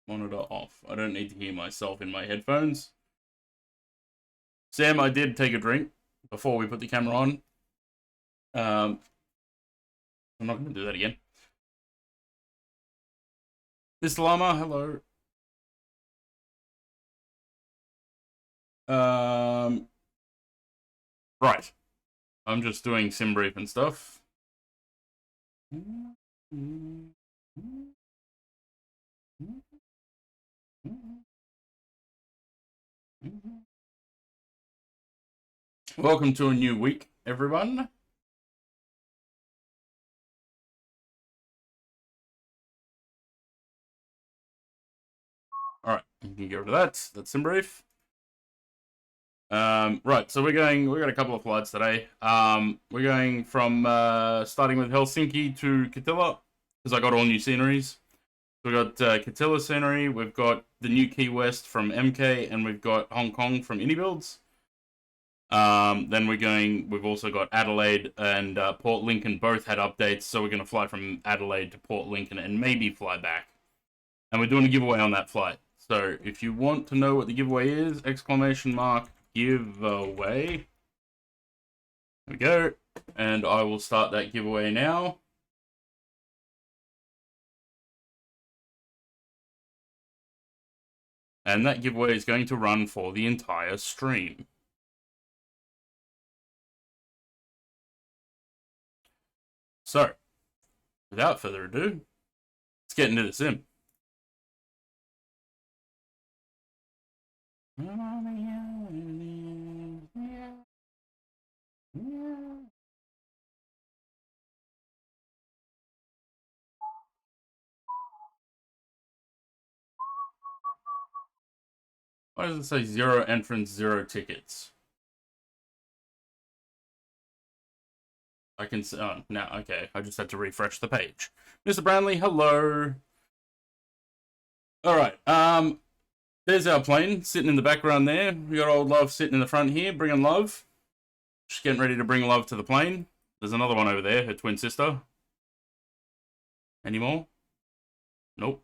Monitor off. I don't need to hear myself in my headphones. Sam, I did take a drink before we put the camera on. I'm not going to do that again. Mr. Llama, hello. Right. I'm just doing sim brief and stuff. Welcome to a new week, everyone. All right, you can get rid of that. That's sim brief. Right, so we got a couple of flights today. We're going from starting with Helsinki to Kittilä because I got all new sceneries. We got Kittilä scenery. We've got the new Key West from MK, and we've got Hong Kong from Indie Builds. Then we've also got Adelaide and Port Lincoln both had updates, so we're going to fly from Adelaide to Port Lincoln and maybe fly back. And we're doing a giveaway on that flight. So if you want to know what the giveaway is, !giveaway. There we go. And I will start that giveaway now. And that giveaway is going to run for the entire stream. So, without further ado, let's get into the sim. Why does it say 0 entrance, 0 tickets? I can see, oh, now, okay, I just had to refresh the page. Mr. Brownlee, hello. Alright, there's our plane sitting in the background there. We got old Love sitting in the front here, bringing love. Just getting ready to bring love to the plane. There's another one over there, her twin sister. Any more? Nope.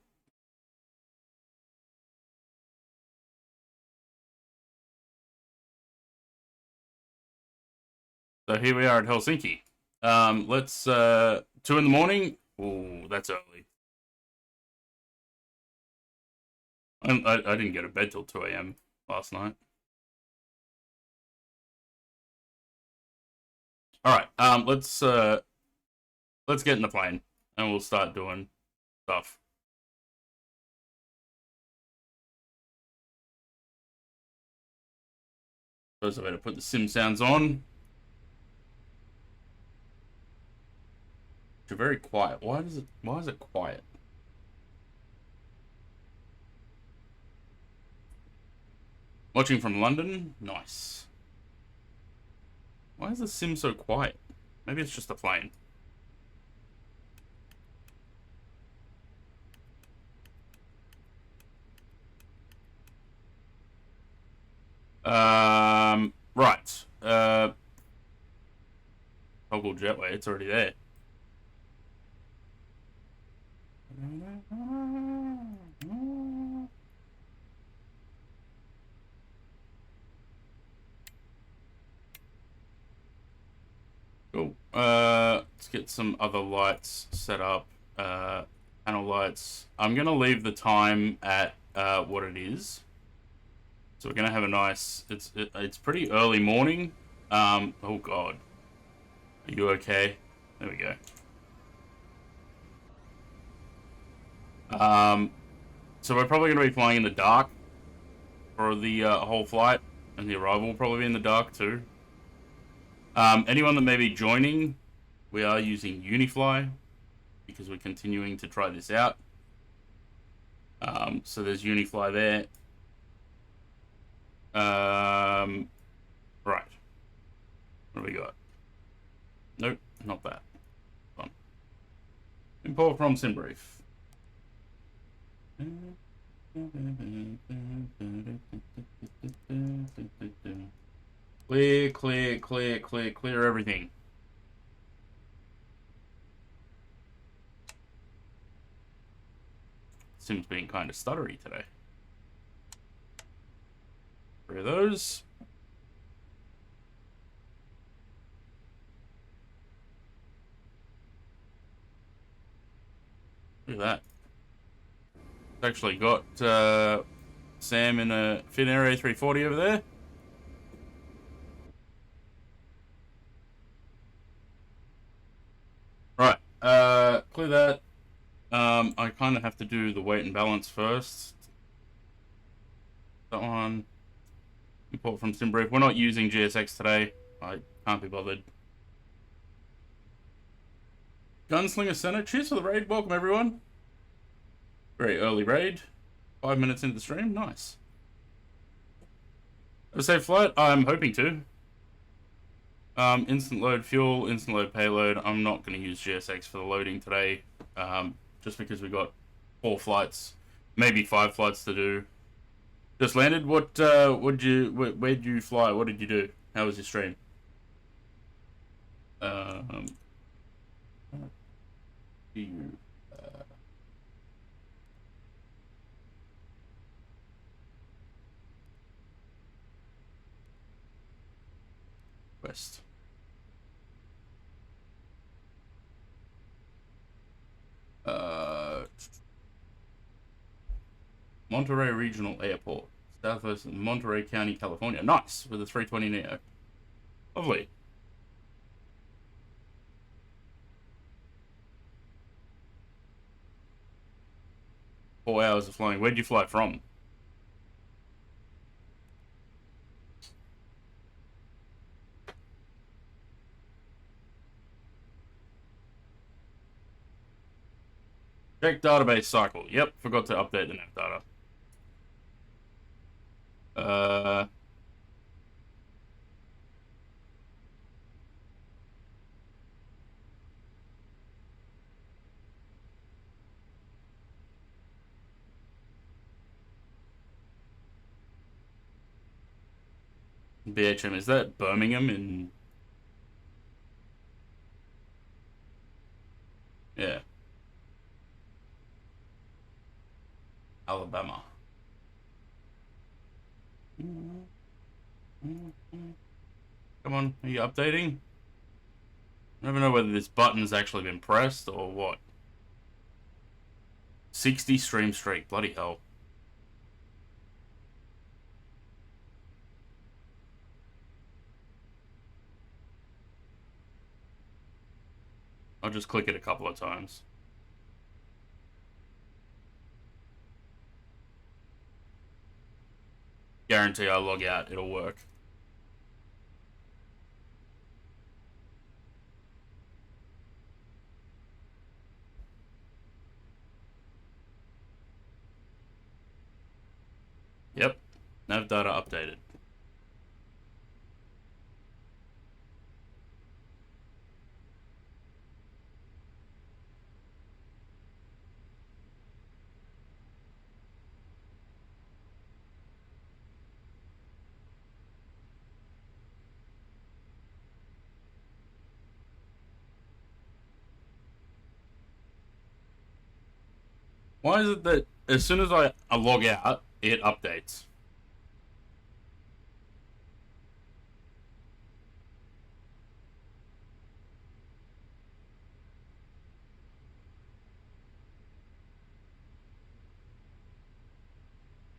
So here we are at Helsinki. Let's 2 in the morning. Oh, that's early. I didn't go to bed till 2 a.m. last night. All right. Let's get in the plane and we'll start doing stuff. First, I better put the sim sounds on. You're very quiet. Why is it quiet? Watching from London? Nice. Why is the sim so quiet? Maybe it's just a plane. Right. Toggle jetway, it's already there. Cool. Let's get some other lights set up. Panel lights. I'm gonna leave the time at what it is. So we're gonna have a nice. It's pretty early morning. Oh god. Are you okay? There we go. So we're probably gonna be flying in the dark for the whole flight, and the arrival will probably be in the dark too. Anyone that may be joining, we are using Unifly because we're continuing to try this out. So there's Unifly there. Right. What do we got? Nope, not that. Fun. Import from SimBrief. Clear, clear, clear, clear, clear everything. Sim's being kind of stuttery today. 3 of those. Look at that. It's actually got Sam in a Fit Area 340 over there. Right, clear that. I kind of have to do the weight and balance first. That one. Import from SimBrief. We're not using GSX today. I can't be bothered. Gunslinger Senate. Cheers for the raid. Welcome, everyone. Very early raid. 5 minutes into the stream. Nice. Have a safe flight. I'm hoping to. Instant load fuel, instant load payload. I'm not going to use GSX for the loading today. Just because we got 4 flights, maybe 5 flights to do. Just landed. Where'd you fly? What did you do? How was your stream? West. Monterey Regional Airport, southwest of Monterey County, California. Nice, with a 320 Neo. Lovely. Four hours of flying. Where'd you fly from? Check database cycle. Yep, forgot to update the nav data. BHM, is that Birmingham in... Yeah. Alabama. Come on, are you updating? I never know whether this button's actually been pressed or what. 60 stream streak, bloody hell. I'll just click it a couple of times. Guarantee I log out, it'll work. Yep, nav data updated. Why is it that as soon as I log out, it updates?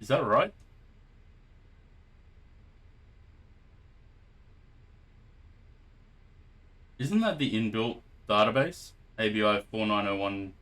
Is that right? Isn't that the inbuilt database? ABI 4901-2001?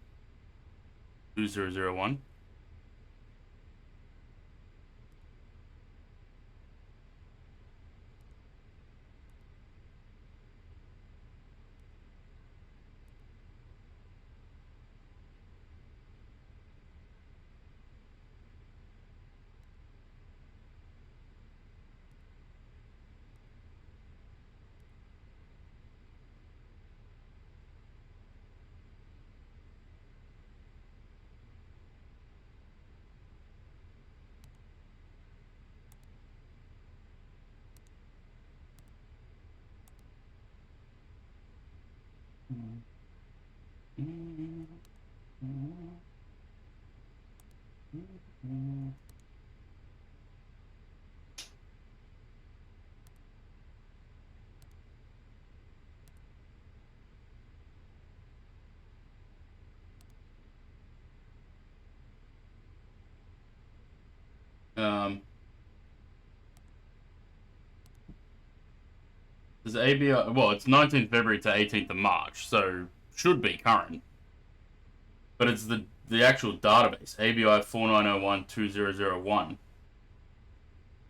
There's ABI. Well, it's 19th February to 18th of March, so should be current. But it's the actual database, ABI 49012001.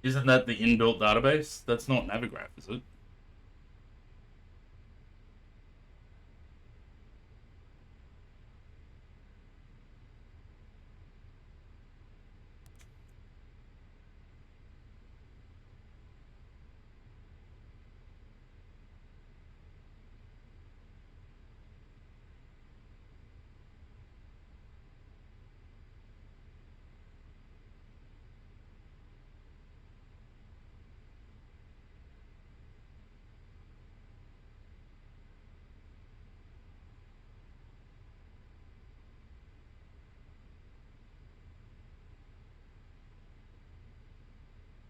Isn't that the inbuilt database? That's not Navigraph, is it?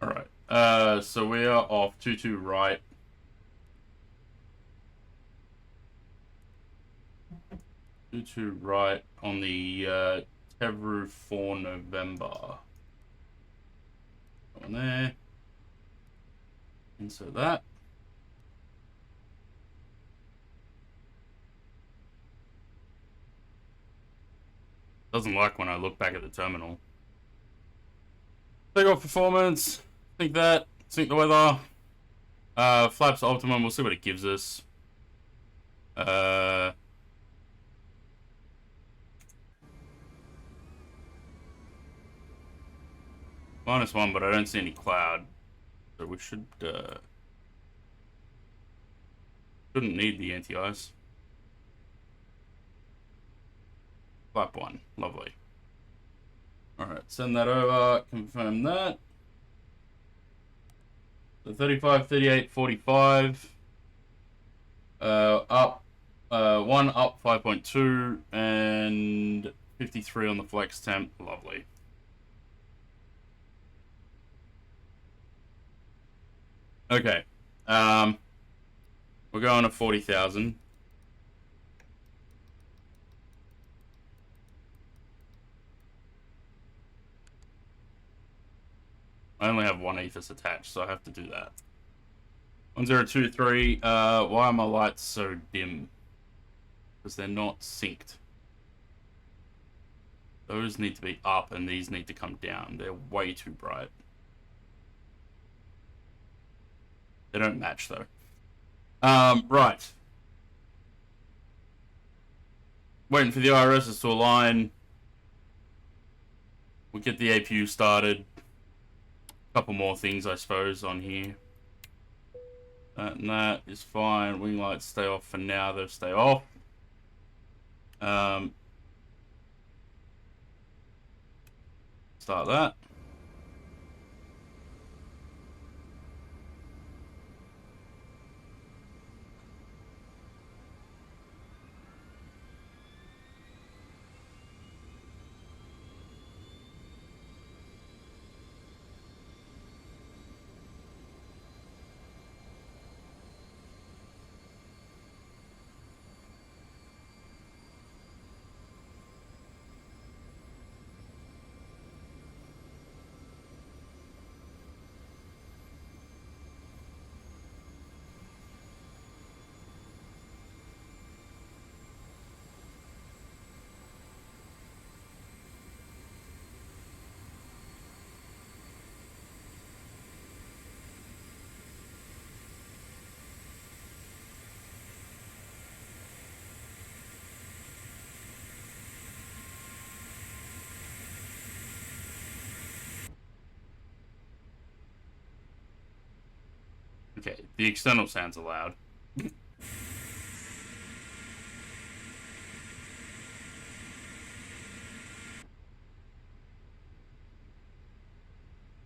All right. So we are off 2-2 right. 2-2 right on the Tevru for November. Go on there. Insert that. Doesn't like when I look back at the terminal. Take off performance. Think that. Sync the weather. Flaps optimum. We'll see what it gives us. -1, but I don't see any cloud. So we shouldn't need the anti-ice. Flap 1. Lovely. Alright, send that over. Confirm that. So 35, 38, 45. Up. 1 up 5.2 and 53 on the flex temp. Lovely. Okay. We're going to 40,000. I only have one ethos attached, so I have to do that. 1023. Why are my lights so dim? Because they're not synced. Those need to be up and these need to come down. They're way too bright. They don't match though. Right. Waiting for the IRSs to align. We'll get the APU started. A couple more things, I suppose, on here. That and that is fine. Wing lights stay off for now. They'll stay off. Start that. Okay, the external sounds are loud.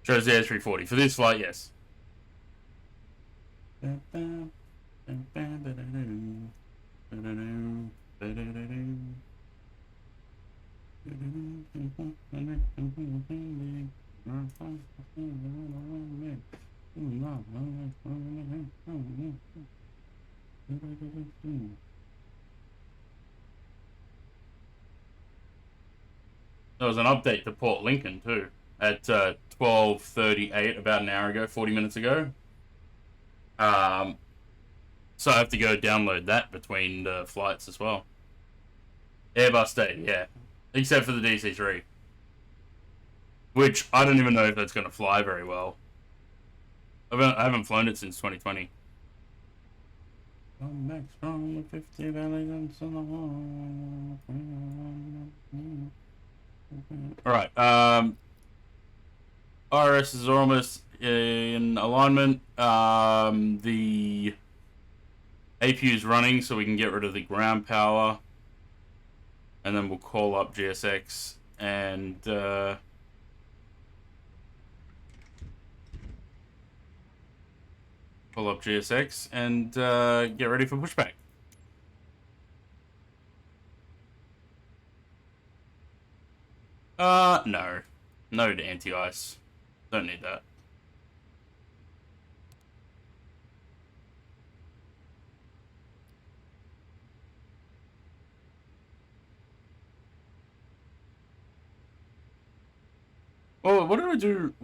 Shows the A340. For this flight, yes. There was an update to Port Lincoln too at 12:38, about an hour ago, 40 minutes ago. So I have to go download that between flights as well. Airbus Day, yeah, except for the DC-3, which I don't even know if that's going to fly very well. I haven't flown it since 2020. Come back strong with 50 valleys and all right. RS is almost in alignment. The APU is running, so we can get rid of the ground power, and then we'll call up GSX and get ready for pushback. No. No to anti-ice. Don't need that. Oh, what did I do?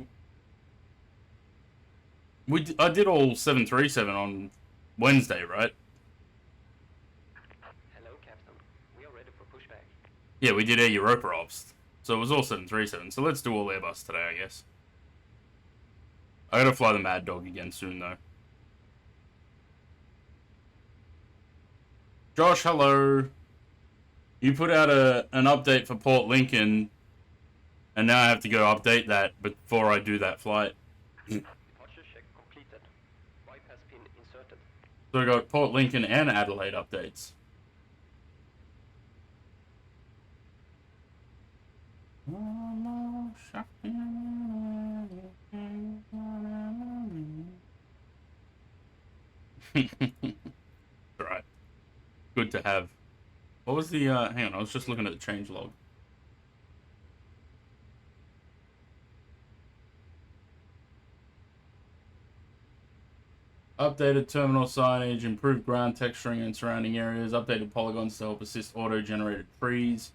I did all 737 on Wednesday, right? Hello, Captain. We are ready for pushback. Yeah, we did Air Europa Ops. So it was all 737. So let's do all Airbus today, I guess. I gotta fly the Mad Dog again soon, though. Josh, hello. You put out an update for Port Lincoln, and now I have to go update that before I do that flight. Departure check completed. Wipe has been inserted. So I got Port Lincoln and Adelaide updates. Right. Good to have. What was the, hang on, I was just looking at the change log. Updated terminal signage, improved ground texturing and surrounding areas, updated polygons to help assist auto-generated trees.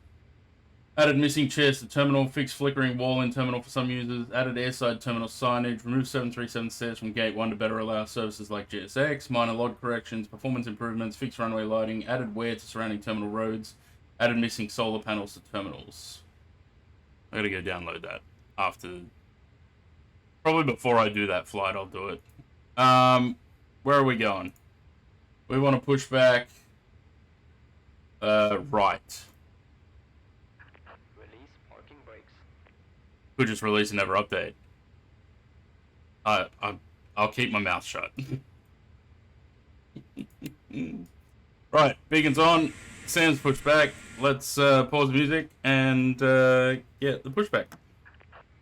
Added missing chairs to terminal, fixed flickering wall in terminal for some users, added airside terminal signage, removed 737 stairs from gate 1 to better allow services like GSX, minor log corrections, performance improvements, fixed runway lighting, added wear to surrounding terminal roads, added missing solar panels to terminals. I gotta go download that after. Probably before I do that flight, I'll do it. Where are we going? We want to push back. Right. Release parking brakes. Could just release and never update. I'll keep my mouth shut. Right, beacons on. Sam's pushed back. Let's pause the music and get the pushback.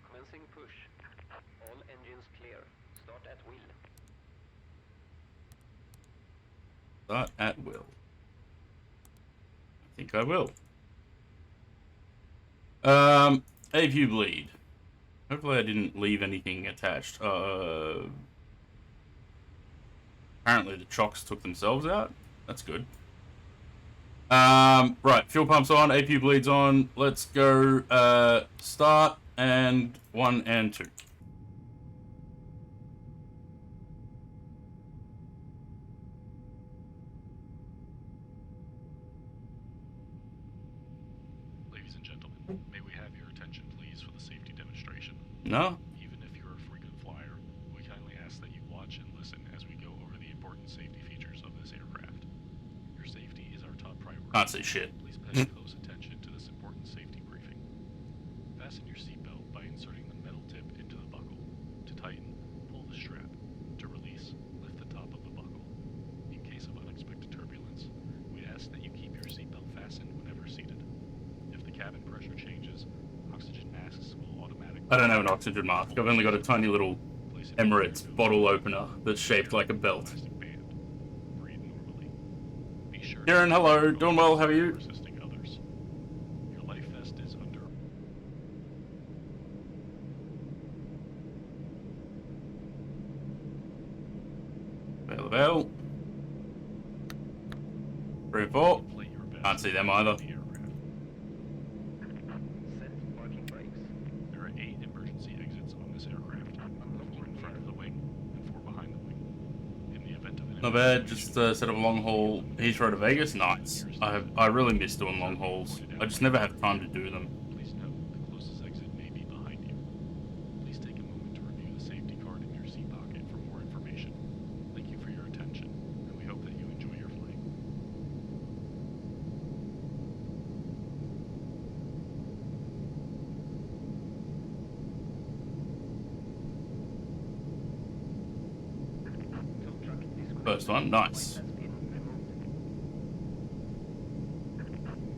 Commencing push. All engines clear. Start at will. Start at will. I think I will. APU bleed. Hopefully I didn't leave anything attached. Apparently the chocks took themselves out. That's good. Right, fuel pumps on, APU bleeds on. Let's go start and 1 and 2. Ladies and gentlemen, may we have your attention please for the safety demonstration? No? Even if you're a frequent flyer, we kindly ask that you watch and listen as we go over the important safety features of this aircraft. Your safety is our top priority. Can't say shit. Please pay close attention to this important safety briefing. Fasten your seatbelt by inserting the metal tip into the buckle. To tighten, pull the strap. To release, lift the top of the buckle. In case of unexpected turbulence, we ask that you keep your seatbelt fastened whenever seated. If the cabin pressure changes, oxygen masks will automatically... I don't have an oxygen mask. I've only got a tiny little Emirates bottle opener that's shaped like a belt. Breathe normally. Be sure Kieran, hello. Doing well, how are you? Assisting others. Your life vest is under Lavelle. 3 and 4. Inflate your vest Can't see them and either. the aircraft. Set parking brakes. There are 8 emergency exits on this aircraft. 4 in front of the wing and 4 behind the wing. In the event of an Not bad. emergency Just mission, set up a long haul Heathrow to Vegas. Nice. I really miss doing long hauls. I just never have time to do them. please note the closest exit may be behind you. Please take a moment to review the safety card in your seat pocket for more information. Thank you for your attention, and we hope that you enjoy your flight. Tow truck disconnected. First one, nice. Has been removed.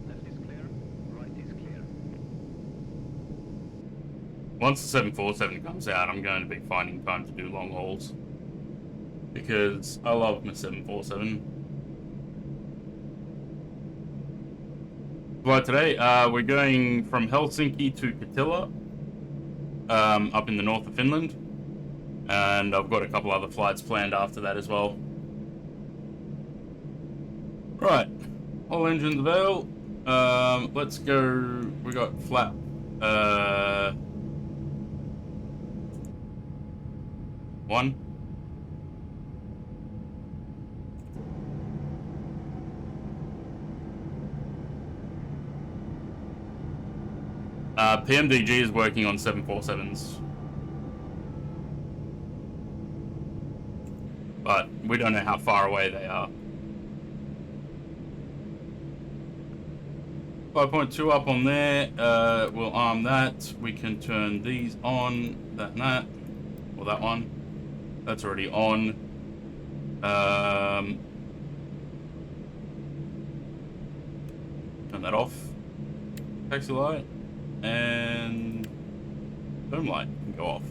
Left is clear. Right is clear. Once the 747 comes out, I'm going to be finding time to do long hauls. Because I love my 747. Flight today, we're going from Helsinki to Kattila, up in the north of Finland. And I've got a couple other flights planned after that as well. Right, all engines available. Let's go. We got flap. One. PMDG is working on 747s. But we don't know how far away they are. 5.2 up on there. We'll arm that. We can turn these on. That and that. Or that one. That's already on. Turn that off. Taxi light. And boom light can go off.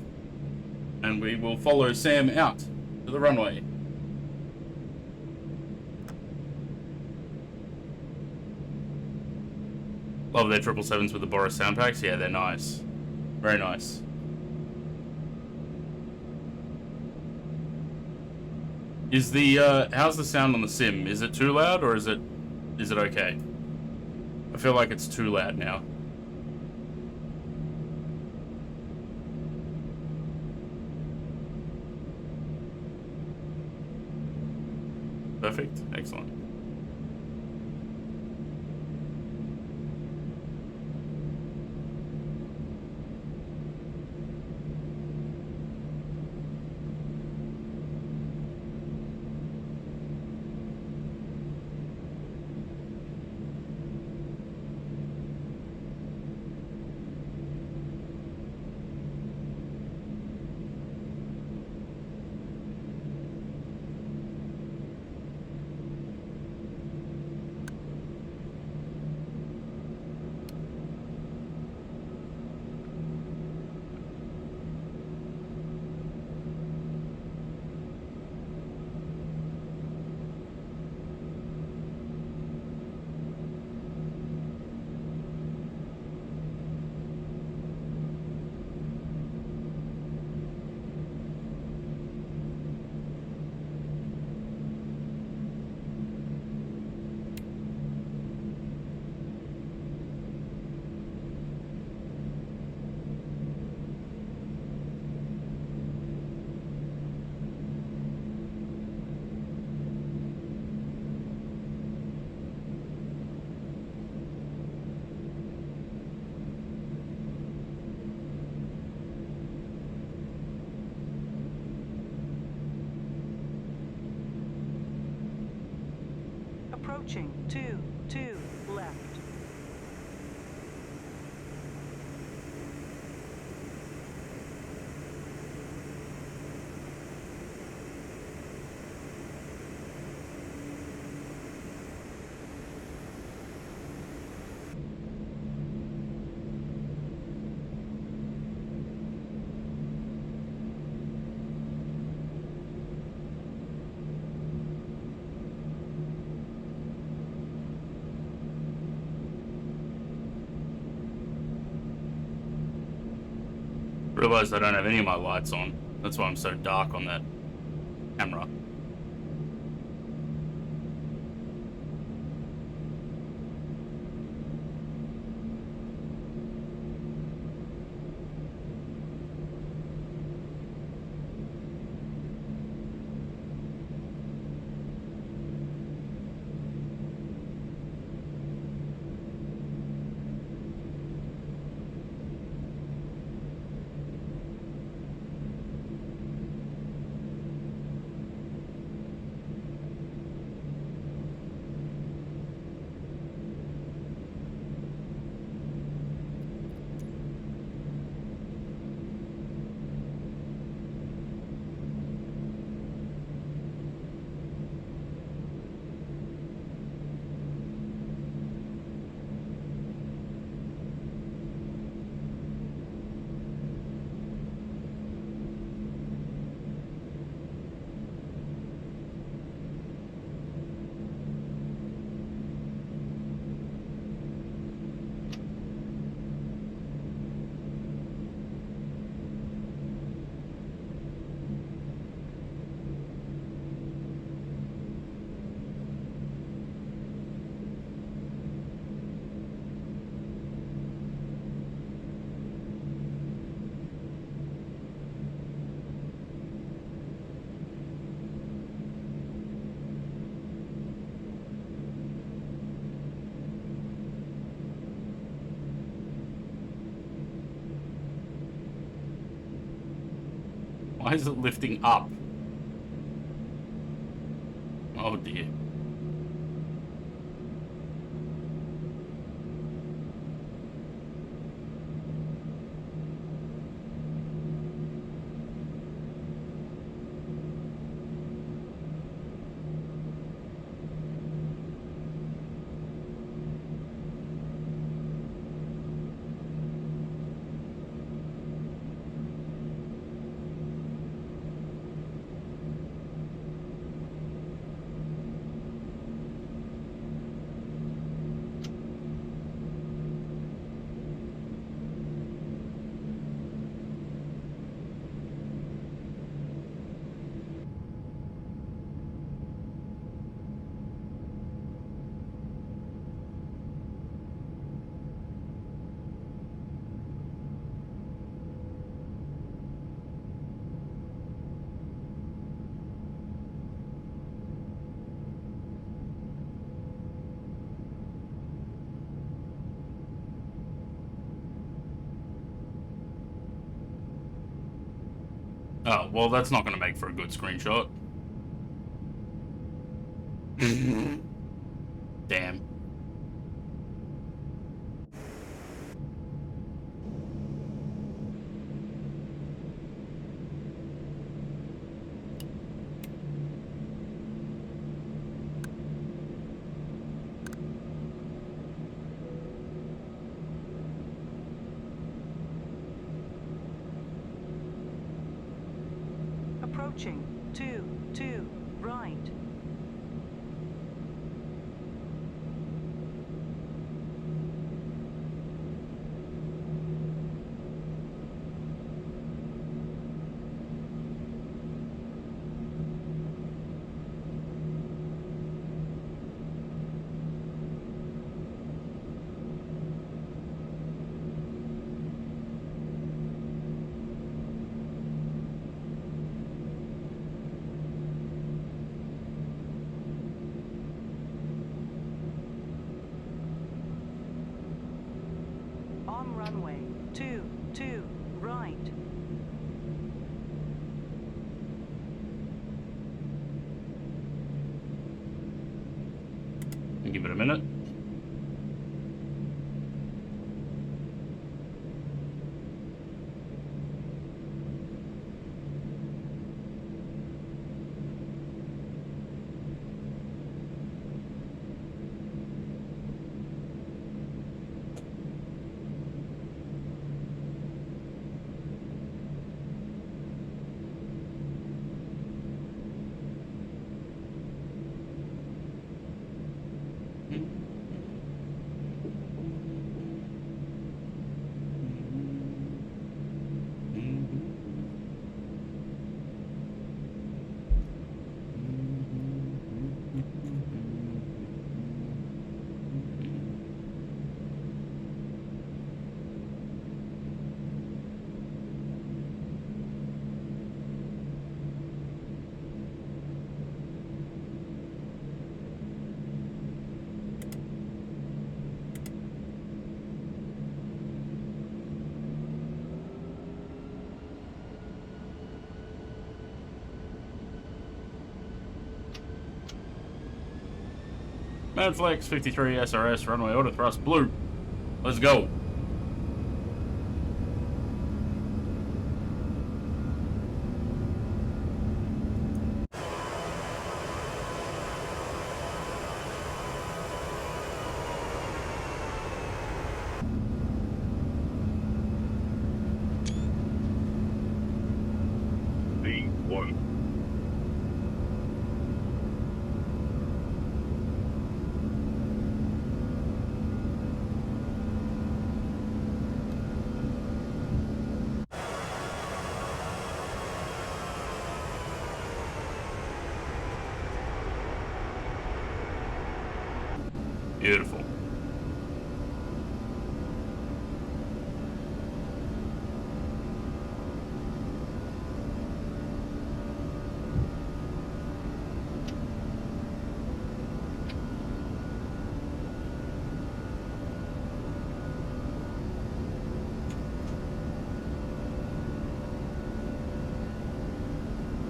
And we will follow Sam out to the runway. Love their 777s with the Boris sound packs. Yeah, they're nice. Very nice. Is the how's the sound on the sim? Is it too loud or is it okay? I feel like it's too loud now. Perfect. Excellent. Approaching 2 left. Realized I don't have any of my lights on. That's why I'm so dark on that camera. Why is it lifting up? Oh dear. Oh, well, that's not going to make for a good screenshot. Damn. Approaching. 2, right. On runway. 2, right. Give it a minute. Manflex 53 SRS runway auto thrust blue. Let's go. V1. Beautiful.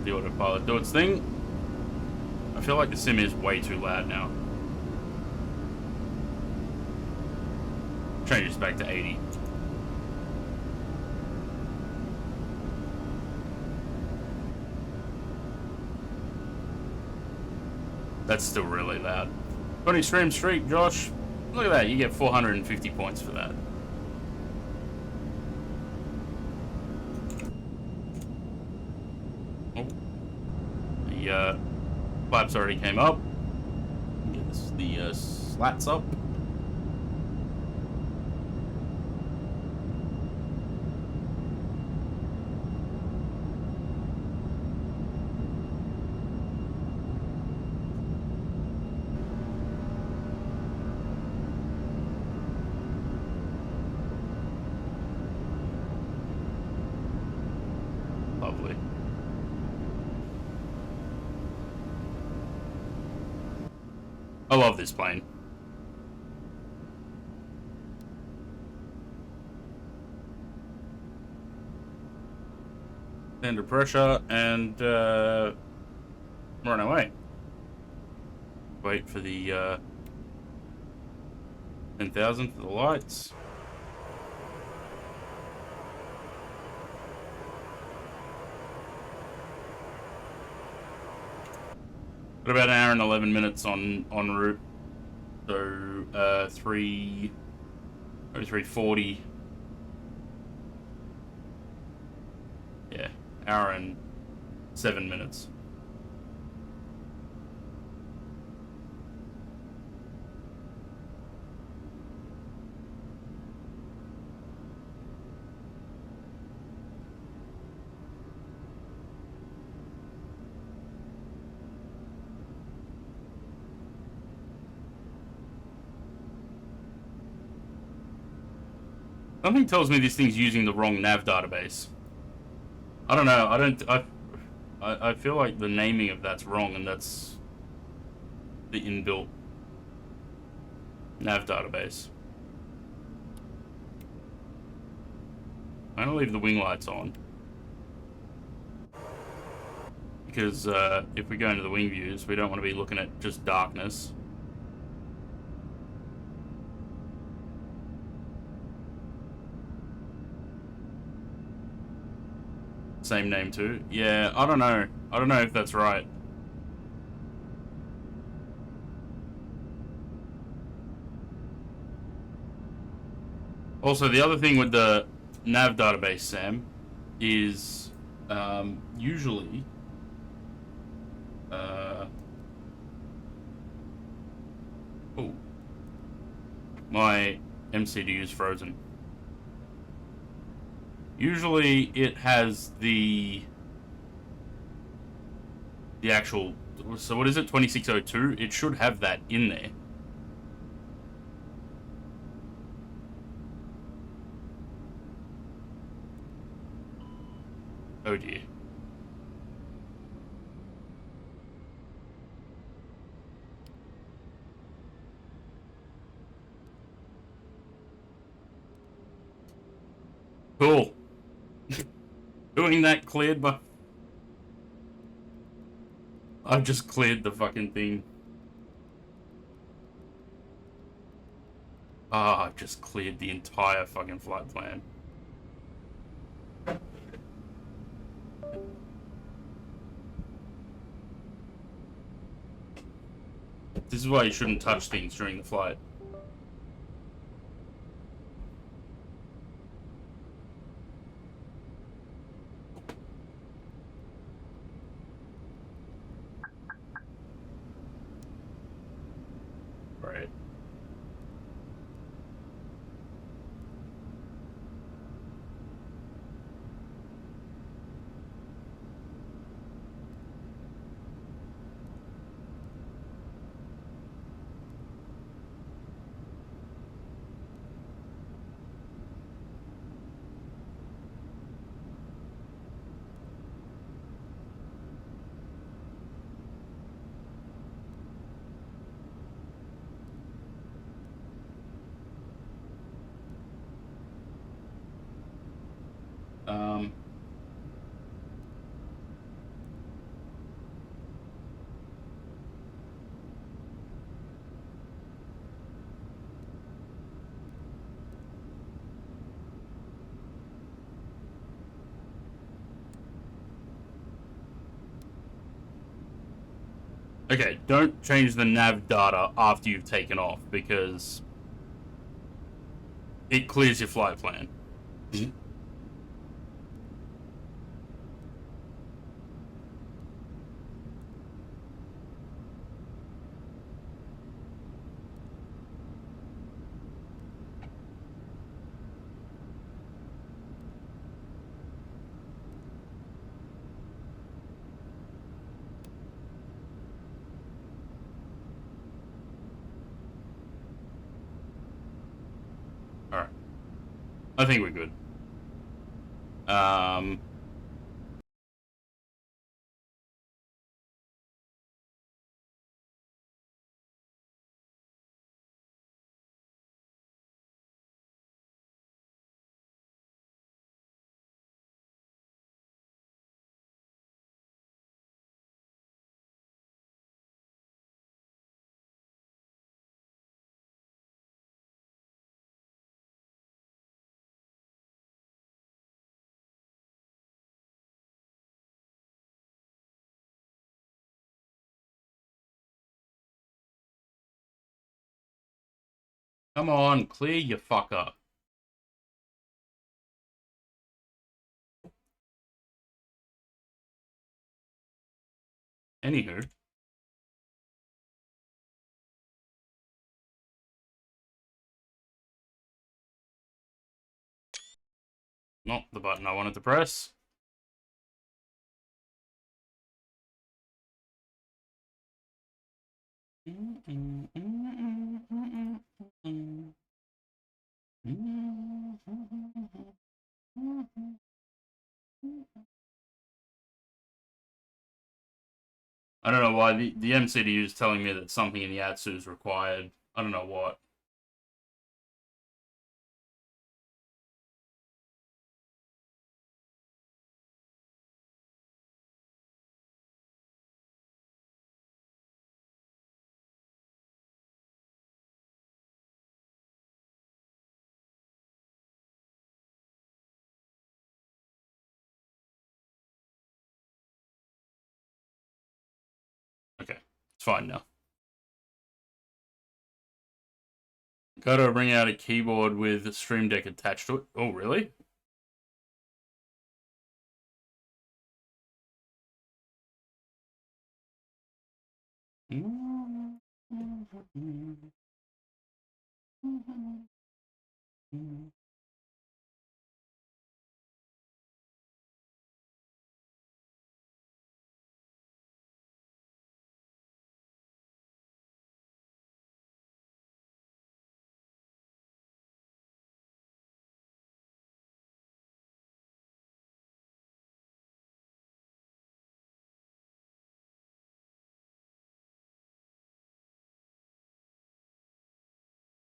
the autopilot do its thing. I feel like the sim is way too loud now. Changes back to 80. That's still really loud. 20 stream streak, Josh. Look at that, you get 450 points for that. Oh. The flaps already came up. Get the slats up. Lovely. I love this plane. Under pressure and run away. Wait for the 10,000 for the lights. Got about an hour and 11 minutes en route. So 3:40. Yeah, hour and 7 minutes. Something tells me this thing's using the wrong nav database. I don't know. I feel like the naming of that's wrong, and that's the inbuilt nav database. I'm gonna leave the wing lights on because if we go into the wing views, we don't want to be looking at just darkness. Same name too. Yeah, I don't know. I don't know if that's right. Also, the other thing with the nav database, Sam, is usually oh, my MCD is frozen. Usually it has the actual, so what is it, 2602? It should have that in there. Oh dear. Cool. Doing that cleared my... I've just cleared the fucking thing. Ah, I've just cleared the entire fucking flight plan. This is why you shouldn't touch things during the flight. Right. Okay, don't change the nav data after you've taken off because it clears your flight plan. Alright. I think we're good. Come on, clear your fuck up. Anywho. Not the button I wanted to press. I don't know why the MCDU is telling me that something in the ATSU is required. I don't know what. Okay, it's fine now. Gotta bring out a keyboard with a Stream Deck attached to it. Oh, really?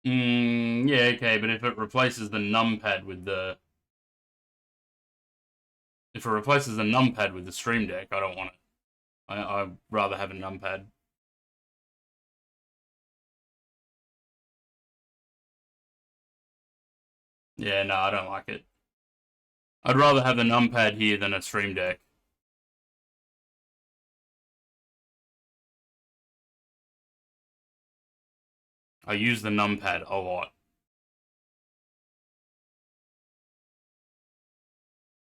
Yeah, okay, but if it replaces the numpad with the... If it replaces the numpad with the Stream Deck, I don't want it. I'd rather have a numpad. Yeah, no, I don't like it. I'd rather have the numpad here than a Stream Deck. I use the numpad a lot.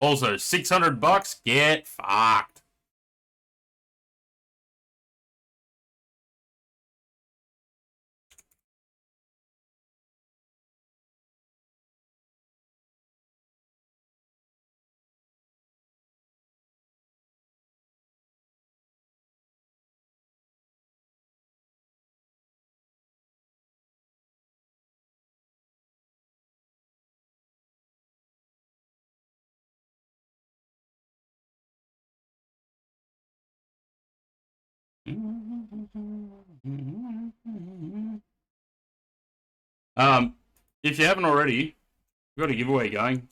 Also, $600? Get fucked. If you haven't already, we've got a giveaway going.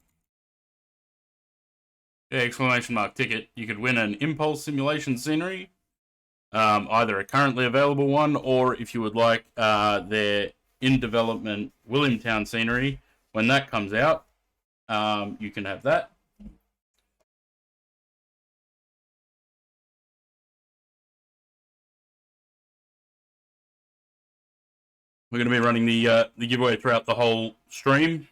Yeah, exclamation mark ticket. You could win an Impulse Simulation Scenery. Either a currently available one, or if you would like their in development Williamtown Scenery, when that comes out, you can have that. We're going to be running the giveaway throughout the whole stream,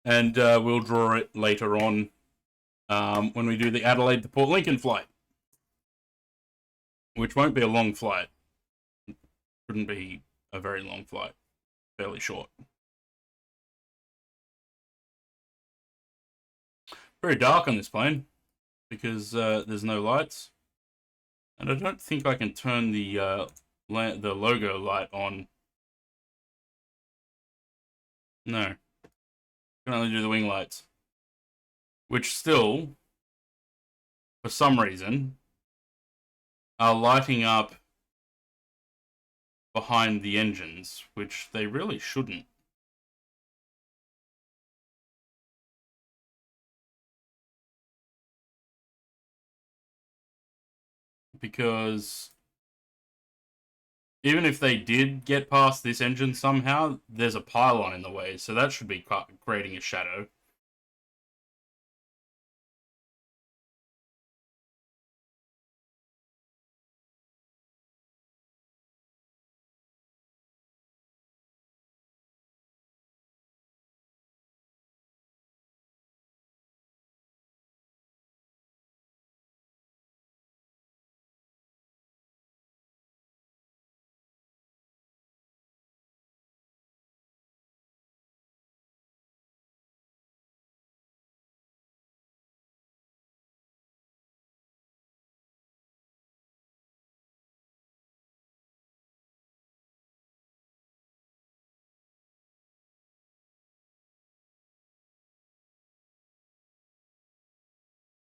and we'll draw it later on when we do the Adelaide to Port Lincoln flight, which won't be a long flight. Shouldn't be a very long flight, fairly short. Very dark on this plane because there's no lights, and I don't think I can turn the logo light on. No, I can only do the wing lights, which still, for some reason, are lighting up behind the engines, which they really shouldn't. Because even if they did get past this engine somehow, there's a pylon in the way, so that should be creating a shadow.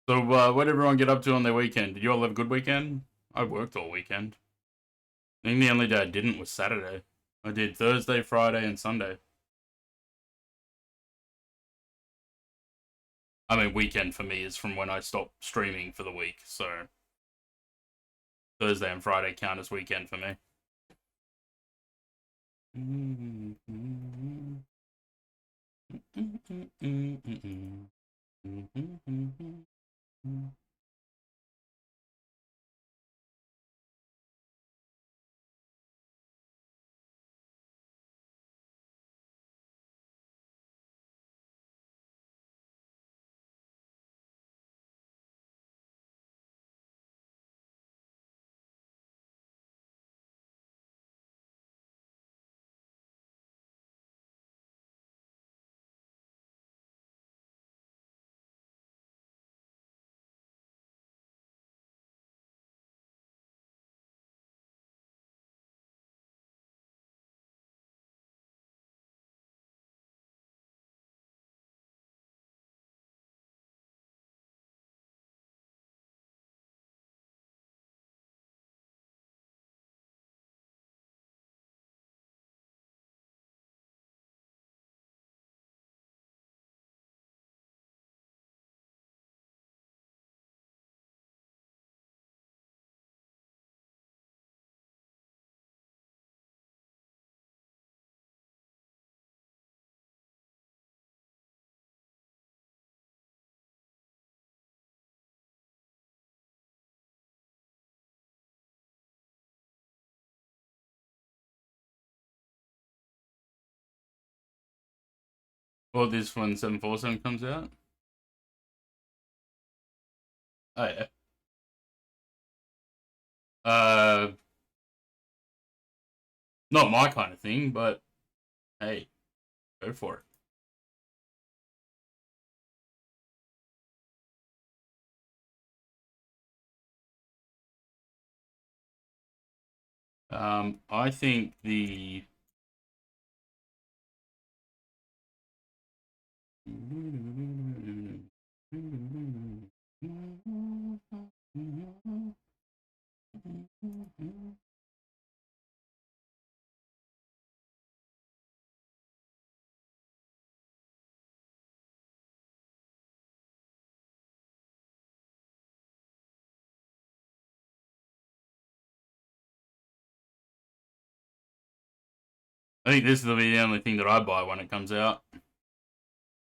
So, what did everyone get up to on their weekend? Did you all have a good weekend? I worked all weekend. I think the only day I didn't was Saturday. I did Thursday, Friday, and Sunday. I mean, weekend for me is from when I stopped streaming for the week, so Thursday and Friday count as weekend for me. Well, this when 747 comes out. Oh yeah. Uh, Not my kind of thing, but hey, go for it. I think the I think this will be the only thing that I buy when it comes out.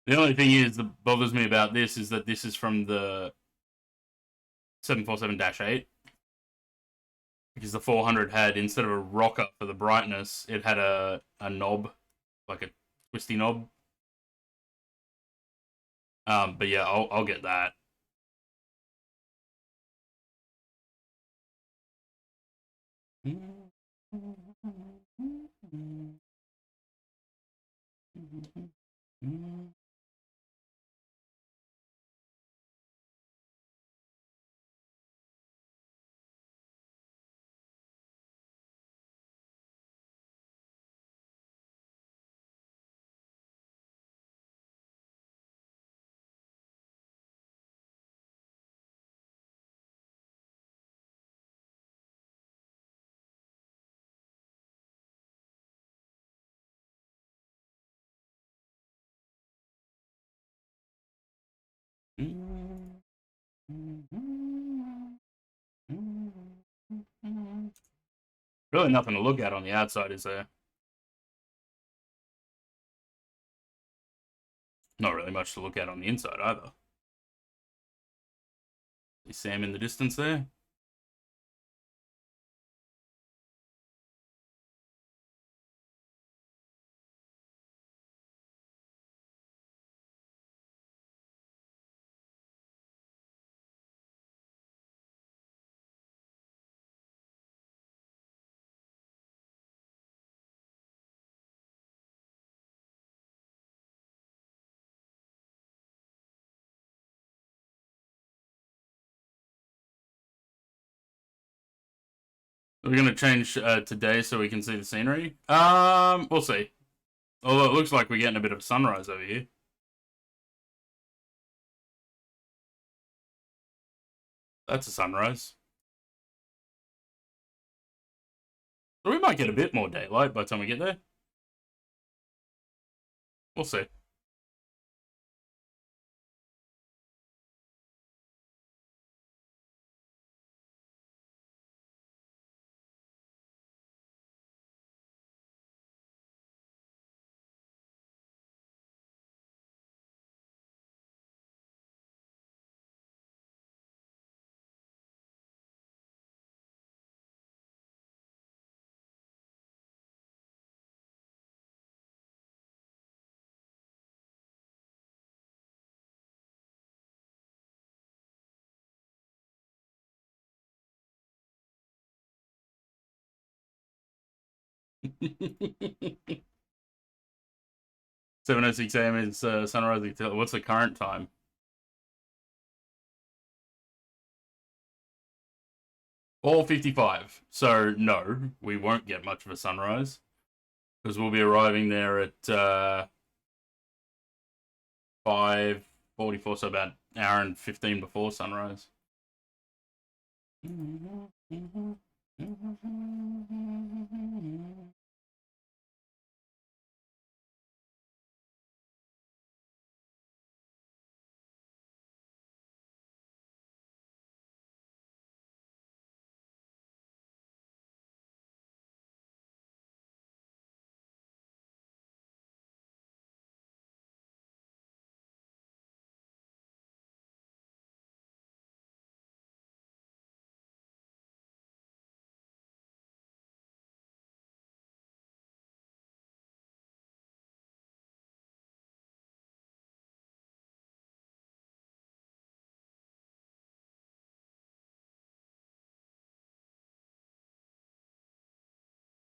The only thing is that bothers me about this is that this is from the 747-8. because the 400 had, instead of a rocker for the brightness, it had a knob, like a twisty knob. But yeah, I'll get that. Really nothing to look at on the outside, is there? Not really much to look at on the inside either. See Sam in the distance there? We're gonna change today so we can see the scenery. We'll see. Although it looks like we're getting a bit of a sunrise over here. That's a sunrise. So we might get a bit more daylight by the time we get there. We'll see. Seven oh six AM is sunrise. What's the current time? 4:55. So no, we won't get much of a sunrise because we'll be arriving there at 5:44. So about an hour and 15 before sunrise.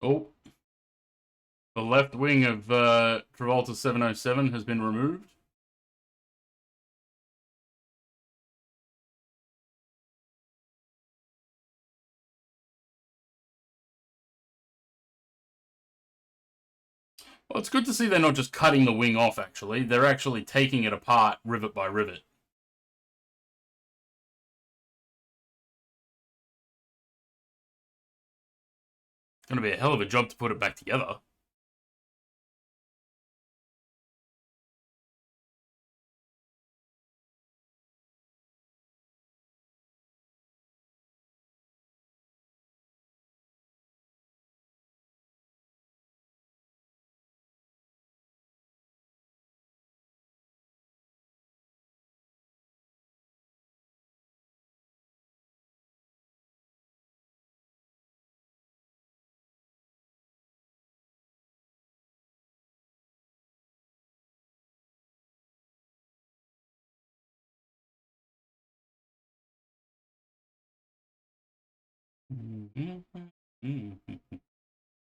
Oh, the left wing of Travolta 707 has been removed. Well, it's good to see they're not just cutting the wing off, actually. They're actually taking it apart rivet by rivet. It's going to be a hell of a job to put it back together.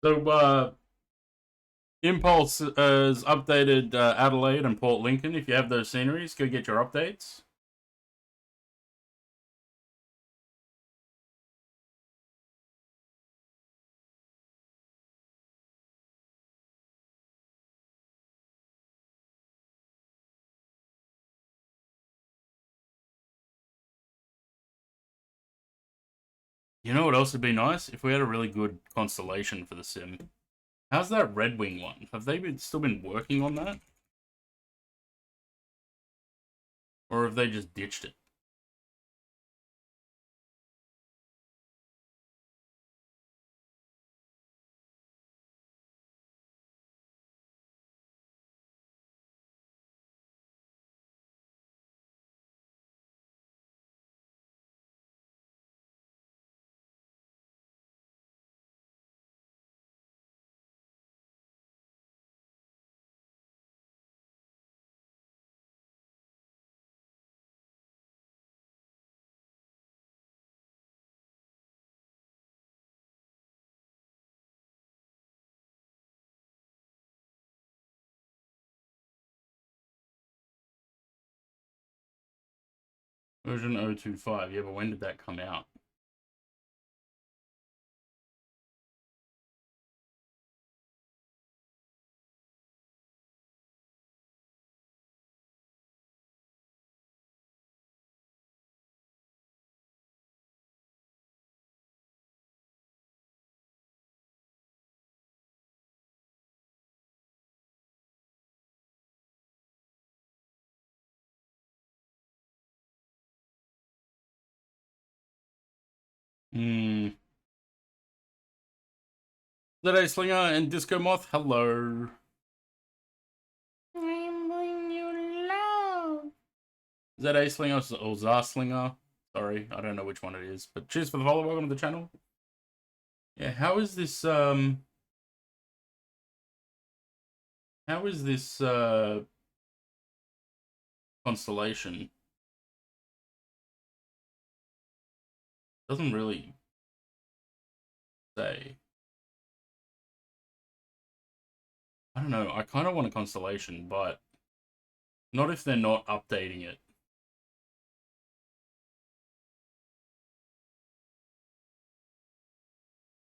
So, Impulse has updated Adelaide and Port Lincoln. If you have those sceneries, go get your updates. You know what else would be nice? If we had a really good constellation for the sim. How's that Red Wing one? Have they still been working on that? Or have they just ditched it? Version 025. Yeah, but when did that come out? Hmm. Today, Slinger and Disco Moth, hello. I'm bringing you love. Is that A-Slinger or Zarslinger? Sorry, I don't know which one it is. But cheers for the follow. Welcome to the channel. Yeah, how is this, constellation? Doesn't really say. I don't know. I kind of want a constellation, but not if they're not updating it.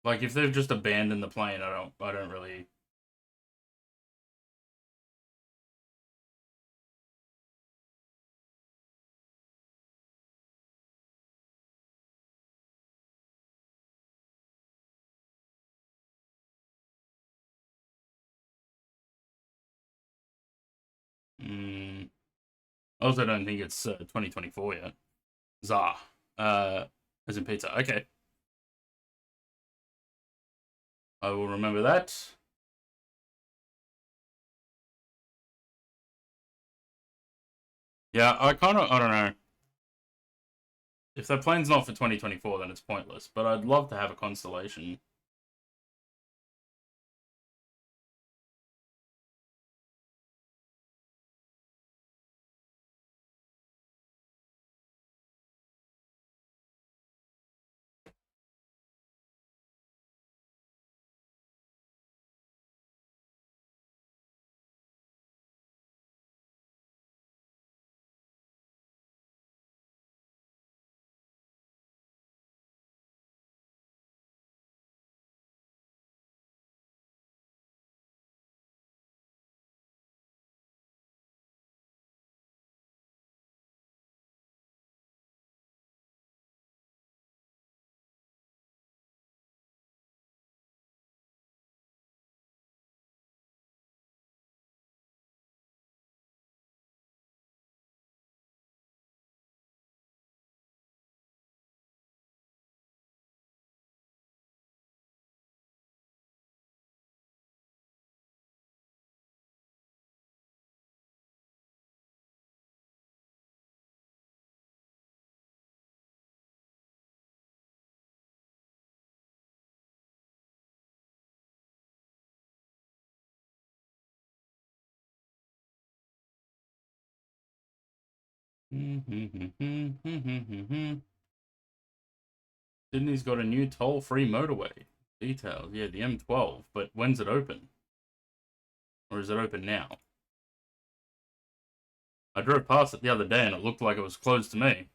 Like if they've just abandoned the plane, I don't really. Mm, I also don't think it's 2024 yet. Zah, uh, as in pizza. Okay, I will remember that. Yeah, I don't know. If that plane's not for 2024, then it's pointless. But I'd love to have a constellation. Sydney's got a new toll-free motorway. Details. Yeah, the M12. But when's it open? Or is it open now? I drove past it the other day and it looked like it was closed to me.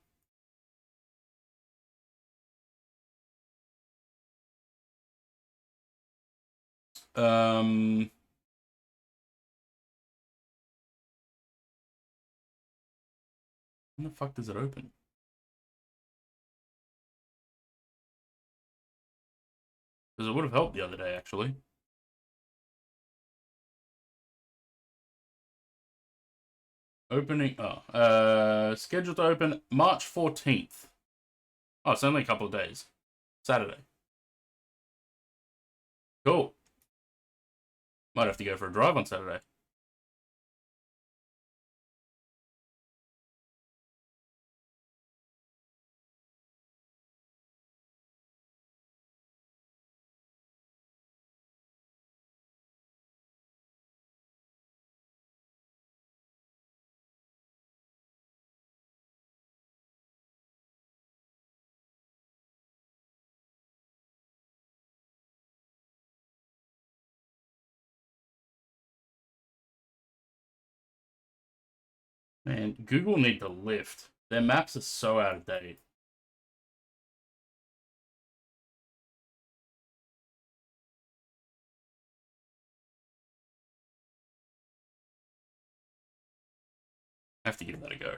When the fuck does it open? Because it would have helped the other day, actually. Opening, scheduled to open March 14th. Oh, it's only a couple of days. Saturday. Cool. Might have to go for a drive on Saturday. Man, Google need to lift. Their maps are so out of date. I have to give that a go.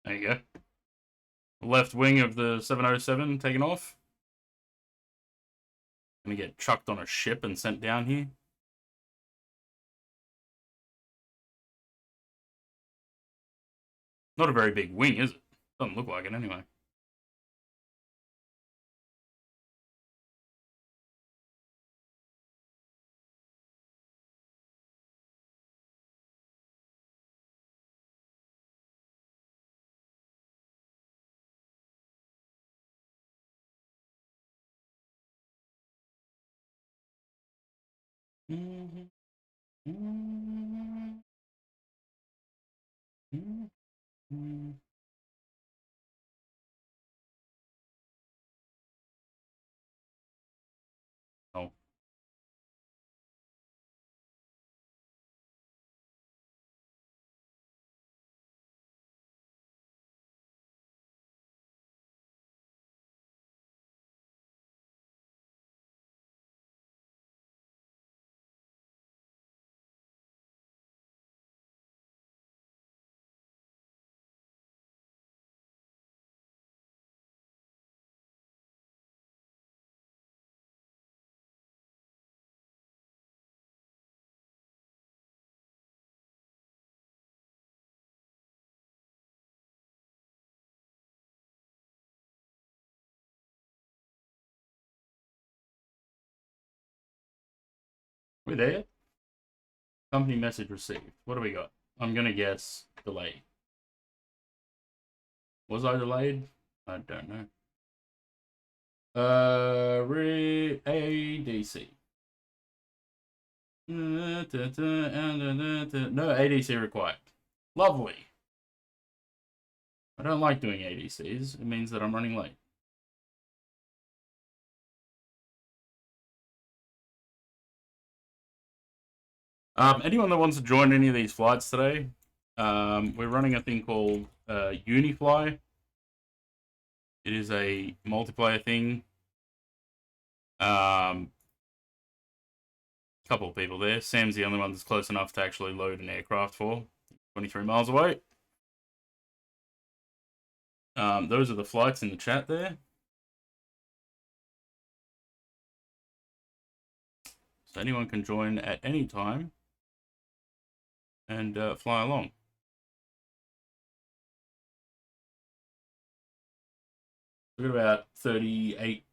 There you go. Left wing of the 707 taken off. Gonna get chucked on a ship and sent down here. Not a very big wing, is it? Doesn't look like it anyway. Oh. We there? Company message received. What do we got? I'm gonna guess delay. Was I delayed? I don't know. ADC. No ADC required. Lovely. I don't like doing ADCs. It means that I'm running late. Anyone that wants to join any of these flights today, we're running a thing called Unifly. It is a multiplayer thing. Couple of people there. Sam's the only one that's close enough to actually load an aircraft for. 23 miles away. Those are the flights in the chat there. So anyone can join at any time and fly along. We've got about 38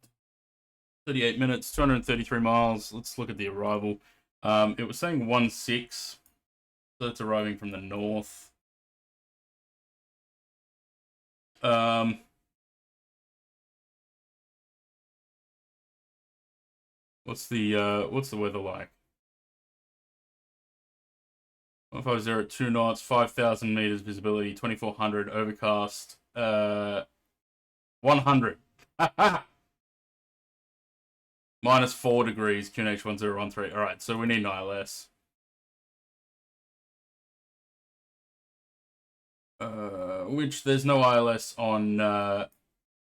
minutes, 233 miles. Let's look at the arrival. It was saying 1-6, so it's arriving from the north. What's the weather like? 150 at 2 knots, 5,000 meters visibility, 2,400 overcast, 100. -4 degrees, QNH1013. All right, so we need an ILS. Which there's no ILS on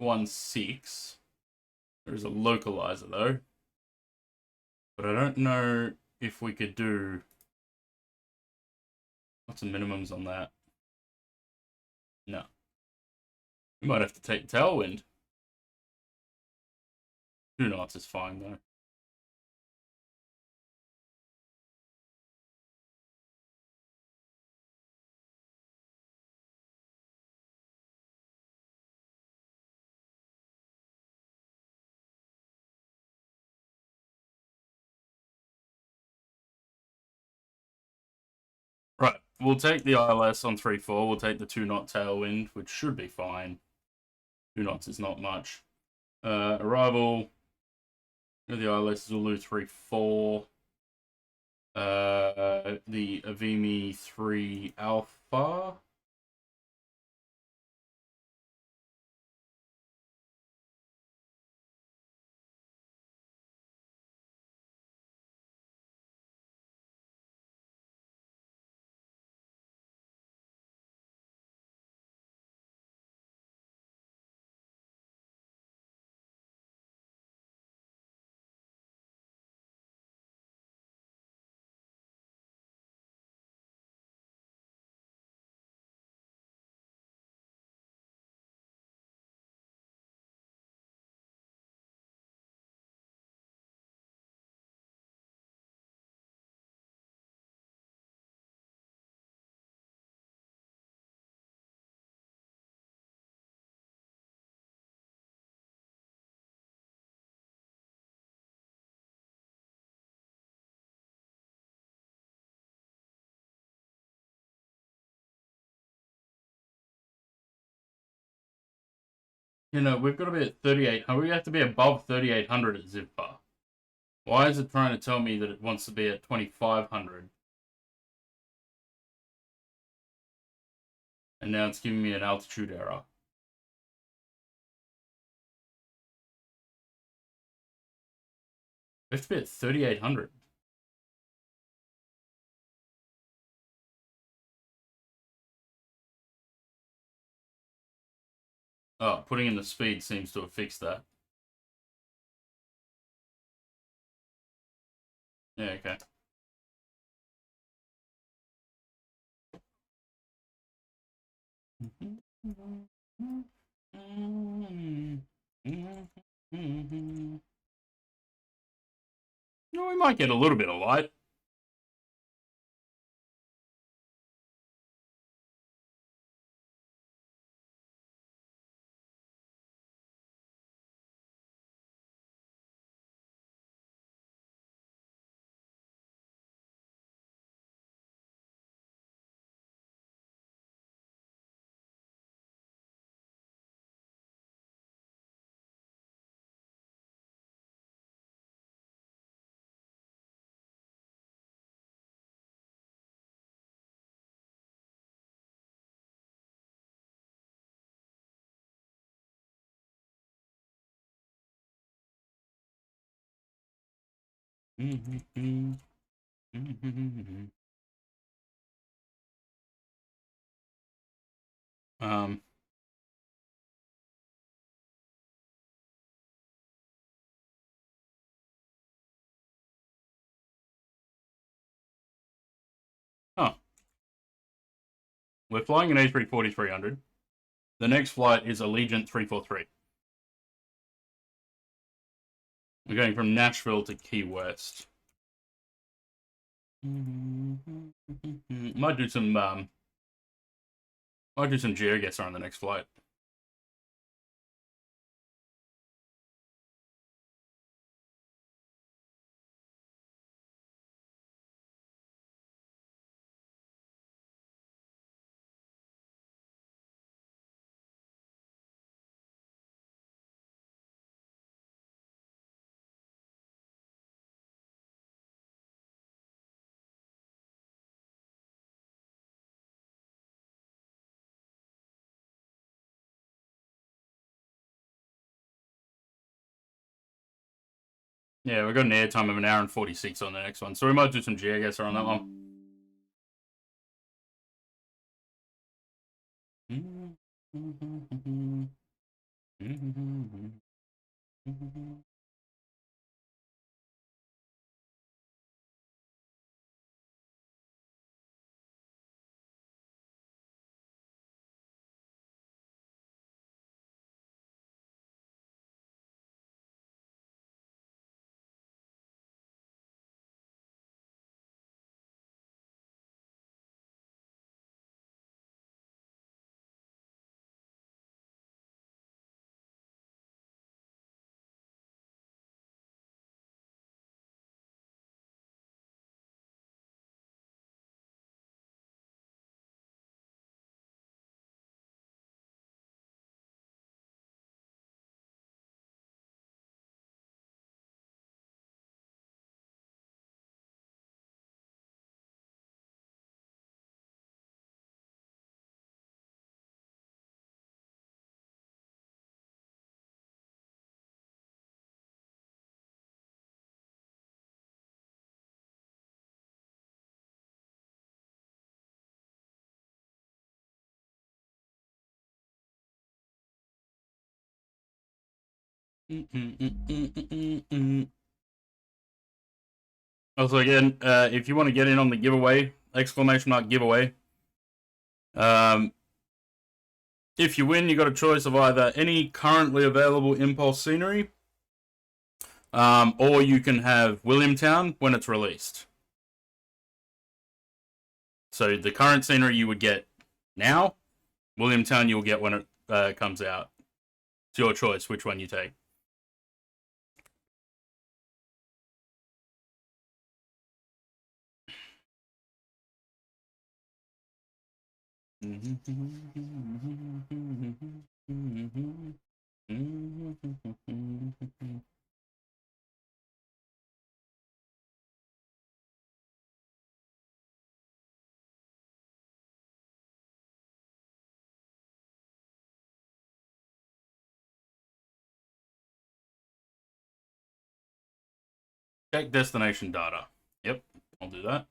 1-6. There's a localizer though. But I don't know if we could do... What's the minimums on that? No. We might have to take tailwind. 2 knots is fine though. Right, we'll take the ILS on 3-4. We'll take the 2 knot tailwind, which should be fine. 2 knots is not much. Arrival. The ILS Zulu 3-4. The Avimi 3 Alpha. You know, we've got to be at 3,800. We have to be above 3,800 at Zipper. Why is it trying to tell me that it wants to be at 2,500? And now it's giving me an altitude error. We have to be at 3,800. Oh, putting in the speed seems to have fixed that. Yeah, okay. No, we might get a little bit of light. Um, We're flying an A340-300. The next flight is Allegiant 343. We're going from Nashville to Key West. Might do some GeoGuessr on the next flight. Yeah, we've got an airtime of 1 hour and 46 on the next one, so we might do some GeoGuessr on that one. Also, again, if you want to get in on the giveaway, !giveaway. If you win, you got a choice of either any currently available Impulse scenery, or you can have Williamtown when it's released. So the current scenery you would get now, Williamtown you'll get when it comes out. It's your choice which one you take. Check destination data. Yep, I'll do that.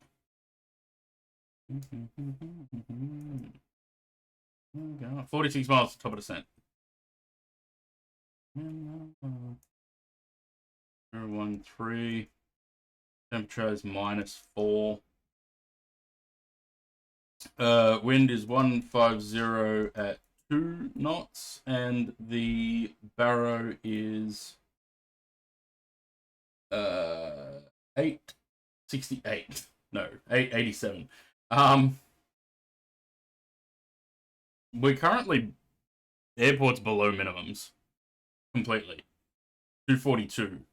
46 miles to top of descent. 013. Temperature is -4. Wind is 150 at 2 knots, and the barrow is 868. No, 887. We're currently airport's below minimums completely. 242.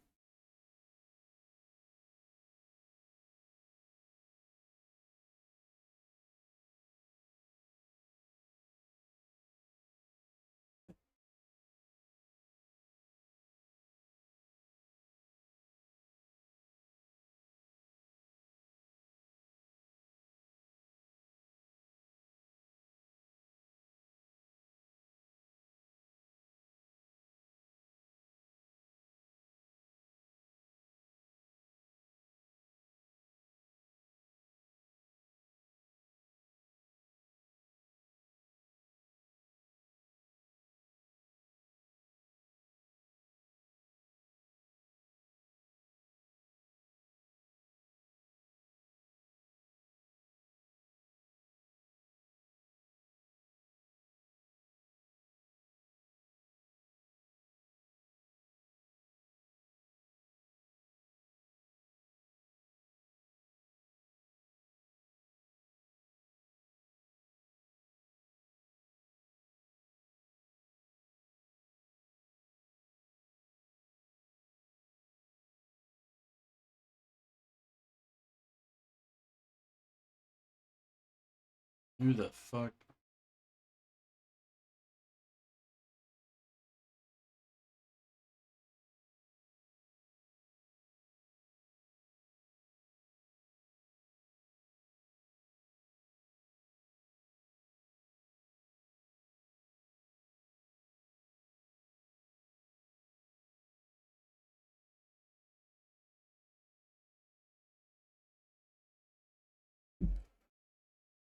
Who the fuck?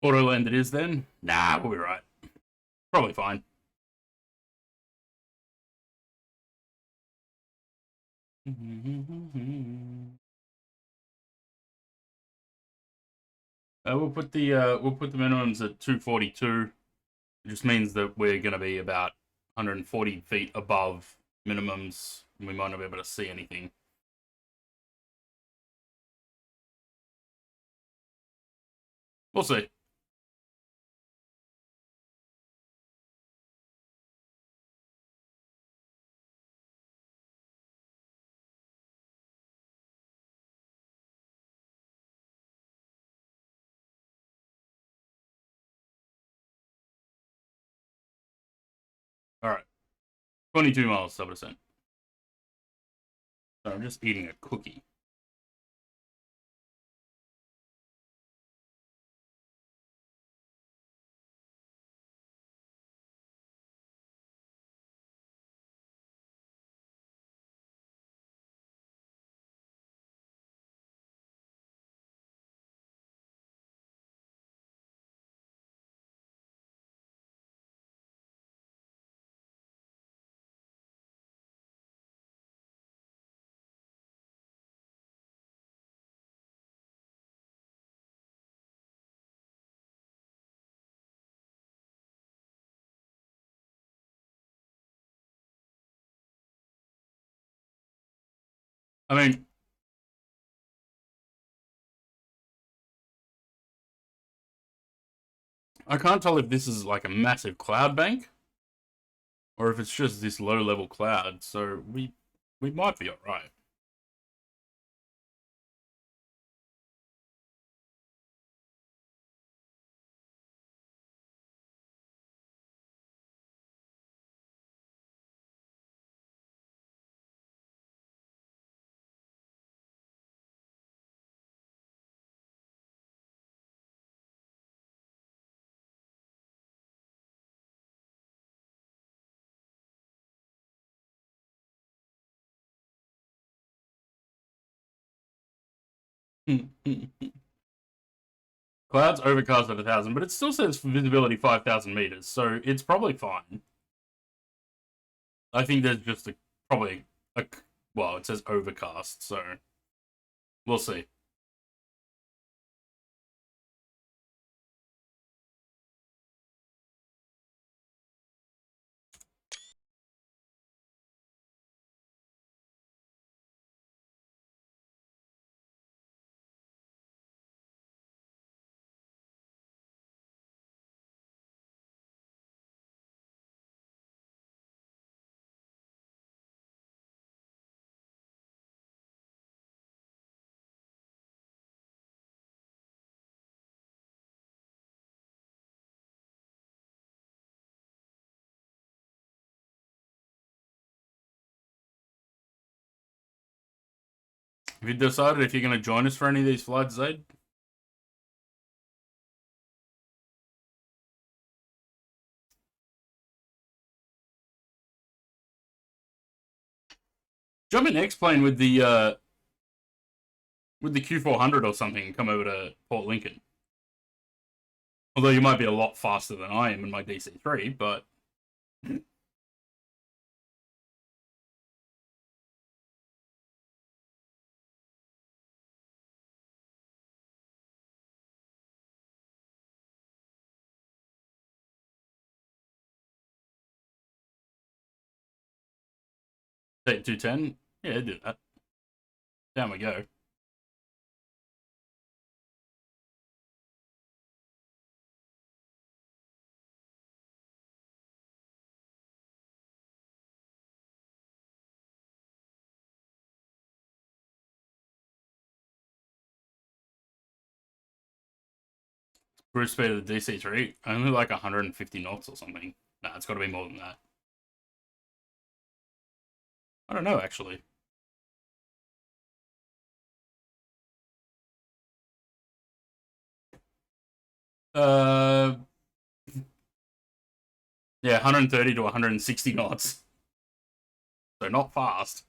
Auto land it is then? Nah, we'll be right. Probably fine. We'll put the minimums at 242. It just means that we're gonna be about 140 feet above minimums, and we might not be able to see anything. We'll see. All right, 22 miles, 7%. So I'm just eating a cookie. I mean, I can't tell if this is like a massive cloud bank or if it's just this low level cloud. So we might be all right. Clouds overcast at 1,000, but it still says visibility 5,000 meters, so it's probably fine. I think there's just probably a well, it says overcast, so we'll see. Have you decided if you're going to join us for any of these flights, Zaid? Jump in X-plane with the Q400 or something and come over to Port Lincoln. Although you might be a lot faster than I am in my DC3, but take 210. Yeah, do that. Down we go. cruise speed of the DC3? Only like 150 knots or something. Nah, it's got to be more than that. I don't know, actually. Uh, yeah, 130 to 160 knots. So not fast.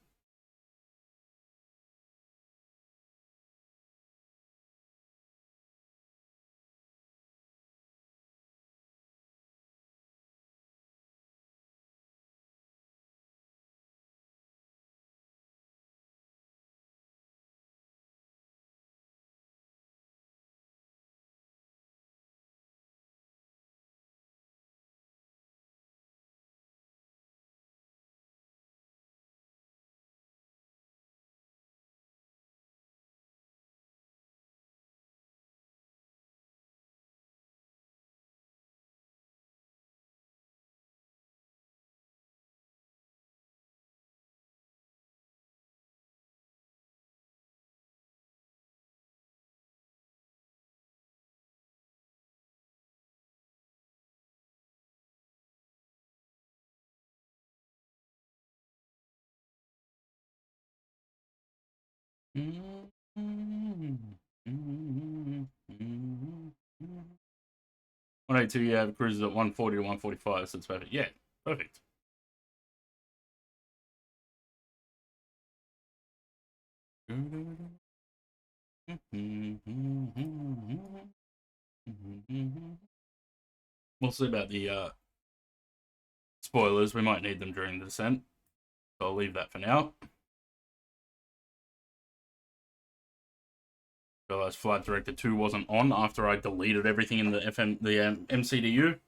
Mm-hmm. 182, yeah, the cruises at 140 to 145, so it's perfect. Yeah, perfect. We'll see about the spoilers. We might need them during the descent, so I'll leave that for now. Realized Flight Director 2 wasn't on after I deleted everything in the MCDU.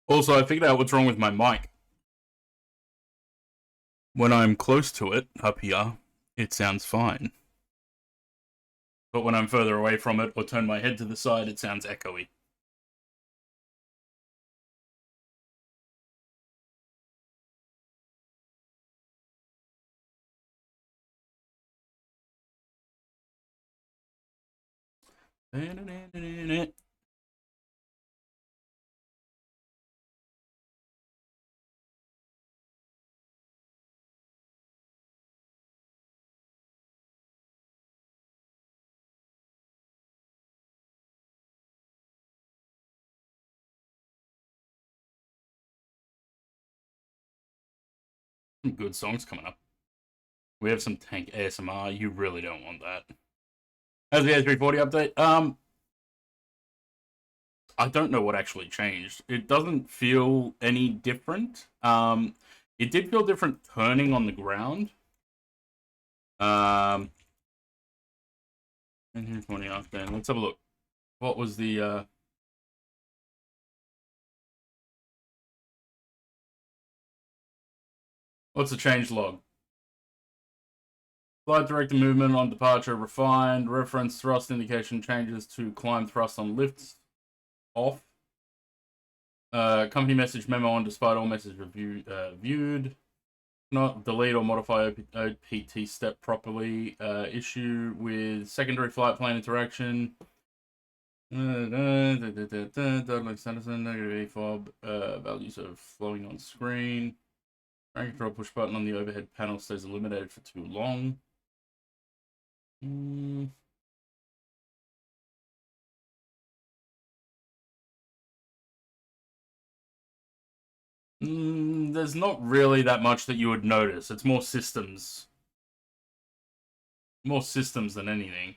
Also, I figured out what's wrong with my mic. When I'm close to it, up here, it sounds fine. But when I'm further away from it or turn my head to the side, it sounds echoey. Some good songs coming up. We have some tank ASMR. You really don't want that. How's the A340 update? I don't know what actually changed. It doesn't feel any different. It did feel different turning on the ground. And here's 20 octane. Let's have a look. What was the what's the change log? Flight director movement on departure refined. Reference thrust indication changes to climb thrust on lifts off. Company message memo on despite all message viewed. Not delete or modify OPT step properly. Issue with secondary flight plan interaction. Like Sanderson, negative fob. Values are flowing on screen. Rank control push button on the overhead panel stays illuminated for too long. There's not really that much that you would notice. It's more systems. More systems than anything.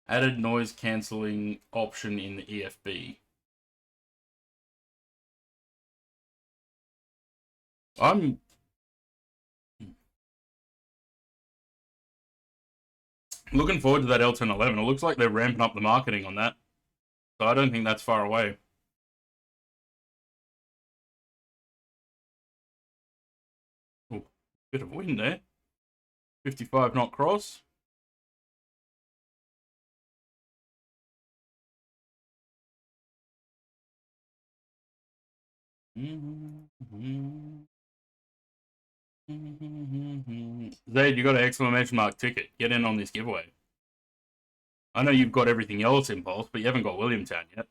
Added noise cancelling option in the EFB. I'm looking forward to that L1011. It looks like they're ramping up the marketing on that. So I don't think that's far away. Ooh, bit of wind there. 55 knot cross. Zaid, you got an exclamation mark ticket. Get in on this giveaway. I know you've got everything else Impulse, but you haven't got Williamtown yet.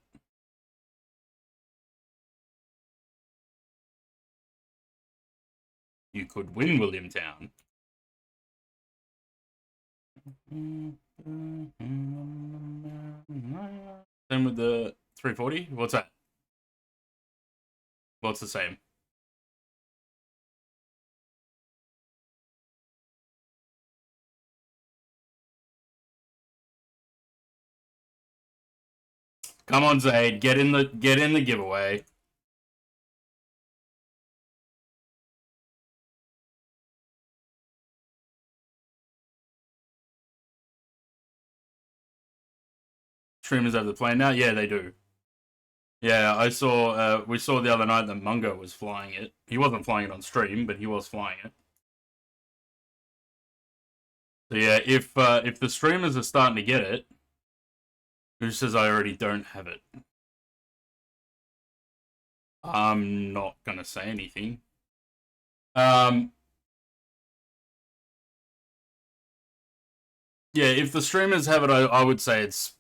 You could win Williamtown. Same with the 340. What's that? What's the same? Come on, Zaid, get in the giveaway. Streamers have the plane now? Yeah, they do. Yeah, I saw. We saw the other night that Mungo was flying it. He wasn't flying it on stream, but he was flying it. So yeah, if the streamers are starting to get it, who says I already don't have it? I'm not gonna say anything. Yeah, if the streamers have it, I would say it's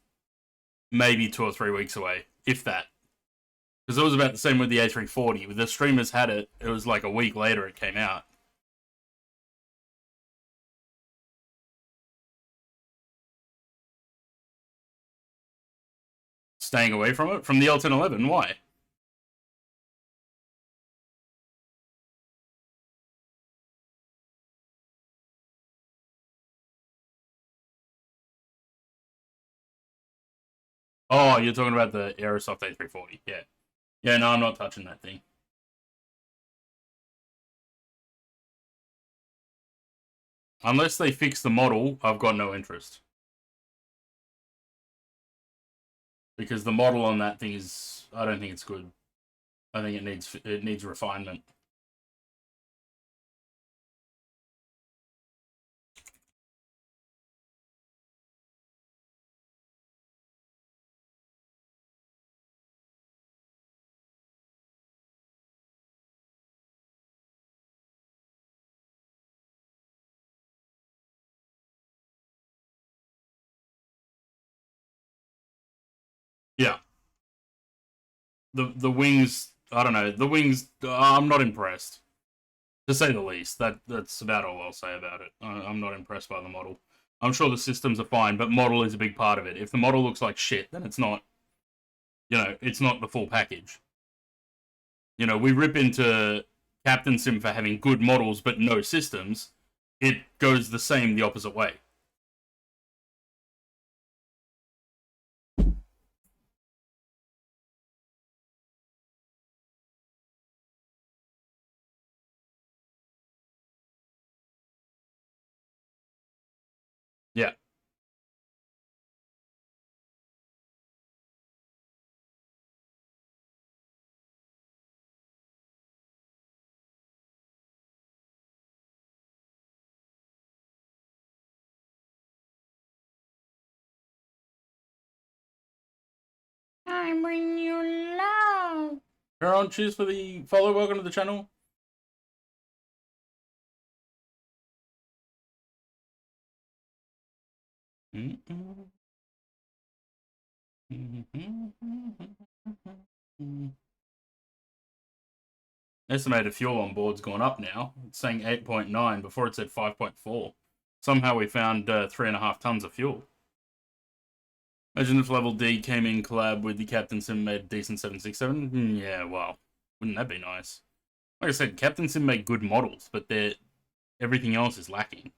maybe 2 or 3 weeks away, if that. Because it was about the same with the A340. With the streamers had it, it was like a week later it came out. Staying away from it? From the L1011, why? Oh, you're talking about the Aerosoft A340. Yeah. Yeah, no, I'm not touching that thing. Unless they fix the model, I've got no interest. Because the model on that thing is, I don't think it's good. I think it needs refinement. Yeah. The wings, I don't know. The wings, I'm not impressed. To say the least. That's about all I'll say about it. I'm not impressed by the model. I'm sure the systems are fine, but model is a big part of it. If the model looks like shit, then it's not, it's not the full package. We rip into Captain Sim for having good models but no systems. It goes the opposite way. Yeah. I bring you love. Aaron, cheers for the follow. Welcome to the channel. Estimated fuel on board's gone up now. It's saying 8.9. Before it said 5.4. Somehow we found 3.5 tons of fuel. Imagine if Level D came in collab with the Captain Sim made a decent 767. Yeah, well, wouldn't that be nice? Like I said, Captain Sim make good models, but everything else is lacking.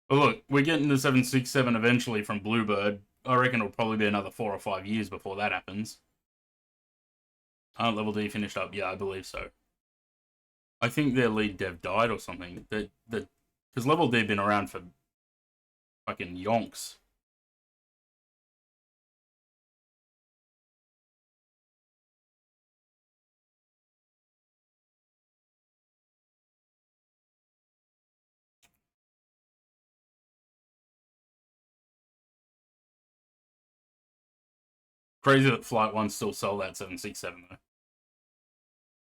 But look, we're getting the 767 eventually from Bluebird. I reckon it'll probably be another 4 or 5 years before that happens. Level D finished up? Yeah, I believe so. I think their lead dev died or something. Because Level D been around for fucking yonks. Crazy that Flight One still sell that 767 though.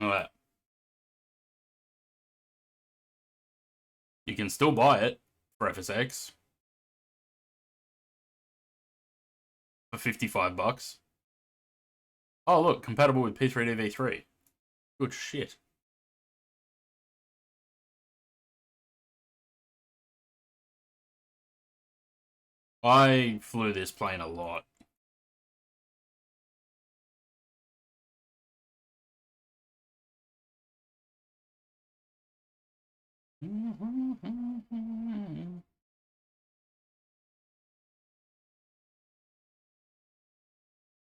Look at that. You can still buy it for FSX for $55. Oh look, compatible with P3D V3. Good shit. I flew this plane a lot.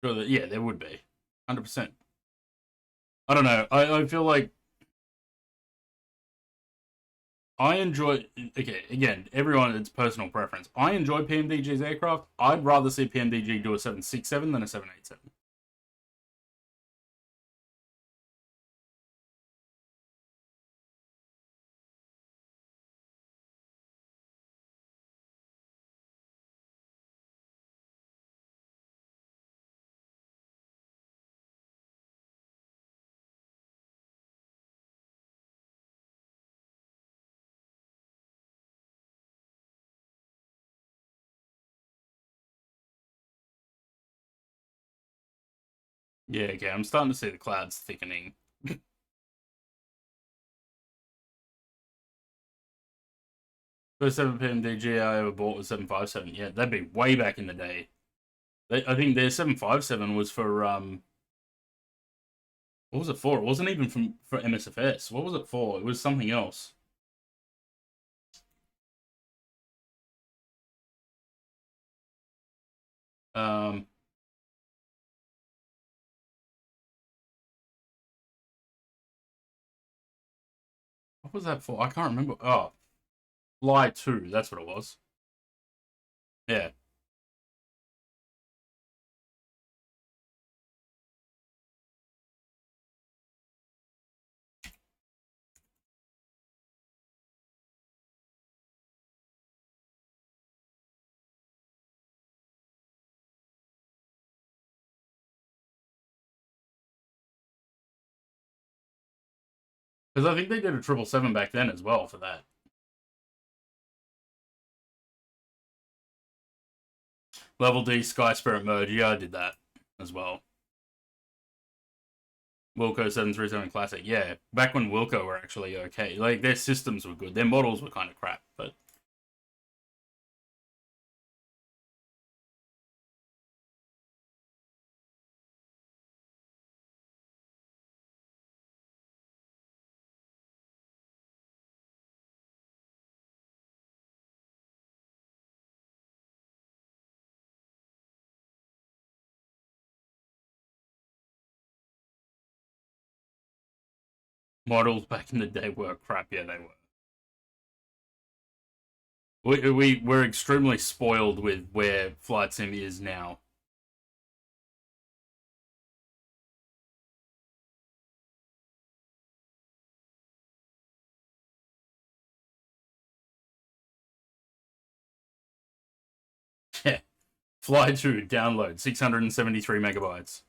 Yeah, there would be. 100%. I don't know. I feel like I enjoy. Okay, again, everyone, it's personal preference. I enjoy PMDG's aircraft. I'd rather see PMDG do a 767 than a 787. Yeah, okay, I'm starting to see the clouds thickening. First 7 PMDG I ever bought was 757. Yeah, that'd be way back in the day. I think their 757 was for what was it for? It wasn't even for MSFS. What was it for? It was something else. Um, what was that for? I can't remember. Oh, Fly 2. That's what it was. Yeah. Because I think they did a 777 back then as well for that. Level D Sky Spirit merge. Yeah, I did that as well. Wilco 737 Classic. Yeah, back when Wilco were actually okay. Like, their systems were good. Their models were kind of crap, but... models back in the day were crap. Yeah, they were. We're extremely spoiled with where Flight Sim is now. Yeah. Fly 2, download, 673 megabytes.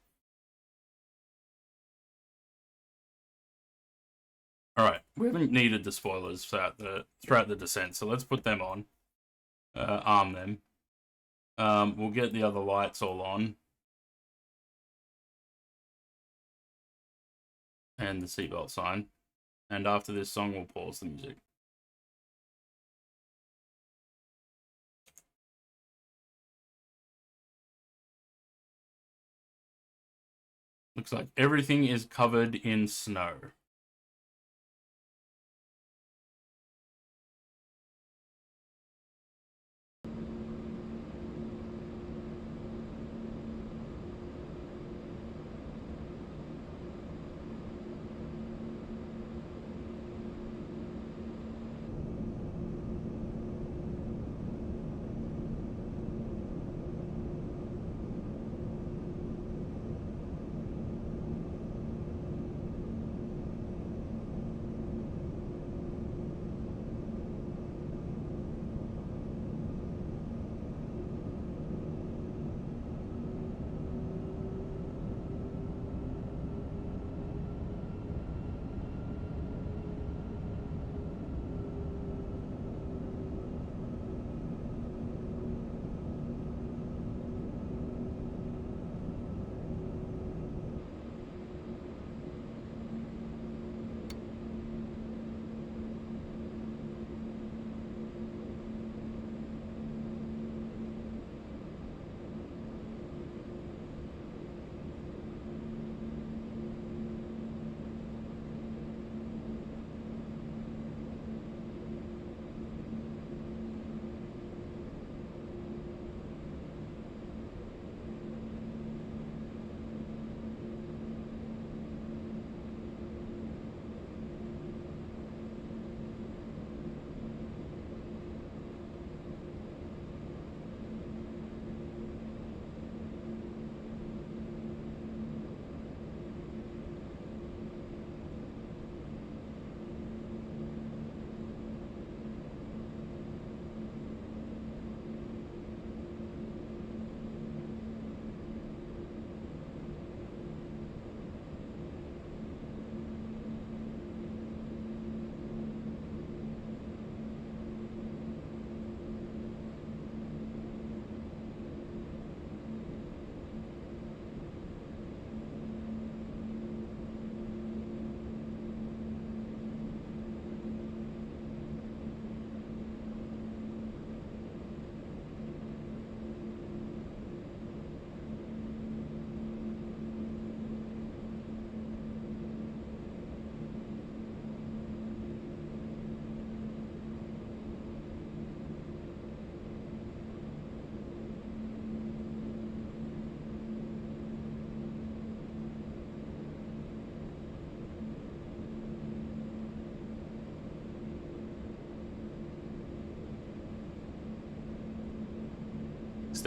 Alright, we haven't needed the spoilers throughout the descent, so let's put them on. Arm them. We'll get the other lights all on. And the seatbelt sign. And after this song, we'll pause the music. Looks like everything is covered in snow.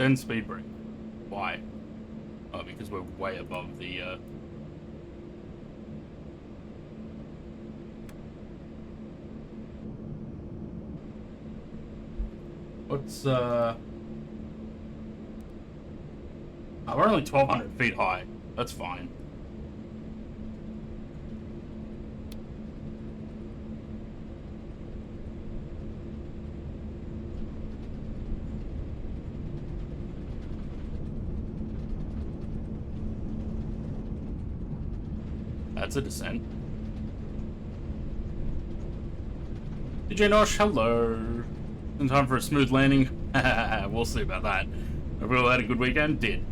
extend speed brake. Why? Oh, because we're way above the, What's, oh, we're only 1,200 feet high. That's fine. That's a descent. DJ Nosh, hello. In time for a smooth landing. We'll see about that. Have we all had a good weekend? Did.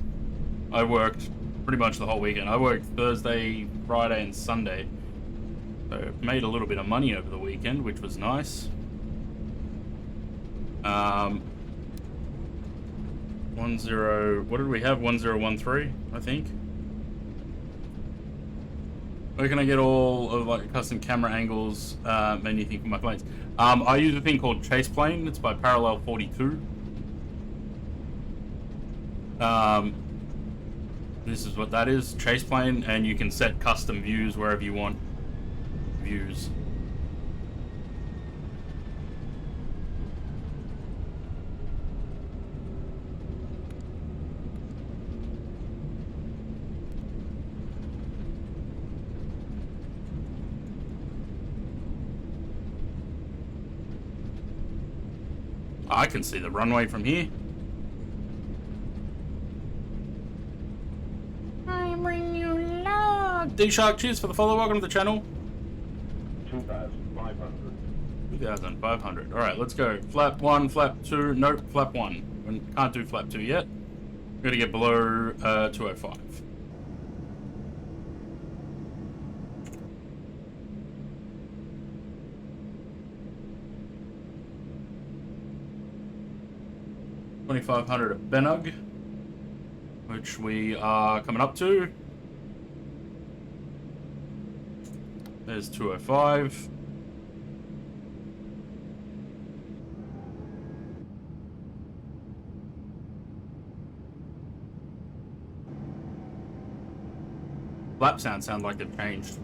I worked pretty much the whole weekend. I worked Thursday, Friday, and Sunday. So made a little bit of money over the weekend, which was nice. 10, what did we have? 1013, I think. Where can I get all of like custom camera angles, anything for my planes? I use a thing called Chase Plane. It's by Parallel 42. This is what that is, Chase Plane, and you can set custom views wherever you want views. I can see the runway from here. I bring you love. D-Shark, cheers for the follow. Welcome to the channel. 2,500. 2,500. Alright, let's go. Flap 1, flap 2. Nope, flap 1. We can't do flap 2 yet. We're going to get below 205. $2,500 at Benug, which we are coming up to. There's 205. Flap sounds sound like they've changed.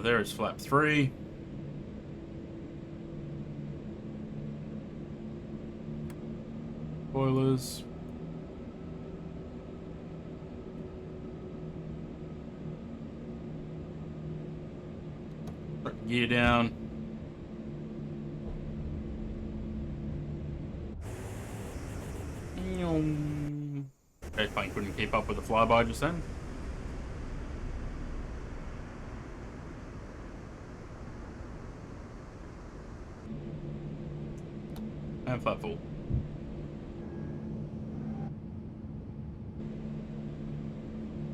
There's flap 3. Spoilers. Put gear down. Okay, plane couldn't keep up with the flyby just then. And flat full.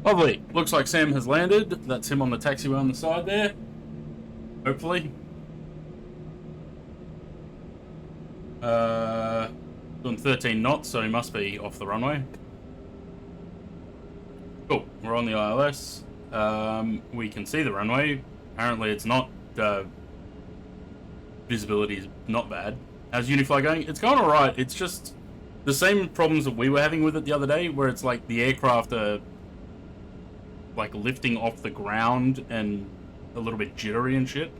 Lovely. Looks like Sam has landed. That's him on the taxiway on the side there. Hopefully. Doing 13 knots, so he must be off the runway. Cool. We're on the ILS. We can see the runway. Apparently it's not... visibility is not bad. How's Unifly going? It's going alright. It's just the same problems that we were having with it the other day, where it's like the aircraft are like lifting off the ground and a little bit jittery and shit.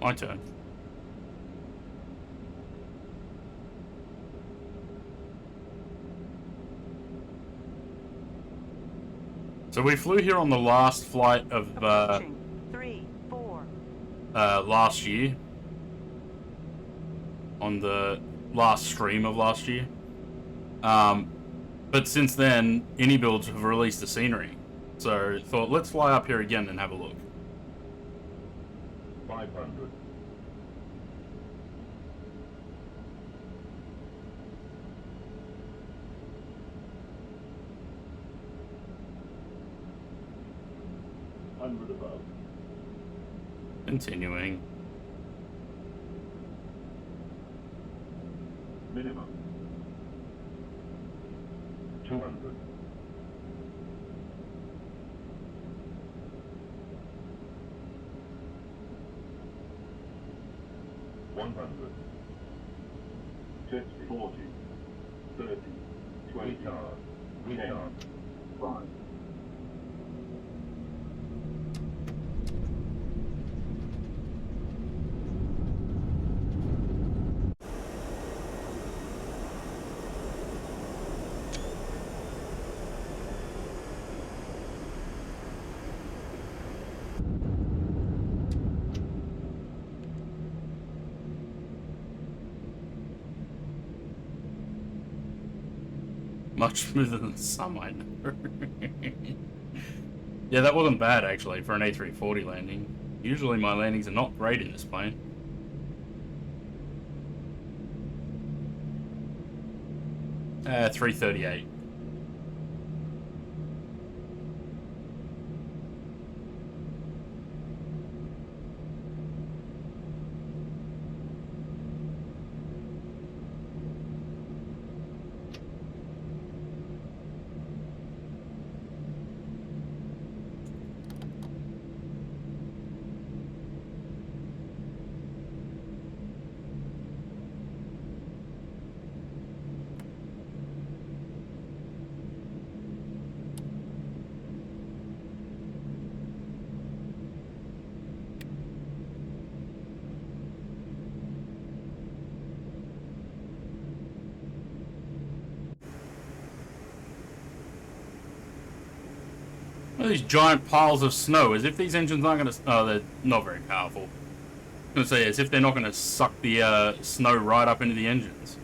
My turn. So we flew here on the last flight of 3, 4. last year. On the last stream of last year. But since then, AnyBuilds have released the scenery. So thought, let's fly up here again and have a look. 500. 100 above. Continuing. Minimum. 200. $100. 50, 40, 30, 20 cars. Retard. 5. Much smoother than some, I know. Yeah, that wasn't bad actually for an A340 landing. Usually my landings are not great in this plane. 338. These giant piles of snow, as if these engines aren't going to... Oh, they're not very powerful. I was going to say, as if they're not going to suck the snow right up into the engines.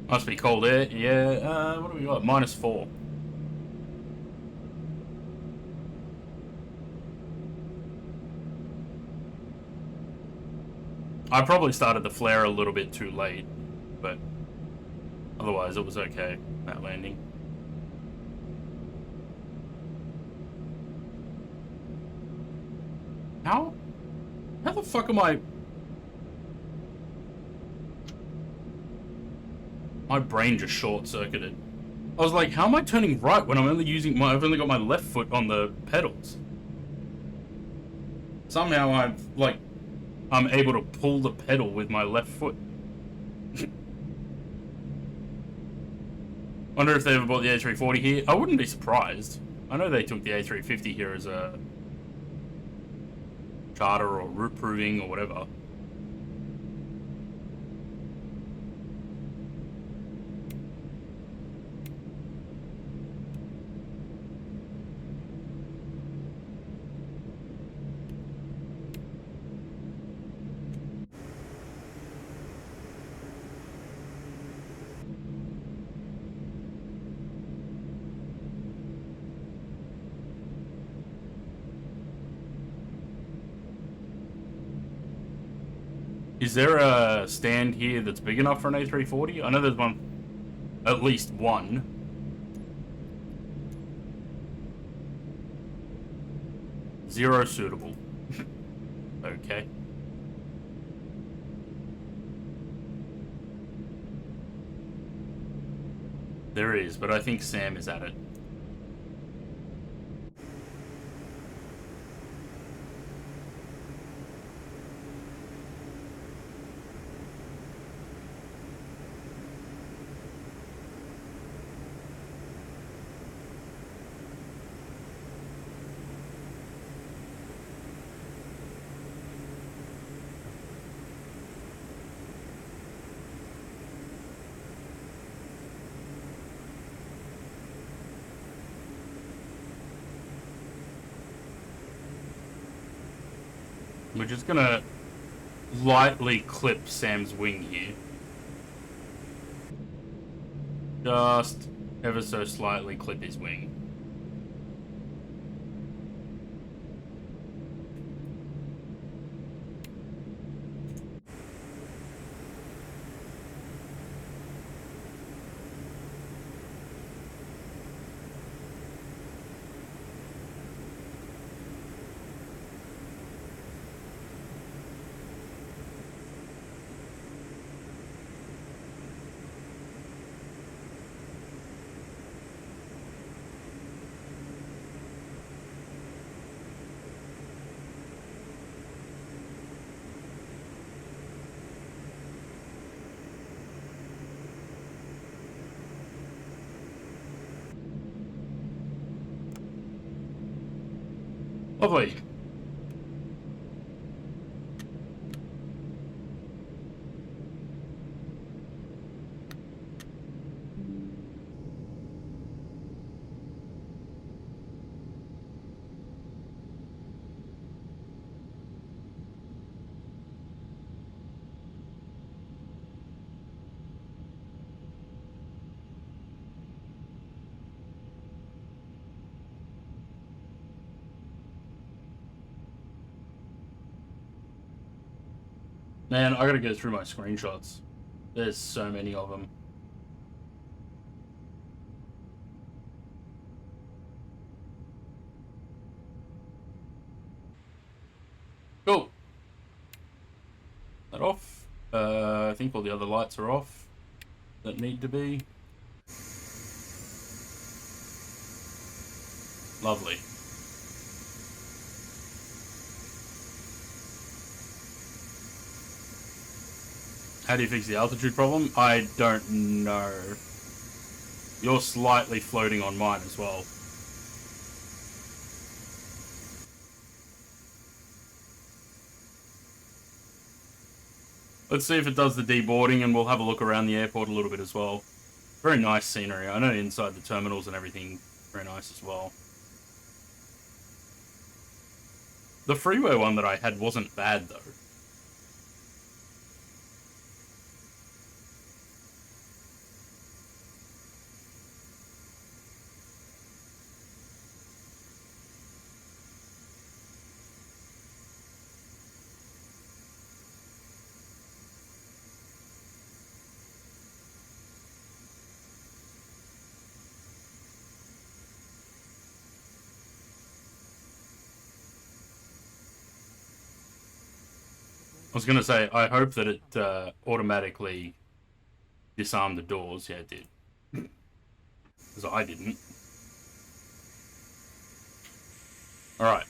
Must be cold air. Yeah, what do we got? -4. I probably started the flare a little bit too late, but otherwise it was okay, that landing. How the fuck am I... My brain just short-circuited. I was like, how am I turning right when I'm only using my... I've only got my left foot on the pedals. Somehow I'm able to pull the pedal with my left foot. Wonder if they ever bought the A340 here. I wouldn't be surprised. I know they took the A350 here as a charter or route proving or whatever. Is there a stand here that's big enough for an A340? I know there's one, at least one. Zero suitable. Okay. There is, but I think Sam is at it. We're just gonna lightly clip Sam's wing here. Just ever so slightly clip his wing. Lovely. Man, I gotta go through my screenshots. There's so many of them. Cool. That off. I think all the other lights are off that need to be. Lovely. How do you fix the altitude problem? I don't know. You're slightly floating on mine as well. Let's see if it does the deboarding, and we'll have a look around the airport a little bit as well. Very nice scenery. I know inside the terminals and everything, very nice as well. The freeway one that I had wasn't bad though. I was gonna say, I hope that it automatically disarmed the doors. Yeah, it did. Because I didn't. Alright.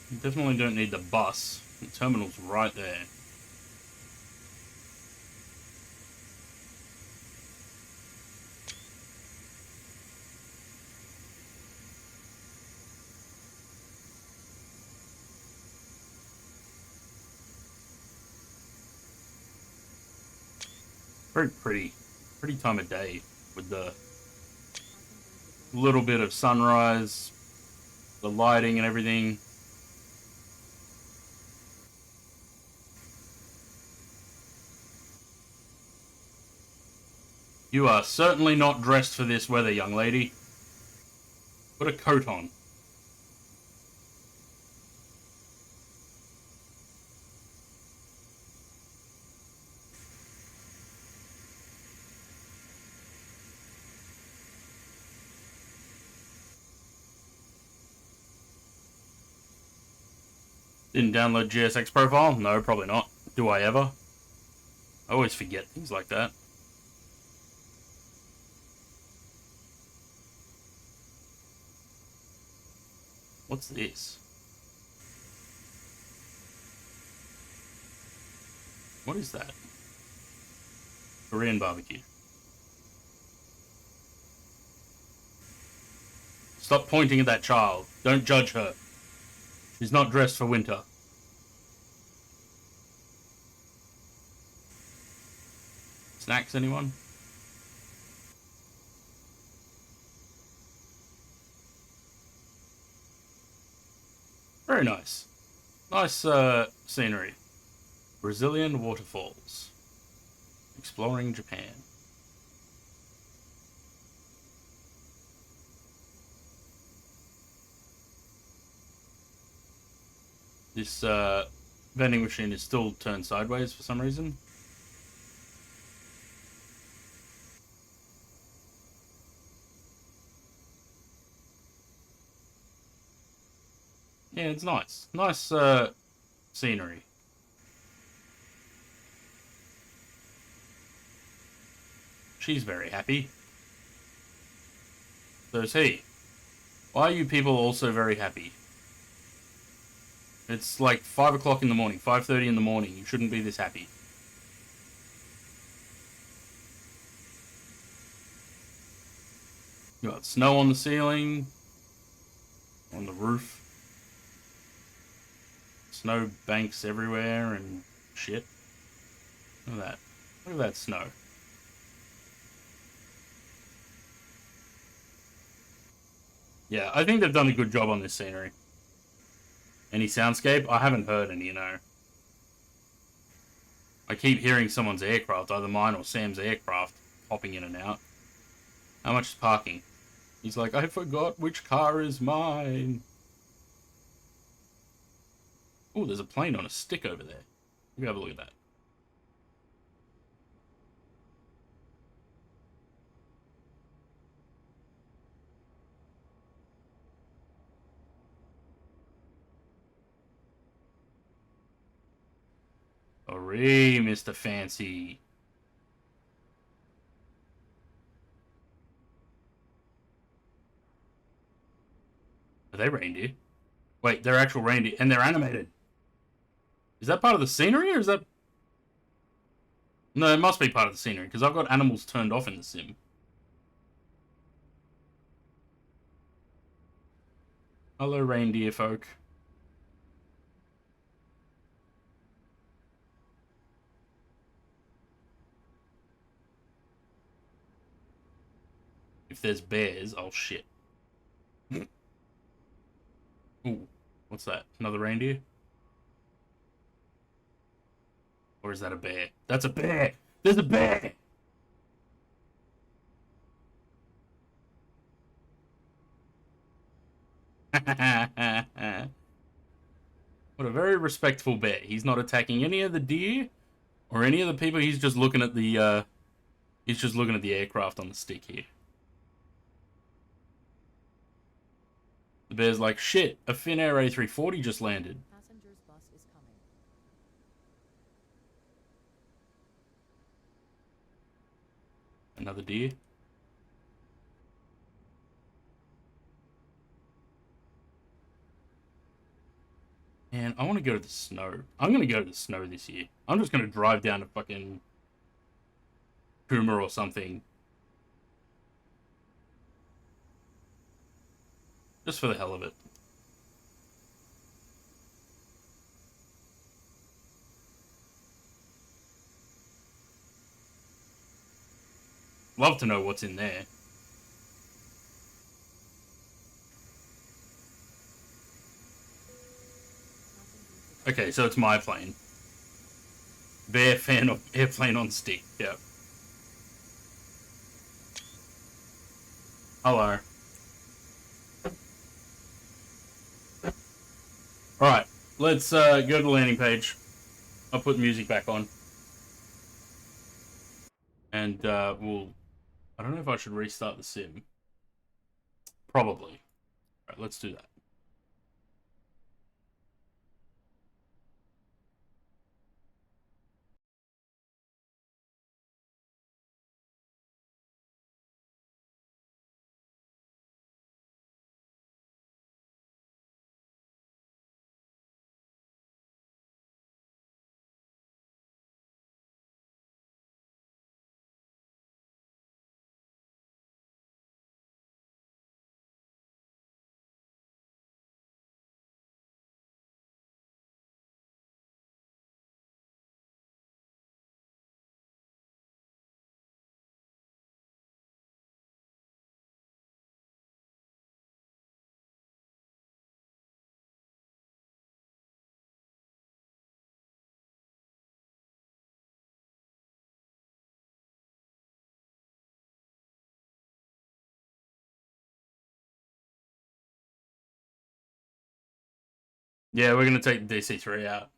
You definitely don't need the bus. The terminal's right there. Very pretty time of day with the little bit of sunrise, the lighting and everything. You are certainly not dressed for this weather, young lady. Put a coat on. Didn't download GSX profile? No, probably not. Do I ever? I always forget things like that. What's this? What is that? Korean barbecue. Stop pointing at that child. Don't judge her. She's not dressed for winter. Snacks, anyone? Very nice. Nice scenery. Brazilian waterfalls. Exploring Japan. This vending machine is still turned sideways for some reason. Yeah, it's nice. Nice scenery. She's very happy. So is he. Why are you people also very happy? It's like 5 o'clock in the morning, 5:30 in the morning. You shouldn't be this happy. You got snow on the ceiling, on the roof. Snow banks everywhere and shit. Look at that. Look at that snow. Yeah, I think they've done a good job on this scenery. Any soundscape? I haven't heard any, I keep hearing someone's aircraft, either mine or Sam's aircraft, popping in and out. How much is parking? He's like, I forgot which car is mine. Oh, there's a plane on a stick over there. You have a look at that. Hooray, Mr. Fancy. Are they reindeer? Wait, they're actual reindeer, and they're animated. Is that part of the scenery, or is that... No, it must be part of the scenery, because I've got animals turned off in the sim. Hello, reindeer folk. If there's bears, oh shit. Ooh, what's that? Another reindeer? Or is that a bear? That's a bear! There's a bear! What a very respectful bear. He's not attacking any of the deer or any of the people. He's just looking at the aircraft on the stick here. The bear's like, shit, a Finnair A340 just landed. Passenger's bus is coming. Another deer. Man, I want to go to the snow. I'm going to go to the snow this year. I'm just going to drive down to fucking Puma or something. Just for the hell of it. Love to know what's in there. Okay, so it's my plane. Bear fan of airplane on stick. Yep. Hello. Alright, let's go to the landing page. I'll put music back on. And we'll... I don't know if I should restart the sim. Probably. Alright, let's do that. Yeah, we're gonna take the DC3 out.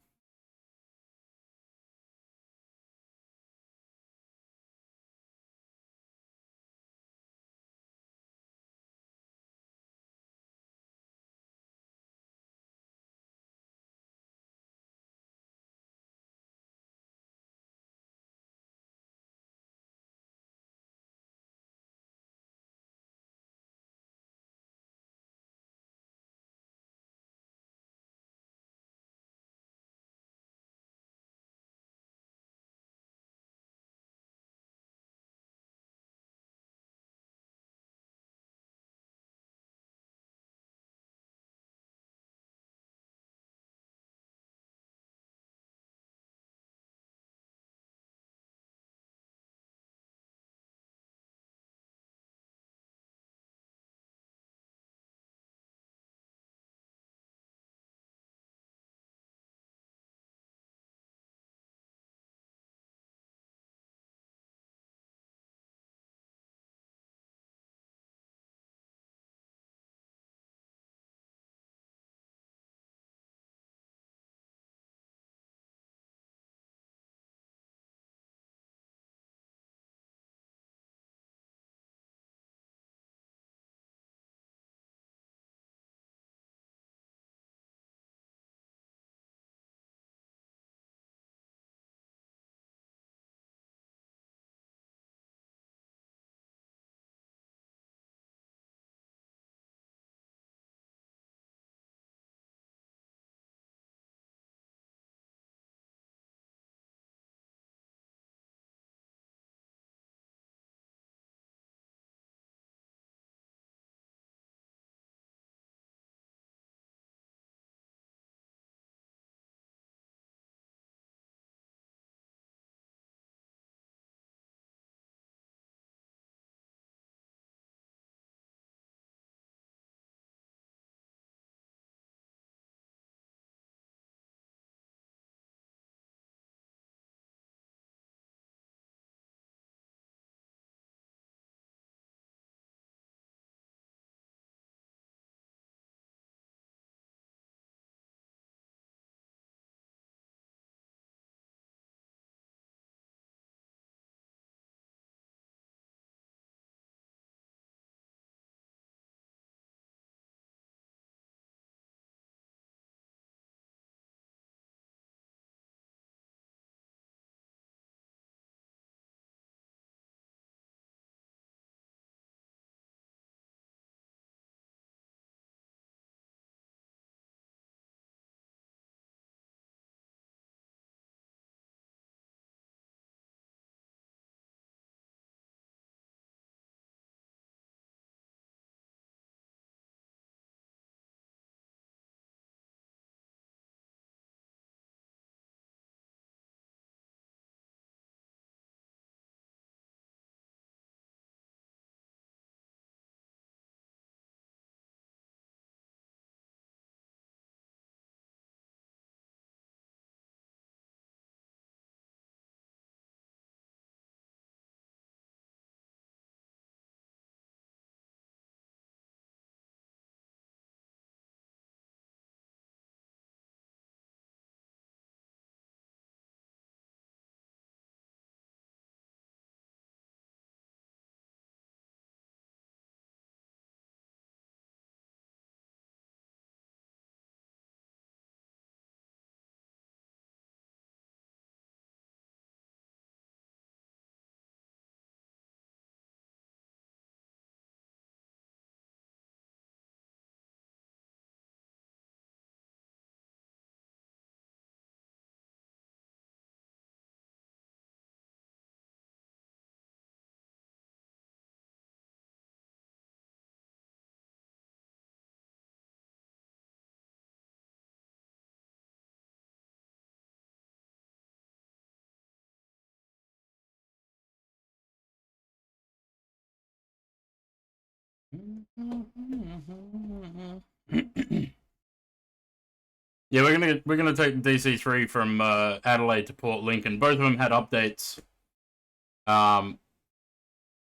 Yeah, we're gonna take the DC-3 from Adelaide to Port Lincoln. Both of them had updates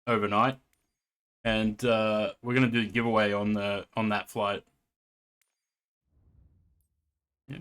overnight, and we're gonna do a giveaway on that flight. Yeah.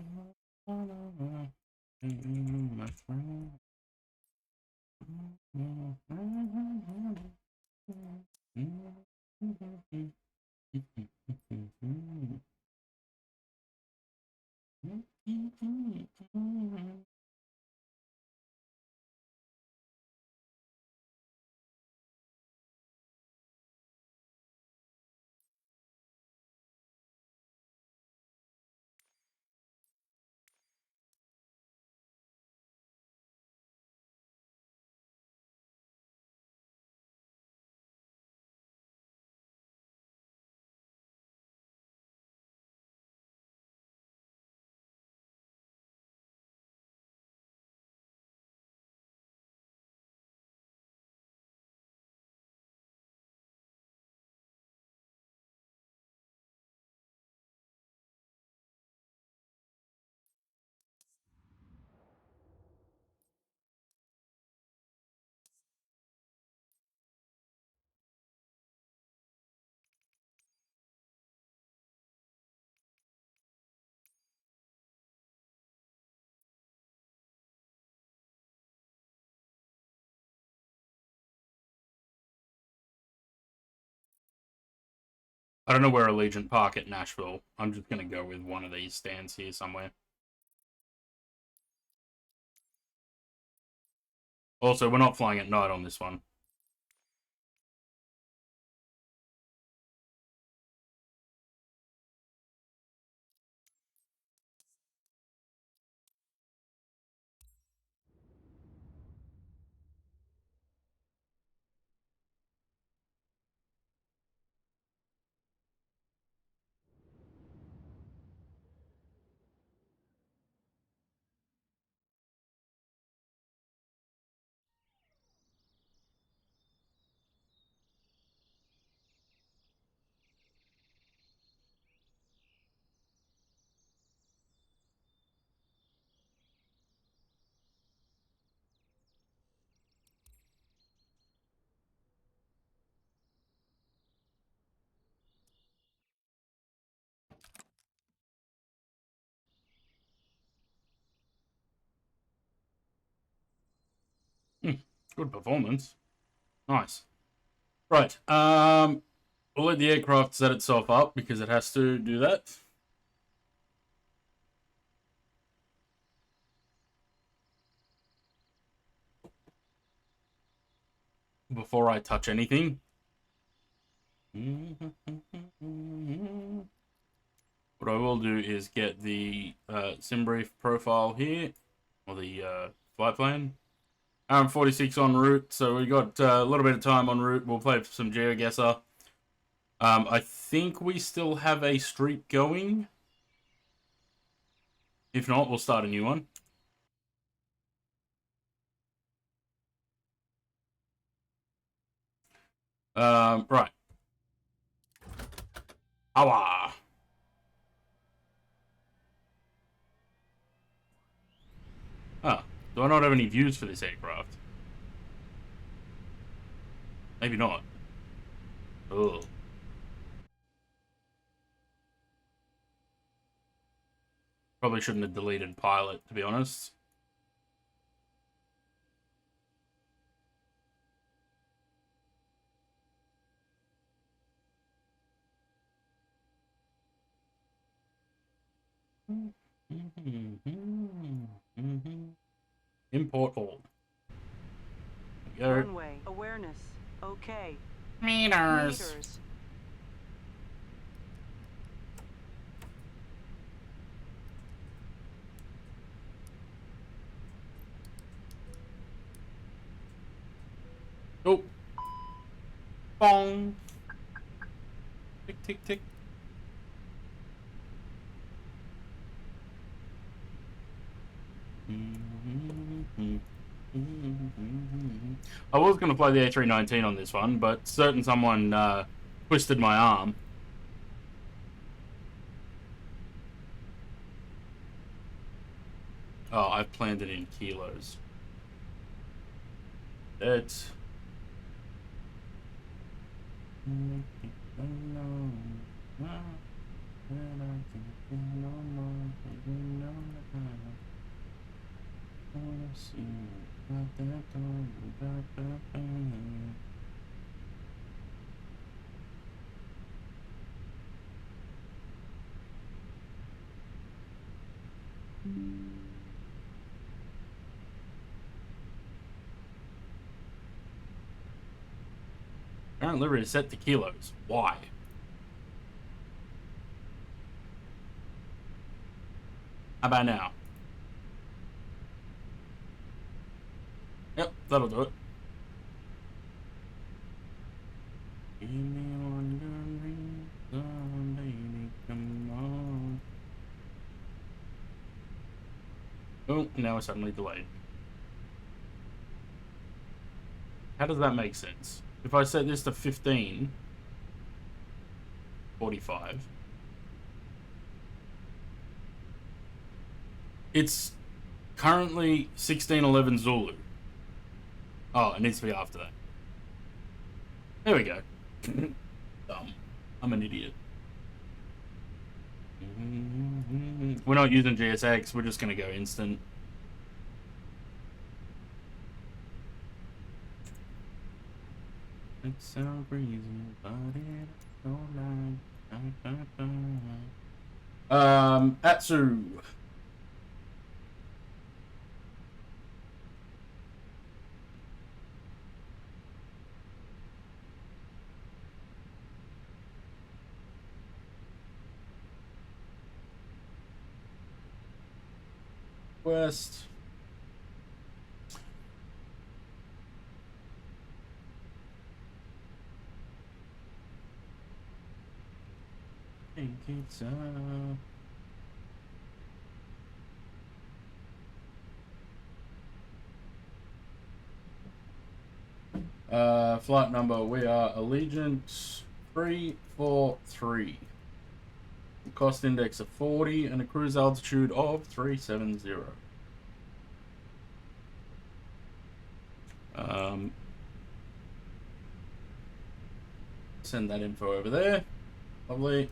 I don't know where Allegiant Park at Nashville. I'm just gonna go with one of these stands here somewhere. Also, we're not flying at night on this one. Good performance. Nice. Right. We'll let the aircraft set itself up because it has to do that. Before I touch anything. What I will do is get the SimBrief profile here, or the flight plan. 46 en route, so we got a little bit of time en route. We'll play some GeoGuessr. I think we still have a streak going. If not, we'll start a new one. Right. Awa. Ah, do I not have any views for this aircraft? Maybe not. Ugh. Probably shouldn't have deleted pilot, to be honest. Import all. Go. Runway awareness. Okay. Meters. Oh. Bong. Tick, tick, tick. I was going to fly the A319 on this one, but certain someone twisted my arm. Oh, I've planned it in kilos. It's... Current livery is set to kilos. Why? How about now? Yep, that'll do it. Give me one good reason, baby, come on. Oh, now it's suddenly delayed. How does that make sense? If I set this to 15:45, it's currently 16:11 Zulu. Oh, it needs to be after that. There we go. Dumb. I'm an idiot. We're not using GSX, we're just going to go instant. It's so breezy, but it's so light. Atsu. West. I think it's flight number, we are Allegiant 343. Cost index of 40 and a cruise altitude of 370. Send that info over there. Lovely.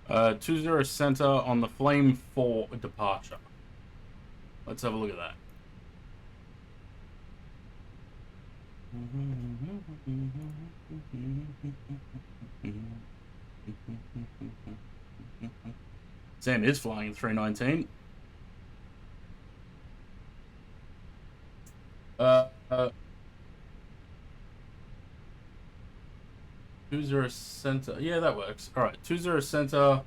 Uh, 20 center on the Flame 4 departure. Let's have a look at that. Sam is flying 319. 20 center. Yeah, that works. All right, 20 center.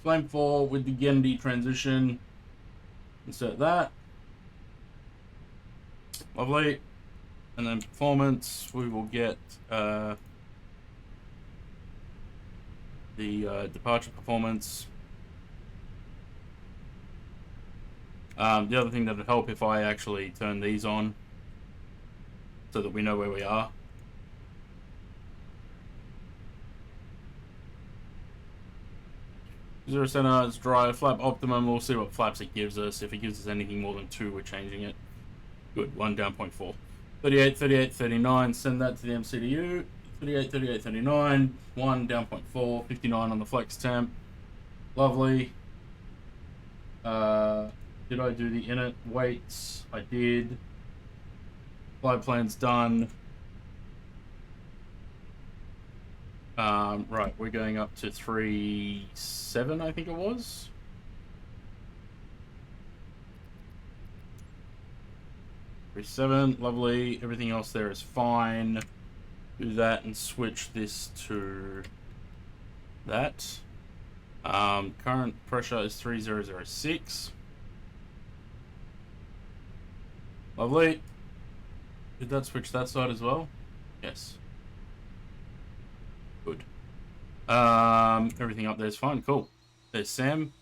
Flame 4 with the Gendy transition. Insert that. Lovely. And then performance, we will get the departure performance. The other thing that would help if I actually turn these on so that we know where we are. Zero center is dry, flap optimum. We'll see what flaps it gives us. If it gives us anything more than 2, we're changing it. Good, 1 down 0.4. 38, 38, 39, send that to the MCDU. 38, 38, 39, 1 down 0.4, 59 on the flex temp. Lovely. Did I do the init weights? I did. Flight plan's done. Right, we're going up to 3.7, I think it was. 37, lovely. Everything else there is fine. Do that and switch this to that. Current pressure is 3006. Lovely. Did that switch that side as well? Yes. Good. Everything up there is fine. Cool. There's Sam.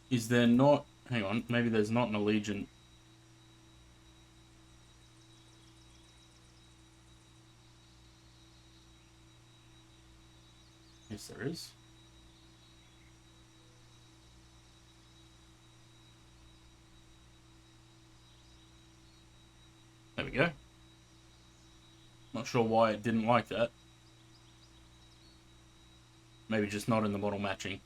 Is there not... Hang on. Maybe there's not an Allegiant. Yes, there is. There we go. Not sure why it didn't like that. Maybe just not in the model matching.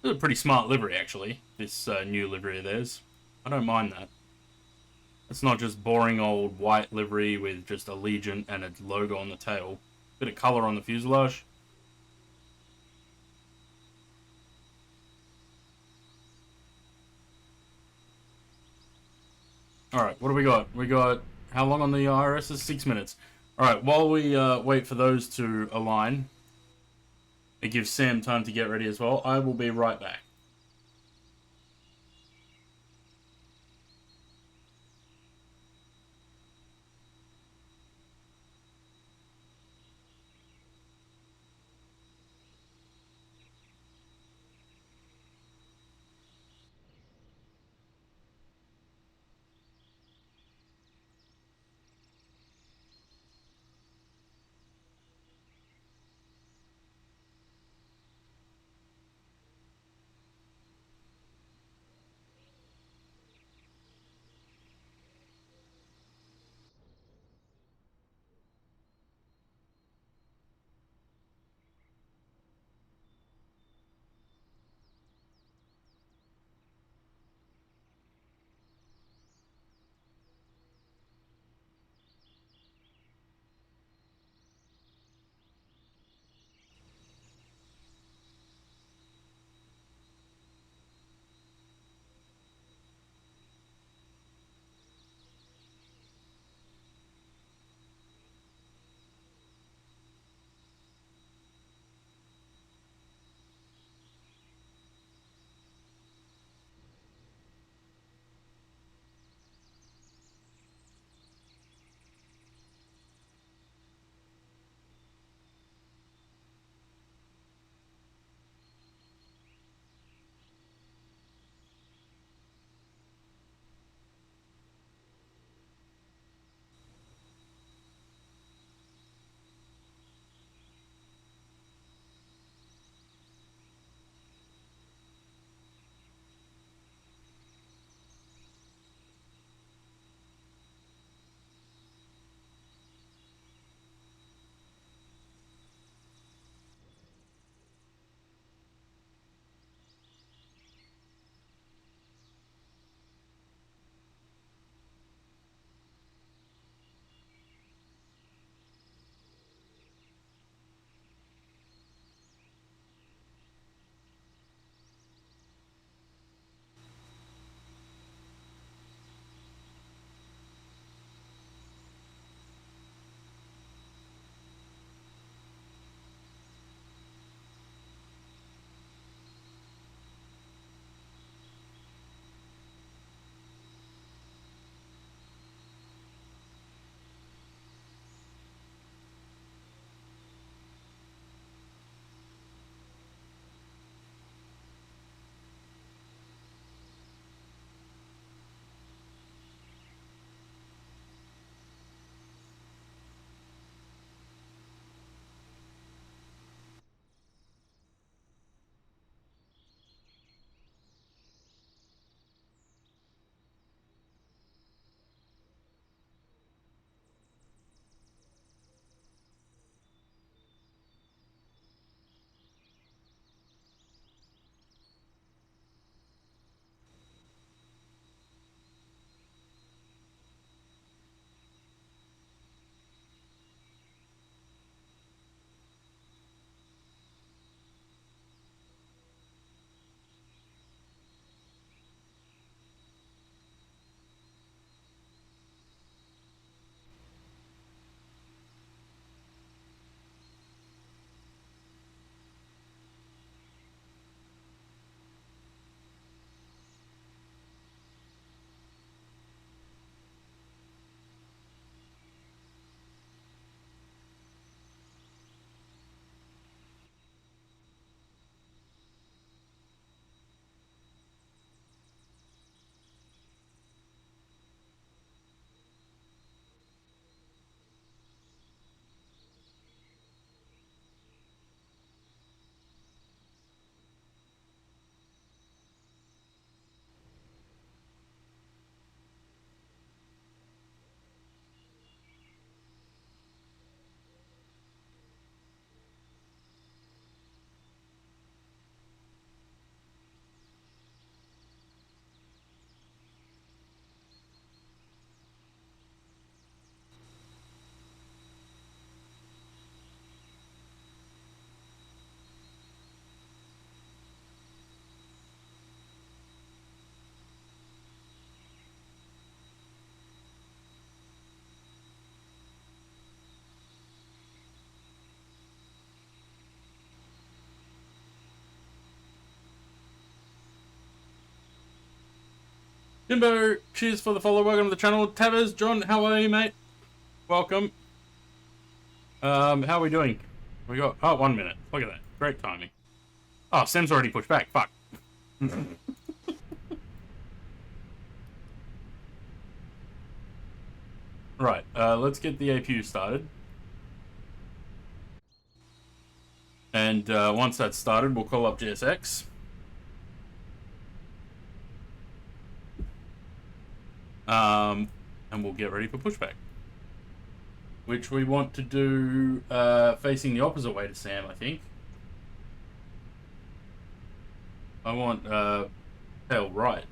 This is a pretty smart livery, actually. This new livery of theirs. I don't mind that. It's not just boring old white livery with just Allegiant and a logo on the tail. Bit of colour on the fuselage. Alright, what do we got? We got... How long on the IRS? 6 minutes. Alright, while we wait for those to align, it gives Sam time to get ready as well. I will be right back. Jimbo, cheers for the follow. Welcome to the channel. Tavers, John, how are you, mate? Welcome. How are we doing? We got 1 minute. Look at that. Great timing. Oh, Sam's already pushed back. Fuck. Right. Let's get the APU started. And once that's started, we'll call up GSX. And we'll get ready for pushback. Which we want to do facing the opposite way to Sam, I think. I want tail right.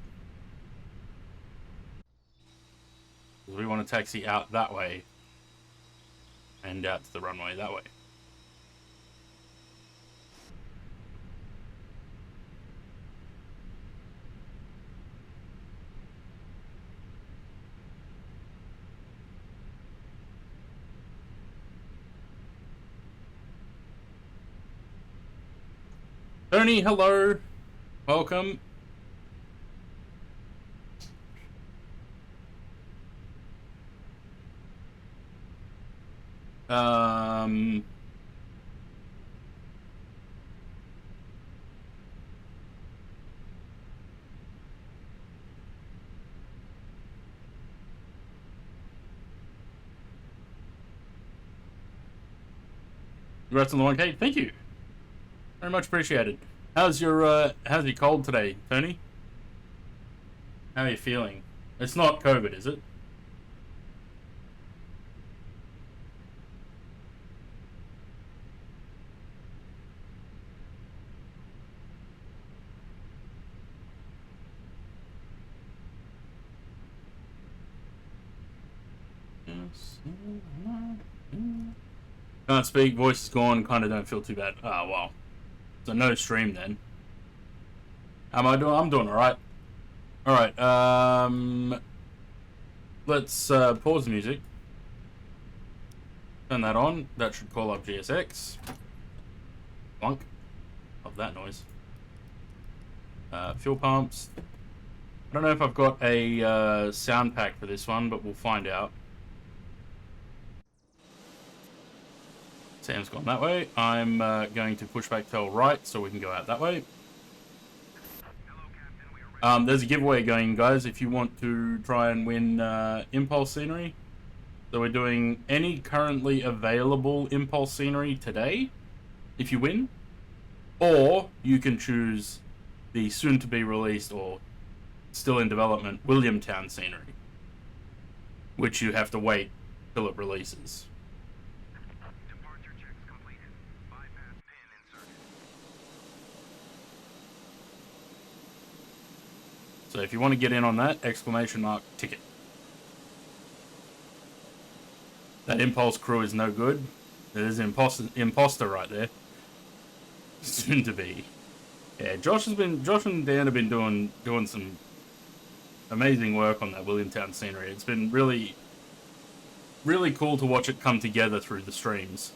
We want to taxi out that way and out to the runway that way. Tony, hello. Welcome. Congrats on the 1K. Thank you. Very much appreciated. How's your cold today, Tony? How are you feeling? It's not COVID, is it? Can't speak, voice is gone, kinda don't feel too bad. Ah, well. So no stream then. How am I doing? I'm doing alright. Alright, let's pause the music. Turn that on. That should call up GSX. Bonk. Of that noise. Fuel pumps. I don't know if I've got a sound pack for this one, but we'll find out. Sam's gone that way. I'm going to push back tail right so we can go out that way. There's a giveaway going, guys, if you want to try and win Impulse Scenery. So we're doing any currently available Impulse Scenery today, if you win. Or you can choose the soon-to-be-released or still in development Williamtown Scenery, which you have to wait till it releases. So if you want to get in on that, exclamation mark ticket. That Impulse crew is no good. There's an imposter right there. Soon to be. Yeah, Josh and Dan have been doing some amazing work on that Williamtown Scenery. It's been really, really cool to watch it come together through the streams.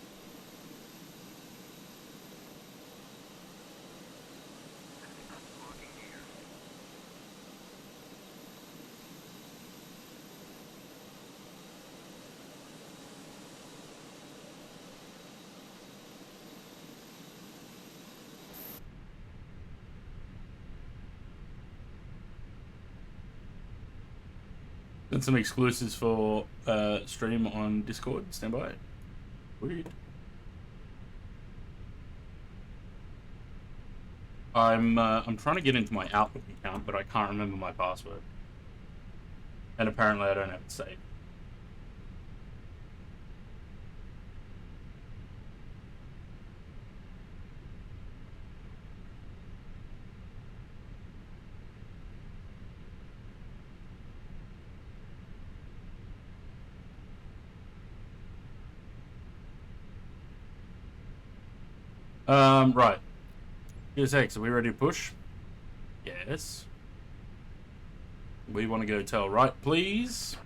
And some exclusives for stream on Discord. Stand by. Weird. I'm trying to get into my Outlook account, but I can't remember my password. And apparently I don't have it saved. Right. GSX, are we ready to push? Yes. We want to go tail right, please.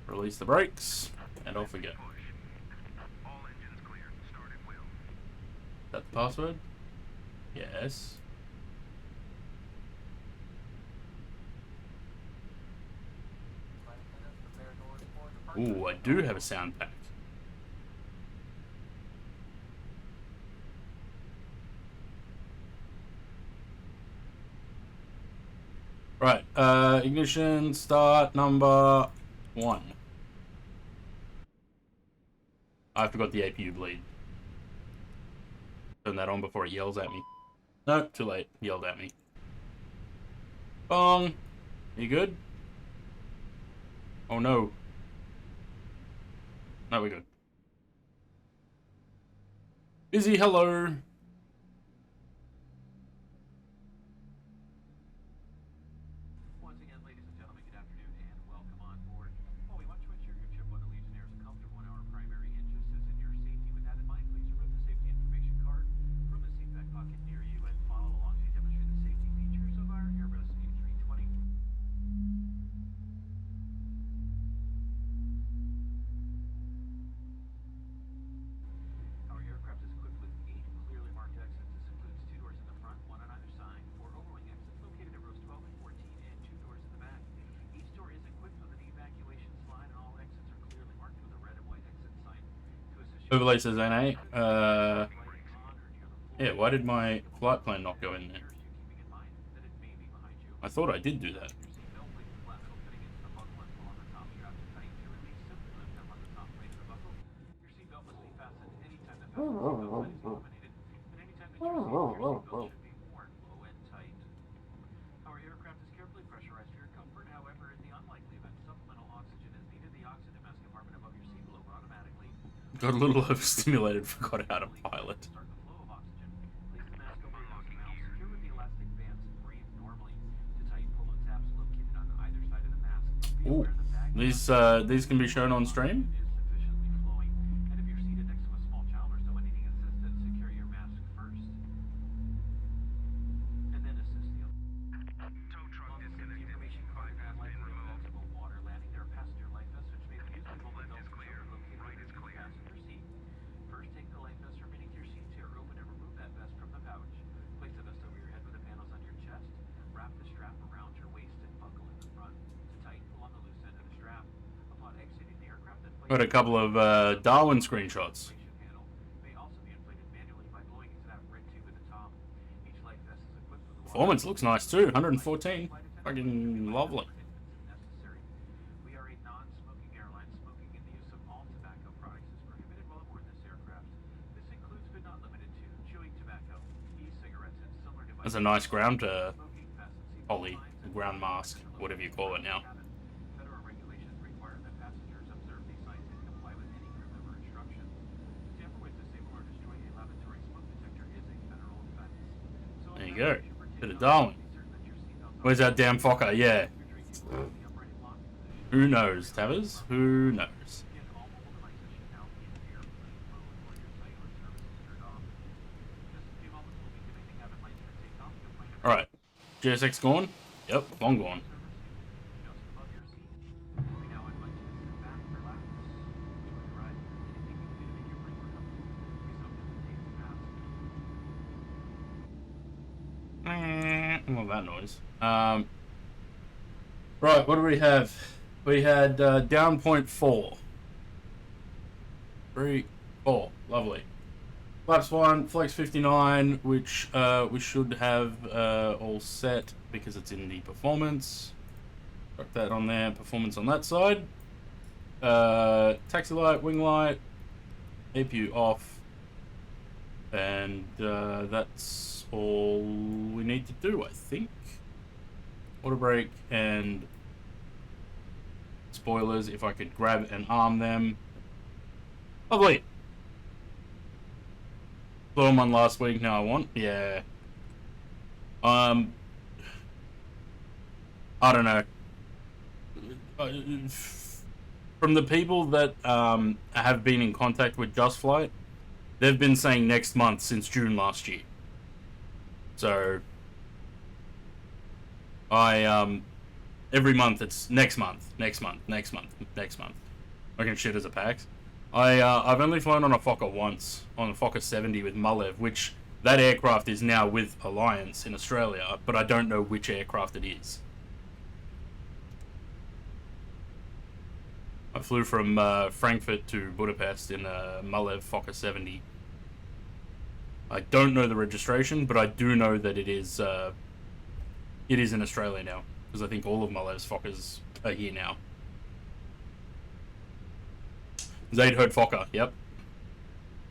Release the brakes, and off we go. Is that the password? Yes. Ooh, I do have a sound pack. Right, ignition, start, number 1. I forgot the APU bleed. Turn that on before it yells at me. No, too late. Yelled at me. Bong. You good? Oh no. No, we're good. Busy, hello. Once again, ladies and gentlemen, good afternoon and welcome on board. Well, we want to ensure your trip on the Legionnaire is comfortable, and our primary interest is in your safety. With that in mind, please remove the safety information card from the seatback pocket near you and follow along to demonstrate the safety features of our Airbus A320. Our aircraft is equipped with 8 clearly marked exits. This includes 2 doors in the front, 1 on either side, 4 overwing exits located at rows 12 and 14, and 2 doors in the back. Each door is equipped with an evacuation slide, and all exits are clearly marked with a red and white exit sign. To assist you, Overlay says NA. Yeah, why did my flight plan not go in there? keeping in mind that it may be behind you. I thought I did do that. Your seatbelt, place the flat metal fitting into the buckle and pull on the top strap to tighten. To release, simply lift up on the top plate of the buckle. Your seatbelt must be fastened anytime the fasten seatbelt sign is illuminated, and anytime that your seatbelt should be worn low and tight. Our aircraft is carefully pressurized for your comfort. However, in the unlikely event supplemental oxygen is needed, the oxygen mask compartment above your seat will open automatically. Got a little overstimulated, forgot how to pilot. Start the flow of oxygen. Place the mask over your nose and mouth. Secure with the elastic bands and breathe normally. To tighten, pull the tabs located on either side of the mask. Be Ooh, aware the bag these can be shown on stream. is sufficiently flowing. And if you're seated next to a small child or someone needing assistance, secure your mask first. And then assist the other. On the safety information card, unlikely events of a water landing, there are passenger life vests which may be used by both adults and children located underneath the passenger seat. First, take the life vest from beneath your seat chair, open and remove that vest from the pouch. Place the vest over your head with the panels on your chest. Wrap the strap around your waist and buckle in the front. To tighten, pull on the loose end of the strap. Upon exiting the aircraft, then place Got a couple of Darwin screenshots. the inflation panel. May also be inflated manually by blowing into that red tube at the top. Each life vest is equipped with a Performance looks nice too. 114. Fucking lovely. necessary. We are a non-smoking airline. Smoking and the use of all tobacco products is prohibited while aboard this aircraft. This includes but not limited to chewing tobacco, e-cigarettes, and similar devices. That's a nice ground Smoking, fasten seatbelt poly, signs, and ground mask, whatever you call it now. Federal regulations require that passengers observe these signs and comply with any crew member instructions. To tamper with, disable, or destroy a laboratory smoke detector is a federal offense. So There you if go. you should Bit of partake, Darwin. be certain that your seatbelts are Where's that damn Fokker? Yeah. If you're drinking, place the upright and lock position. Who knows, Tavers? Who knows? Again, all mobile devices should now be in airplane mode or your cellular service is turned off. Just a few moments, we'll be connecting cabin lights for takeoff. You'll find a Alright. GSX gone? Yep, long gone. just above your seat. We now invite you to sit back, relax, enjoy the ride. Anything you can do to make your flight more comfortable, please don't hesitate to ask. Well, that noise. Right, what do we have? We had down point 4. 3, 4. Lovely. Flaps 1, flex 59, which we should have all set because it's in the performance. Got that on there. Performance on that side. Taxi light, wing light, APU off. And that's all we need to do, I think. Auto brake and spoilers, if I could grab and arm them. Lovely. Blew them on last week, now I want. Yeah. I don't know. From the people that have been in contact with Just Flight, they've been saying next month since June last year. So every month it's next month. Fucking shit as a PAX. I've only flown on a Fokker once, on a Fokker 70 with Mulev, which that aircraft is now with Alliance in Australia, but I don't know which aircraft it is. I flew from Frankfurt to Budapest in a Malev Fokker 70. I don't know the registration, but I do know that it is in Australia now, because I think all of Malev's Fokkers are here now. Zaid heard Fokker, yep.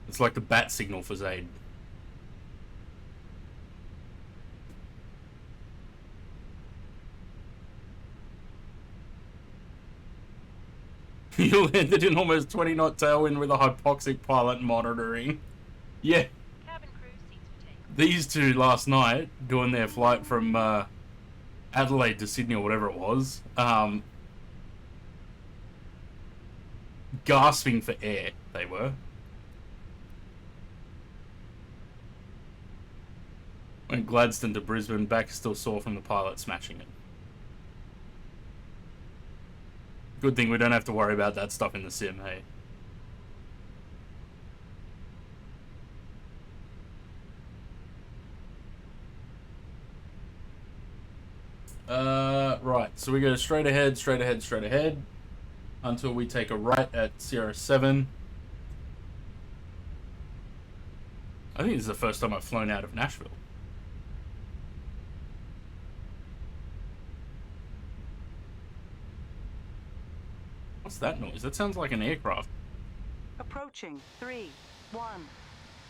It's like the bat signal for Zaid. You landed in almost 20-knot tailwind with a hypoxic pilot monitoring. Yeah. Cabin crew seats for takeoff. These two last night, doing their flight from Adelaide to Sydney or whatever it was, gasping for air, they were. Went Gladstone to Brisbane, back still sore from the pilot smashing it. Good thing we don't have to worry about that stuff in the sim, hey? Right, so we go straight ahead, until we take a right at Sierra 7. I think this is the first time I've flown out of Nashville. What's that noise? That sounds like an aircraft. Approaching. 3, 1.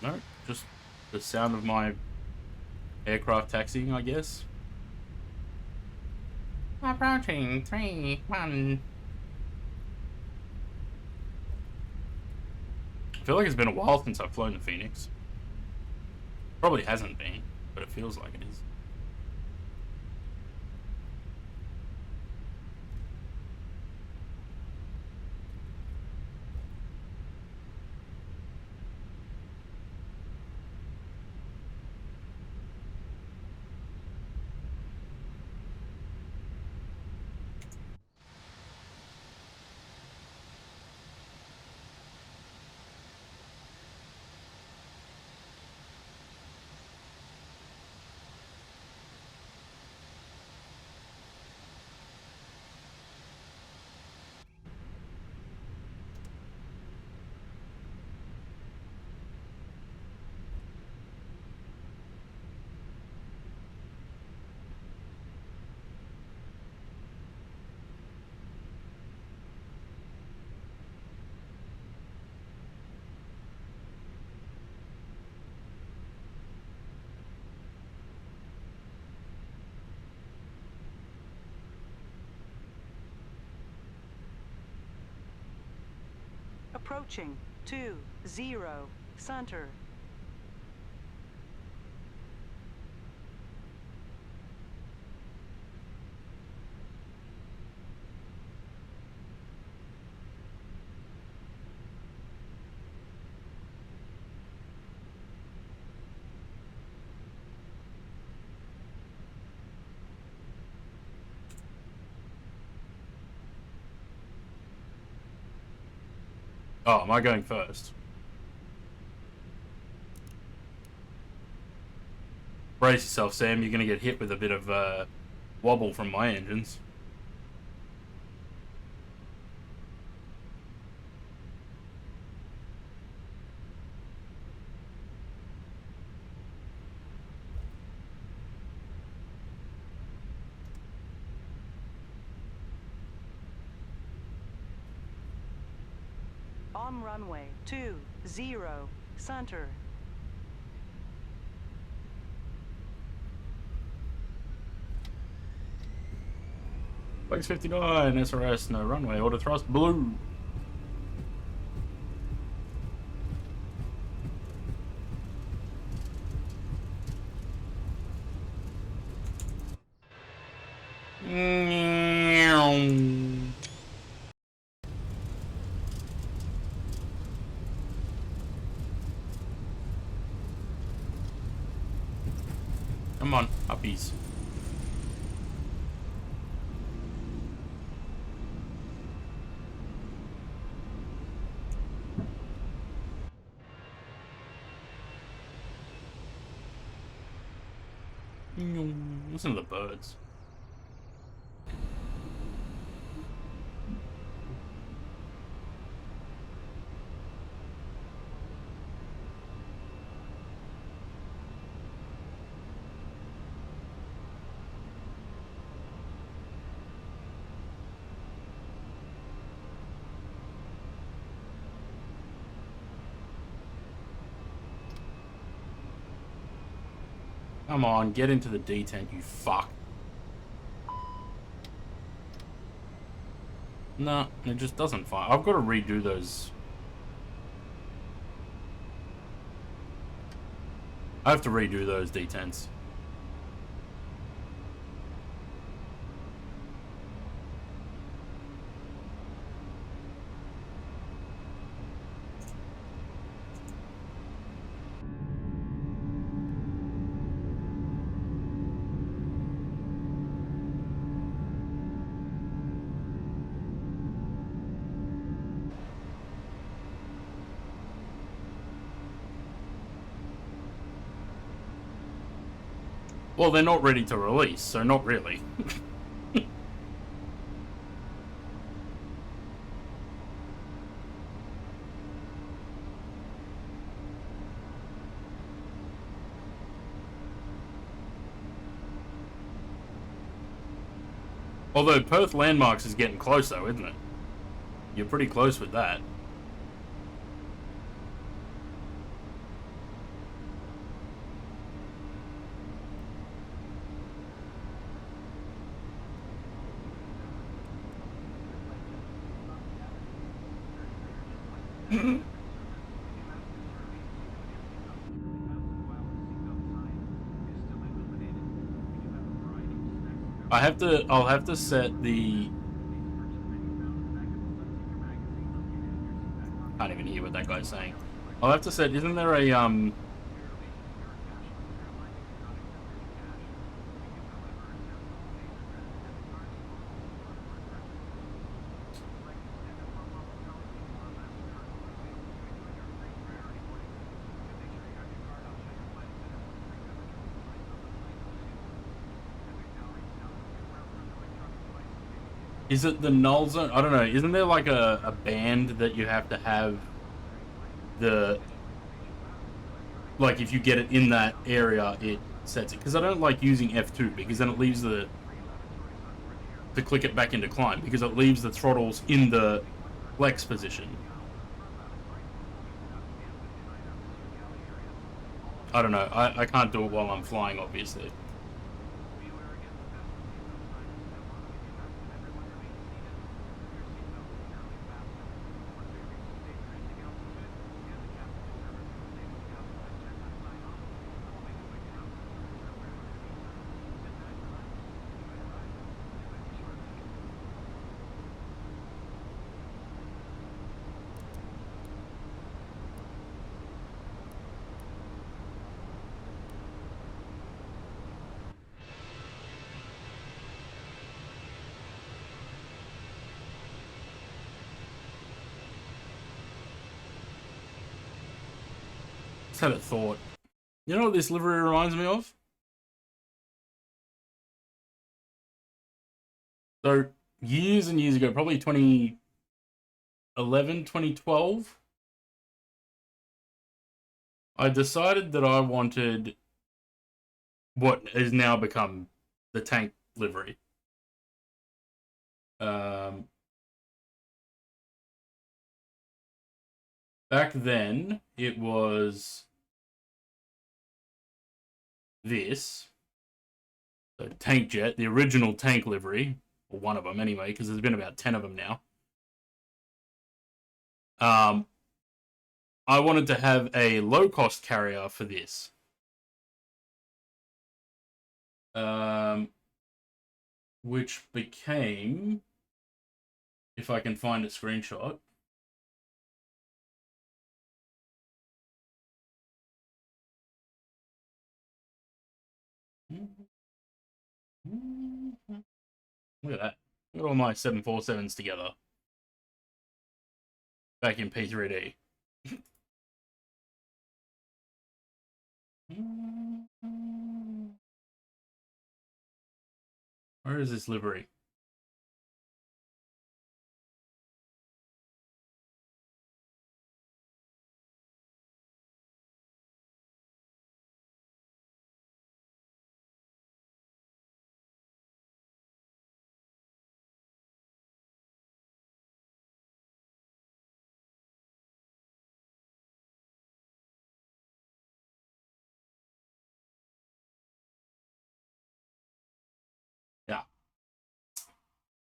No, just the sound of my aircraft taxiing, I guess. Approaching. 3, 1. I feel like it's been a while since I've flown to Phoenix. Probably hasn't been, but it feels like it is. Approaching. 2, 0. Center. Oh, am I going first? Brace yourself, Sam. You're going to get hit with a bit of wobble from my engines. On runway. 2, 0. Center. Flex 59, SRS, no runway, auto thrust, blue. Come on, uppies. Listen to the birds. Come on, get into the detent, you fuck. No, it just doesn't fire. I've got to redo those. I have to redo those detents. Well, they're not ready to release, so not really. Although Perth Landmarks is getting close, though, isn't it? You're pretty close with that. I'll have to set the... Can't even hear what that guy's saying. I'll have to set, isn't there a, is it the null zone? I don't know. Isn't there like a band that you have to have the... Like, if you get it in that area, it sets it. Because I don't like using F2, because then it leaves the... To click it back into climb, because it leaves the throttles in the flex position. I don't know. I can't do it while I'm flying, obviously. Just had a thought. You know what this livery reminds me of? So, years and years ago, probably 2011, 2012, I decided that I wanted what has now become the tank livery. Back then, it was this. So Tank Jet, the original tank livery, or one of them anyway, because there's been about 10 of them now. I wanted to have a low-cost carrier for this. Which became, if I can find a screenshot, look at that. Look at all my 747s together. Back in P3D. Where is this livery?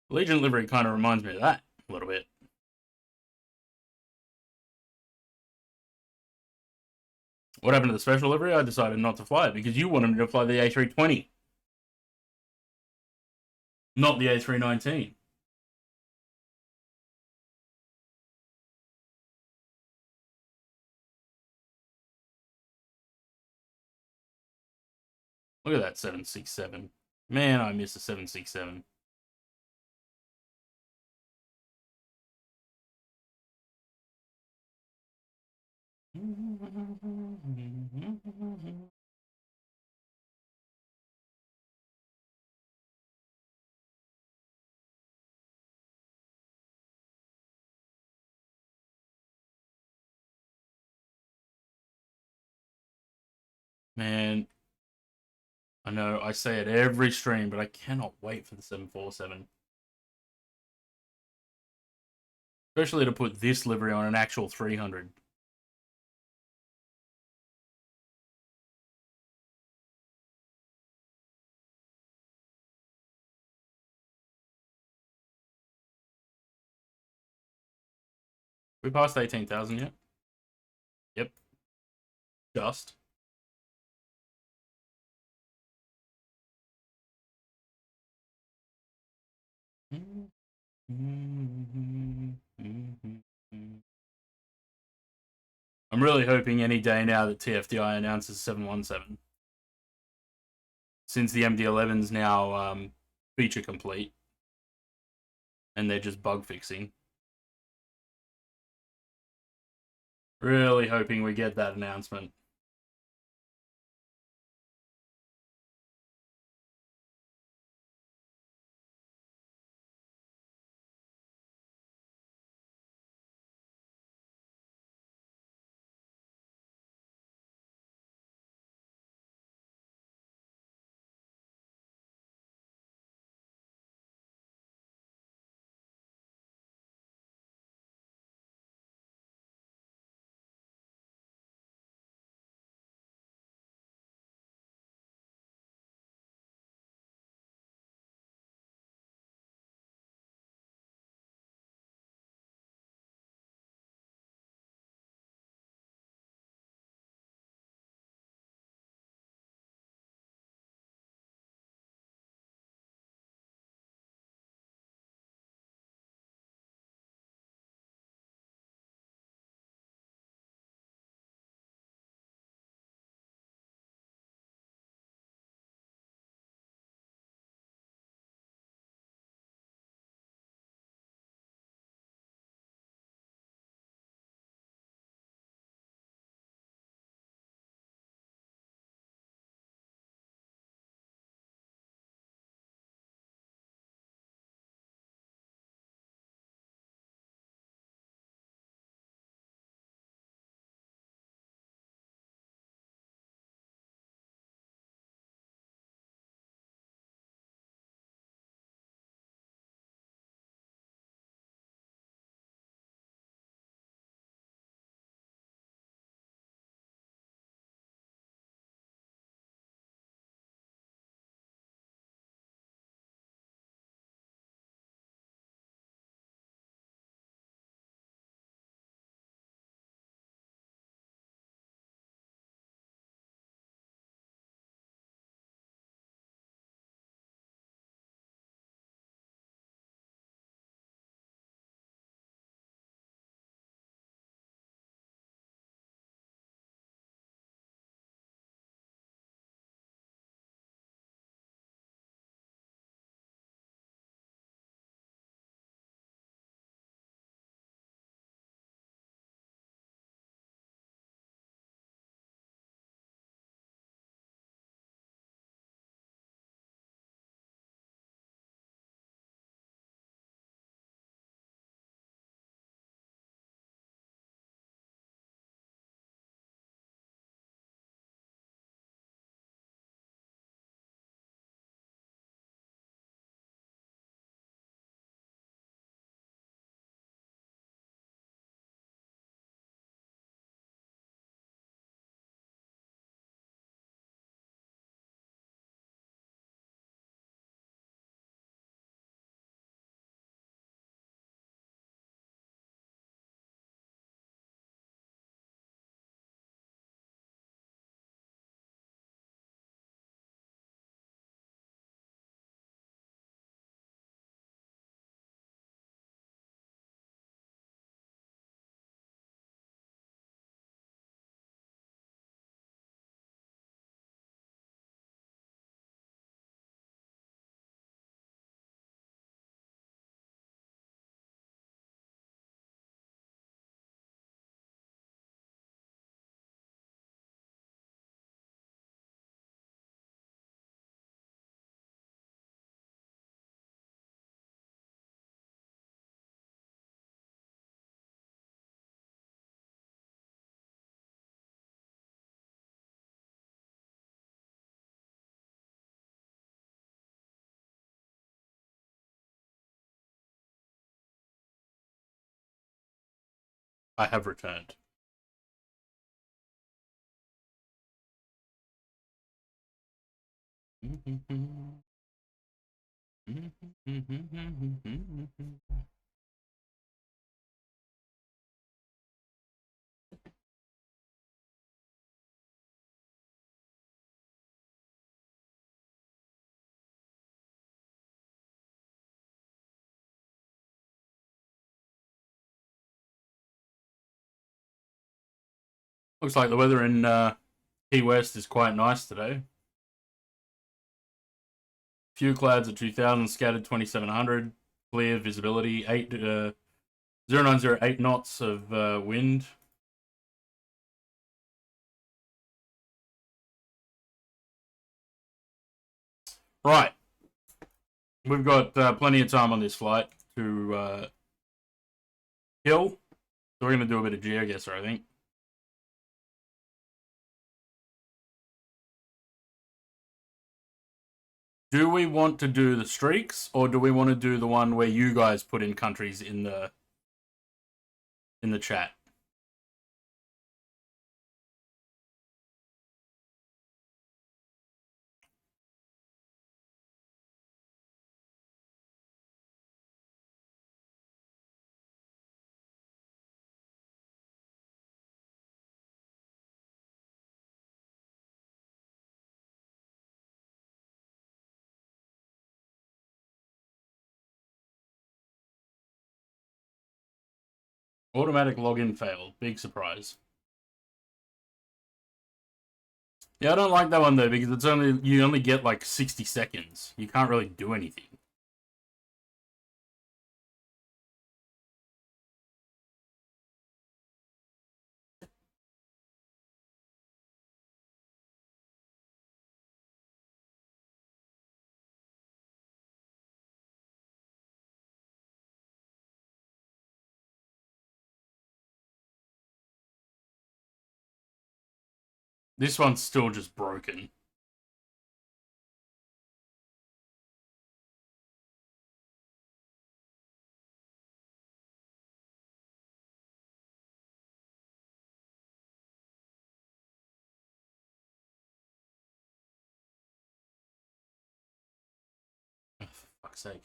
Legion livery kind of reminds me of that a little bit. What happened to the special livery? I decided not to fly it because you wanted me to fly the A320, not the A319. Look at that 767. Man, I miss the 767. Man, I know I say it every stream, but I cannot wait for the 747. Especially to put this livery on an actual 300. We passed 18,000 yet? Yep. Just. I'm really hoping any day now that TFDI announces 717. Since the MD-11's now feature complete. And they're just bug fixing. Really hoping we get that announcement. I have returned. Looks like the weather in Key West is quite nice today. Few clouds at 2000, scattered 2700, clear visibility, 0908 knots of wind. Right. We've got plenty of time on this flight to kill. So we're going to do a bit of GeoGuessr, I think. Do we want to do the streaks, or do we want to do the one where you guys put in countries in the chat? Automatic login failed. Big surprise. Yeah, I don't like that one though, because you only get like 60 seconds. You can't really do anything. This one's still just broken. Oh, for fuck's sake.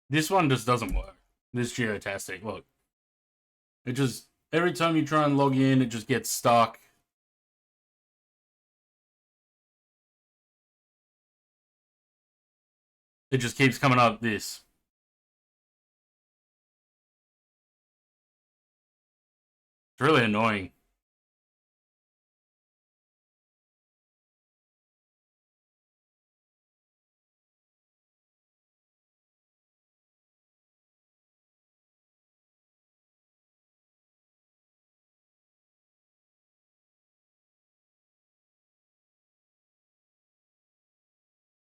This one just doesn't work. This Geotastic, look. It just, every time you try and log in, it just gets stuck. It just keeps coming up this. It's really annoying.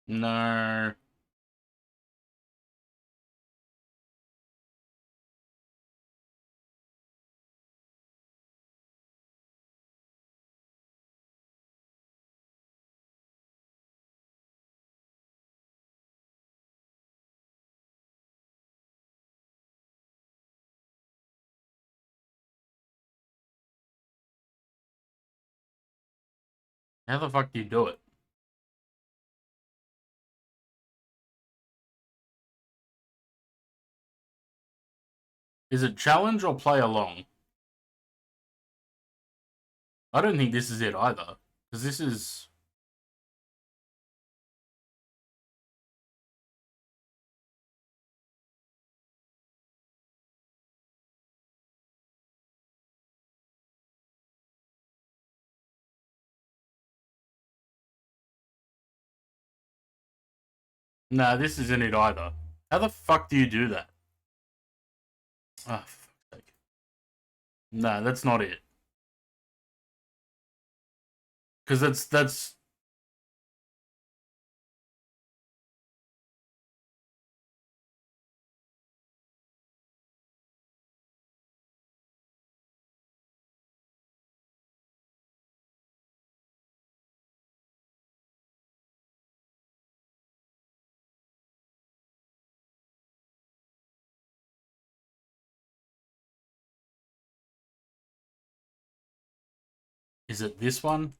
No. How the fuck do you do it? Is it challenge or play along? I don't think this is it either. Because this is... Nah, this isn't it either. How the fuck do you do that? Ah, oh, for fuck's sake. Nah, that's not it. Because that's. Is it this one?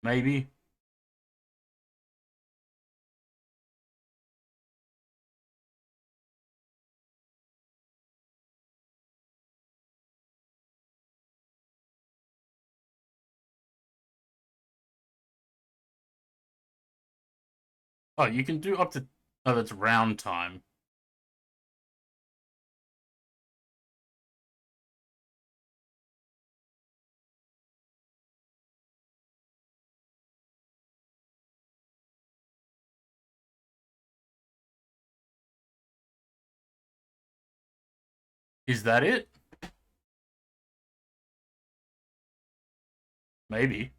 Maybe. Oh, you can do up to. Oh, that's round time. Is that it? Maybe.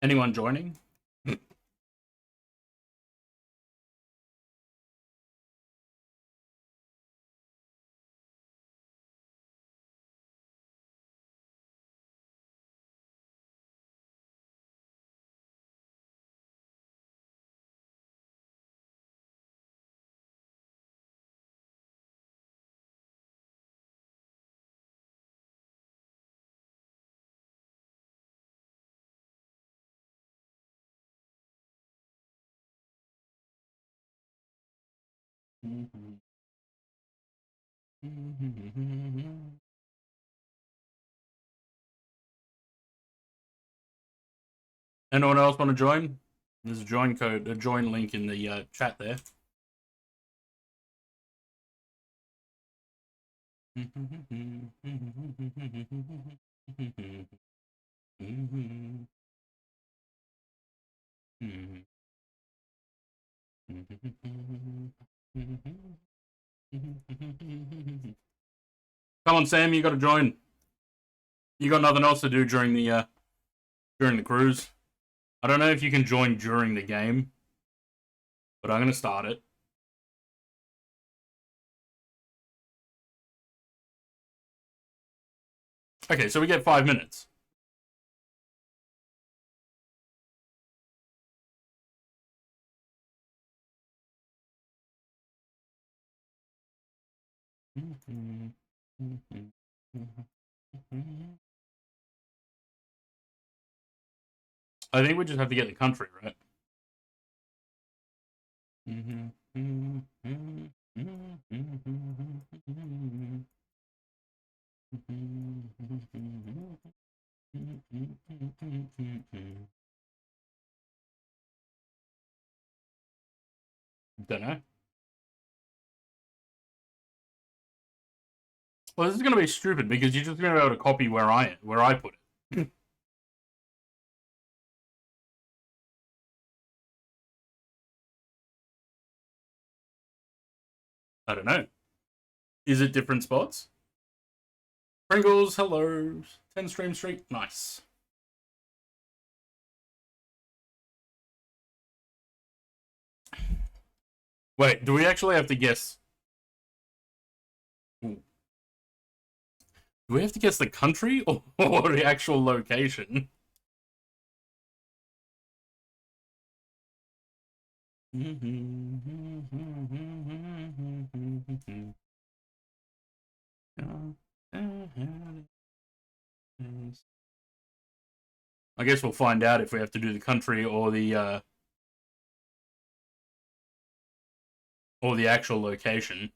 Anyone joining? Anyone else want to join? There's a join code, a join link in the chat there. Come on, Sam, you got to join. You got nothing else to do during the cruise. I don't know if you can join during the game, but I'm gonna start it. Okay, so we get 5 minutes. I think we just have to get the country, right? Don't know. Well, this is gonna be stupid because you're just gonna be able to copy where I put it. I don't know. Is it different spots? Pringles, hello. 10 Stream Street, nice. Wait, do we actually have to guess? Ooh. Do we have to guess the country or the actual location? I guess we'll find out if we have to do the country or the actual location.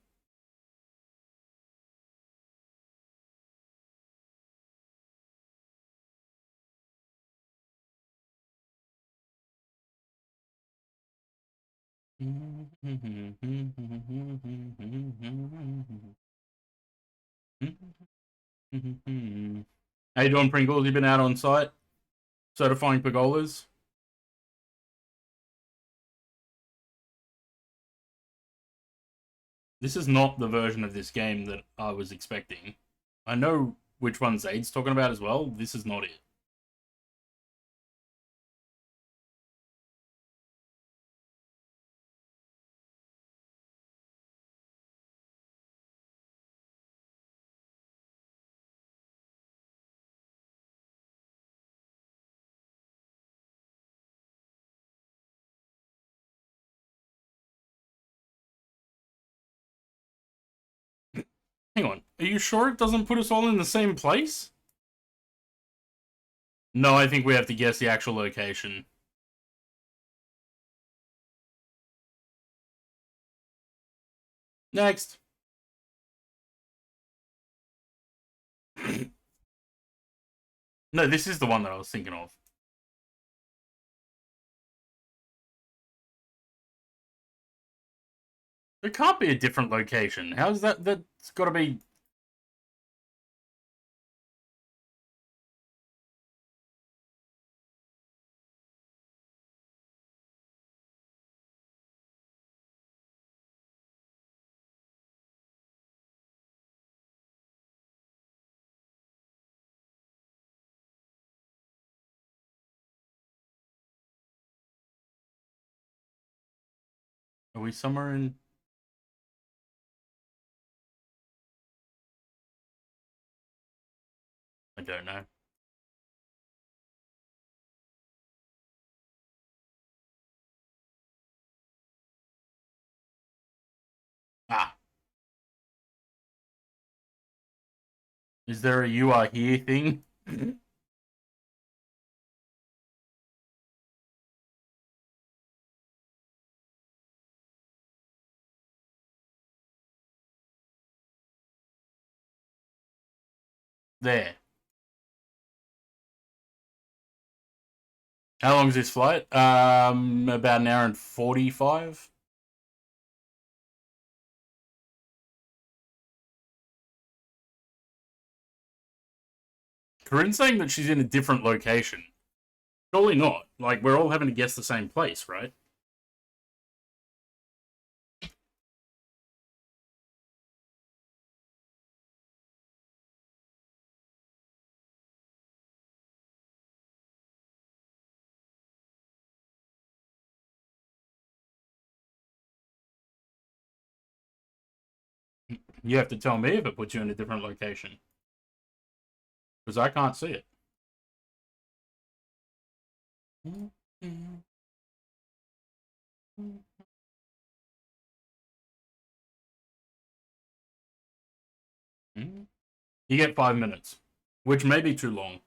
How you doing, Pringles? You been out on site? certifying pergolas. This is not the version of this game that I was expecting. I know which one Zaid's talking about as well. This is not it. Hang on. Are you sure it doesn't put us all in the same place? No, I think we have to guess the actual location. Next. No, this is the one that I was thinking of. There can't be a different location. How's that? That's got to be... Are we somewhere in... I don't know. Ah. Is there a "you are here" thing? There. How long is this flight? About an hour and 45. Corinne's saying that she's in a different location. Surely not. Like, we're all having to guess the same place, right? You have to tell me if it puts you in a different location. Because I can't see it. You get 5 minutes, which may be too long.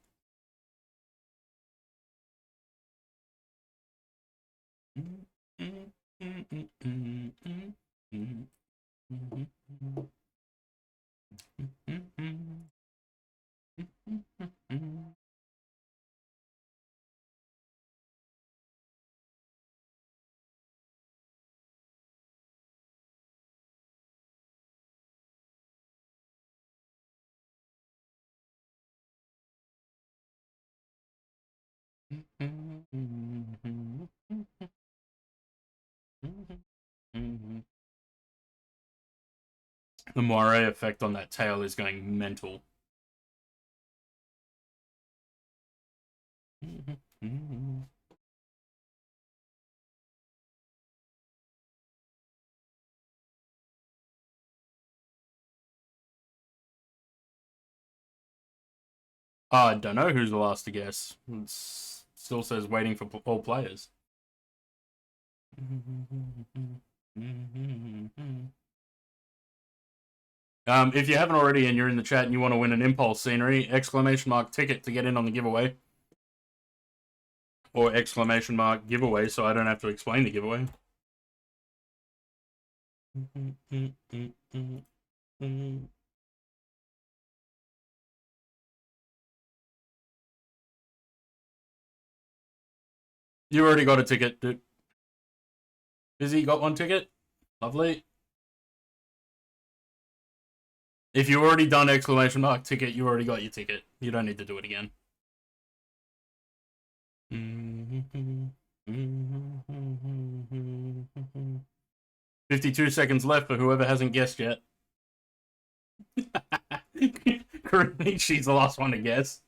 The moire effect on that tail is going mental. I don't know who's the last to guess. It still says waiting for all players. If you haven't already and you're in the chat and you want to win an impulse scenery, ! ticket to get in on the giveaway. Or ! giveaway so I don't have to explain the giveaway. You already got a ticket, dude. Busy, got one ticket? Lovely. If you already done ! ticket, you already got your ticket. You don't need to do it again. 52 seconds left for whoever hasn't guessed yet. Currently, she's the last one to guess.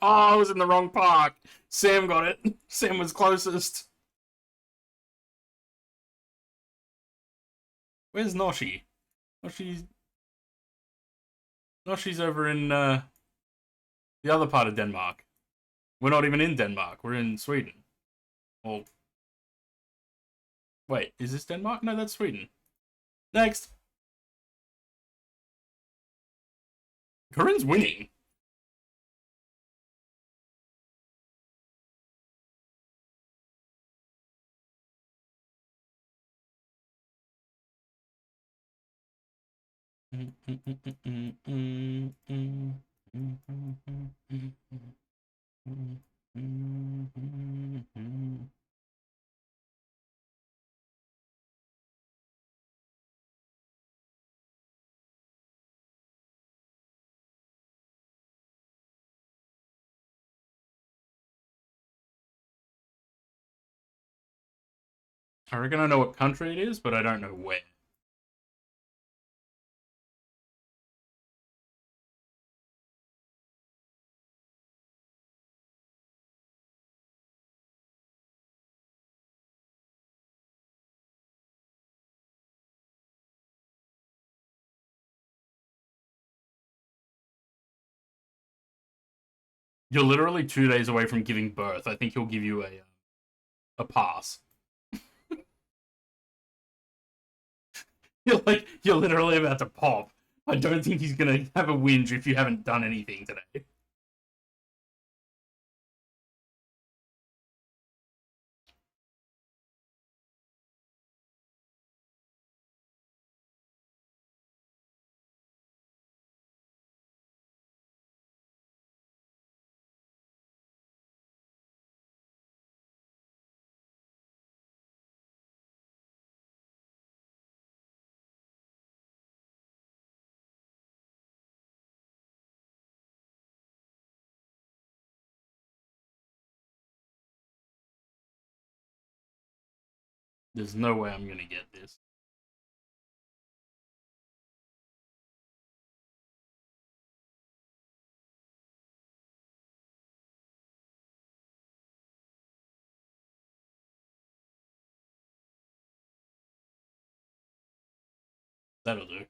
Oh, I was in the wrong park. Sam got it. Sam was closest. Where's Noshi? Noshi's over in the other part of Denmark. We're not even in Denmark. We're in Sweden. Well, wait, is this Denmark? No, that's Sweden. Next. Corinne's winning. I reckon I know what country it is, but I don't know where. You're literally 2 days away from giving birth. I think he'll give you a pass. You're literally about to pop. I don't think he's gonna have a whinge if you haven't done anything today. There's no way I'm gonna get this. That'll do.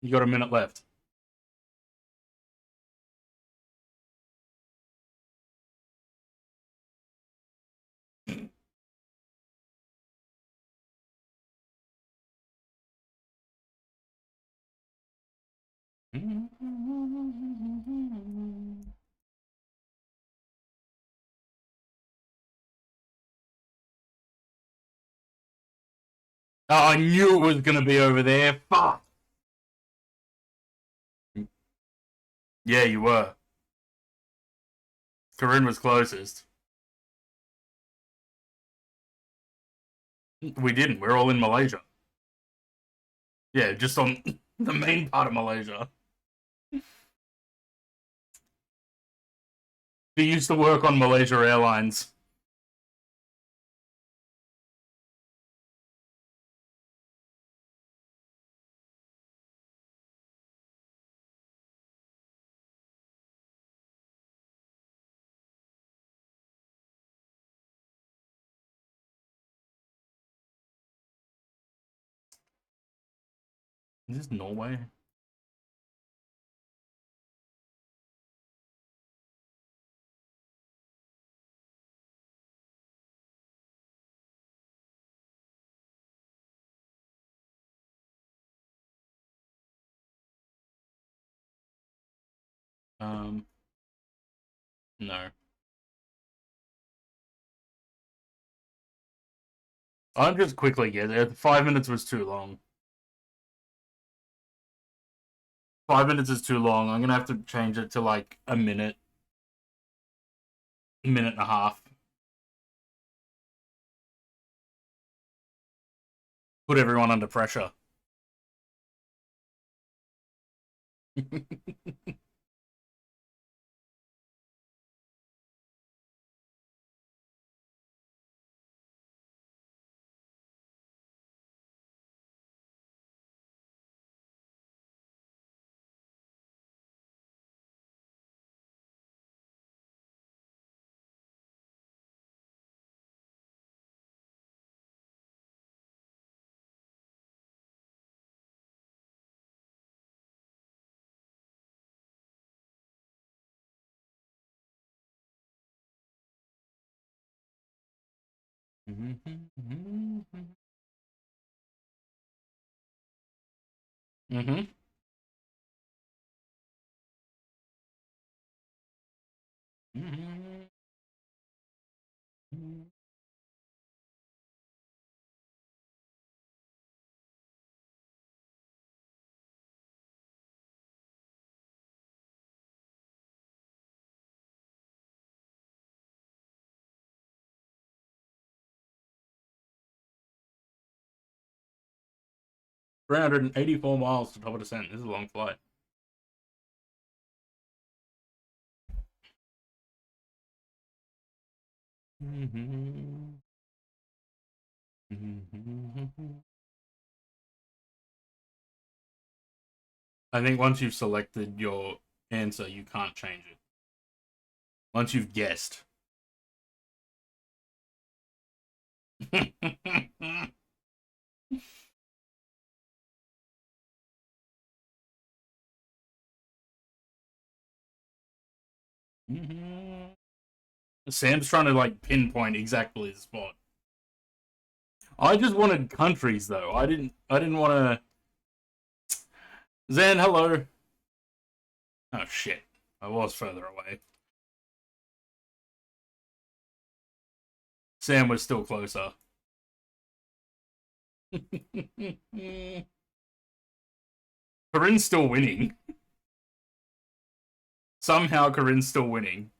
You got a minute left. Oh, I knew it was gonna be over there. Fuck. Yeah, you were. Corinne was closest. We didn't. We're all in Malaysia. Yeah, just on the main part of Malaysia. She used to work on Malaysia Airlines. Is this Norway? No. I'm just quickly get there. 5 minutes was too long. 5 minutes is too long. I'm gonna have to change it to like a minute, minute and a half. Put everyone under pressure. 384 miles to top of descent. This is a long flight. I think once you've selected your answer, you can't change it. Once you've guessed. Sam's trying to like pinpoint exactly the spot. I just wanted countries though. I didn't want to. Zan, hello. Oh shit. I was further away. Sam was still closer. Corinne's still winning. Somehow Corinne's still winning.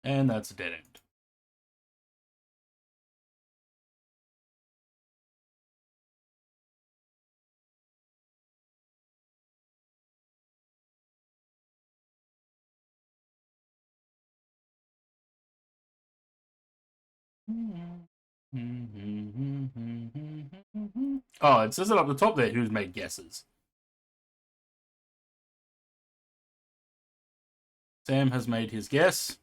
And that's a dead end. Oh, it says it up the top there. Who's made guesses? Sam has made his guess.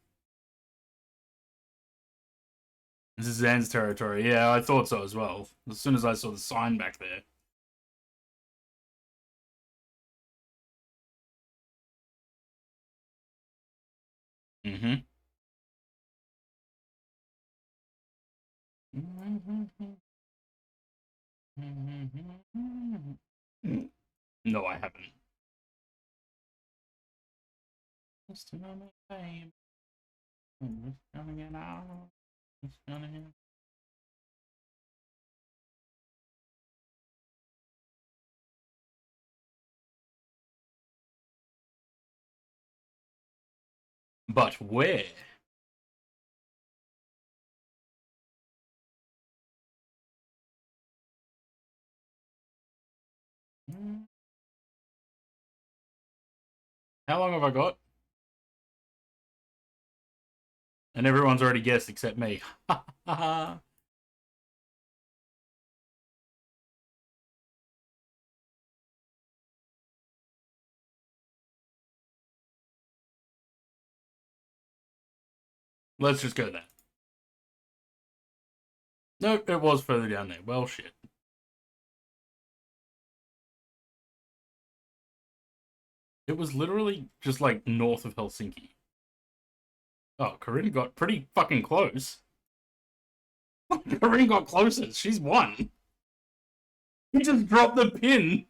This is Zan's territory. Yeah, I thought so as well. As soon as I saw the sign back there. Mm-hmm. No, I haven't. Just another fame. I'm just coming it out. Just gonna get. But where? How long have I got? And everyone's already guessed except me. Let's just go there. Nope, it was further down there. Well, shit. It was literally just like north of Helsinki. Oh, Corinne got pretty fucking close. Corinne got closest. She's won. He just dropped the pin.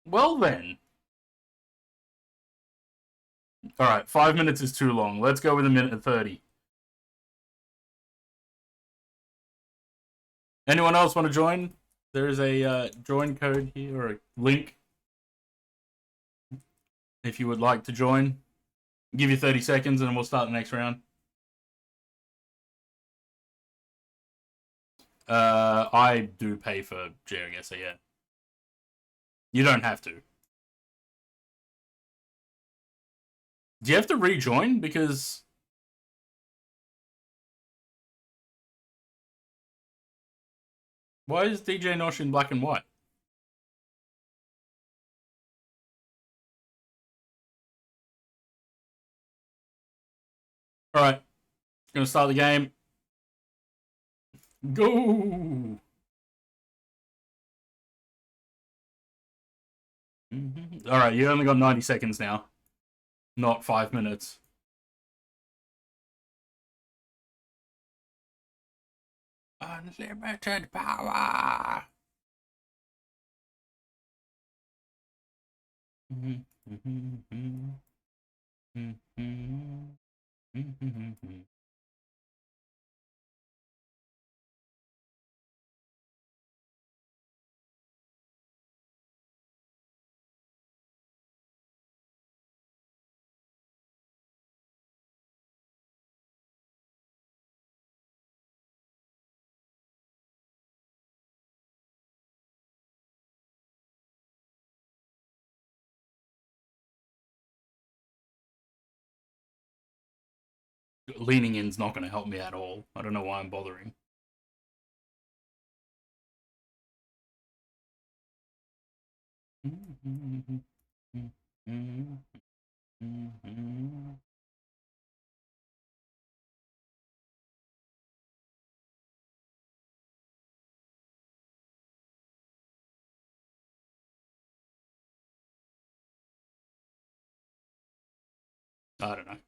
Well then. Alright, 5 minutes is too long. Let's go with a minute and 30. Anyone else want to join? There is a join code here, or a link. If you would like to join. Give you 30 seconds and we'll start the next round. I do pay for GeoGuessr, yeah. You don't have to. Do you have to rejoin? Because... Why is DJ Nosh in black and white? Alright. Gonna start the game. Go! Alright, you only got 90 seconds now. Not 5 minutes. Unlimited power! Leaning in's not going to help me at all. I don't know why I'm bothering. I don't know.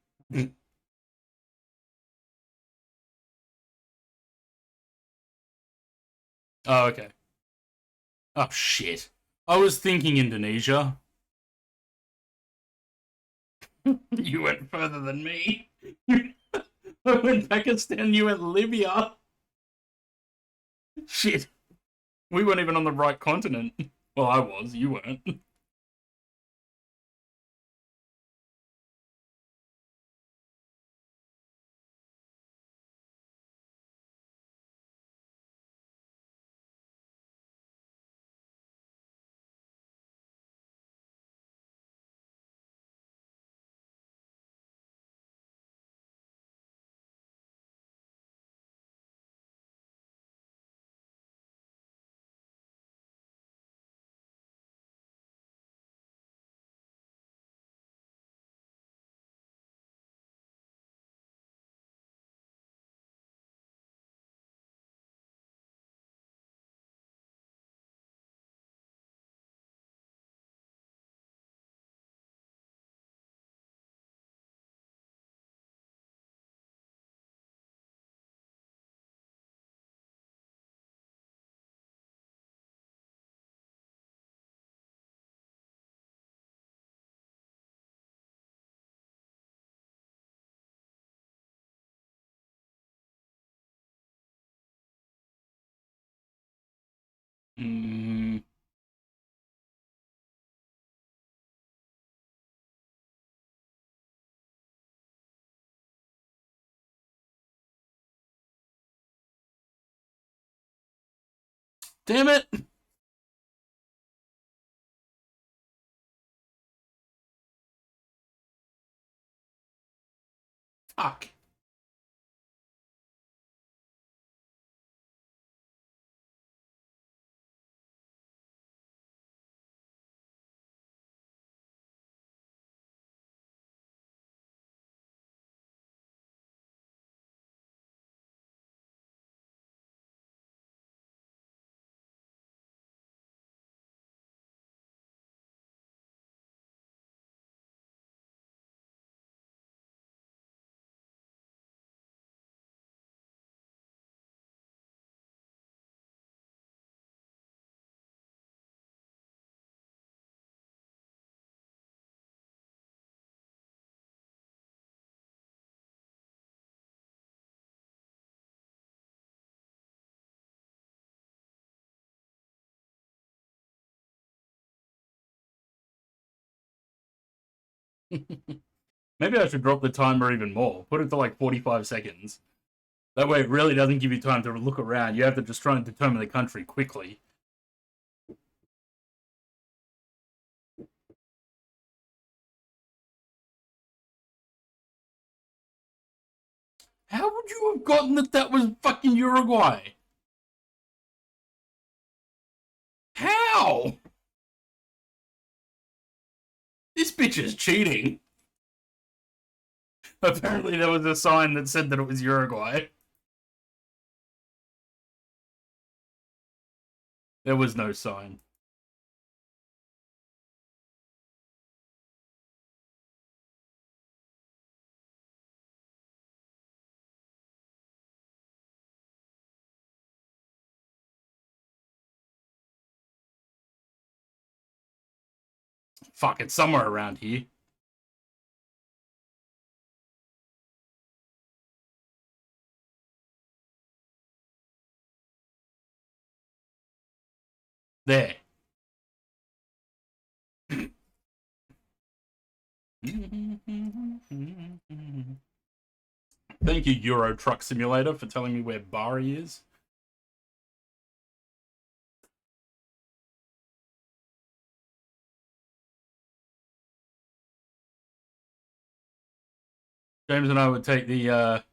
Oh, okay. Oh, shit. I was thinking Indonesia. You went further than me. I went Pakistan, you went Libya. Shit. We weren't even on the right continent. Well, I was, you weren't. Mm. Damn it! Fuck. Maybe I should drop the timer even more. Put it to like 45 seconds. That way it really doesn't give you time to look around. You have to just try and determine the country quickly. How would you have gotten that that was fucking Uruguay? How? This bitch is cheating. Apparently there was a sign that said that it was Uruguay. There was no sign. Fuck, it's somewhere around here. There. Thank you, Euro Truck Simulator, for telling me where Bari is. James and I would take the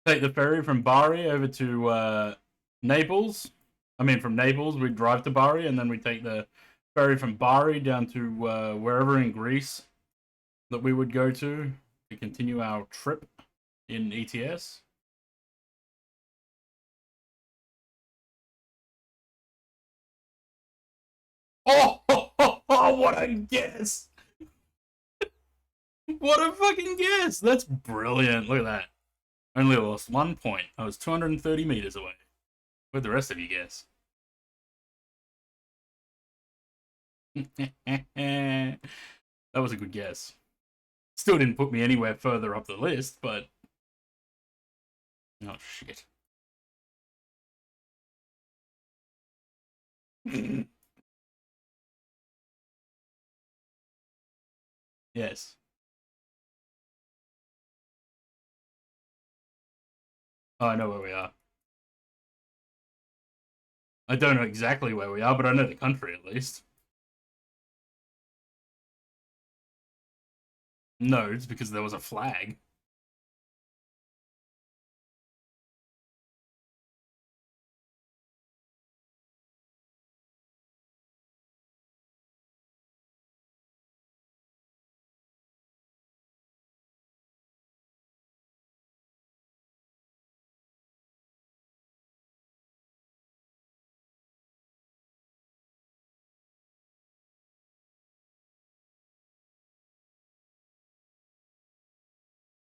ferry from Bari over to Naples. I mean, from Naples, we'd drive to Bari, and then we'd take the ferry from Bari down to wherever in Greece that we would go to continue our trip in ETS. Oh, what a guess! What a fucking guess! That's brilliant. Look at that. Only lost 1 point. I was 230 meters away. Where'd the rest of you guess? That was a good guess. Still didn't put me anywhere further up the list, but... Oh, shit. Yes. Oh, I know where we are. I don't know exactly where we are, but I know the country at least. No, it's because there was a flag.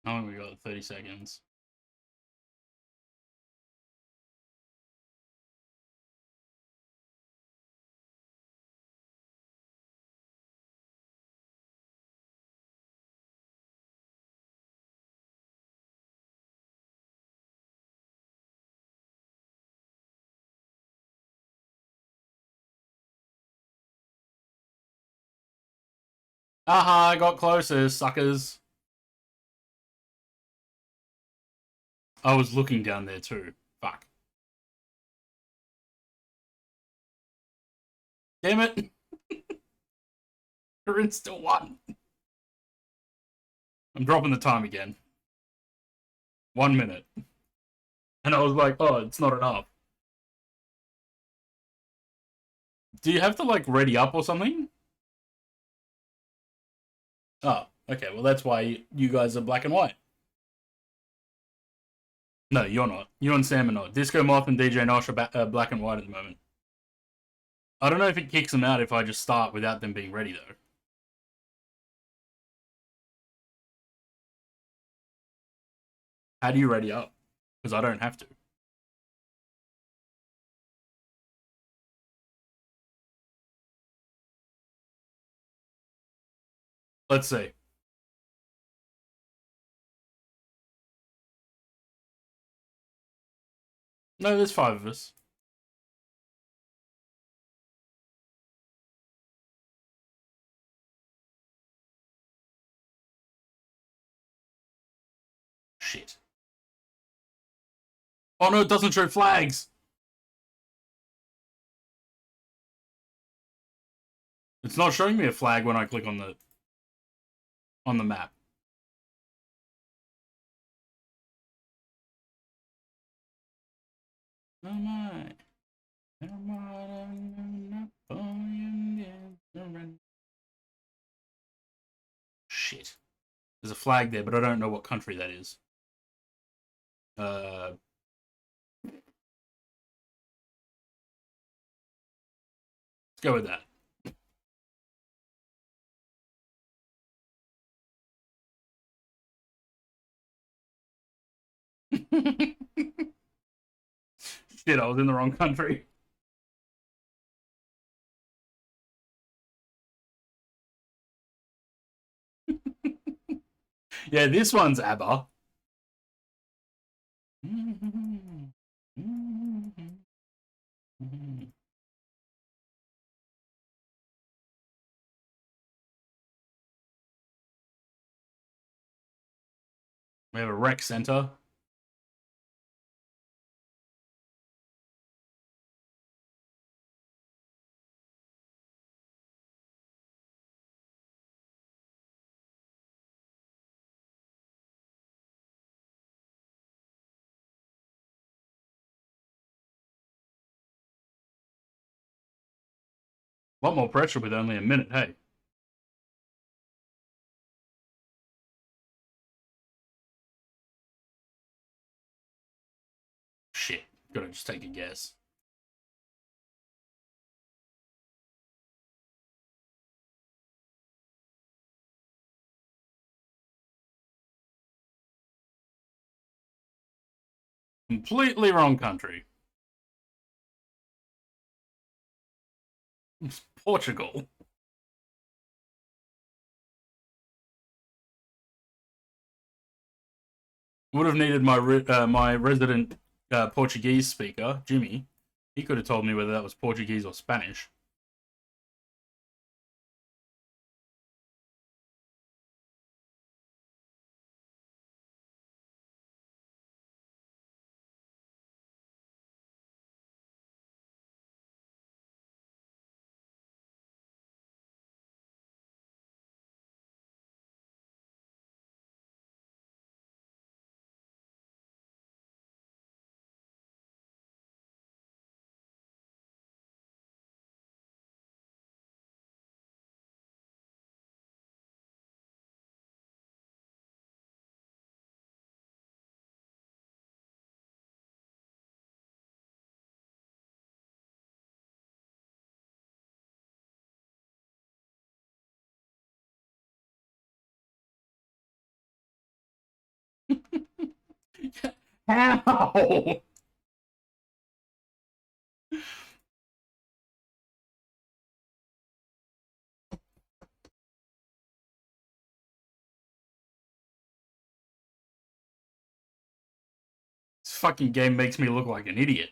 How long we got? 30 seconds. Aha, I got closer, suckers. I was looking down there too. Fuck. Damn it. You're in still one. I'm dropping the time again. 1 minute. And I was like, oh, it's not enough. Do you have to, like, ready up or something? Oh, okay. Well, that's why you guys are black and white. No, you're not. You and Sam are not. Disco Moth and DJ Nosh are black and white at the moment. I don't know if it kicks them out if I just start without them being ready, though. How do you ready up? Because I don't have to. Let's see. No, there's 5 of us. Shit. Oh no, it doesn't show flags! It's not showing me a flag when I click on the map. Oh my. Shit. There's a flag there, but I don't know what country that is. Let's go with that. Shit, I was in the wrong country. Yeah, this one's ABBA. We have a rec center. A lot more pressure with only a minute, hey. Shit, gotta just take a guess. Completely wrong country. It's Portugal. Would have needed my resident Portuguese speaker, Jimmy. He could have told me whether that was Portuguese or Spanish. How? This fucking game makes me look like an idiot.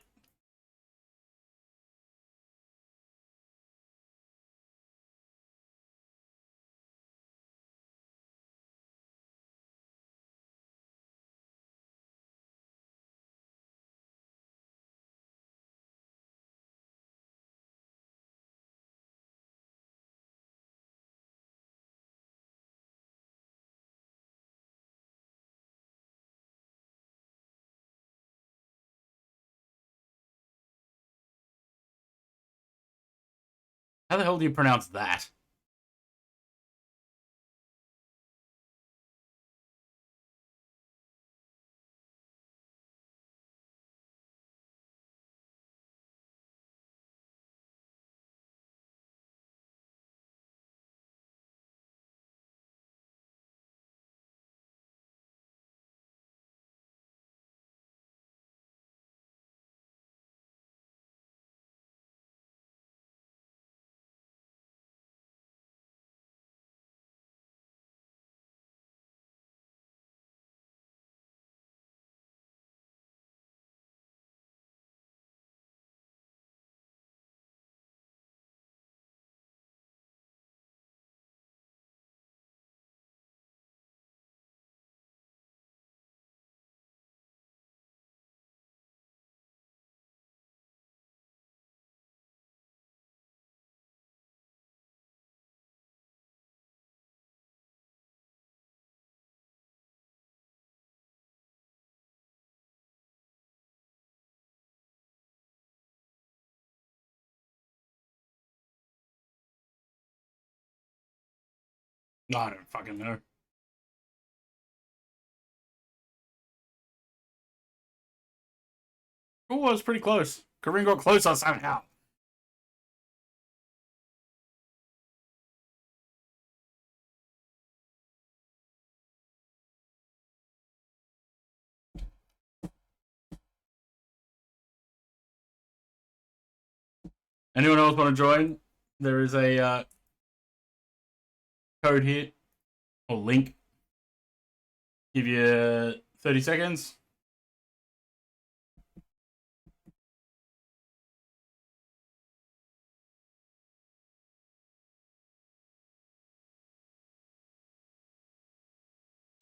How the hell do you pronounce that? No, I don't fucking know. Oh, I was pretty close. Kareem got closer somehow. Anyone else want to join? There is a code here, or link. Give you 30 seconds.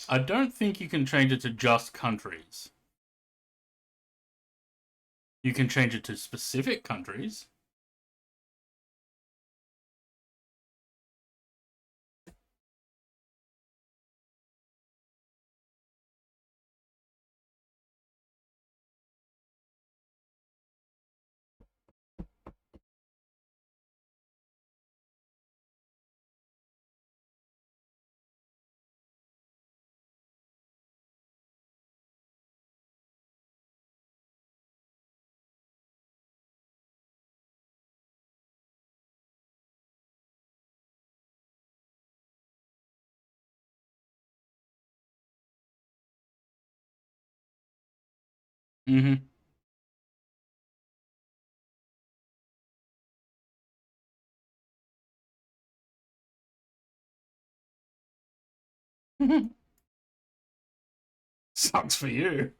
I don't think you can change it to just countries. You can change it to specific countries. Mm-hmm. Sucks for you.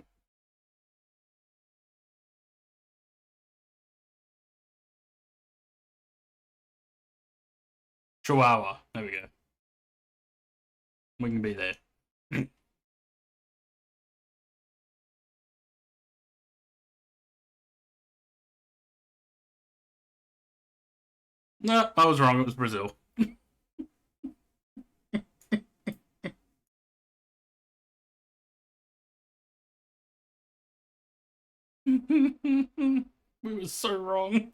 Chihuahua. There we go. We can be there. No, I was wrong. It was Brazil. We were so wrong.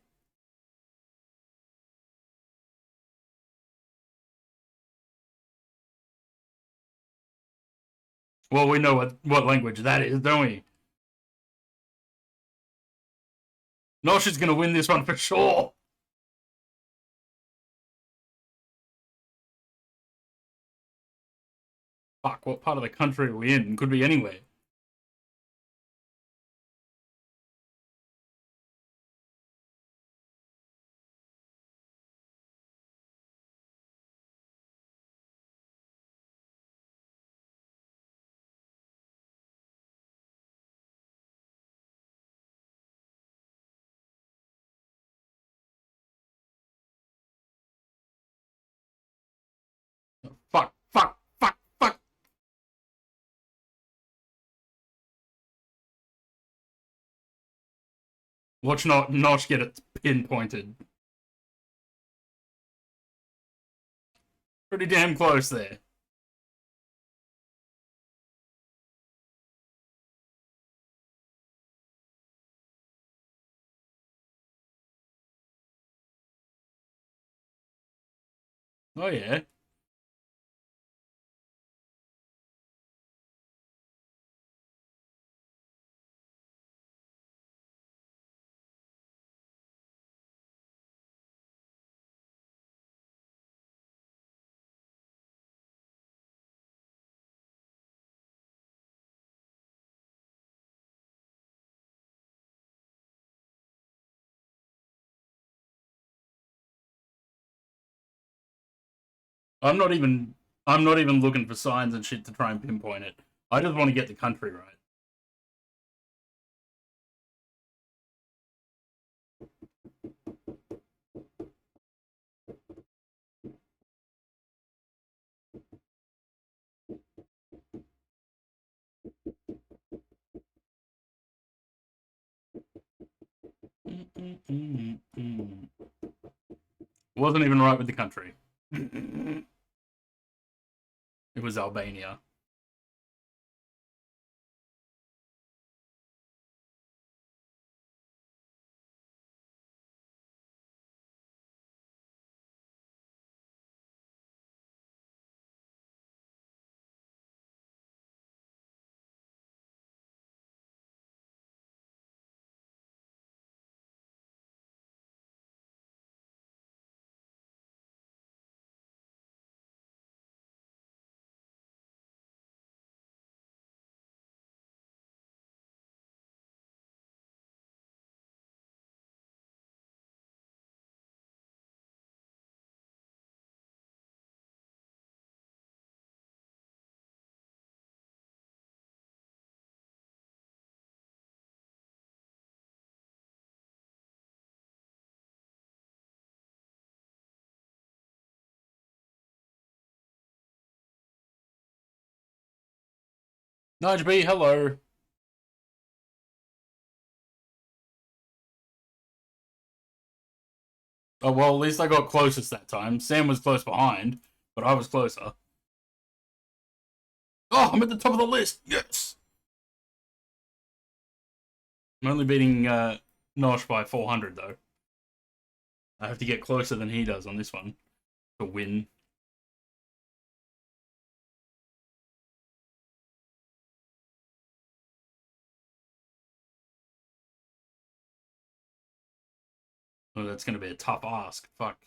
Well, we know what language that is, don't we? Nosh is going to win this one for sure. Fuck, what part of the country are we in? Could be anywhere. Fuck, fuck, fuck, fuck. Watch Nosh get it pinpointed. Pretty damn close there. Oh yeah. I'm not even I'm not even looking for signs and shit to try and pinpoint it. I just want to get the country right. Wasn't even right with the country. It was Albania. Nudge B, hello. Oh well, at least I got closest that time. Sam was close behind, but I was closer. Oh, I'm at the top of the list. Yes. I'm only beating Nosh by 400 though. I have to get closer than he does on this one to win. Oh, that's going to be a tough ask. Fuck.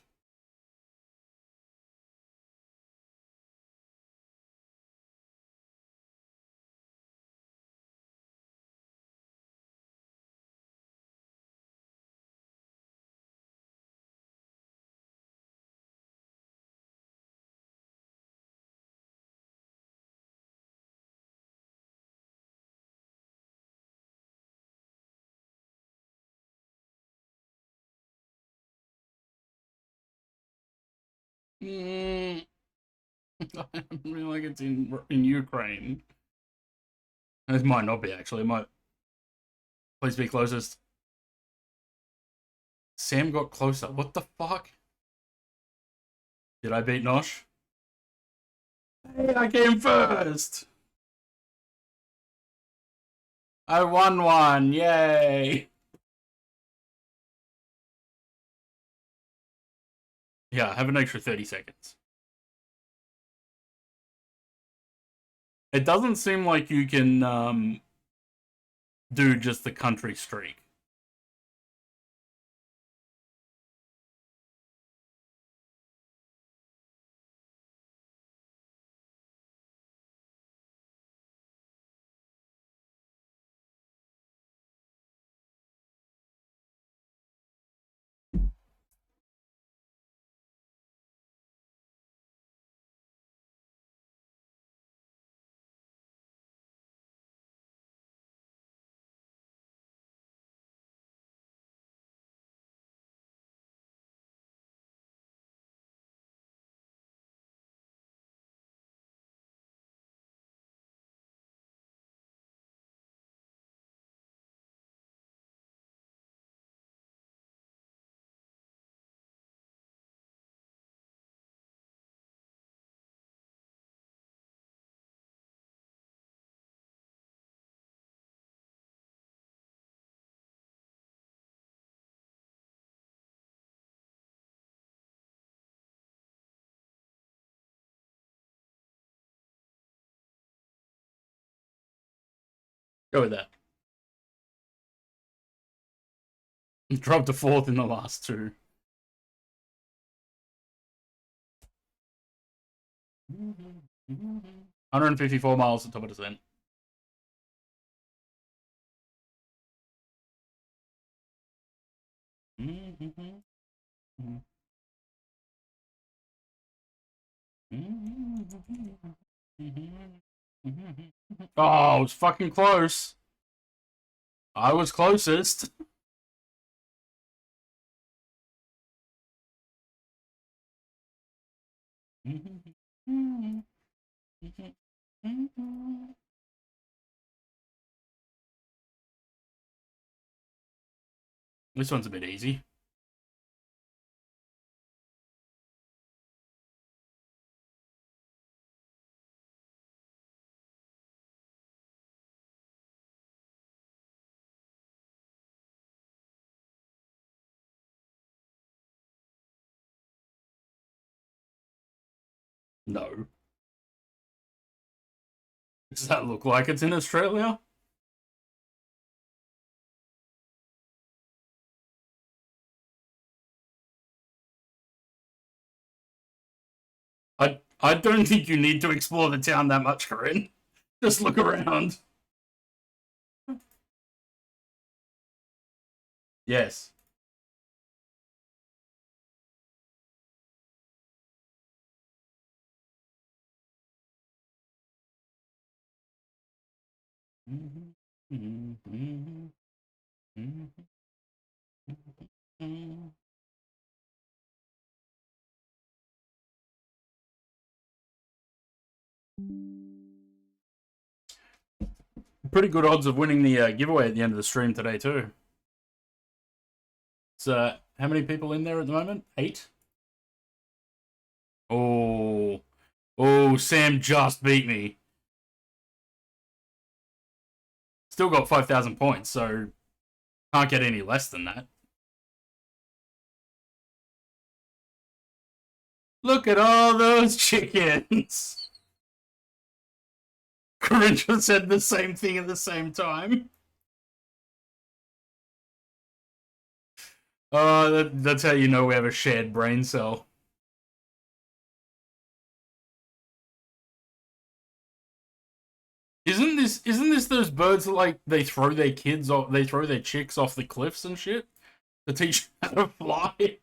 Mm. I don't really like it's in Ukraine. It might not be actually. It might. Please be closest. Sam got closer. What the fuck? Did I beat Nosh? Hey, I came first. I won one. Yay. Yeah, I have an extra 30 seconds. It doesn't seem like you can do just the country streak. Go with that. Dropped to 4th in the last two. Mm-hmm. 154 miles at top of descent. Mm-hmm. Oh, it was fucking close. I was closest. This one's a bit easy. No. Does that look like it's in Australia? I don't think you need to explore the town that much, Corinne. Just look around. Yes. Pretty good odds of winning the giveaway at the end of the stream today, too. So, how many people in there at the moment? 8? Oh. Oh, Sam just beat me. Still got 5,000 points, so can't get any less than that. Look at all those chickens. Corinne said the same thing at the same time. That's how you know we have a shared brain cell. Isn't this those birds that like they throw their kids off, they throw their chicks off the cliffs and shit to teach them how to fly?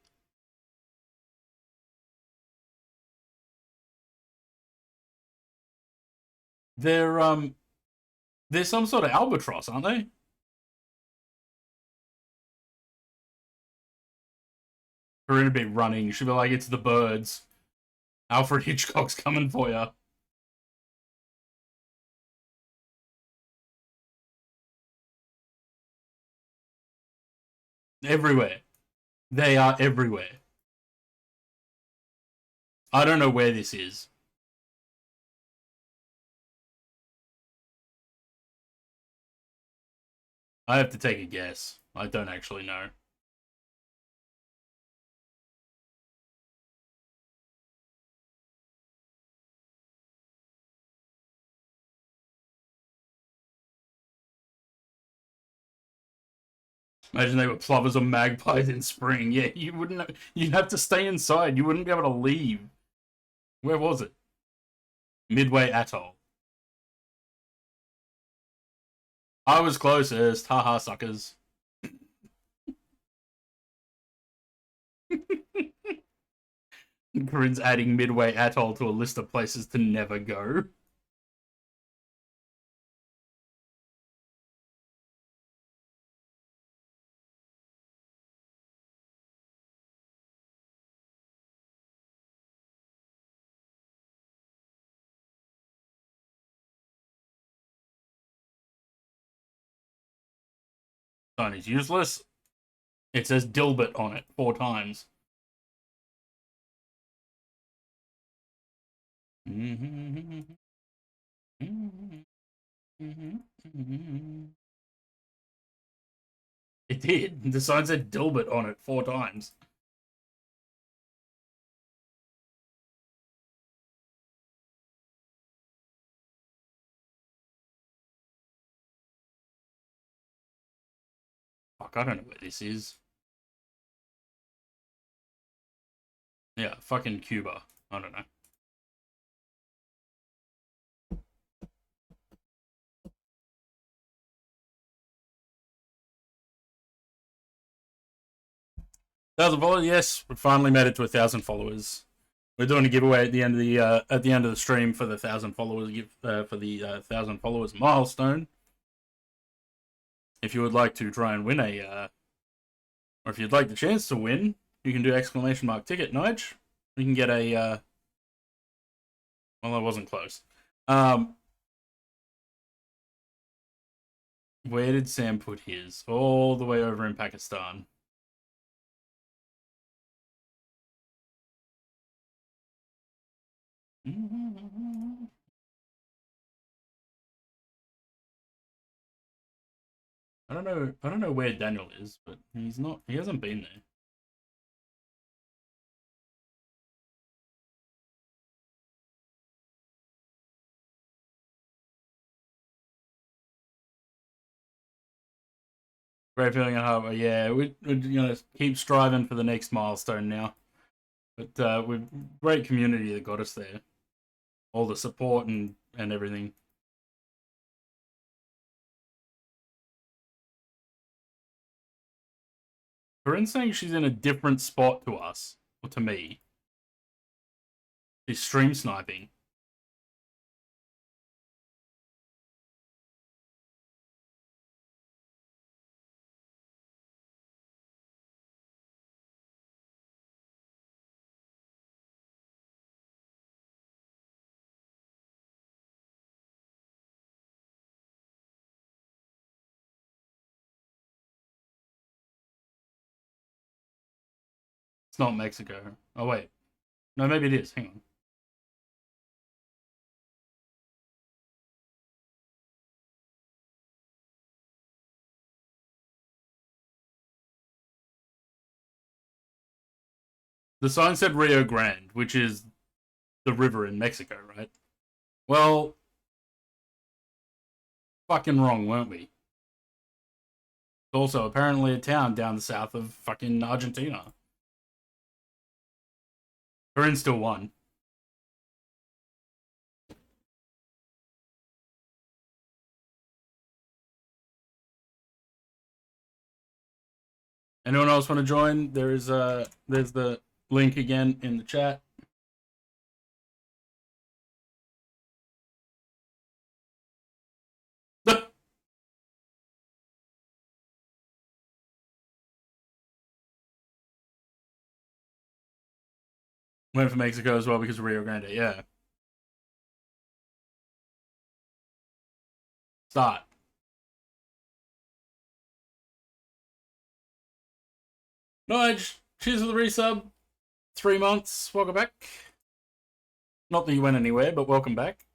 They're they're some sort of albatross, aren't they? Corinne would be running. She'd be like, "It's the birds. Alfred Hitchcock's coming for you." Everywhere. They are everywhere. I don't know where this is. I have to take a guess. I don't actually know. Imagine they were plovers or magpies in spring. Yeah, you wouldn't. You'd have to stay inside. You wouldn't be able to leave. Where was it? Midway Atoll. I was closest. Haha, suckers. Corinne's adding Midway Atoll to a list of places to never go. Sign is useless. It says Dilbert on it 4 times. It did. The sign said Dilbert on it 4 times. Fuck, I don't know where this is. Yeah, fucking Cuba. I don't know. Thousand followers, yes, we finally made it to 1,000 followers. We're doing a giveaway at the end of the stream for the 1,000 followers for the 1,000 followers milestone. If you would like to try and win or if you'd like the chance to win, you can do exclamation mark ticket, Nige. You can get a well, I wasn't close. Where did Sam put his? All the way over in Pakistan. I don't know where Daniel is, but he hasn't been there. Great feeling at heart. Yeah, we're gonna keep striving for the next milestone now. But with great community that got us there. All the support and everything. Corinne's saying she's in a different spot to us, or to me. She's stream sniping. It's not Mexico. Oh, wait. No, maybe it is. Hang on. The sign said Rio Grande, which is the river in Mexico, right? Well, fucking wrong, weren't we? It's also apparently a town down the south of fucking Argentina. Corinne still won. Anyone else want to join? There's the link again in the chat. Went for Mexico as well because of Rio Grande. Yeah. Start. Nige, cheers for the resub. 3 months. Welcome back. Not that you went anywhere, but welcome back.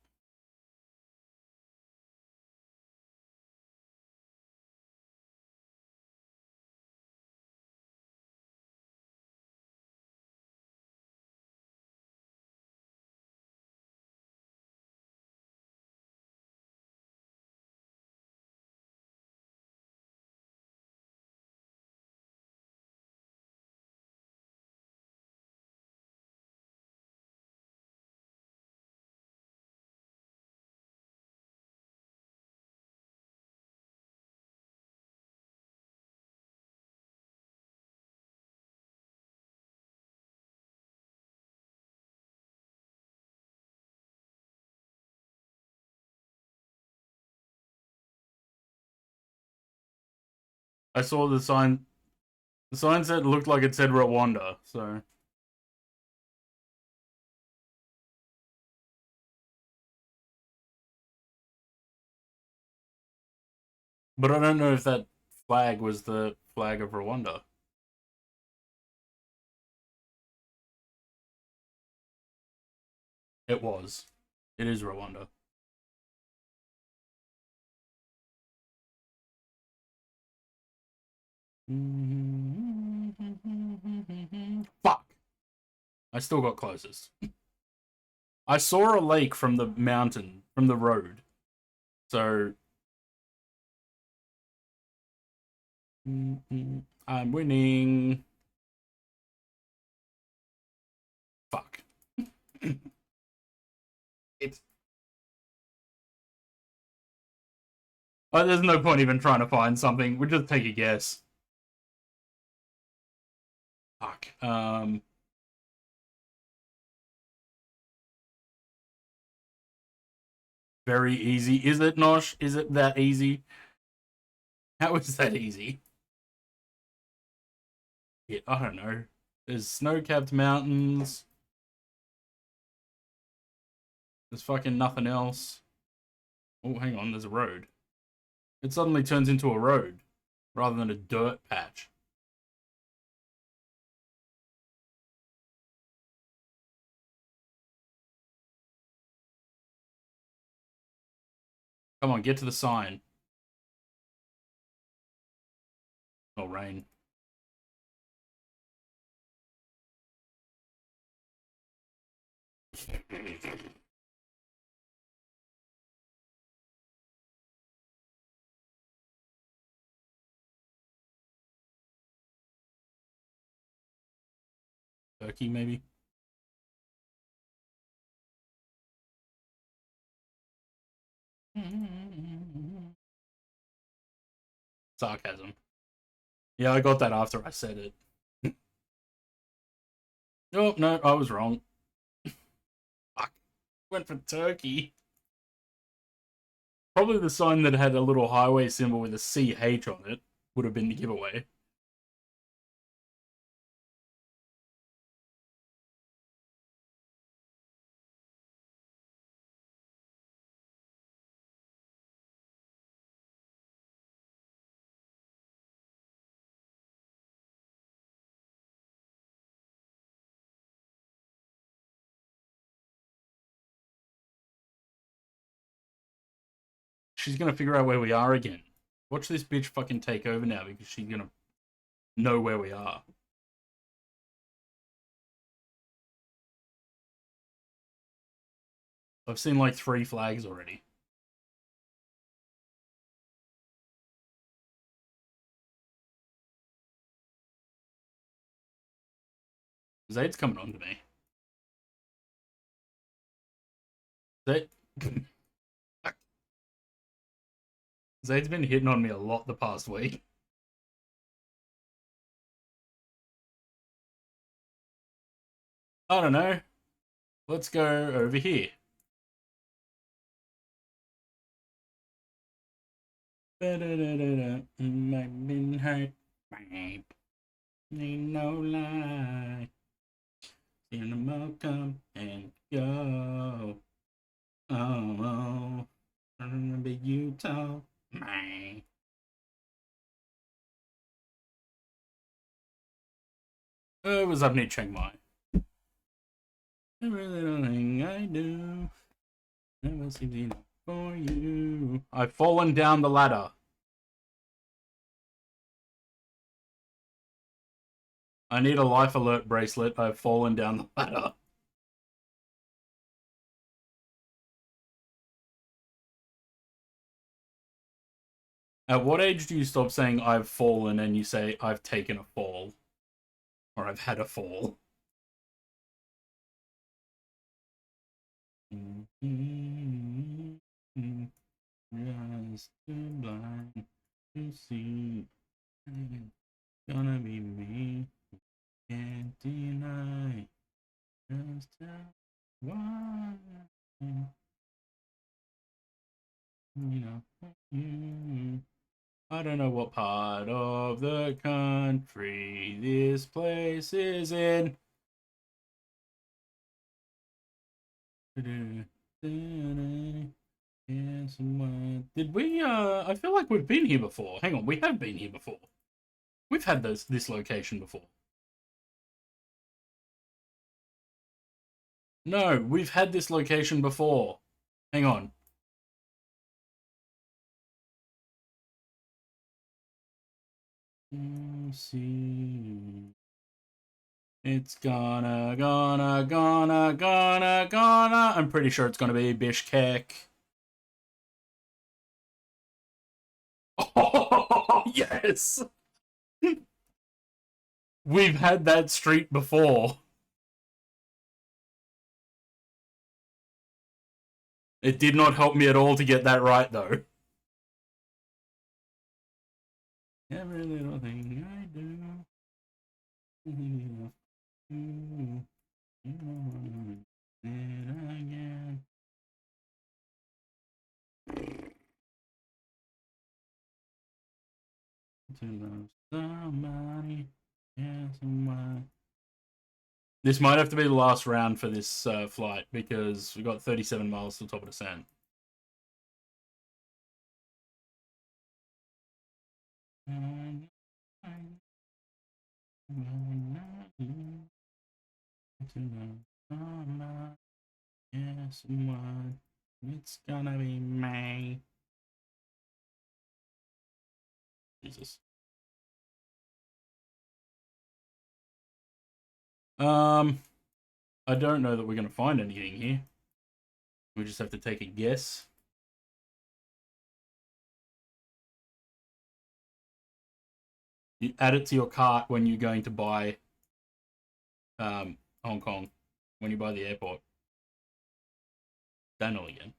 I saw the sign. The sign said looked like it said Rwanda, so. But I don't know if that flag was the flag of Rwanda. It was. It is Rwanda. Fuck. I still got closest. I saw a lake from the mountain, from the road. So I'm winning. Fuck. It's. Oh, there's no point even trying to find something. We'll just take a guess. Fuck. Very easy. Is it, Nosh? Is it that easy? How is that easy? Yeah, I don't know. There's snow-capped mountains. There's fucking nothing else. Oh, hang on. There's a road. It suddenly turns into a road rather than a dirt patch. Come on, get to the sign. Oh, rain. Turkey, maybe? Sarcasm. Yeah, I got that after I said it. Oh, no, I was wrong. Fuck. Went for Turkey. Probably the sign that had a little highway symbol with a CH on it would have been the giveaway. She's gonna figure out where we are again. Watch this bitch fucking take over now because she's gonna know where we are. I've seen like 3 flags already. Zayd's coming on to me. Zayd... Zayd's been hitting on me a lot the past week. I don't know. Let's go over here. I've been hurt, babe. Ain't no lie. Seen them all come and go. Oh, I remember you told me. It was up near Chiang Mai. Every little thing I do never seems enough for you. I've fallen down the ladder. I need a life alert bracelet. I've fallen down the ladder. At what age do you stop saying I've fallen and you say I've taken a fall? Or I've had a fall? Just too blind to see. Gonna be me. Can't deny. Just tell why. You know, I don't know what part of the country this place is in. Did we, I feel like we've been here before. Hang on, we have been here before. We've had this location before. No, we've had this location before. Hang on. See. It's gonna. I'm pretty sure it's gonna be Bishkek. Oh, yes! We've had that street before. It did not help me at all to get that right, though. Every little thing I do. To love somebody, yeah, someone. This might have to be the last round for this flight because we got 37 miles to the top of the sand. Yes, someone. It's gonna be May. Jesus. I don't know that we're gonna find anything here. We just have to take a guess. You add it to your cart when you're going to buy Hong Kong, when you buy the airport. Daniel again.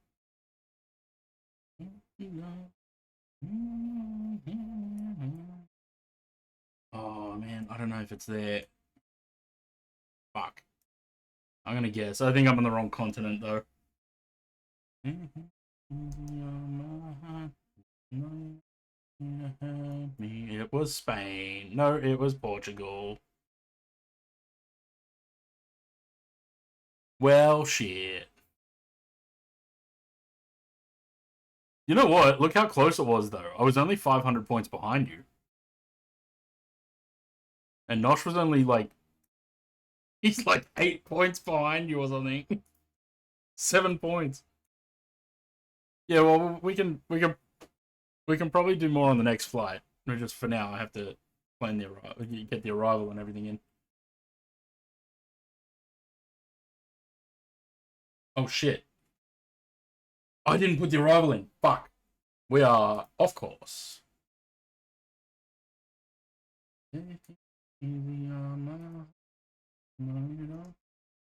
Oh man, I don't know if it's there. Fuck. I'm gonna guess. I think I'm on the wrong continent though. It was Spain. No, it was Portugal. Well, shit. You know what? Look how close it was, though. I was only 500 points behind you. And Nosh was only like... He's like 8 points behind you or something. 7 points. Yeah, well, we can probably do more on the next flight. Just for now, I have to plan the arrival, get the arrival and everything in. Oh shit! I didn't put the arrival in. Fuck. We are off course.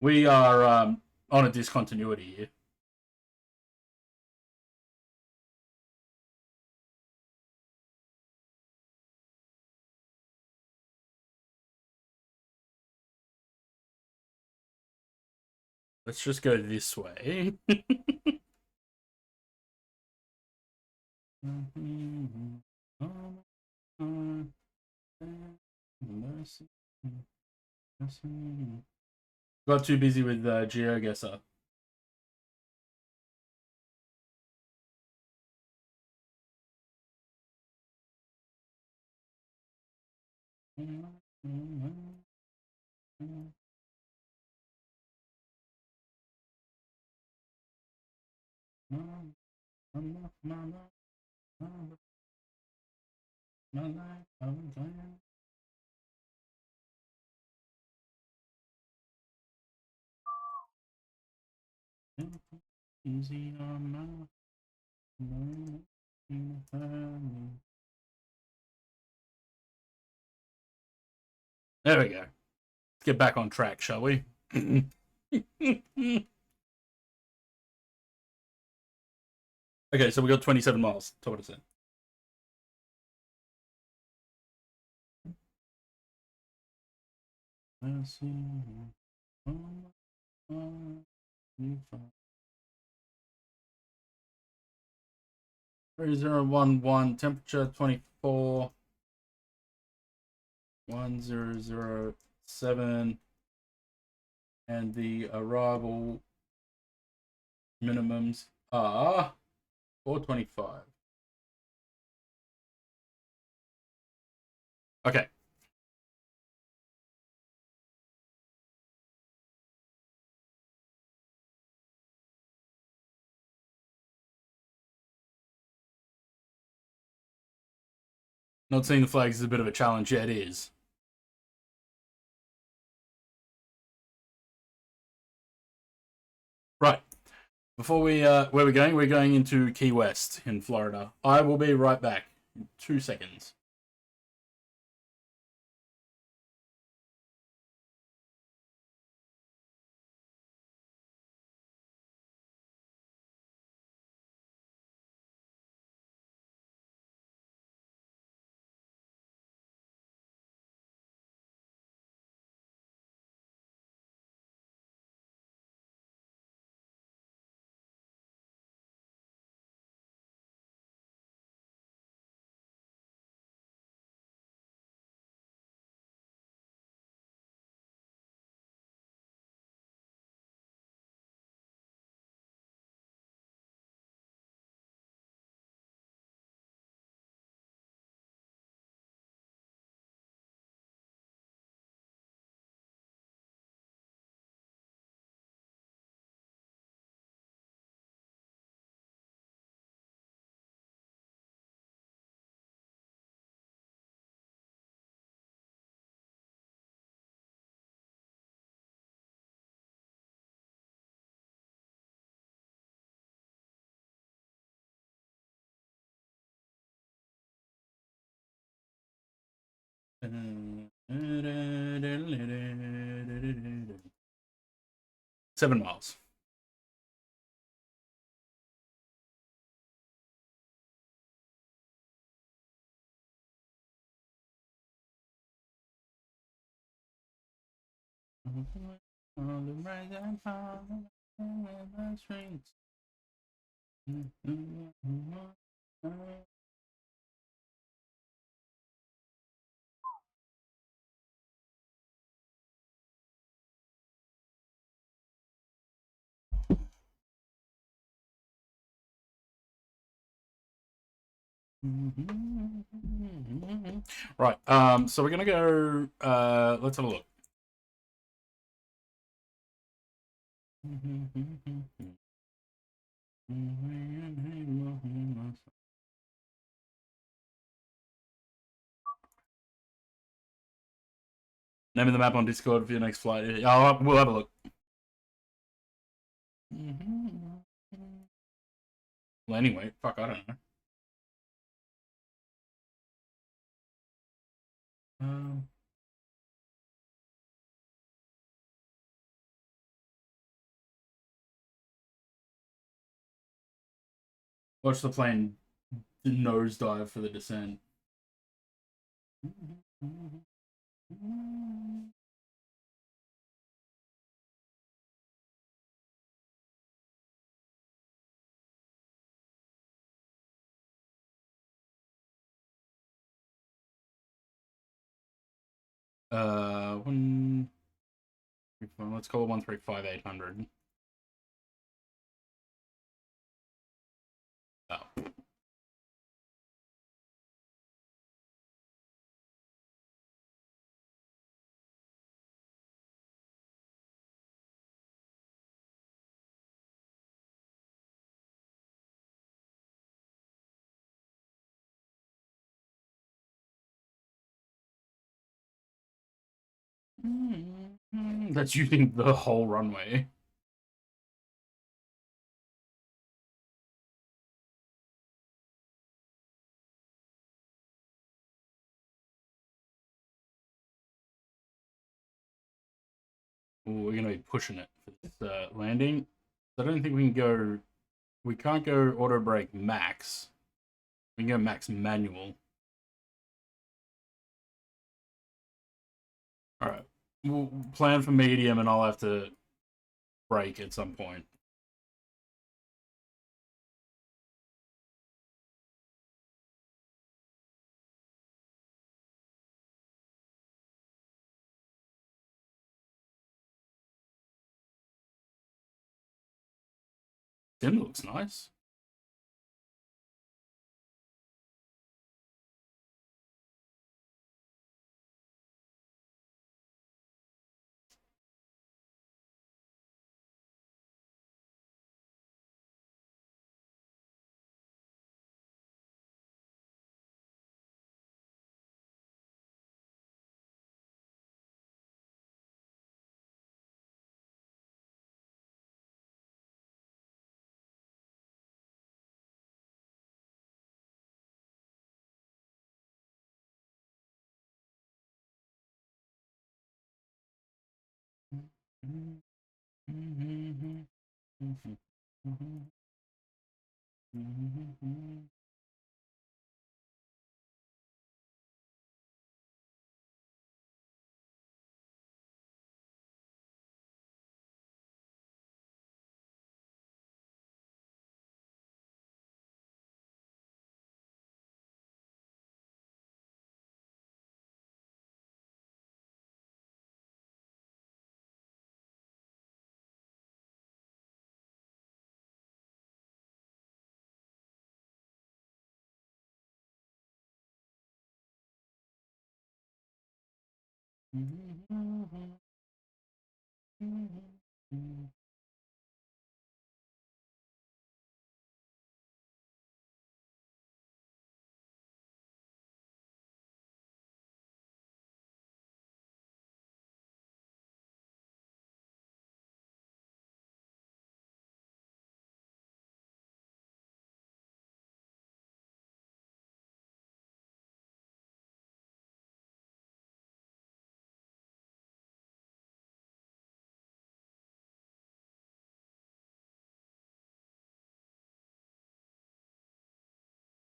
We are on a discontinuity here. Let's just go this way. Got too busy with GeoGuessr. Easy on my... There we go. Let's get back on track, shall we? Okay, so we got 27 miles. Top of the sand. Let's see. 3011, temperature 24, 1007, and the arrival minimums are 425. Okay. Not seeing the flags is a bit of a challenge. Yeah, it is. Right. Before we, where we're going? We're going into Key West in Florida. I will be right back in 2 seconds. 7 miles. On the right and the streets. Right. So we're gonna go. Let's have a look. Name of the map on Discord for your next flight. We'll have a look. Well, anyway, fuck, I don't know. Watch the plane nosedive for the descent. Let's call it 135,800. Oh. That's using the whole runway. Ooh, we're gonna be pushing it for this landing. I don't think we can go. We can't go auto brake max. We can go max manual. All right. We'll plan for medium, and I'll have to brake at some point. Sim looks nice.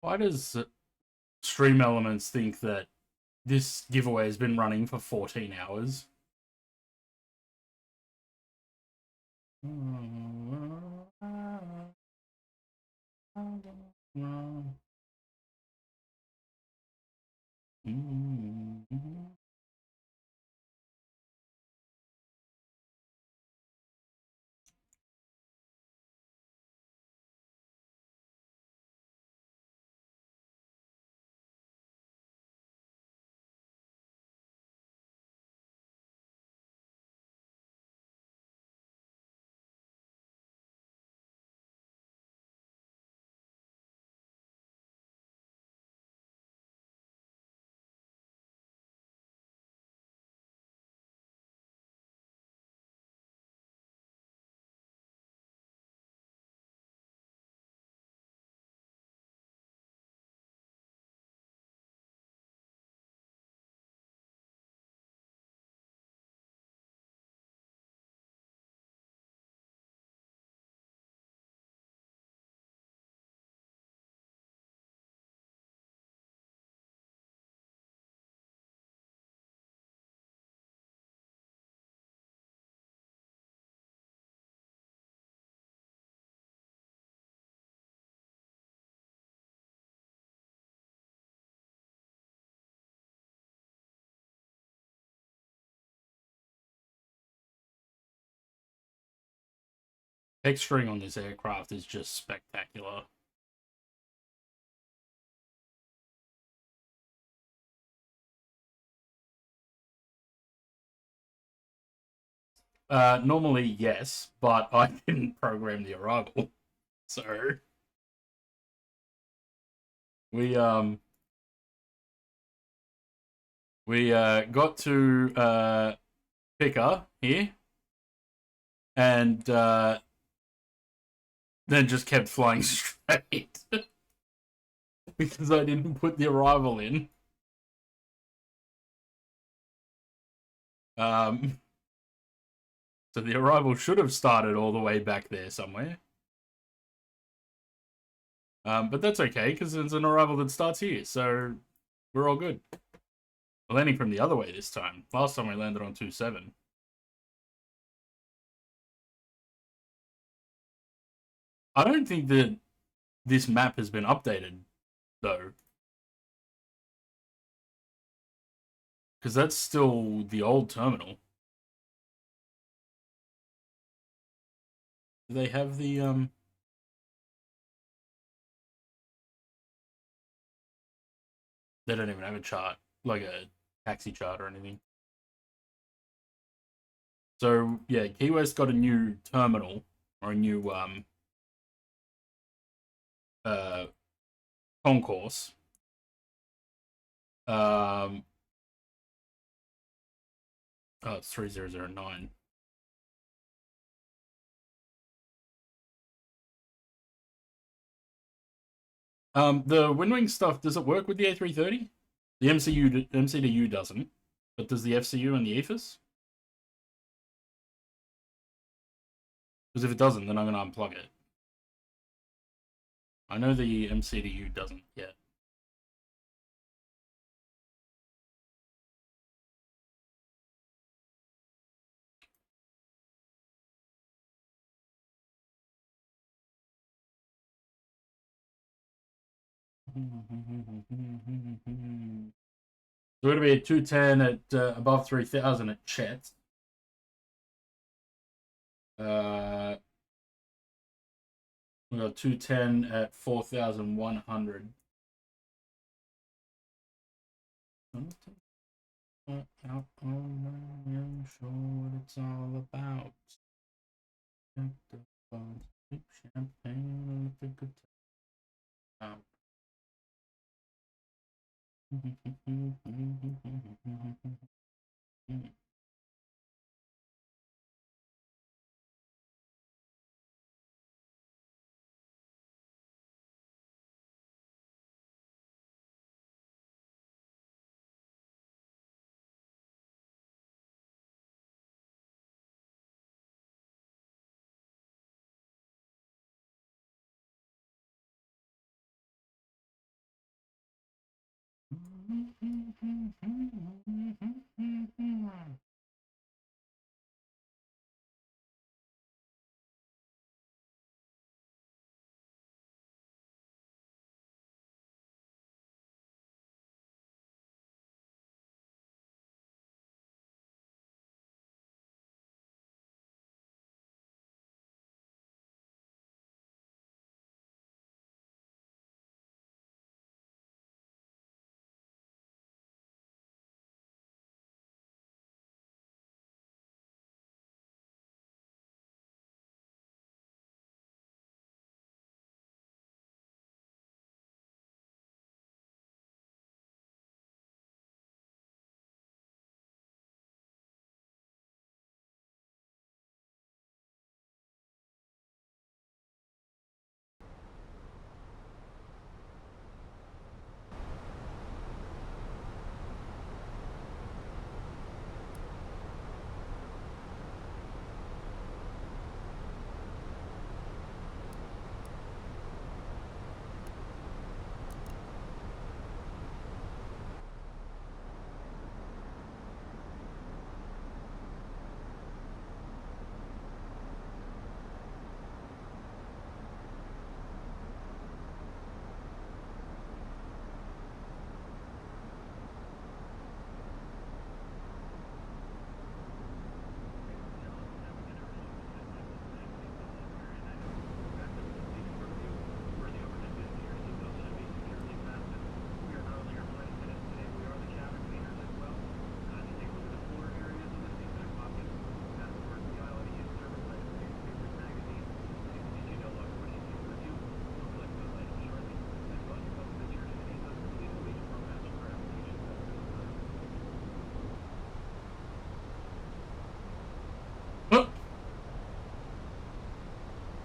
Why does Stream Elements think that this giveaway has been running for 14 hours? Texturing on this aircraft is just spectacular. Normally, yes, but I didn't program the arrival. So we got to Picker here, and then just kept flying straight because I didn't put the arrival in. So the arrival should have started all the way back there somewhere. But that's okay, because there's an arrival that starts here, so we're all good. We're landing from the other way this time. Last time we landed on 2-7. I don't think that this map has been updated, though. Because that's still the old terminal. Do they have the, They don't even have a chart, like a taxi chart or anything. So, yeah, Key West got a new terminal, or a new, concourse. Oh, it's 3009. The Windwing stuff, does it work with the A330? The MCU doesn't, but does the FCU and the EFIS? Because if it doesn't, then I'm going to unplug it. I know the MCDU doesn't yet. So we're going to be at 210 at above 3,000 at Chet. We got 210 at 4,100. Out on my own, show what it's all about. The phones, sip champagne, with a good time.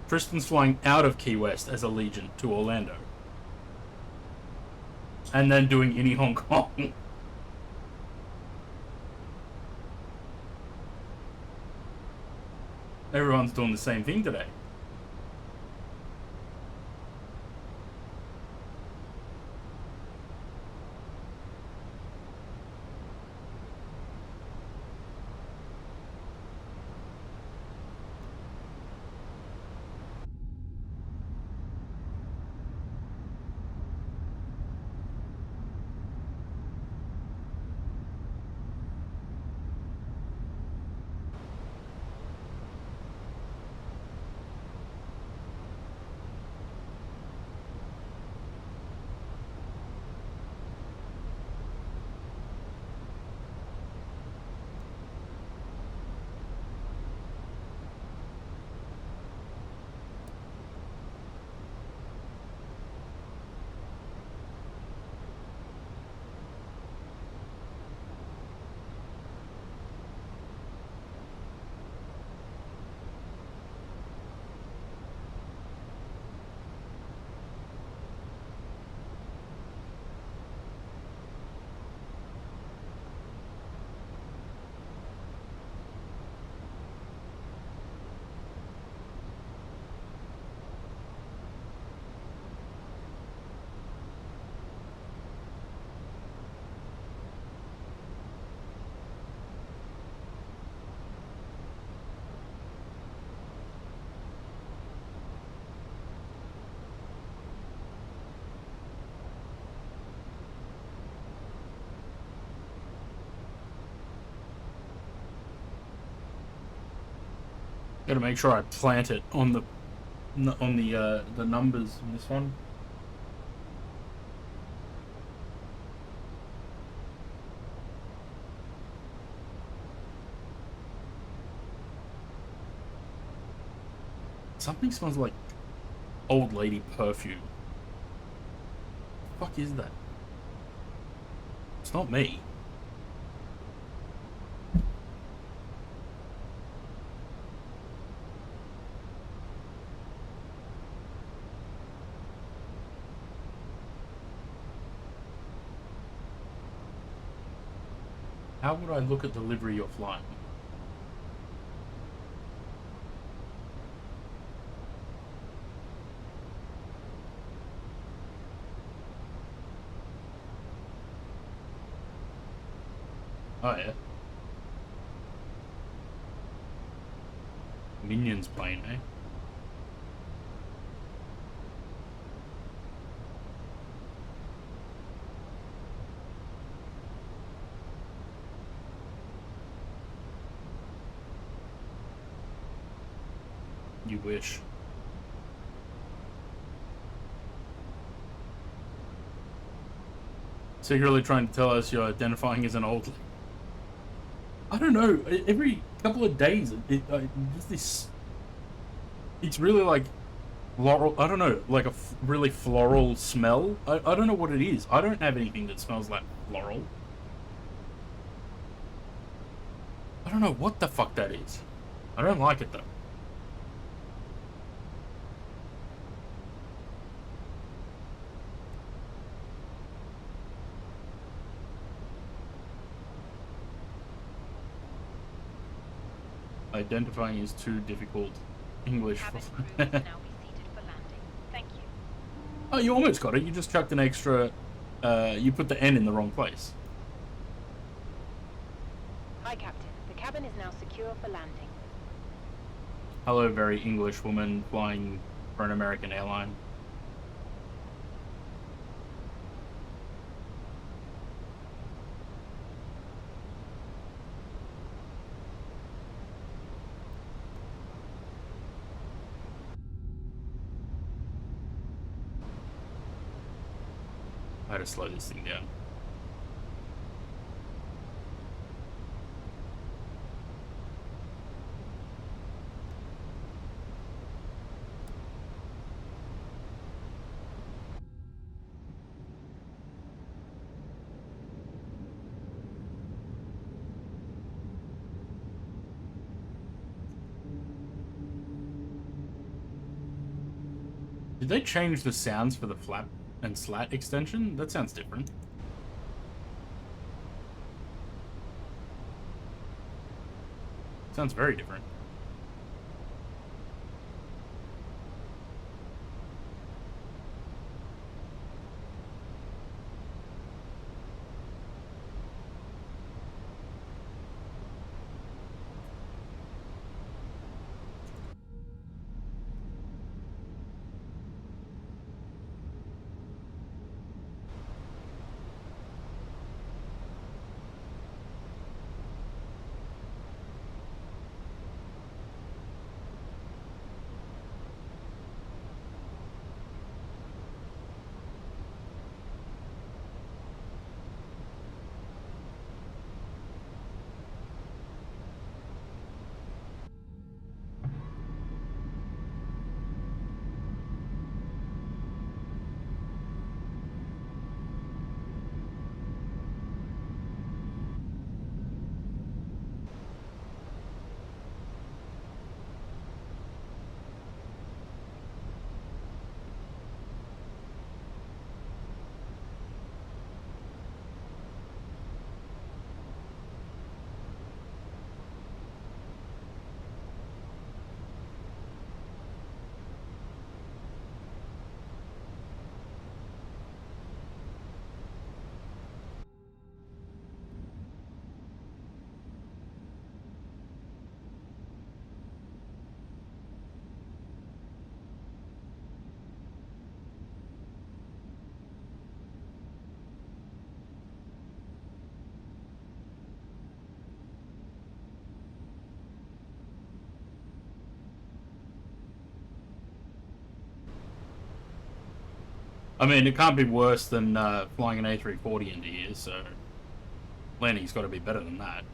Tristan's flying out of Key West as Allegiant to Orlando. And then doing Innie Hong Kong. Everyone's doing the same thing today. Gotta make sure I plant it on the numbers in this one. Something smells like old lady perfume. What the fuck is that? It's not me. How would I look at the livery you're flying? Oh, yeah. Minions plane, eh? You wish. Secretly trying to tell us you're identifying as an old. I don't know. Every couple of days, just this. It's really like floral. I don't know, like a really floral smell. I don't know what it is. I don't have anything that smells like floral. I don't know what the fuck that is. I don't like it though. Identifying is too difficult. English. Cabin crew will now be seated for landing. Thank you. Oh, you almost got it. You just chucked an extra. You put the N in the wrong place. Hi, Captain. The cabin is now secure for landing. Hello, very English woman flying for an American airline. I had to slow this thing down. Did they change the sounds for the flap and slat extension? That sounds different. Sounds very different. I mean, it can't be worse than flying an A340 into here, so landing's got to be better than that.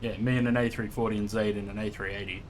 Yeah, me and an A340 and Zaid in an A380.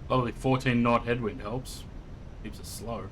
Lovely 14 knot headwind helps. Keeps us slow.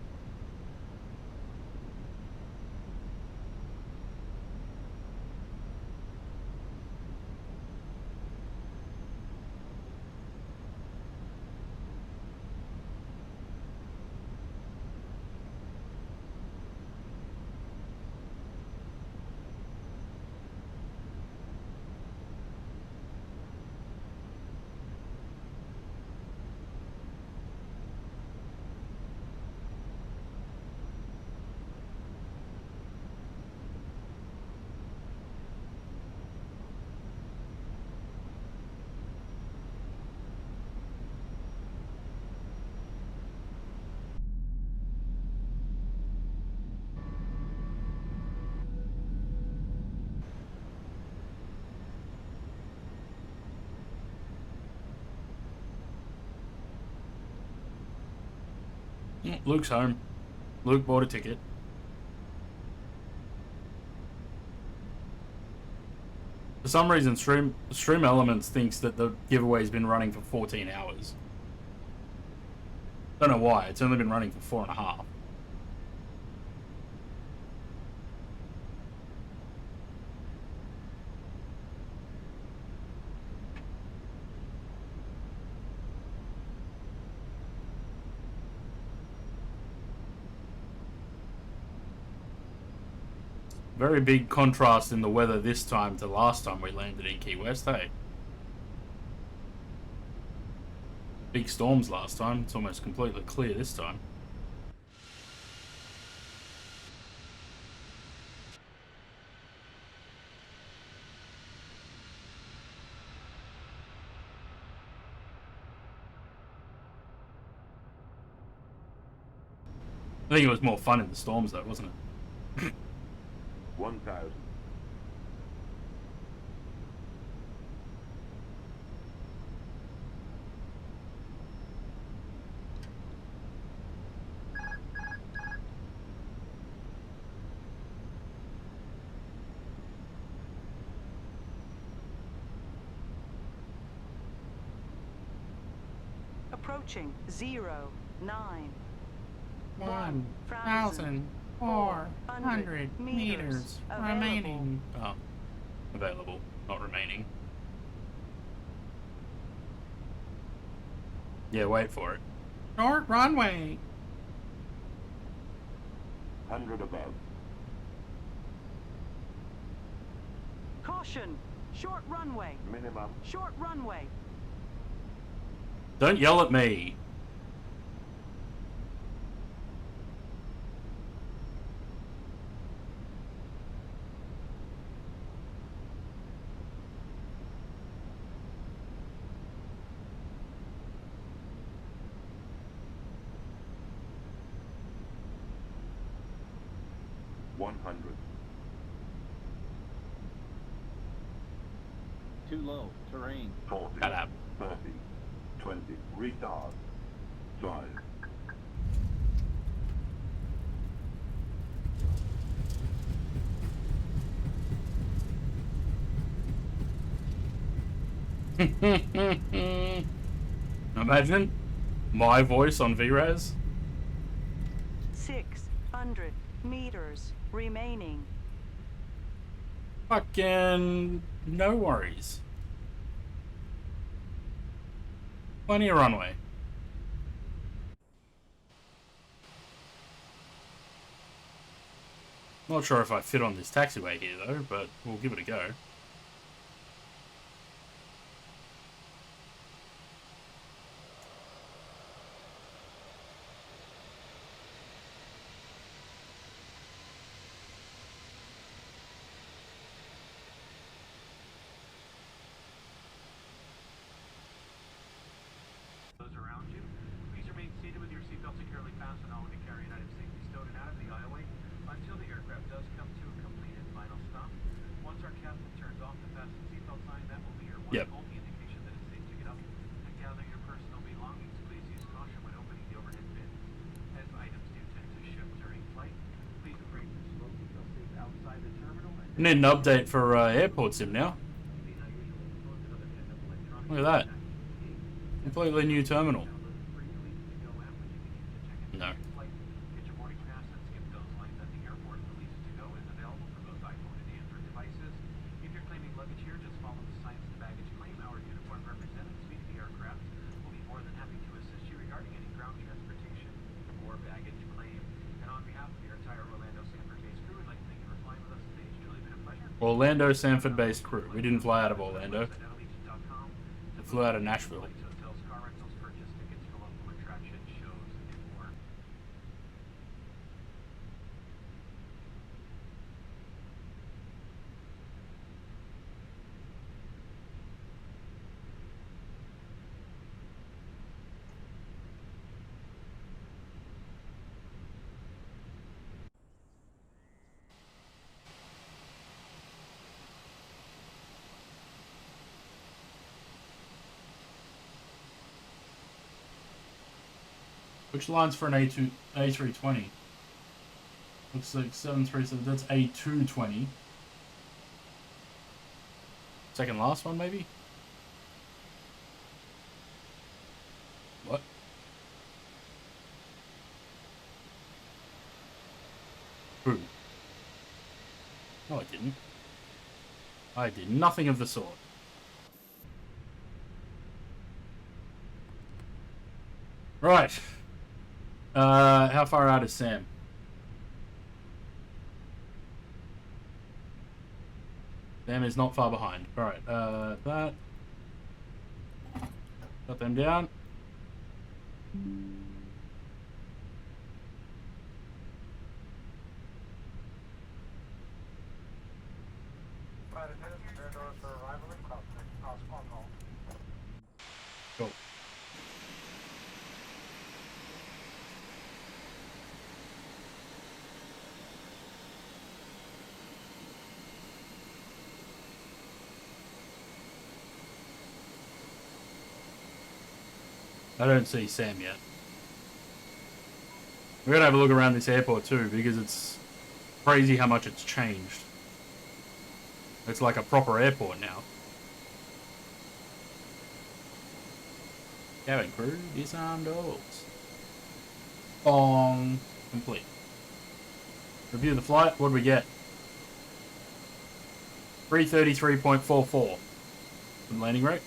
Luke's home. Luke bought a ticket. For some reason, Stream Elements thinks that the giveaway's been running for 14 hours. Don't know why. It's only been running for 4.5. Very big contrast in the weather this time to last time we landed in Key West, hey? Big storms last time. It's almost completely clear this time. I think it was more fun in the storms though, wasn't it? 1,000. Approaching 09. 1,400 meters remaining. Oh, available, not remaining. Yeah, wait for it. Short runway. 100 above. Caution! Short runway. Minimum. Short runway. Don't yell at me. Too low. Terrain. 40, Shut up. 30, 20, retard, 5. Imagine my voice on VRAS. 600 meters remaining. Fucking no worries. Plenty of runway. Not sure if I fit on this taxiway here though, but we'll give it a go. Those around you. Please remain seated with your seatbelt securely fastened, all will be carrying items safely stowed and out of the aisleway until the aircraft does come to a complete and final stop. Once our captain turns off the fasten seatbelt sign, that will be your one and only indication that it's safe to get up and gather your personal belongings. Please use caution when opening the overhead bin. As items do tend to shift during flight, please refrain from smoking. They'll safe outside the terminal. And Need an update for airport sim now. Look at that. Completely new terminal. No. Flight. Get your boarding pass and skip those lines at the airport. The Lease to Go is available for both iPhone and Android devices. If you're claiming luggage here, just follow the signs to baggage claim. Our uniformed representatives via the aircraft will be more than happy to assist you regarding any ground transportation or baggage claim. And on behalf of your entire Orlando Sanford-based crew, I'd like to thank you for flying with us today. It's truly been a pleasure. Orlando Sanford-based crew. We didn't fly out of Orlando. We flew out of Nashville. Hotels, car rentals, purchase tickets for local attraction shows, and more. Which line's for an A320? Looks like 737. That's A220. Second last one, maybe? What? Who? No, I didn't. I did nothing of the sort. Right. How far out is Sam? Sam is not far behind. Alright, that. Got them down. Cool. I don't see Sam yet. We're gonna have a look around this airport too, because it's crazy how much it's changed. It's like a proper airport now. Cabin crew, disarm doors. Bong. Complete. Review the flight. What do we get? 333.44. Good landing rate.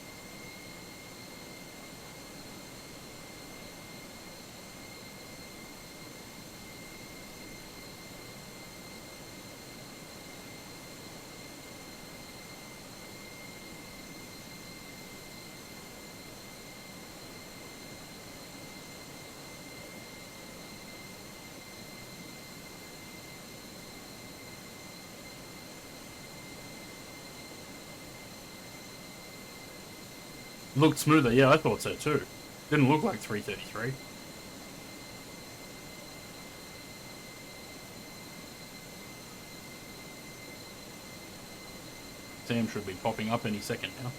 Looked smoother, yeah, I thought so too. Didn't look like 333. Sam should be popping up any second now.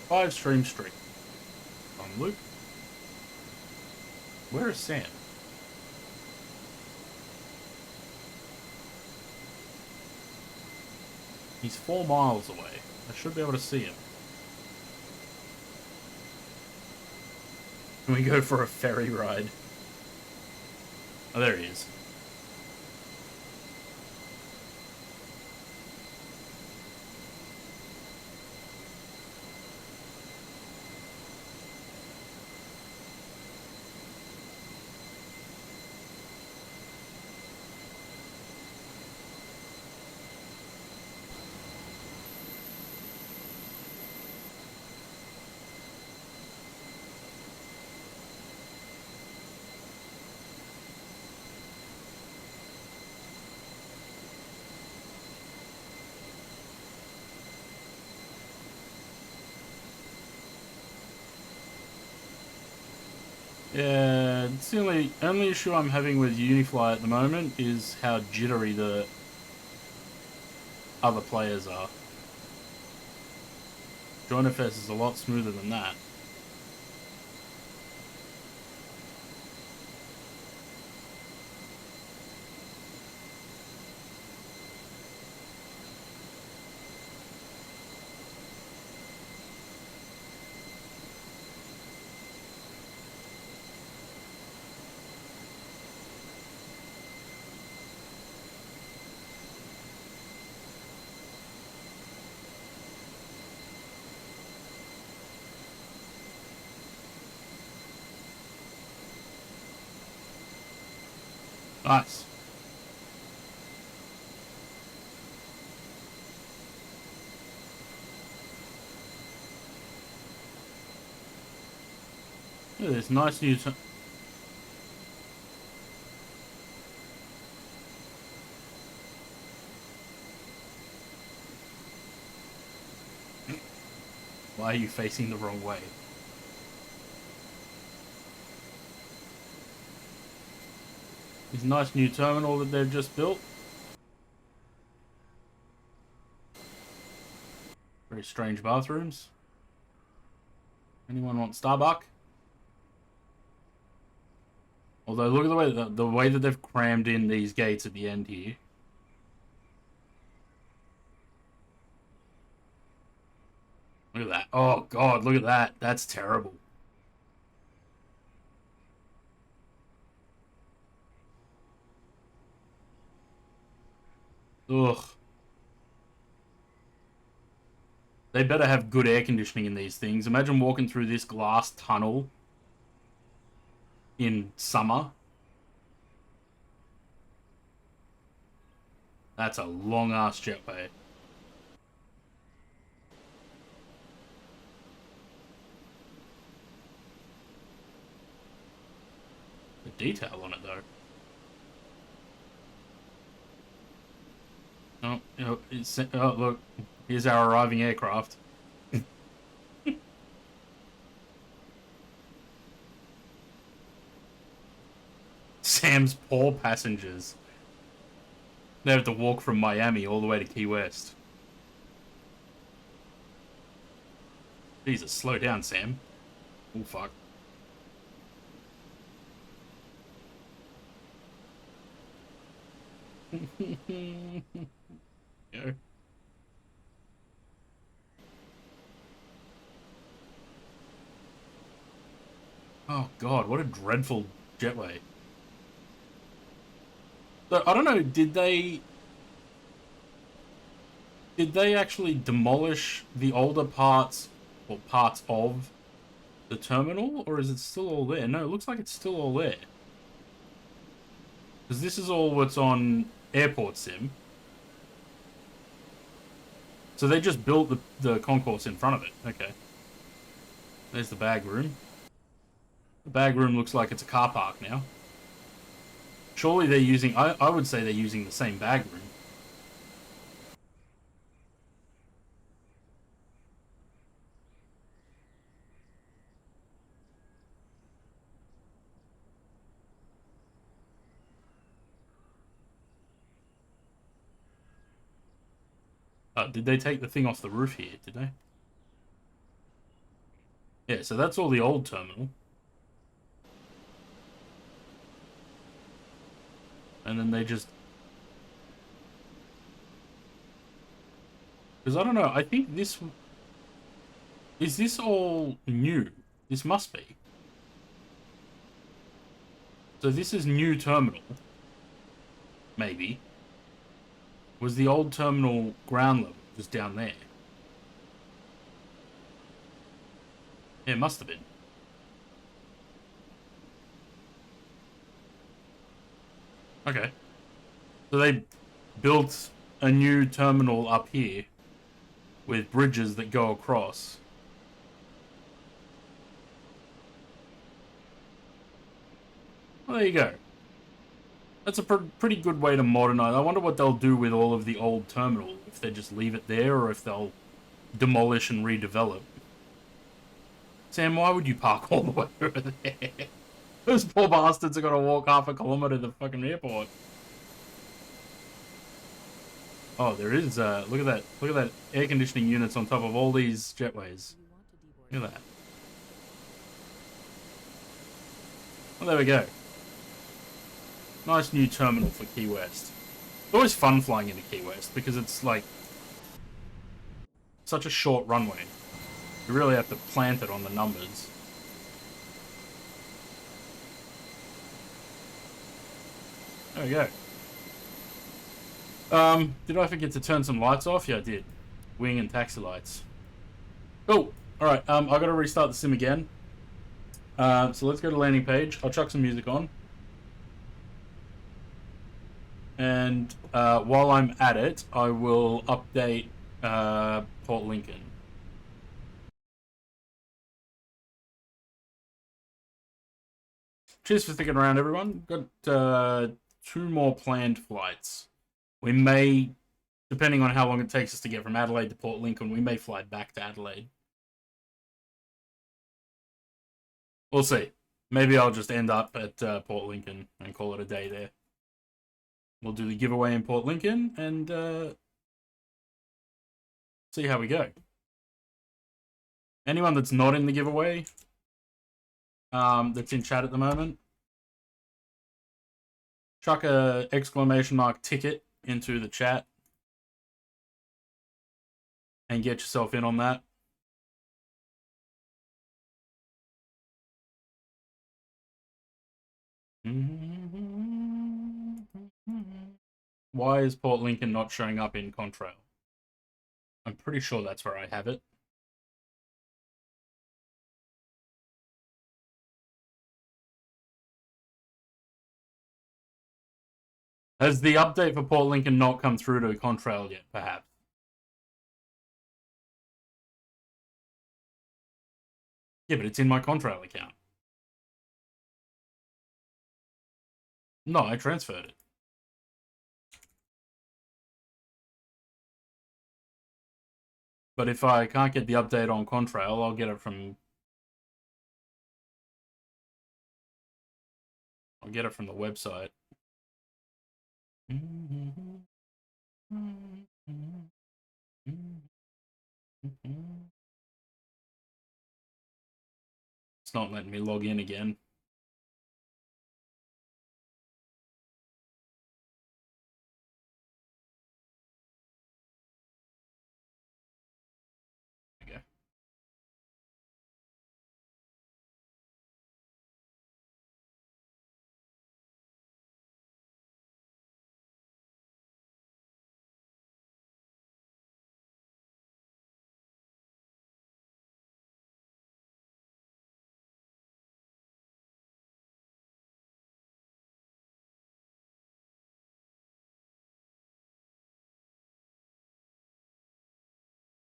Five stream streak. On Luke. Where is Sam? He's 4 miles away. I should be able to see him. Can we go for a ferry ride? Oh, there he is. Yeah, it's the only issue I'm having with Unifly at the moment is how jittery the other players are. Joiner Fest is a lot smoother than that. Nice. Look at this nice new... Why are you facing the wrong way? This nice new terminal that they've just built. Very strange bathrooms. Anyone want Starbucks? Although look at the way that they've crammed in these gates at the end here. Look at that. Oh god, look at that. That's terrible. Ugh. They better have good air conditioning in these things. Imagine walking through this glass tunnel in summer. That's a long-ass jetway. The detail on it, though. Oh, oh, look. Here's our arriving aircraft. Sam's poor passengers. They have to walk from Miami all the way to Key West. Jesus, slow down, Sam. Oh, fuck. Go. Oh god, what a dreadful jetway. So, I don't know, did they actually demolish the older parts, or parts of the terminal, or is it still all there? No, it looks like it's still all there. Because this is all what's on Airport Sim. So they just built the concourse in front of it. Okay. There's the bag room. The bag room looks like it's a car park now. Surely they're using... I would say they're using the same bag room. Did they take the thing off the roof here, did they? Yeah, so that's all the old terminal. And then they just... Because I don't know, I think this... Is this all new? This must be. So this is new terminal. Maybe. Was the old terminal ground level just down there? Yeah, it must have been. Okay. So they built a new terminal up here with bridges that go across. Well, there you go. That's a pretty good way to modernize. I wonder what they'll do with all of the old terminal. If they just leave it there, or if they'll demolish and redevelop. Sam, why would you park all the way over there? Those poor bastards are gonna walk half a kilometer to the fucking airport. Oh, there is. Look at that. Look at that air conditioning units on top of all these jetways. Look at that. Well, there we go. Nice new terminal for Key West. It's always fun flying into Key West because it's like such a short runway. You really have to plant it on the numbers. There we go. Did I forget to turn some lights off? Yeah, I did. Wing and taxi lights. Cool. Alright, I gotta restart the sim again. So let's go to landing page. I'll chuck some music on. And while I'm at it, I will update Port Lincoln. Cheers for sticking around, everyone. Got 2 more planned flights. We may, depending on how long it takes us to get from Adelaide to Port Lincoln, we may fly back to Adelaide. We'll see. Maybe I'll just end up at Port Lincoln and call it a day there. We'll do the giveaway in Port Lincoln and see how we go. Anyone that's not in the giveaway, that's in chat at the moment, chuck a ! ticket into the chat and get yourself in on that. Why is Port Lincoln not showing up in Contrail? I'm pretty sure that's where I have it. Has the update for Port Lincoln not come through to Contrail yet, perhaps? Yeah, but it's in my Contrail account. No, I transferred it. But if I can't get the update on Contrail, I'll get it from... I'll get it from the website. It's not letting me log in again.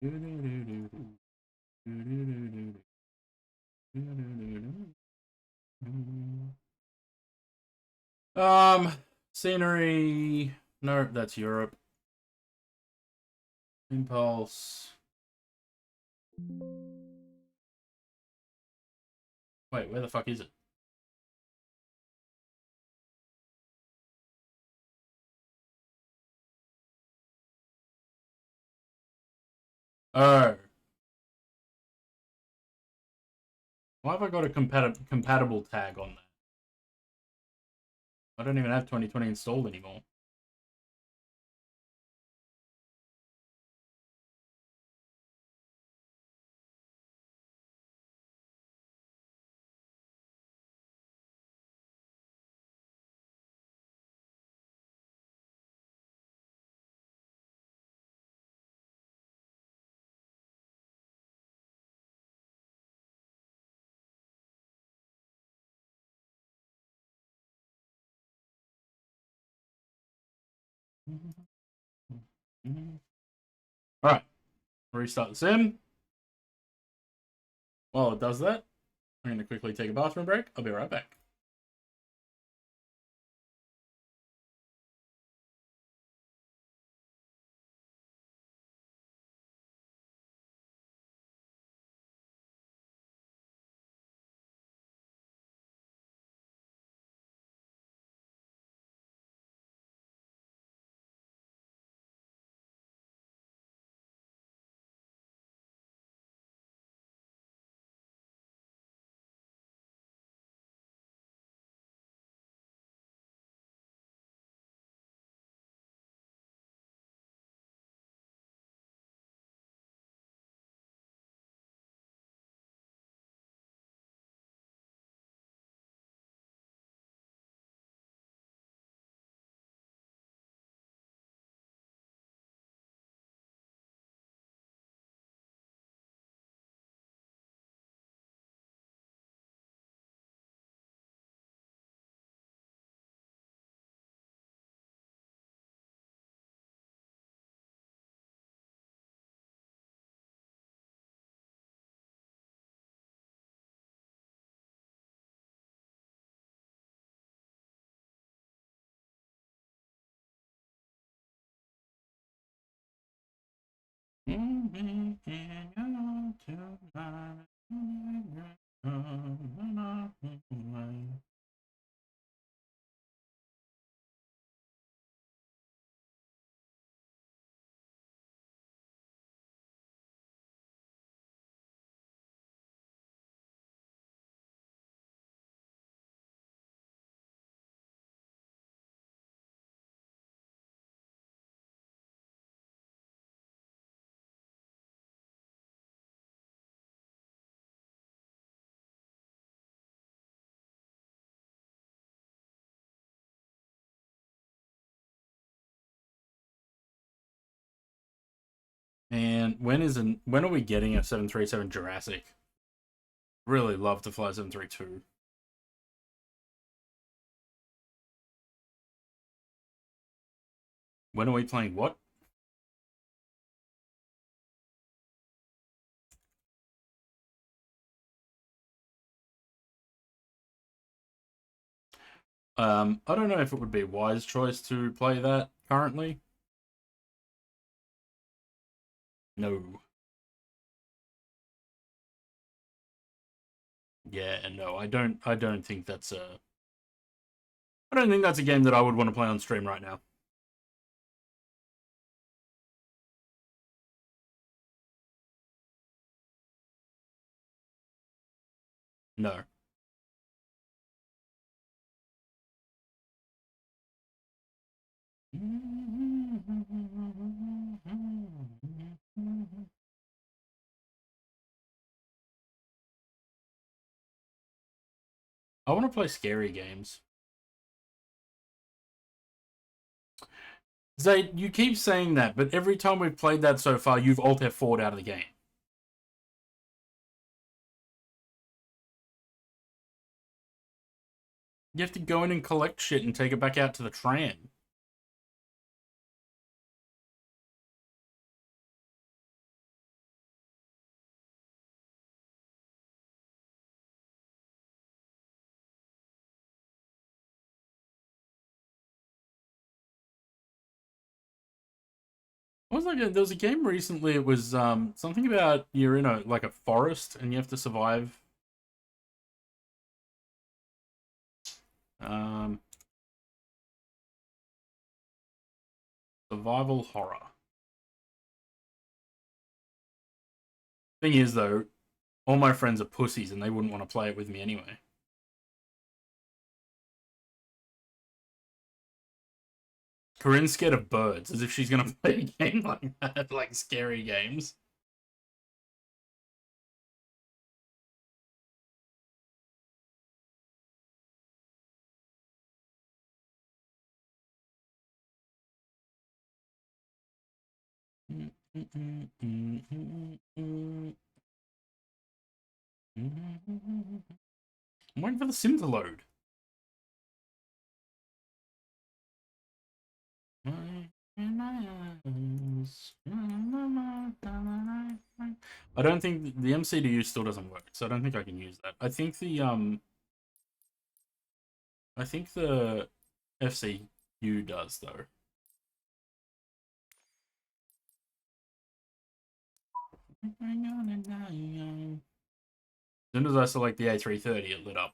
There we go. Scenery. No, that's Europe. Impulse. Wait, where the fuck is it? Oh. Why have I got a compatible tag on that? I don't even have 2020 installed anymore. Alright. Restart the sim. While it does that, I'm going to quickly take a bathroom break. I'll be right back. And when are we getting a 737 Jurassic? Really love to fly 732. When are we playing what? I don't know if it would be a wise choice to play that currently. No. Yeah, no, I don't think that's a I don't think that's a game that I would want to play on stream right now. No. I want to play scary games. Zay, you keep saying that, but every time we've played that so far, you've Alt F4'd out of the game. You have to go in and collect shit and take it back out to the tram. There was a game recently. It was something about you're in a forest and you have to survive. Um, survival horror. Thing is though, all my friends are pussies and they wouldn't want to play it with me anyway. Corinne's scared of birds, as if she's gonna play a game like that, like scary games. I'm waiting for the sim to load. I don't think the MCDU still doesn't work, so I don't think I can use that. I think the FCU does though. As soon as I select the A330, it lit up.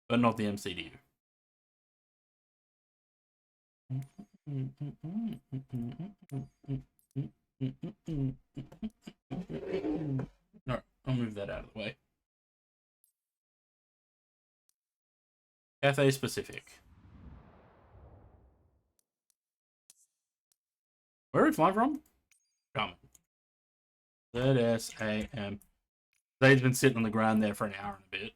But not the MCDU. No, I'll move that out of the way. Cathay Specific. Where are we flying from? Come. ZSAM. They've been sitting on the ground there for an hour and a bit.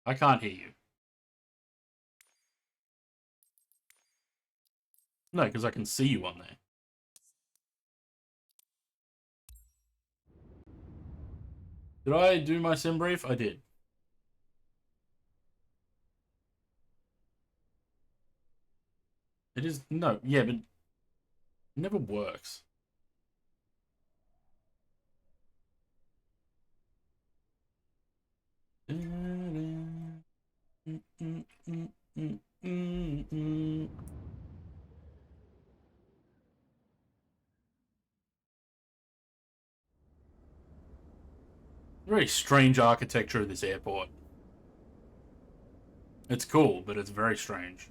I can't hear you. No, because I can see you on there. Did I do my sim brief? I did. It is no, yeah, but it never works. Very strange architecture of this airport. It's cool, but it's very strange.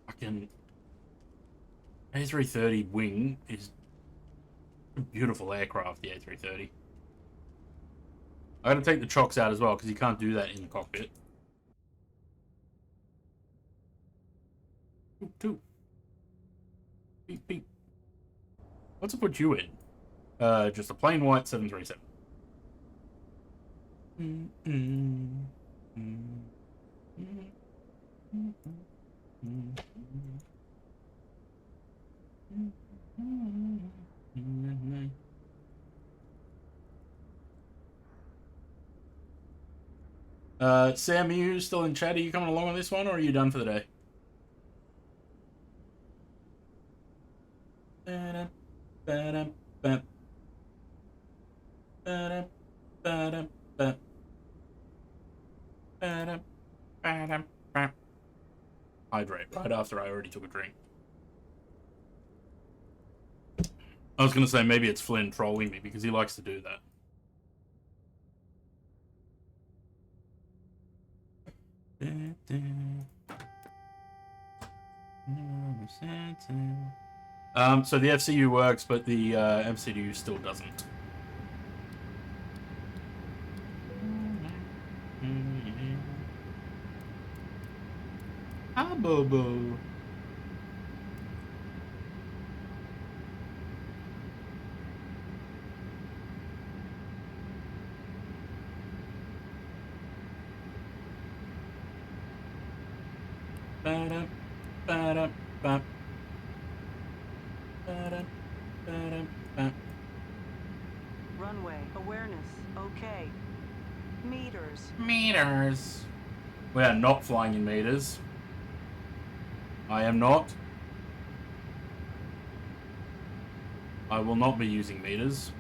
Fucking A330 wing is a beautiful aircraft, the A330. I gotta take the chocks out as well, because you can't do that in the cockpit. Two. Beep, beep. What's it put you in? Just a plain white 737. Sam, are you still in chat? Are you coming along on this one, or are you done for the day? Hydrate right after I already took a drink. I was gonna say maybe it's Flynn trolling me because he likes to do that. So the FCU works, but the MCU still doesn't. Ah, Bobo. Ba-da, ba-da, ba. Ba-da, ba-da, ba. Runway awareness. Okay. Meters. Meters. We are not flying in meters. I am not. I will not be using meters.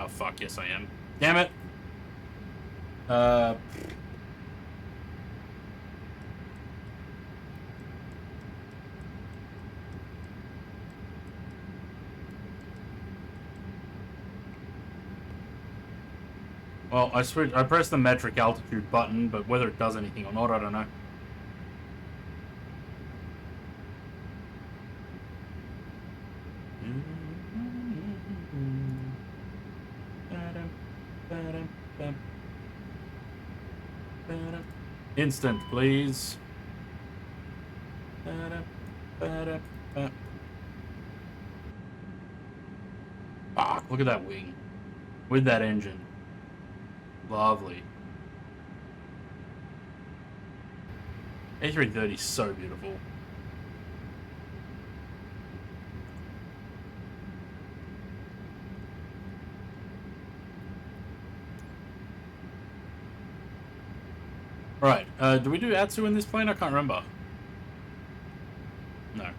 Oh fuck, yes I am. Damn it. Well, I pressed the metric altitude button, but whether it does anything or not, I don't know. Instant, please. Fuck, look at that wing. With that engine. Lovely. A330 is so beautiful. Right, do we do Atsu in this plane? I can't remember. No.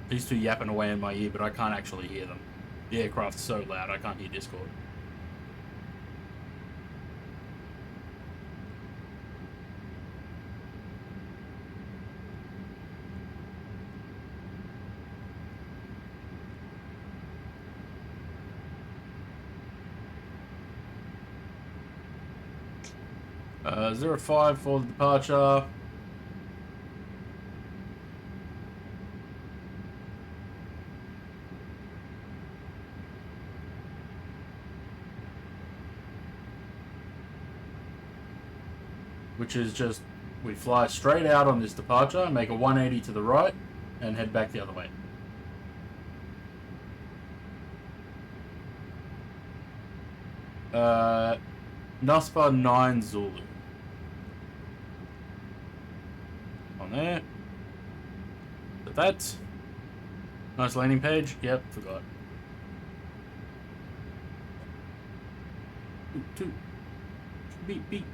These two yapping away in my ear, but I can't actually hear them. The aircraft's so loud, I can't hear Discord. Uh, 05 for the departure. Which is just we fly straight out on this departure, make a 180 to the right, and head back the other way. Nuspa 9 Zulu. On there. But that. Nice landing page. Yep, forgot. Two. Beep, beep.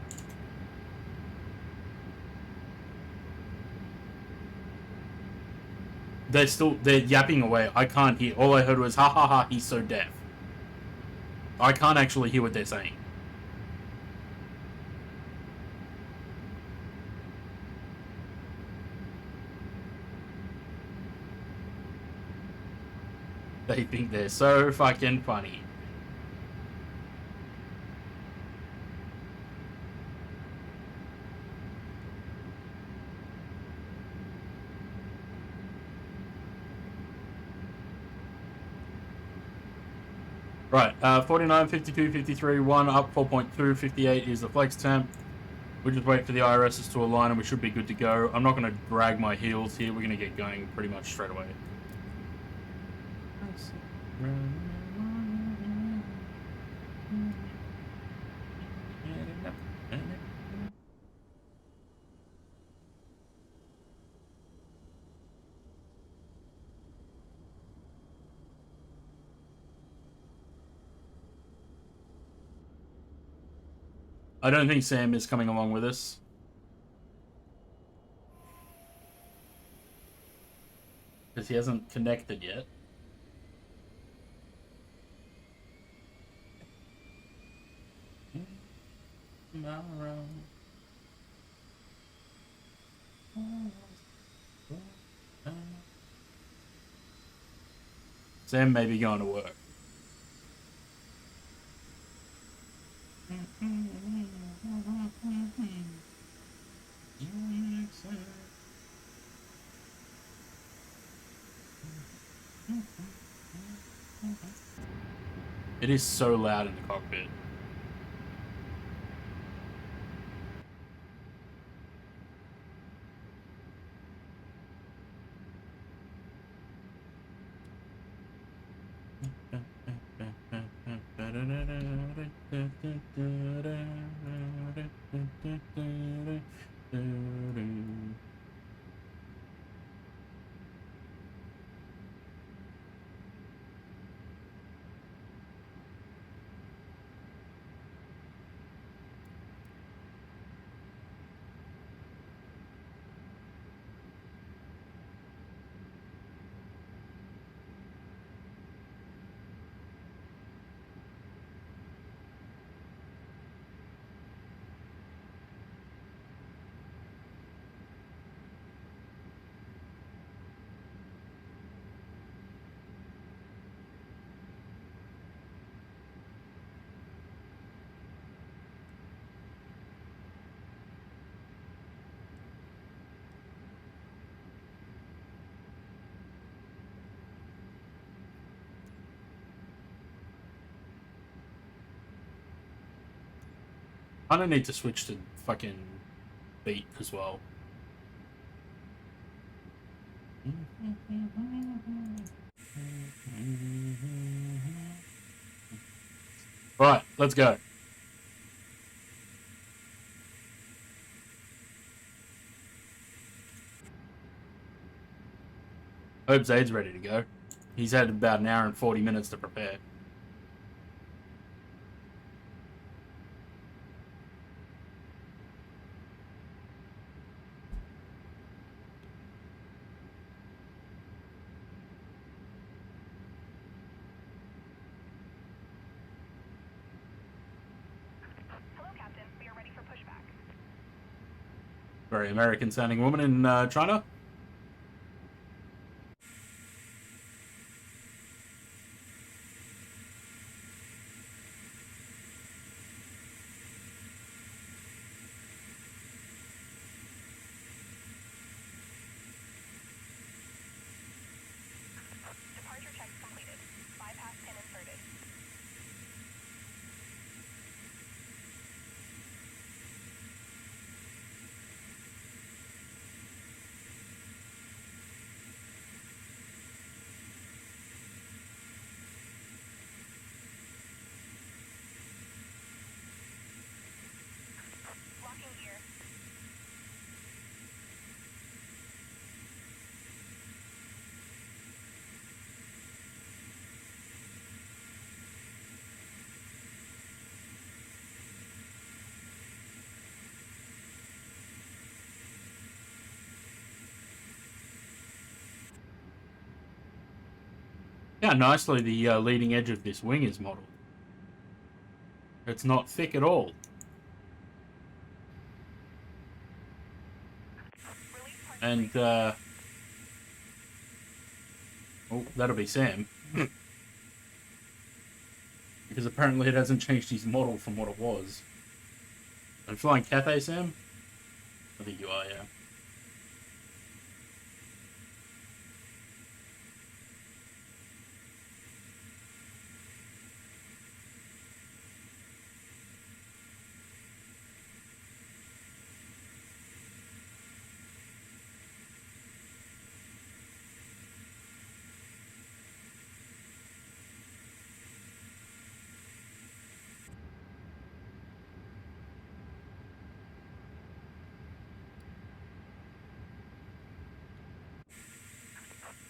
They're yapping away. I can't hear. All I heard was, ha ha ha, he's so deaf. I can't actually hear what they're saying. They think they're so fucking funny. Right, 49, 52, 53, 1 up 4.2, 58 is the flex temp. We'll just wait for the IRSs to align and we should be good to go. I'm not going to drag my heels here. We're going to get going pretty much straight away. I don't think Sam is coming along with us. Because he hasn't connected yet. Sam may be going to work. It is so loud in the cockpit. I don't need to switch to fucking beat as well. Right, let's go. Hope Zaid's ready to go. He's had about an hour and 40 minutes to prepare. Hello, Captain. We are ready for pushback. Very American sounding woman in China. Departure checks completed. Bypass pin inserted. How nicely the leading edge of this wing is modelled. It's not thick at all. And, oh, that'll be Sam. Because apparently it hasn't changed his model from what it was. Are you flying Cathay, Sam? I think you are, yeah.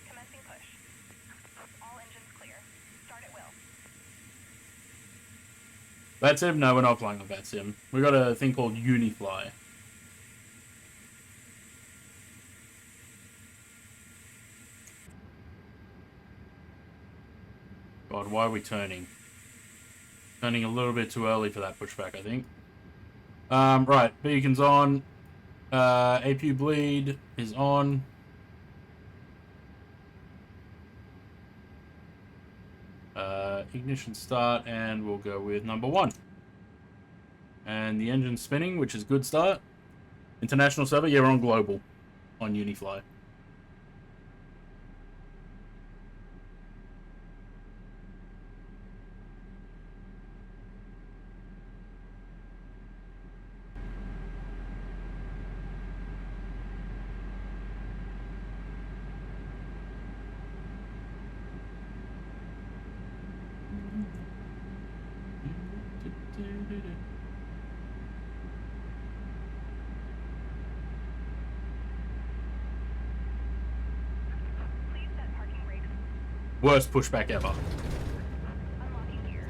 Commencing push. All engines clear. Start at will. BatSim? No, we're not flying on BatSim. We got a thing called Unifly. God, why are we turning? Turning a little bit too early for that pushback, I think. Right, beacon's on. APU bleed is on. Ignition start, and we'll go with number 1. And the engine's spinning, which is good start. International server, yeah, we're on global on Unifly. Please set parking brakes. Worst pushback ever. Unlocking gear.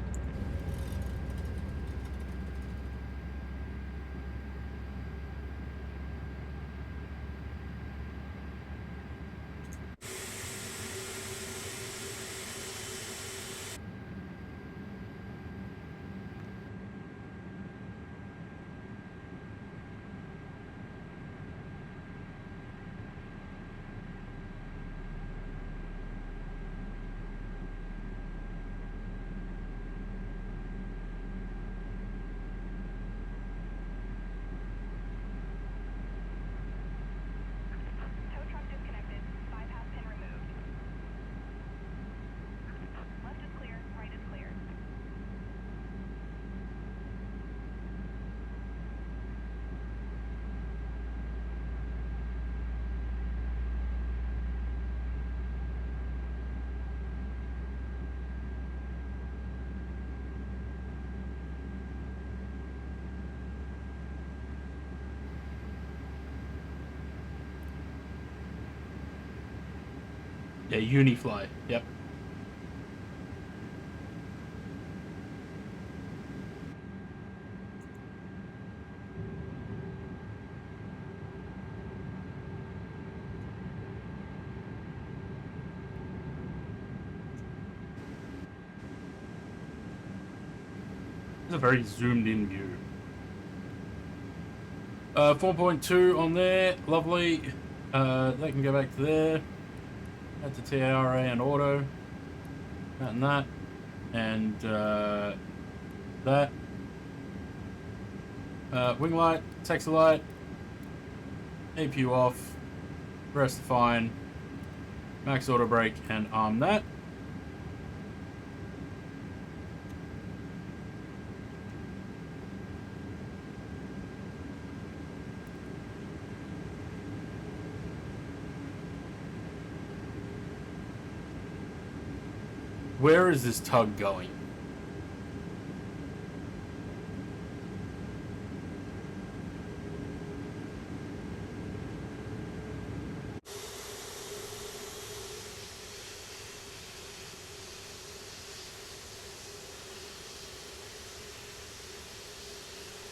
Tow truck disconnected. Bypass pin removed. Left is clear. Right is clear. Yeah, Unifly. Yep. It's a very zoomed in view. 4.2 on there. Lovely. They can go back to there. Add to TARA and auto. That and that. And that. Wing light, taxi light. APU off. Rest fine. Max auto brake and arm that. Where is this tug going?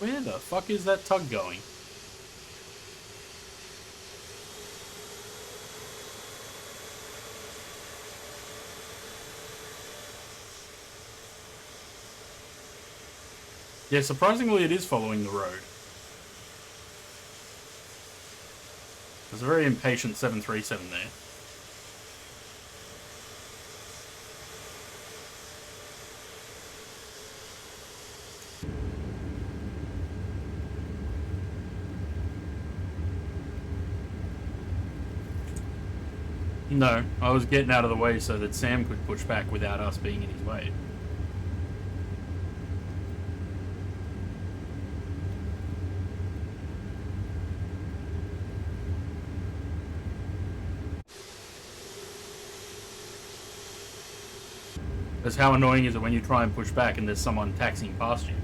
Where the fuck is that tug going? Yeah, surprisingly it is following the road. There's a very impatient 737 there. No, I was getting out of the way so that Sam could push back without us being in his way. Because how annoying is it when you try and push back and there's someone taxiing past you?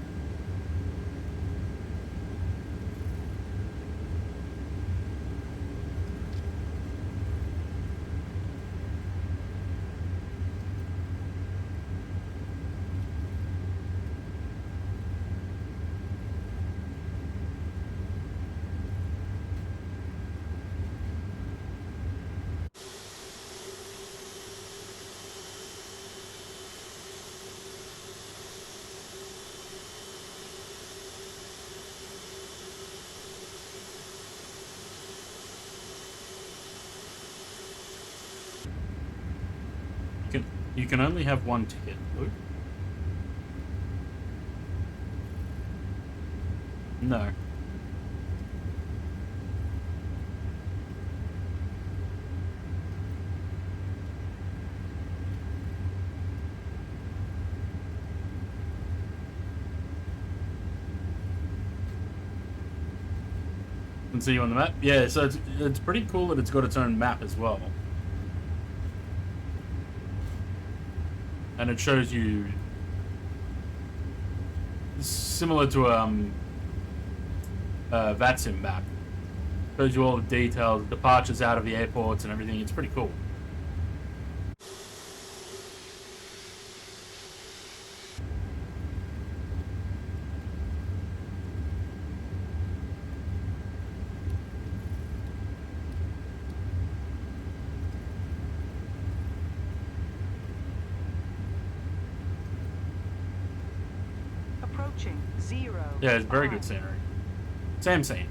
You can only have one ticket, Luke. No. Can see you on the map. Yeah, so it's pretty cool that it's got its own map as well. And it shows you similar to VATSIM map. Shows you all the details, departures out of the airports and everything. It's pretty cool. Approaching 0. Yeah, it's very good 5. scenery. Same scene.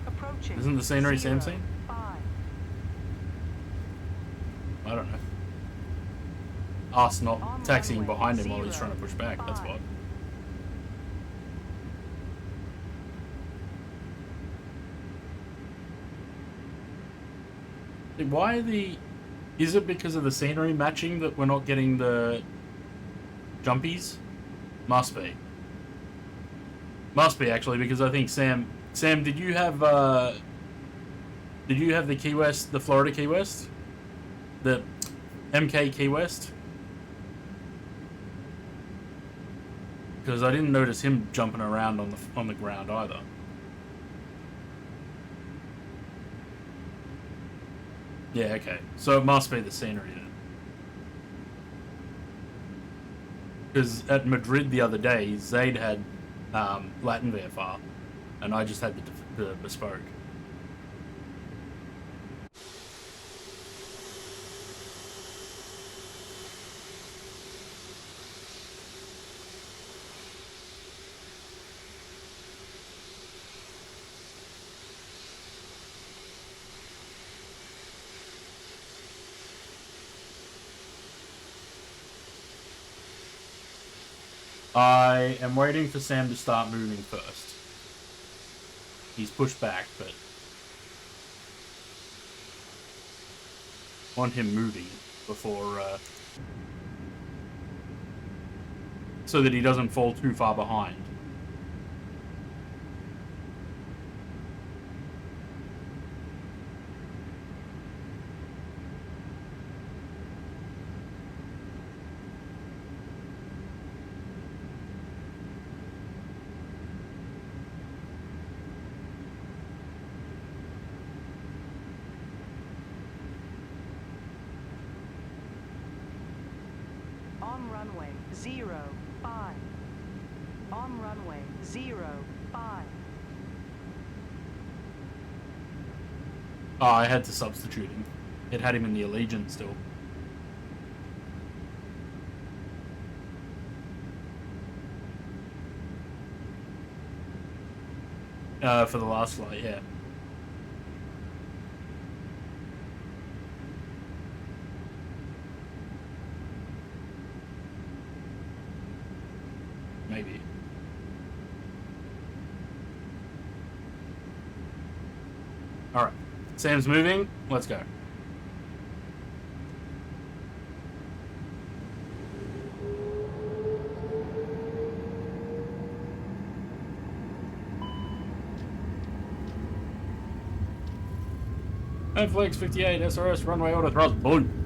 Approaching. Isn't the scenery 0, same scene? 5. I don't know. Us not On taxiing runway behind him while he's 0, trying to push back. That's 5. what. Why are the... Is it because of the scenery matching that we're not getting the jumpies? Must be. Must be, actually, because I think Sam, did you have the Key West, the Florida Key West? The MK Key West? Because I didn't notice him jumping around on the ground either. Yeah, okay. So it must be the scenery then. Because at Madrid the other day, Zaid had Latin VFR, and I just had the bespoke. I am waiting for Sam to start moving first. He's pushed back, but want him moving before, so that he doesn't fall too far behind. On runway 0, 5. On runway 0, 5. Oh, I had to substitute him. It had him in the Allegiant still. For the last flight, yeah. Maybe. Alright. Sam's moving. Let's go. Flex 58, SRS, runway auto thrust, boom.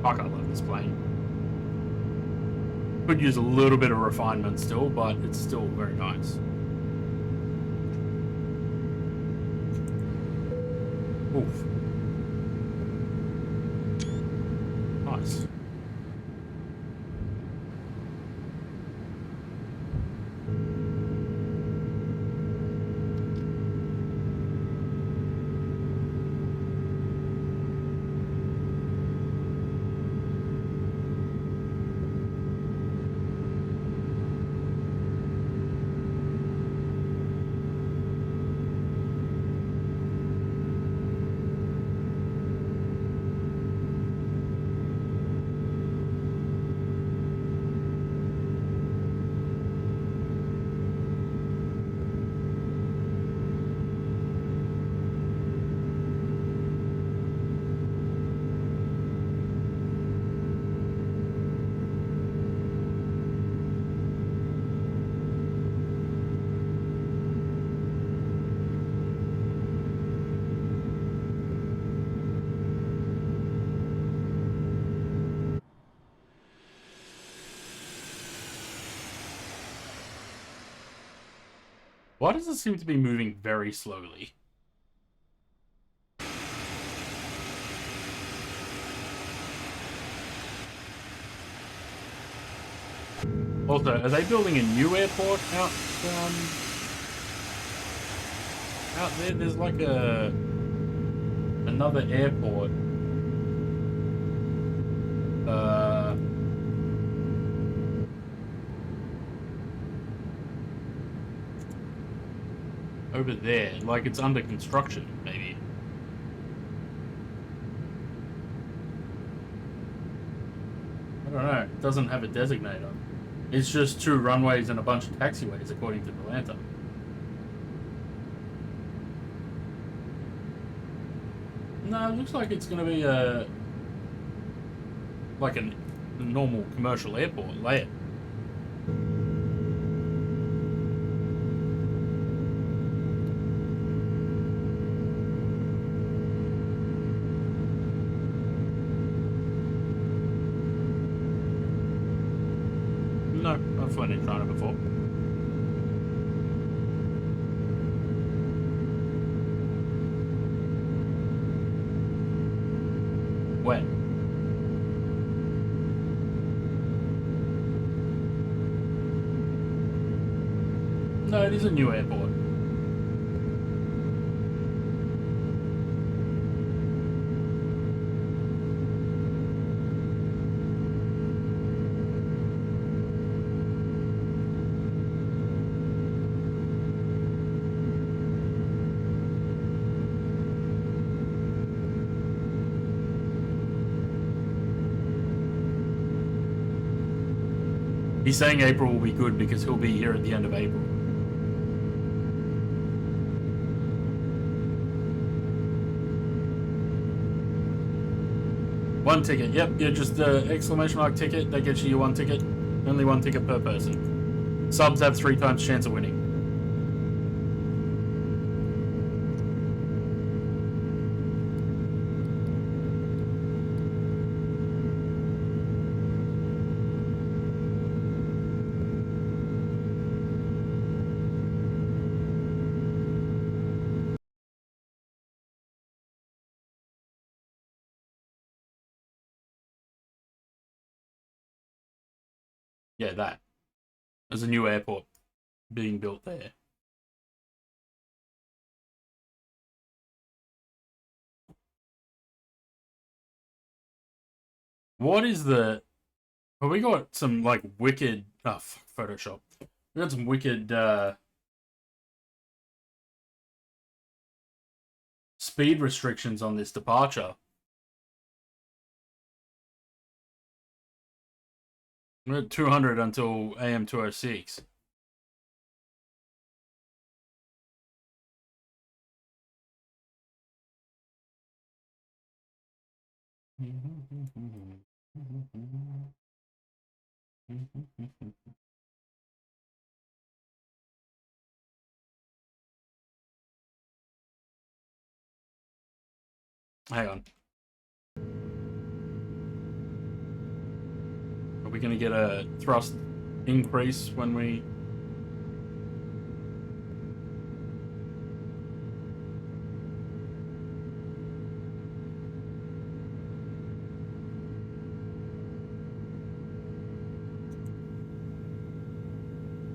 Fuck, I love this plane. Could use a little bit of refinement still, but it's still very nice. Oof. Nice. Why does it seem to be moving very slowly? Also, are they building a new airport out there? There's like another airport. Over there, like it's under construction, maybe. I don't know. It doesn't have a designator. It's just 2 runways and a bunch of taxiways, according to the lantern. No, it looks like it's going to be like a normal commercial airport layout. No, I've flown in China before. When? No, it is a new airport. He's saying April will be good because he'll be here at the end of April. One ticket, yep, yeah, just the exclamation mark ticket, that gets you your 1 ticket. Only 1 ticket per person. Subs have 3 times chance of winning. Yeah, that. There's a new airport being built there. What is the... Well, we got some, like, wicked... Oh, fuck, Photoshop. We got some wicked, speed restrictions on this departure. We're at 200 until AM 206. Hang on. Are we going to get a thrust increase when we...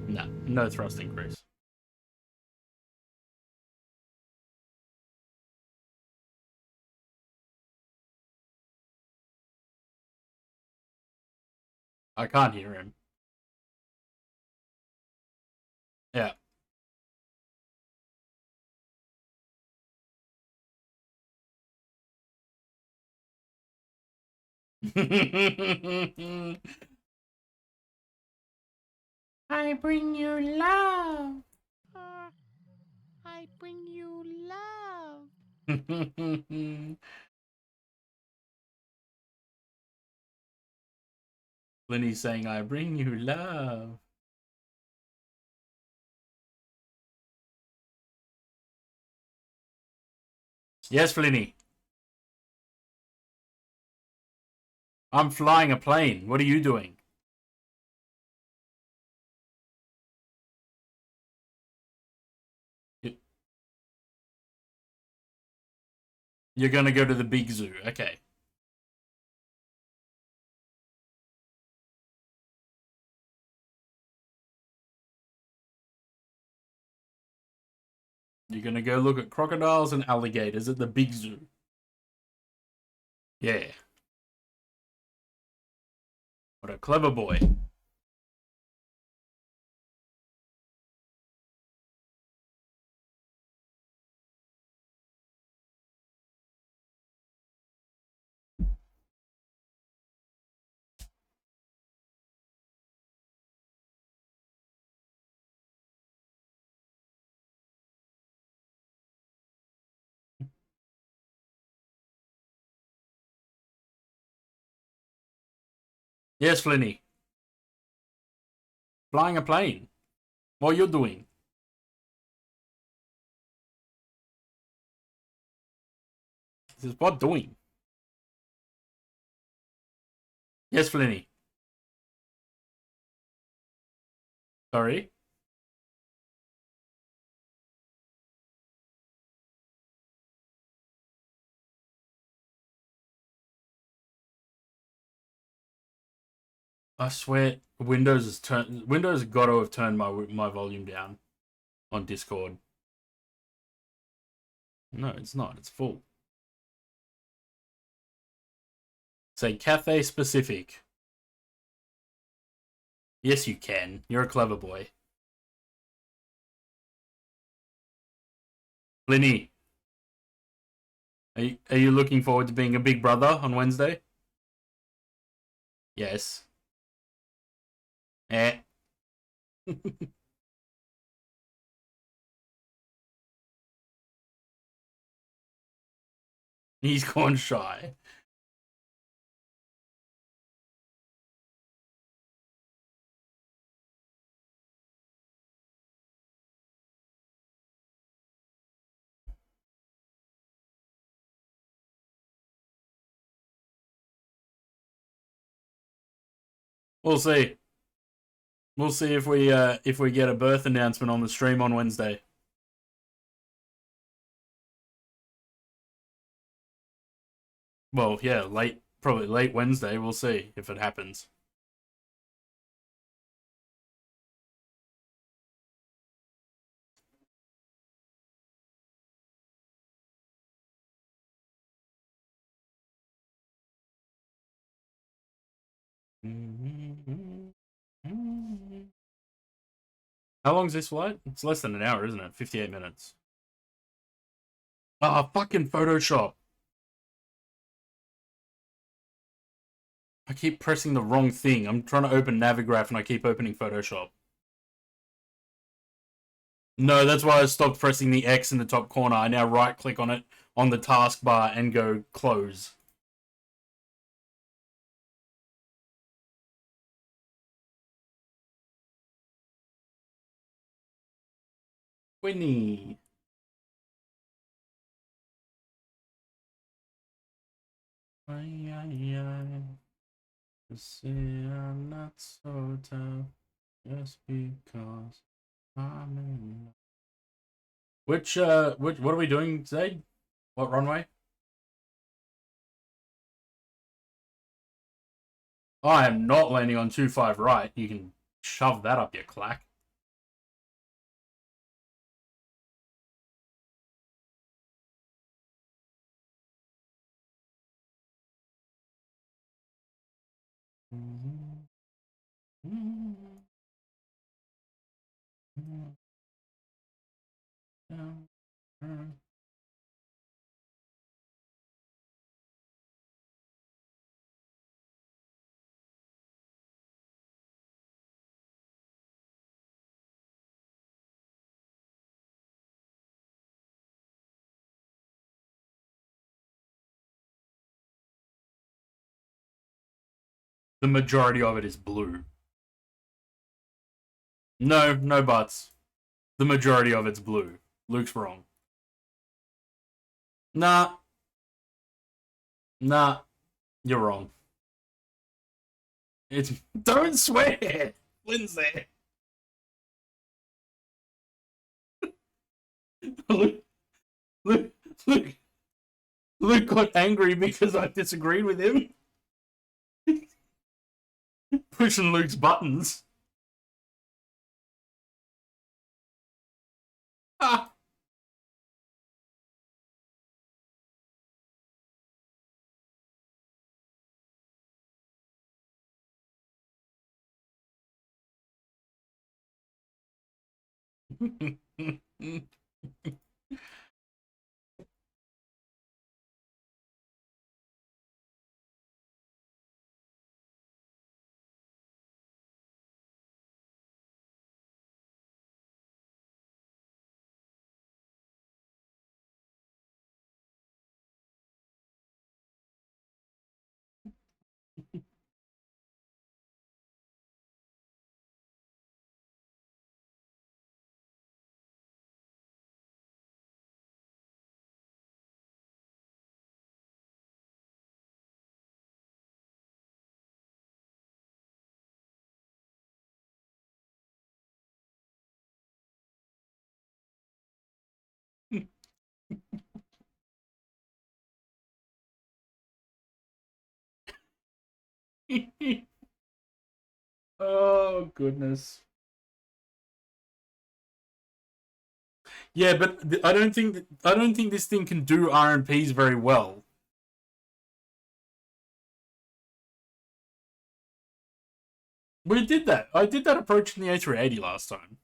No, no thrust increase. I can't hear him. Yeah. I bring you love. I bring you love. Lenny's saying, I bring you love. Yes, Flinny. I'm flying a plane. What are you doing? You're gonna go to the big zoo. Okay. You're gonna go look at crocodiles and alligators at the big zoo. Yeah. What a clever boy. Yes, Flinny. Flying a plane. What are you doing? He says, what doing? Yes, Flinny. Sorry? I swear, Windows has got to have turned my volume down on Discord. No, it's not. It's full. Say Cathay specific. Yes, you can. You're a clever boy. Linny, are you looking forward to being a big brother on Wednesday? Yes. Eh. He's gone shy. We'll see. We'll see if we get a birth announcement on the stream on Wednesday. Well, yeah, probably late Wednesday. We'll see if it happens. How long's this flight? It's less than an hour, isn't it? 58 minutes. Ah, fucking Photoshop. I keep pressing the wrong thing. I'm trying to open Navigraph and I keep opening Photoshop. No, that's why I stopped pressing the X in the top corner. I now right click on it on the taskbar and go close. Winnie. You see, I'm not so tough just because I'm in love. What are we doing today? What runway? I am not landing on 25 right. You can shove that up your clack. The majority of it is blue. No, no buts. The majority of it's blue. Luke's wrong. Nah. Nah. You're wrong. It's don't swear, Lindsay. Luke, Luke, Luke, Luke got angry because I disagreed with him. Pushing Luke's buttons. Ah. Oh goodness. Yeah, but I don't think this thing can do RMPs very well. We did that. I did that approach in the A380 last time.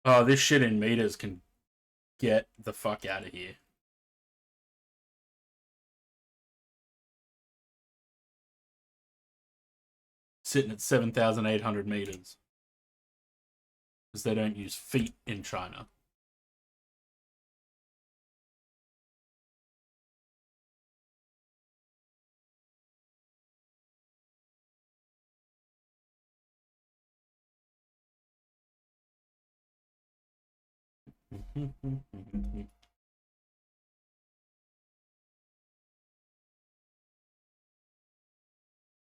Oh, this shit in meters can get the fuck out of here. Sitting at 7,800 meters. Because they don't use feet in China.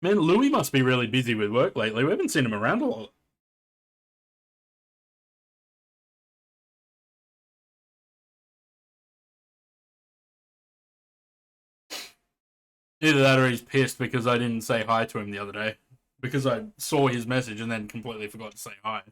Man, Louis must be really busy with work lately. We haven't seen him around a lot. Either that or he's pissed because I didn't say hi to him the other day. Because I saw his message and then completely forgot to say hi.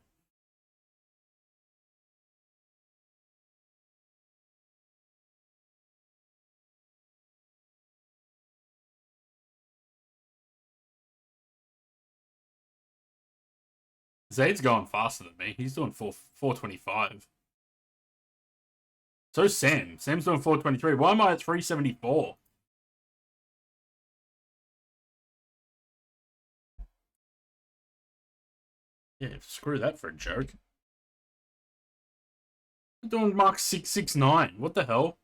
Zayd's going faster than me. He's doing 425. So Sam. Sam's doing 423. Why am I at 374? Yeah, screw that for a joke. I'm doing Mark 669. What the hell?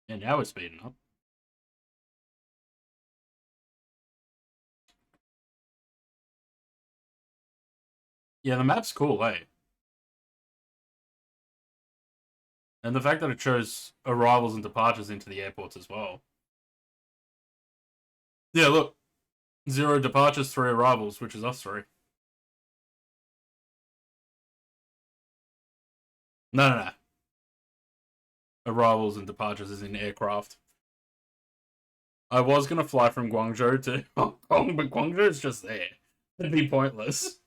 And now we're speeding up. Yeah, the map's cool, eh? And the fact that it shows arrivals and departures into the airports as well. Yeah, look. 0 departures, 3 arrivals, which is us 3. No. Arrivals and departures is in aircraft. I was going to fly from Guangzhou to Hong Kong, but Guangzhou is just there. It'd be pointless.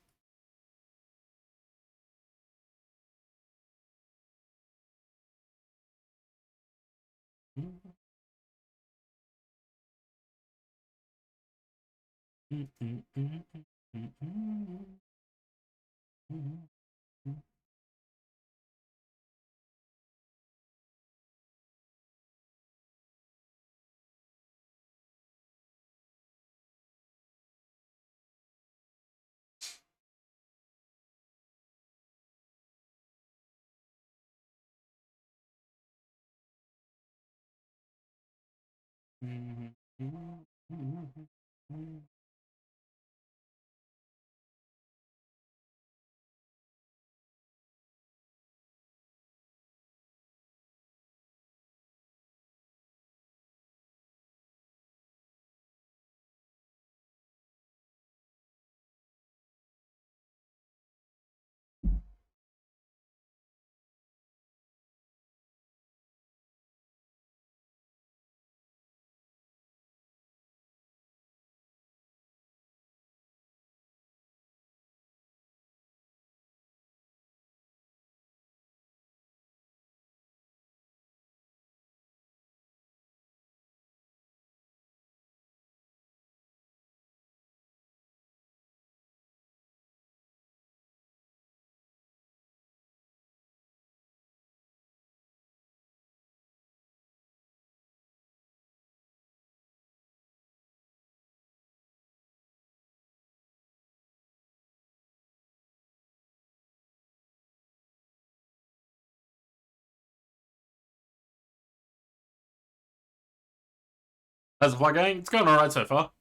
How's the flight going? It's going alright so far.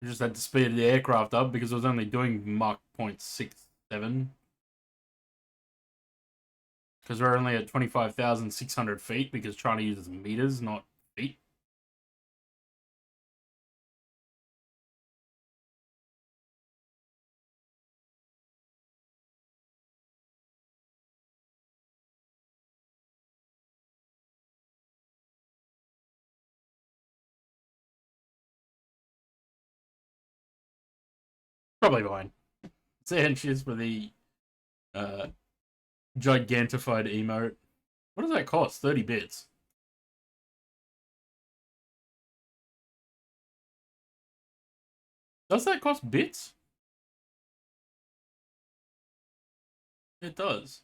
We just had to speed the aircraft up because it was only doing Mach 0.67. Because we're only at 25,600 feet because China uses meters, not feet. Probably fine. Say inches for the gigantified emote. What does that cost? 30 bits. Does that cost bits? It does.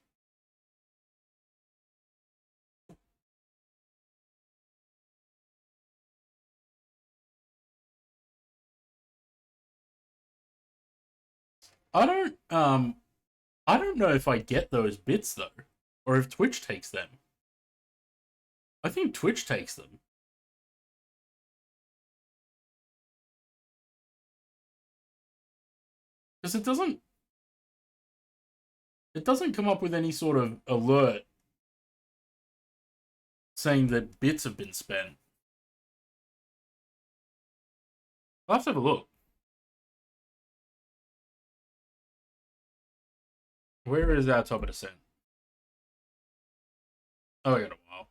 I don't know if I get those bits though, or if Twitch takes them. I think Twitch takes them. Because it doesn't It doesn't come up with any sort of alert saying that bits have been spent. I'll have to have a look. Where is our top of descent? Oh, I got a while.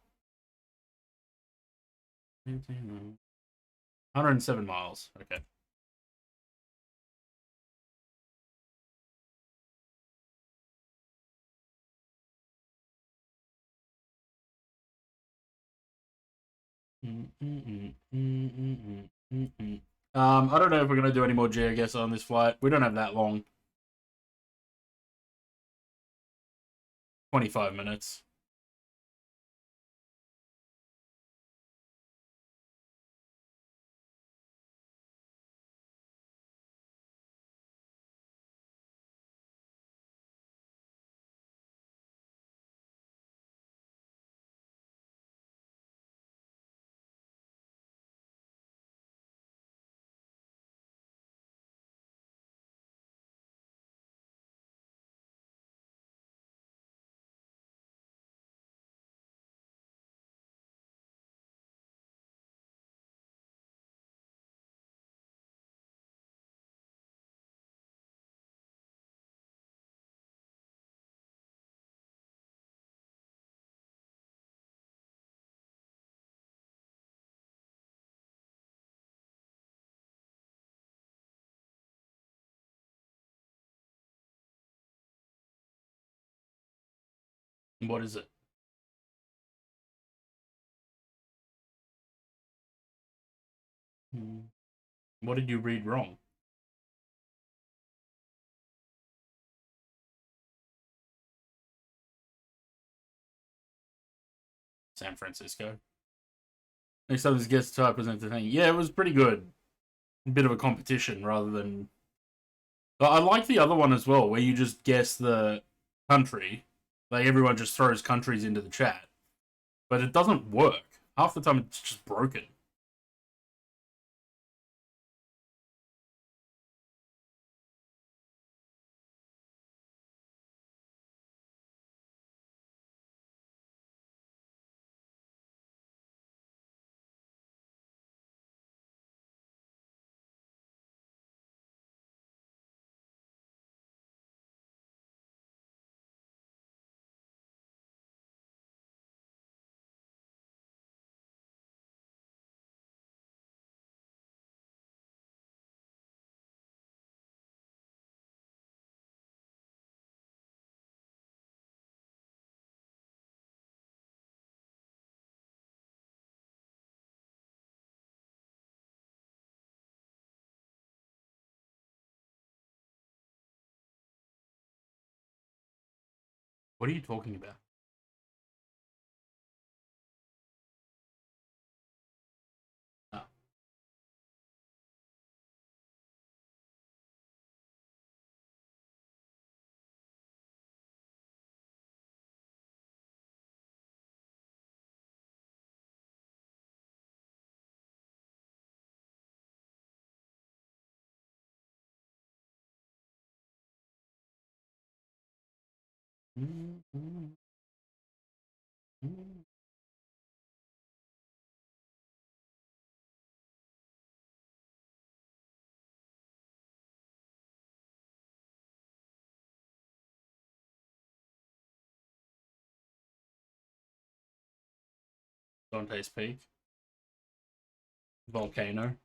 107 miles. Okay. I don't know if we're going to do any more geoguess on this flight. We don't have that long. 25 minutes. What is it? What did you read wrong? San Francisco. Next time this guest type presents the thing. Yeah, it was pretty good. A bit of a competition rather than. But I like the other one as well, where you just guess the country. Like everyone just throws countries into the chat. But it doesn't work. Half the time it's just broken. What are you talking about? Oh. Dante's Peak. Volcano.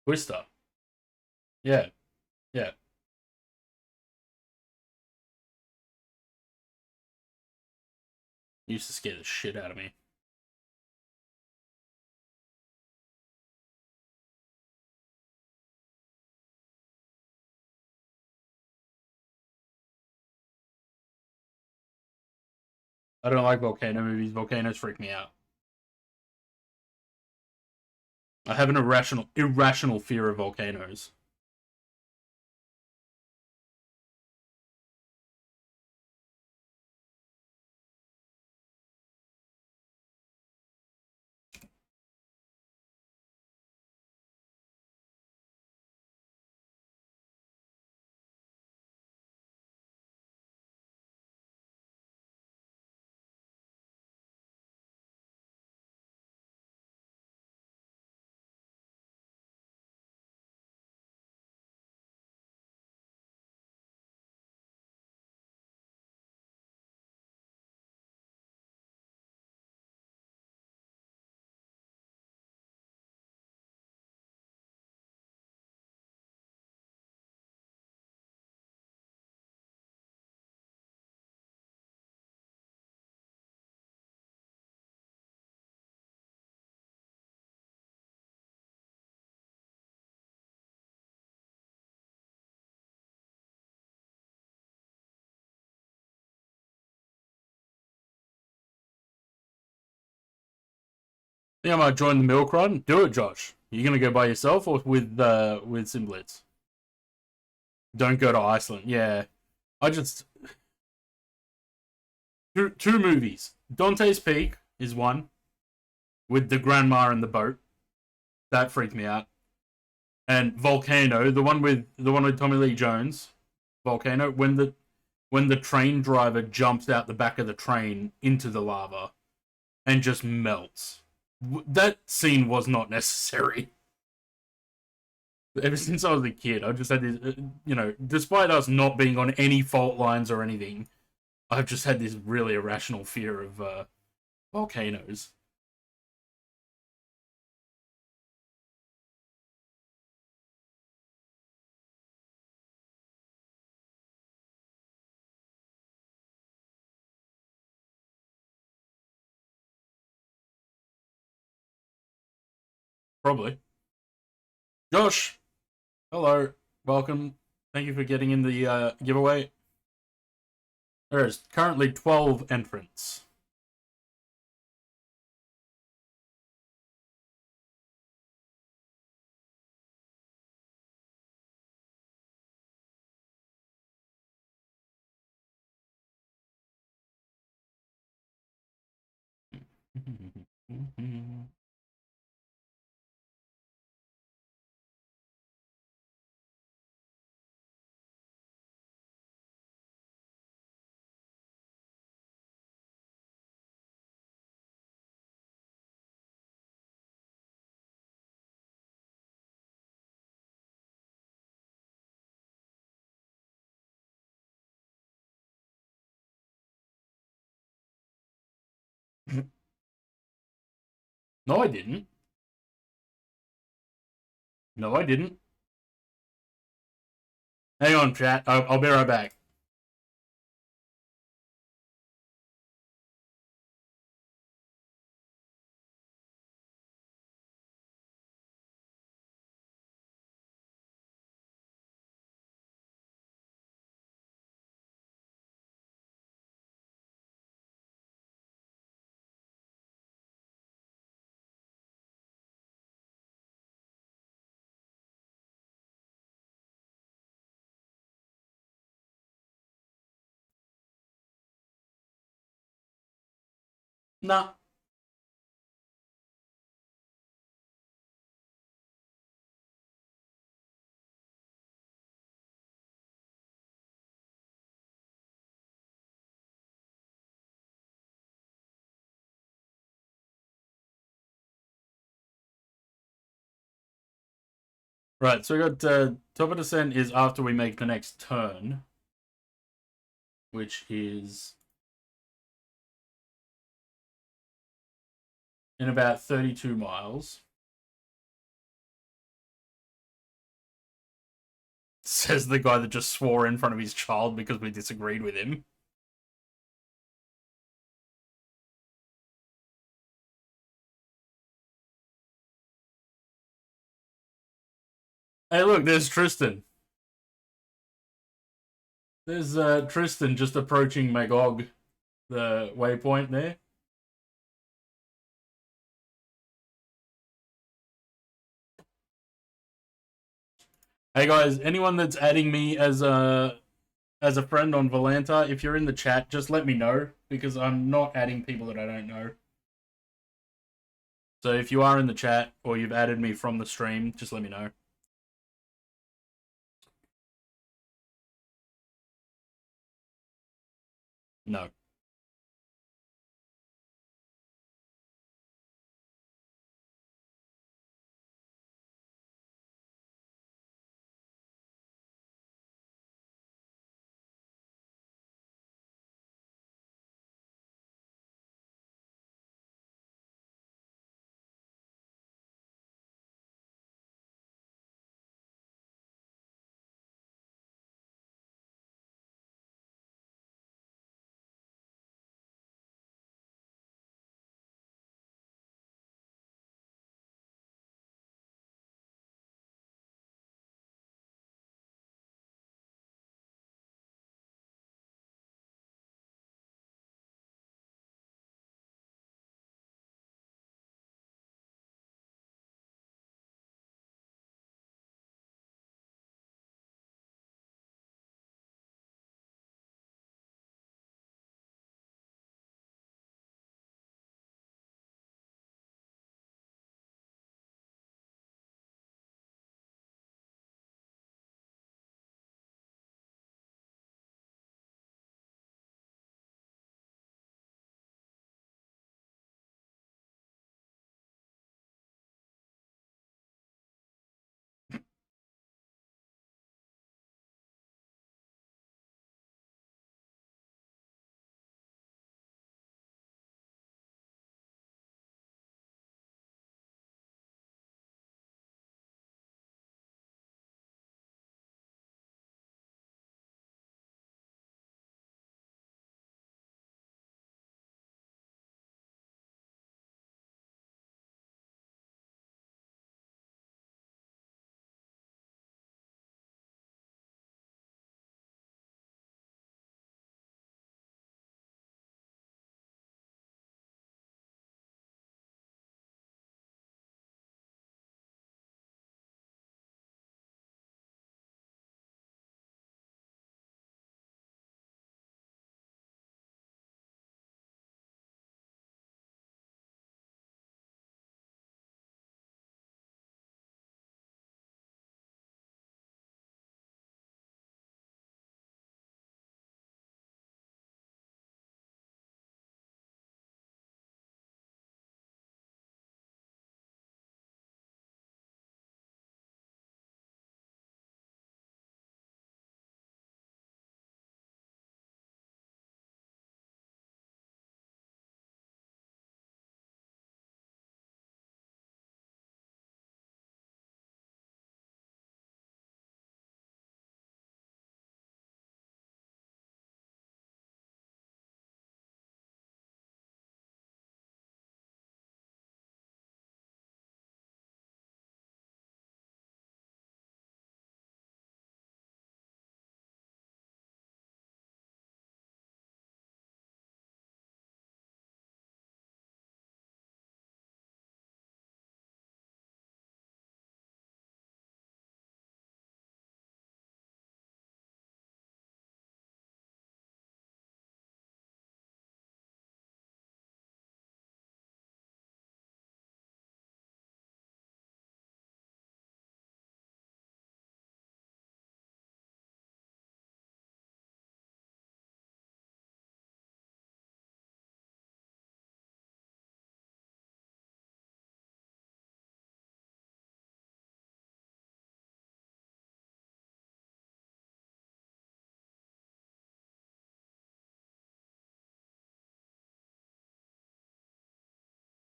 Twister. Yeah. Yeah. Used to scare the shit out of me. I don't like volcano movies. Volcanoes freak me out. I have an irrational fear of volcanoes. Think I might join the milk run. Do it, Josh. You gonna go by yourself or with Simblitz? Don't go to Iceland. Yeah, I just two movies. Dante's Peak is one with the grandma and the boat. That freaked me out. And Volcano, the one with Tommy Lee Jones. Volcano, when the train driver jumps out the back of the train into the lava and just melts. That scene was not necessary. Ever since I was a kid, I just had this, despite us not being on any fault lines or anything, I've just had this really irrational fear of volcanoes. Probably. Josh, hello, welcome. Thank you for getting in the giveaway. There is currently 12 entrants. No, I didn't. No, I didn't. Hang on, chat. I'll be right back. Nah. Right, so we got top of descent is after we make the next turn, which is in about 32 miles. Says the guy that just swore in front of his child because we disagreed with him. Hey, look, there's Tristan. There's Tristan just approaching Magog, the waypoint there. Hey guys, anyone that's adding me as a friend on Valanta, if you're in the chat, just let me know because I'm not adding people that I don't know. So if you are in the chat or you've added me from the stream, just let me know. No.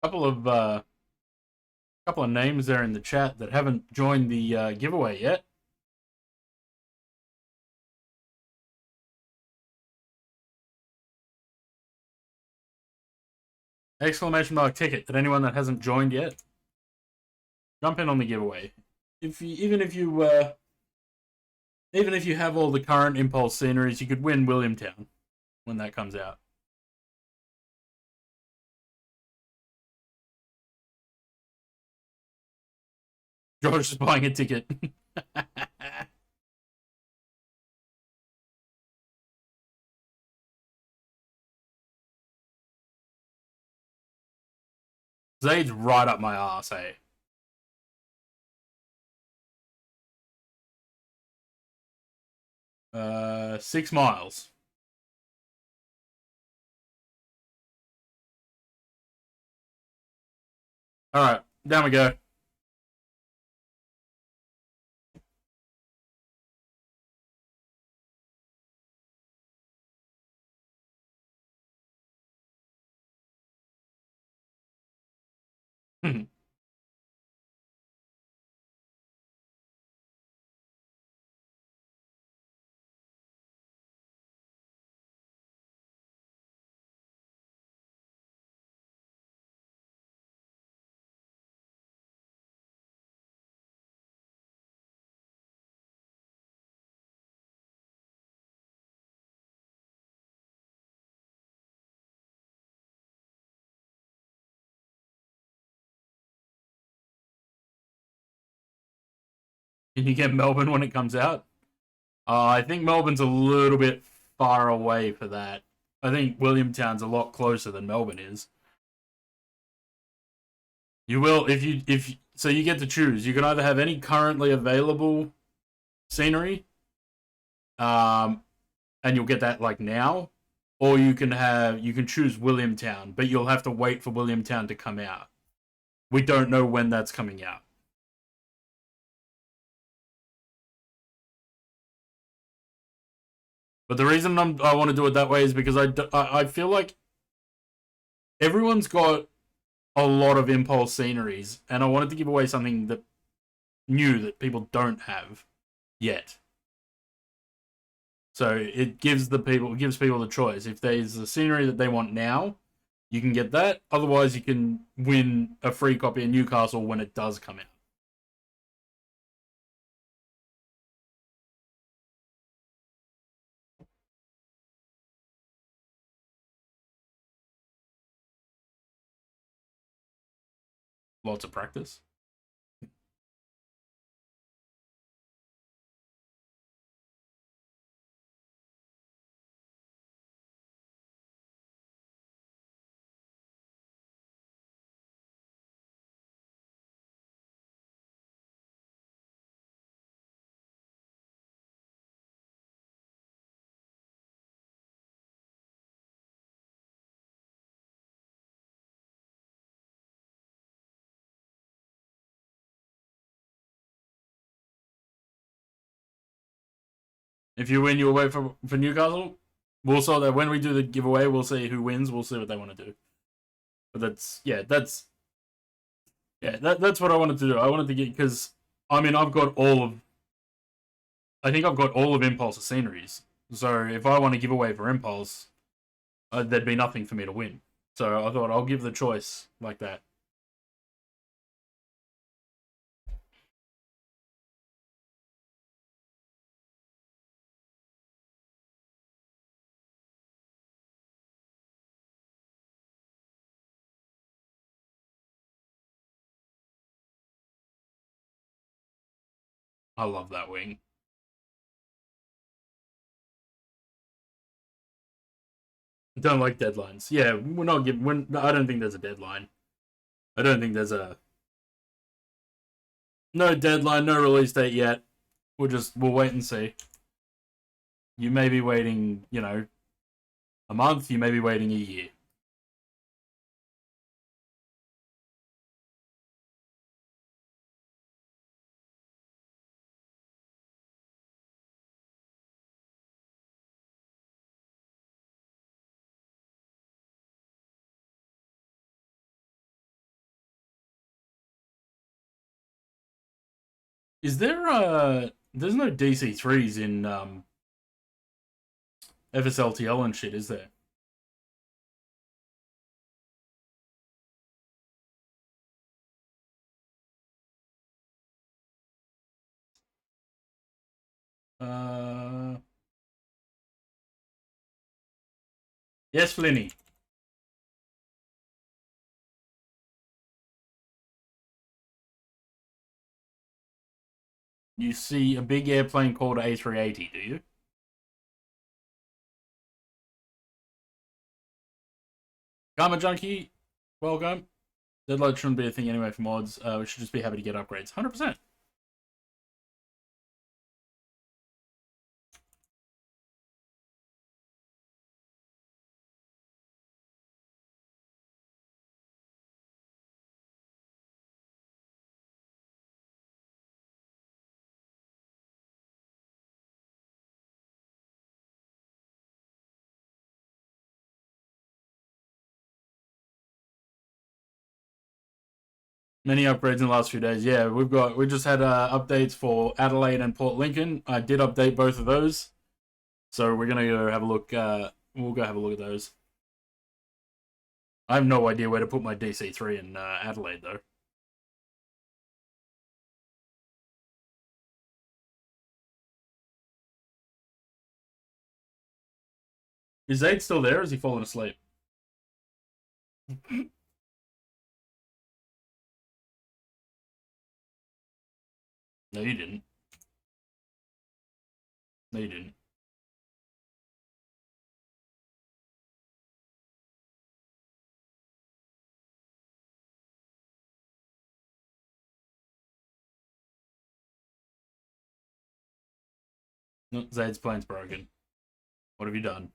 Couple of names there in the chat that haven't joined the giveaway yet. Exclamation mark ticket. Did anyone that hasn't joined yet jump in on the giveaway? Even if you have all the current Impulse sceneries, you could win Williamtown when that comes out. George is buying a ticket. Zaid's right up my ass, hey. Uh, 6 miles. Alright, down we go. Can you get Melbourne when it comes out? I think Melbourne's a little bit far away for that. I think Williamtown's a lot closer than Melbourne is. You will if so you get to choose. You can either have any currently available scenery, and you'll get that like now, or you can choose Williamtown, but you'll have to wait for Williamtown to come out. We don't know when that's coming out. But the reason I want to do it that way is because I feel like everyone's got a lot of impulse sceneries, and I wanted to give away something that new that people don't have yet. So it gives people the choice. If there's a scenery that they want now, you can get that. Otherwise, you can win a free copy of Newcastle when it does come out. Lots of practice. If you win, you away for Newcastle. We'll sort that when we do the giveaway. We'll see who wins. We'll see what they want to do. But that's what I wanted to do. I wanted to get because I mean I think I've got all of Impulse's sceneries. So if I want to give away for Impulse, there'd be nothing for me to win. So I thought I'll give the choice like that. I love that wing. Don't like deadlines. Yeah, we're not giving. I don't think there's a deadline. I don't think there's no deadline, no release date yet. We'll wait and see. You may be waiting, a month. You may be waiting a year. Is there there's no DC3s in FSLTL and shit, is there? Yes, Flinny. You see a big airplane called A380, do you? Karma Junkie, welcome. Deadload shouldn't be a thing anyway for mods. We should just be happy to get upgrades. 100%. Many upgrades in the last few days. Yeah, we just had updates for Adelaide and Port Lincoln. I did update both of those, so we're gonna go have a look. We'll go have a look at those. I have no idea where to put my DC3 in Adelaide though. Is Zaid still there? Or has he fallen asleep? No, you didn't. No, you didn't. No, Zaid's plan's broken. What have you done?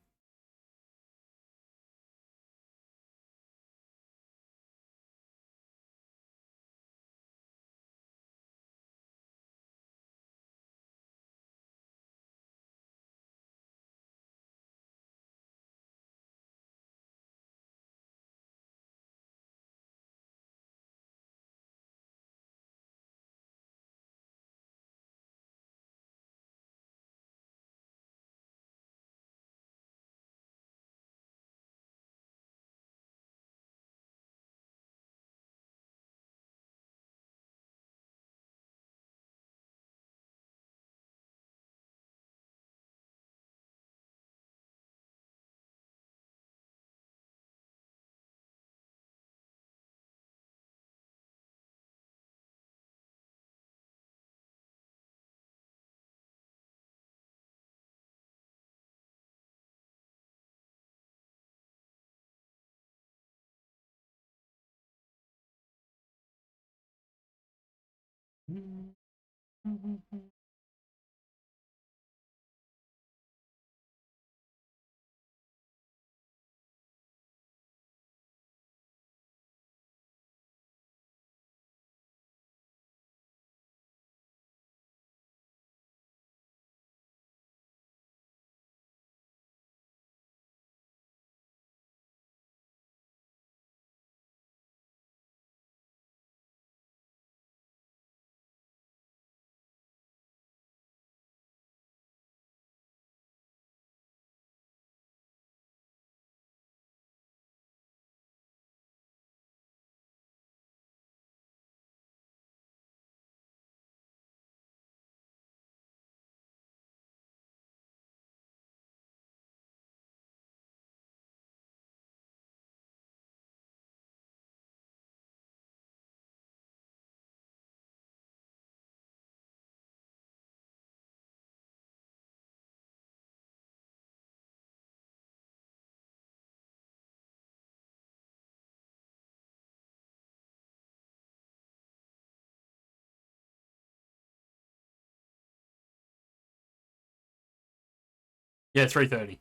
Yeah, 3:30.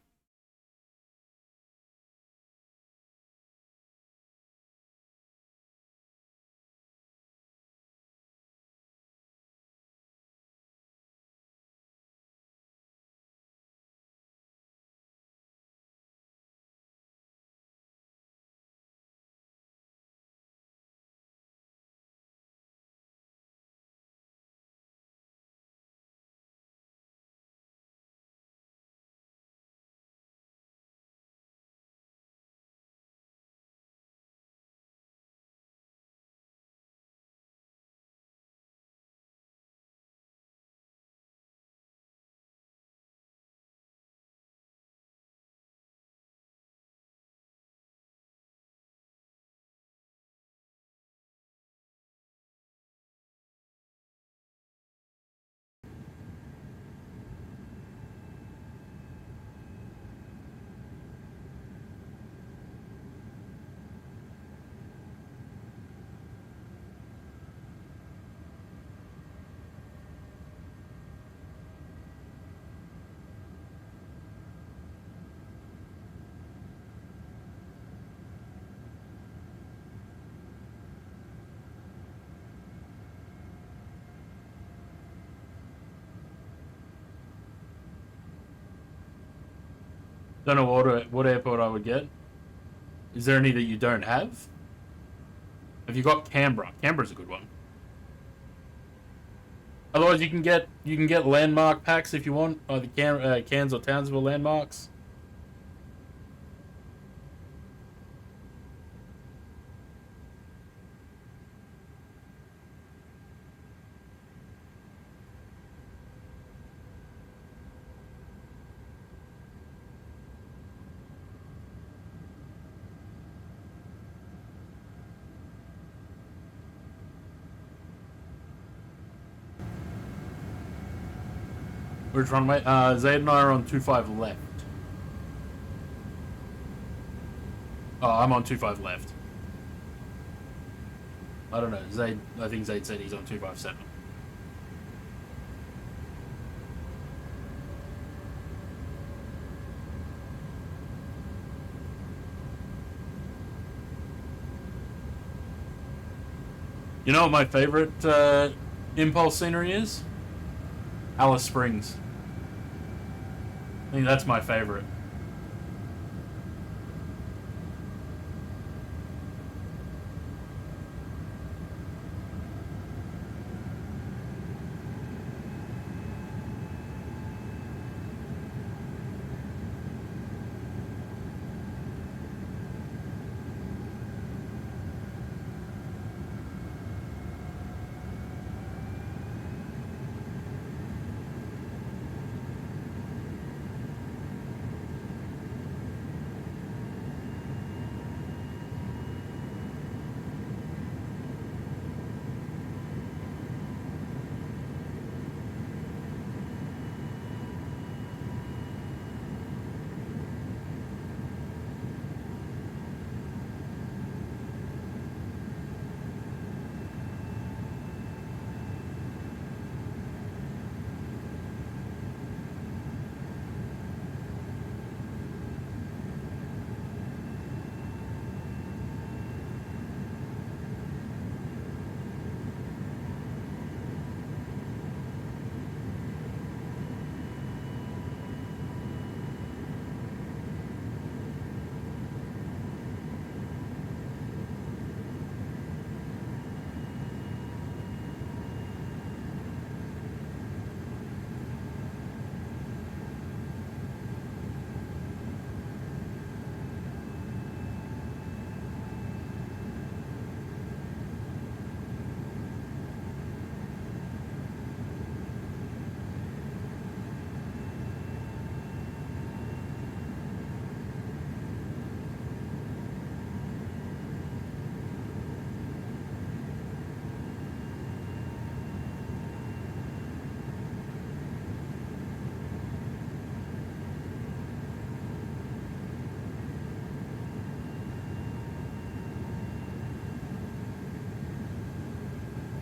Don't know what airport I would get. Is there any that you don't have? Have you got Canberra? Canberra's a good one. Otherwise, you can get landmark packs if you want, either Cairns or Townsville landmarks. Which runway? Zayd and I are on 25 left. Oh, I'm on 25 left. I don't know. Zayd, I think Zayd said he's on 257. You know what my favorite impulse scenery is? Alice Springs. I think that's my favorite.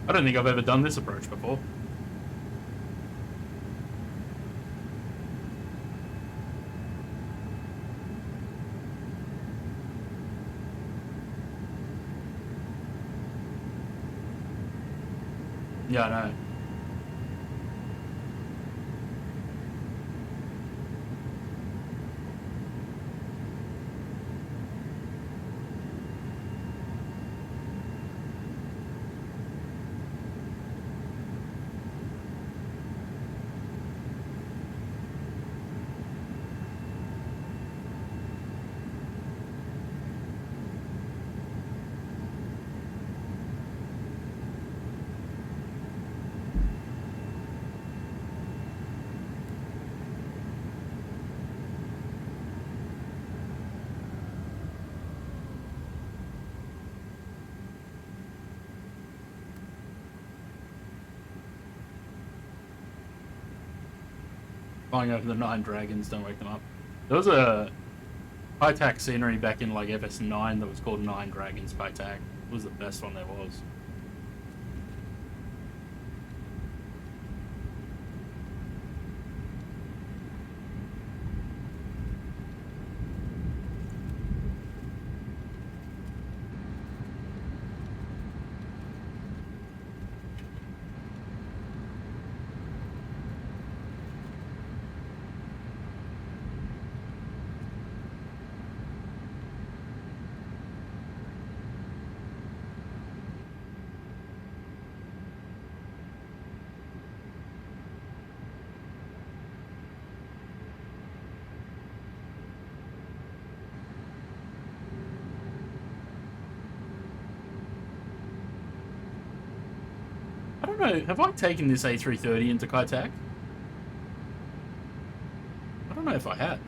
I don't think I've ever done this approach before. Yeah, I know. Flying over the 9 dragons, don't wake them up. There was a high tack scenery back in like FS9 that was called 9 Dragons high tack. It was the best one there was. don't know. Have I taken this A330 into Kai Tak? I don't know if I have.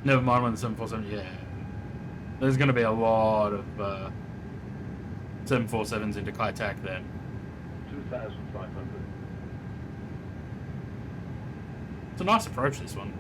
Never mind when the 747. Yeah, there's going to be a lot of 747s into Kai Tak then. 2,500. It's a nice approach, this one.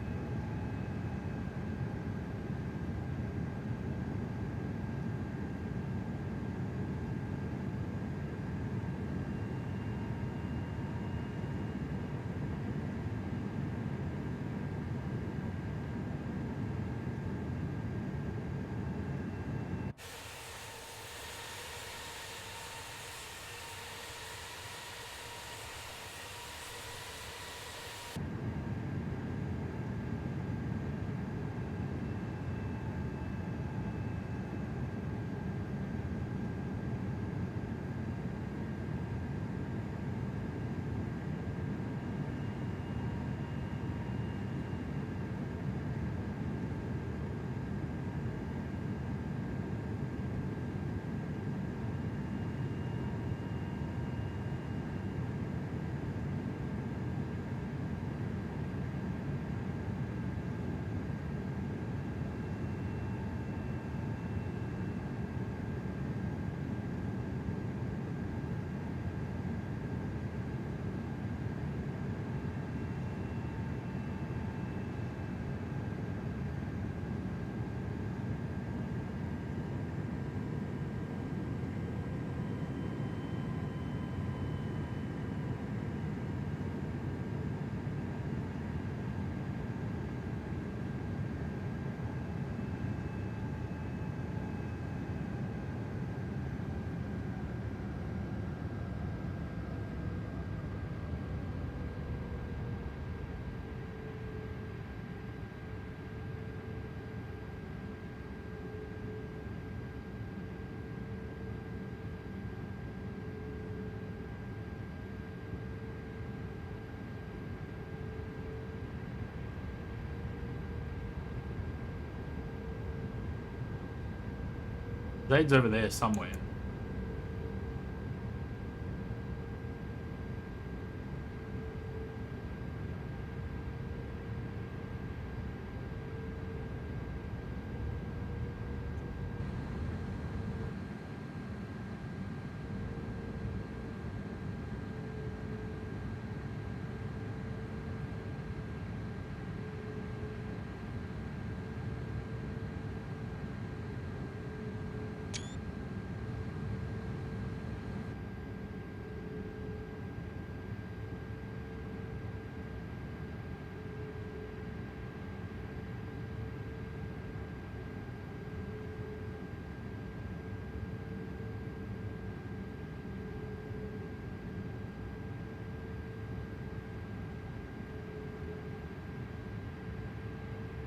Zade's over there somewhere.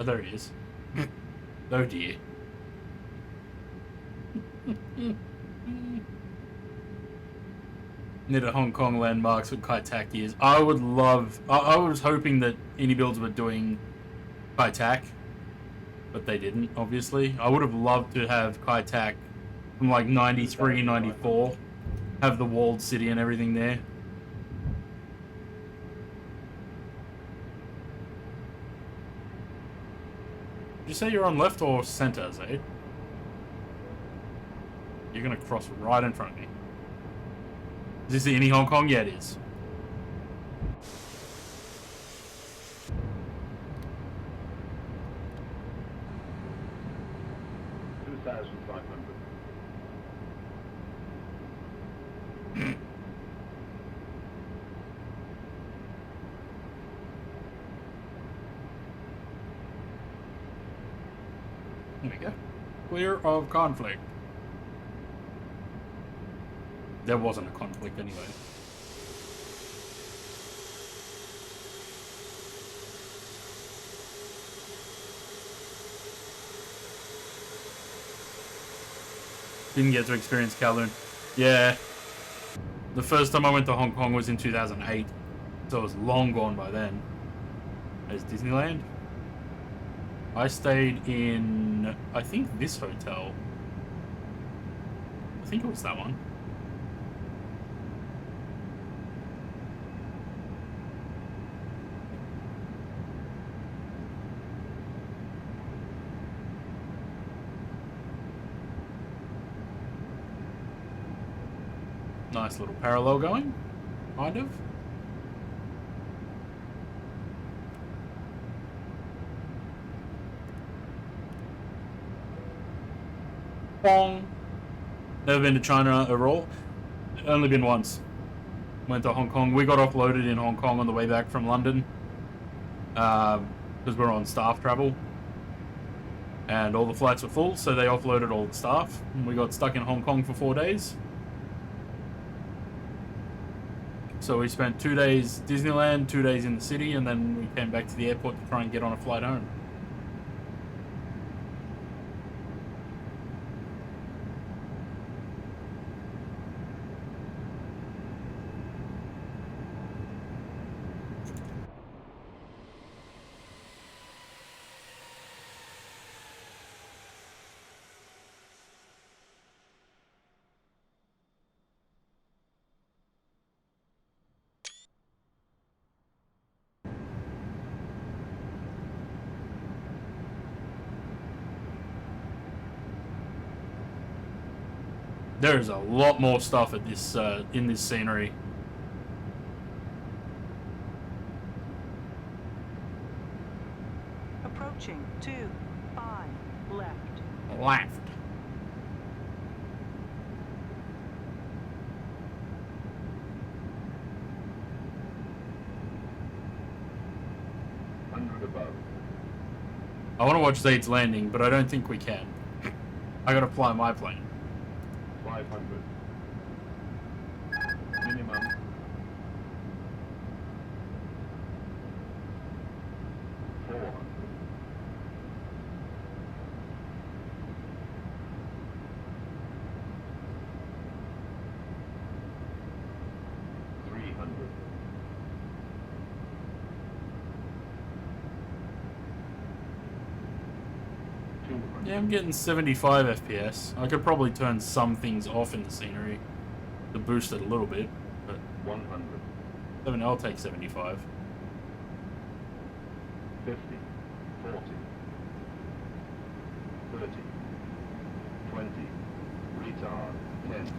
Oh, there he is. Oh dear. Near the Hong Kong landmarks with Kai Tak is. I would love. I was hoping that any builds were doing Kai Tak, but they didn't, obviously. I would have loved to have Kai Tak from like 93, 94, have the walled city and everything there. Did you say you're on left or center, Zaid? You're gonna cross right in front of me. Is this any Hong Kong? Yeah, it is. There we go. Clear of conflict. there wasn't a conflict anyway. Didn't get to experience Kowloon. Yeah. The first time I went to Hong Kong was in 2008. So it was long gone by then. As Disneyland. I stayed in, I think, this hotel. I think it was that one. Nice little parallel going, kind of. Bong. Never been to China overall. Only been once. Went to Hong Kong. We got offloaded in Hong Kong on the way back from London. Because we're on staff travel. And all the flights were full, so they offloaded all the staff. And we got stuck in Hong Kong for 4 days. So we spent 2 days Disneyland, 2 days in the city, and then we came back to the airport to try and get on a flight home. There's a lot more stuff at this in this scenery. Approaching 25 left. Left. Above. I want to watch Zaid's landing, but I don't think we can. I gotta fly my plane. 500. Minimum. 400. 300. 200. Yeah, I'm getting 75 FPS. I could probably turn some things off in the scenery to boost it a little bit, but 100. I'll take 75. 50. 40. 30. 20. Retard. 10.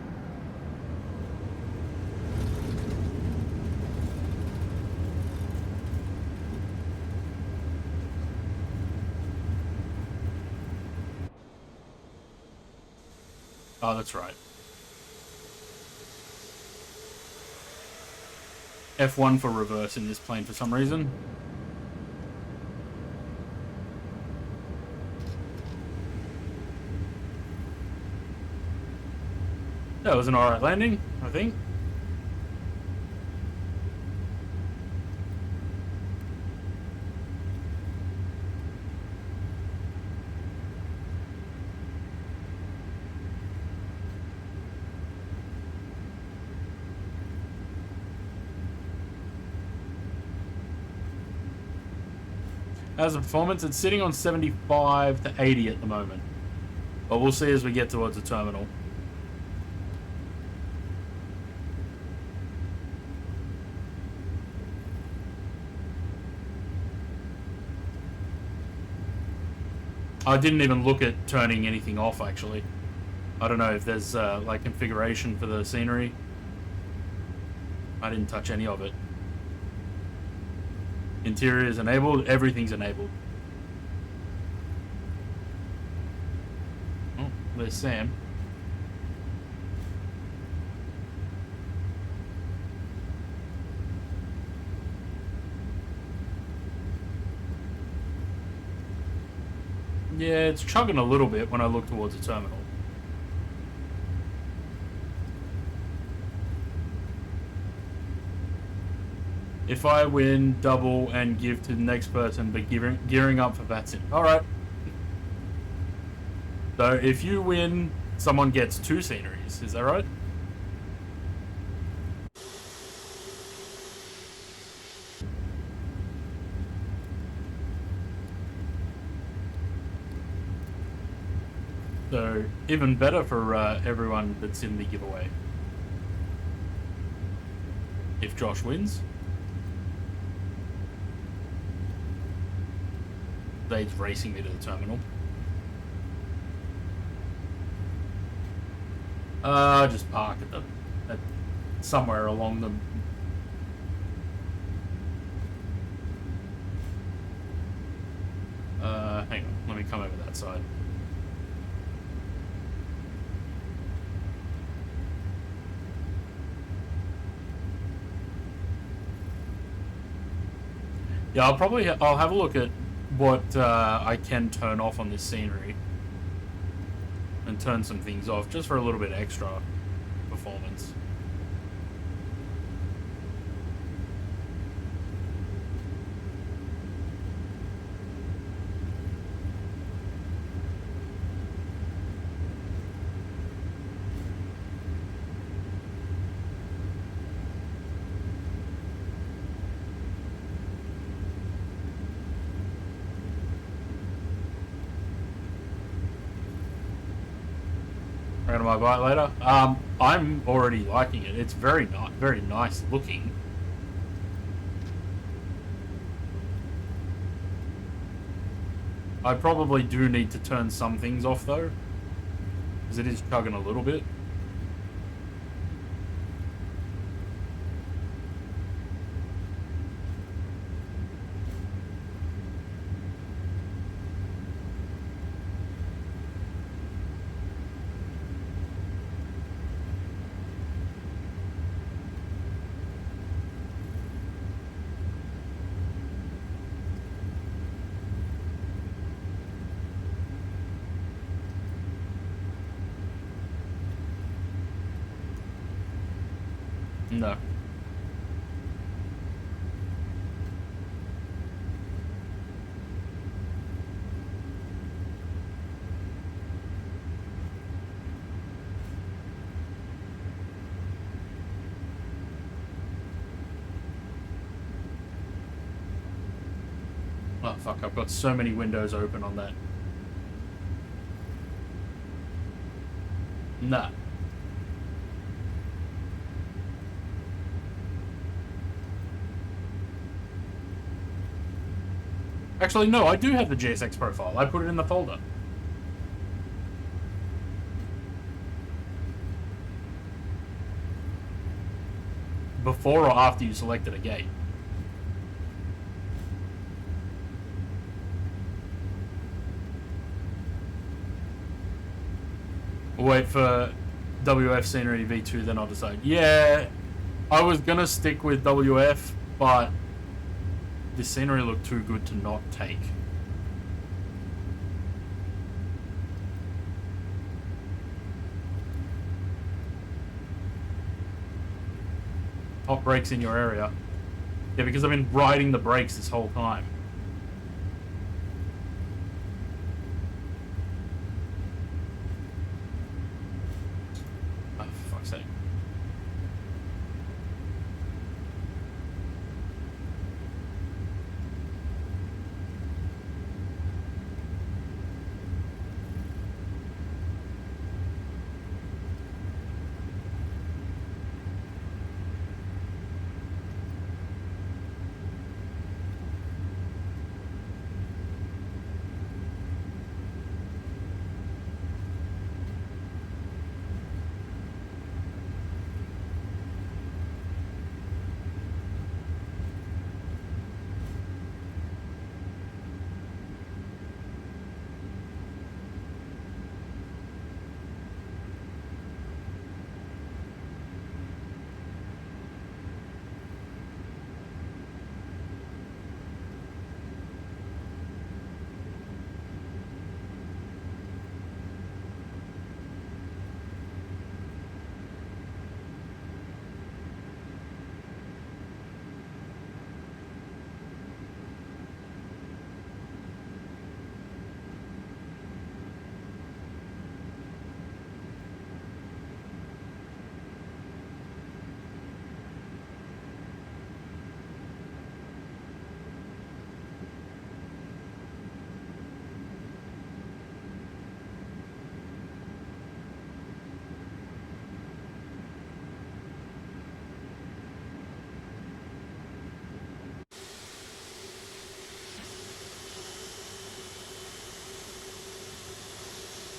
Oh, that's right. F1 for reverse in this plane for some reason. That was an alright landing, I think. As a performance, it's sitting on 75 to 80 at the moment. But we'll see as we get towards the terminal. I didn't even look at turning anything off, actually. I don't know if there's like configuration for the scenery. I didn't touch any of it. Interior is enabled, everything's enabled. Oh, there's Sam. Yeah, it's chugging a little bit when I look towards the terminal. If I win, double and give to the next person, but gearing up for that's it. Alright. So if you win, someone gets 2 sceneries. Is that right? So even better for everyone that's in the giveaway. If Josh wins. Zade's racing me to the terminal. Just park at somewhere along the... hang on, let me come over that side. Yeah, I'll have a look at what I can turn off on this scenery and turn some things off just for a little bit extra performance. Around my bike later. I'm already liking it. It's very nice looking. I probably do need to turn some things off though, because it is chugging a little bit. No. Oh fuck, I've got so many windows open on that. Nah. Actually, no, I do have the GSX profile. I put it in the folder. Before or after you selected a gate? We'll wait for WF Scenery V2, then I'll decide. Yeah, I was gonna stick with WF, but this scenery looked too good to not take. Hot brakes in your area. Yeah, because I've been riding the brakes this whole time. Oh, for fuck's sake.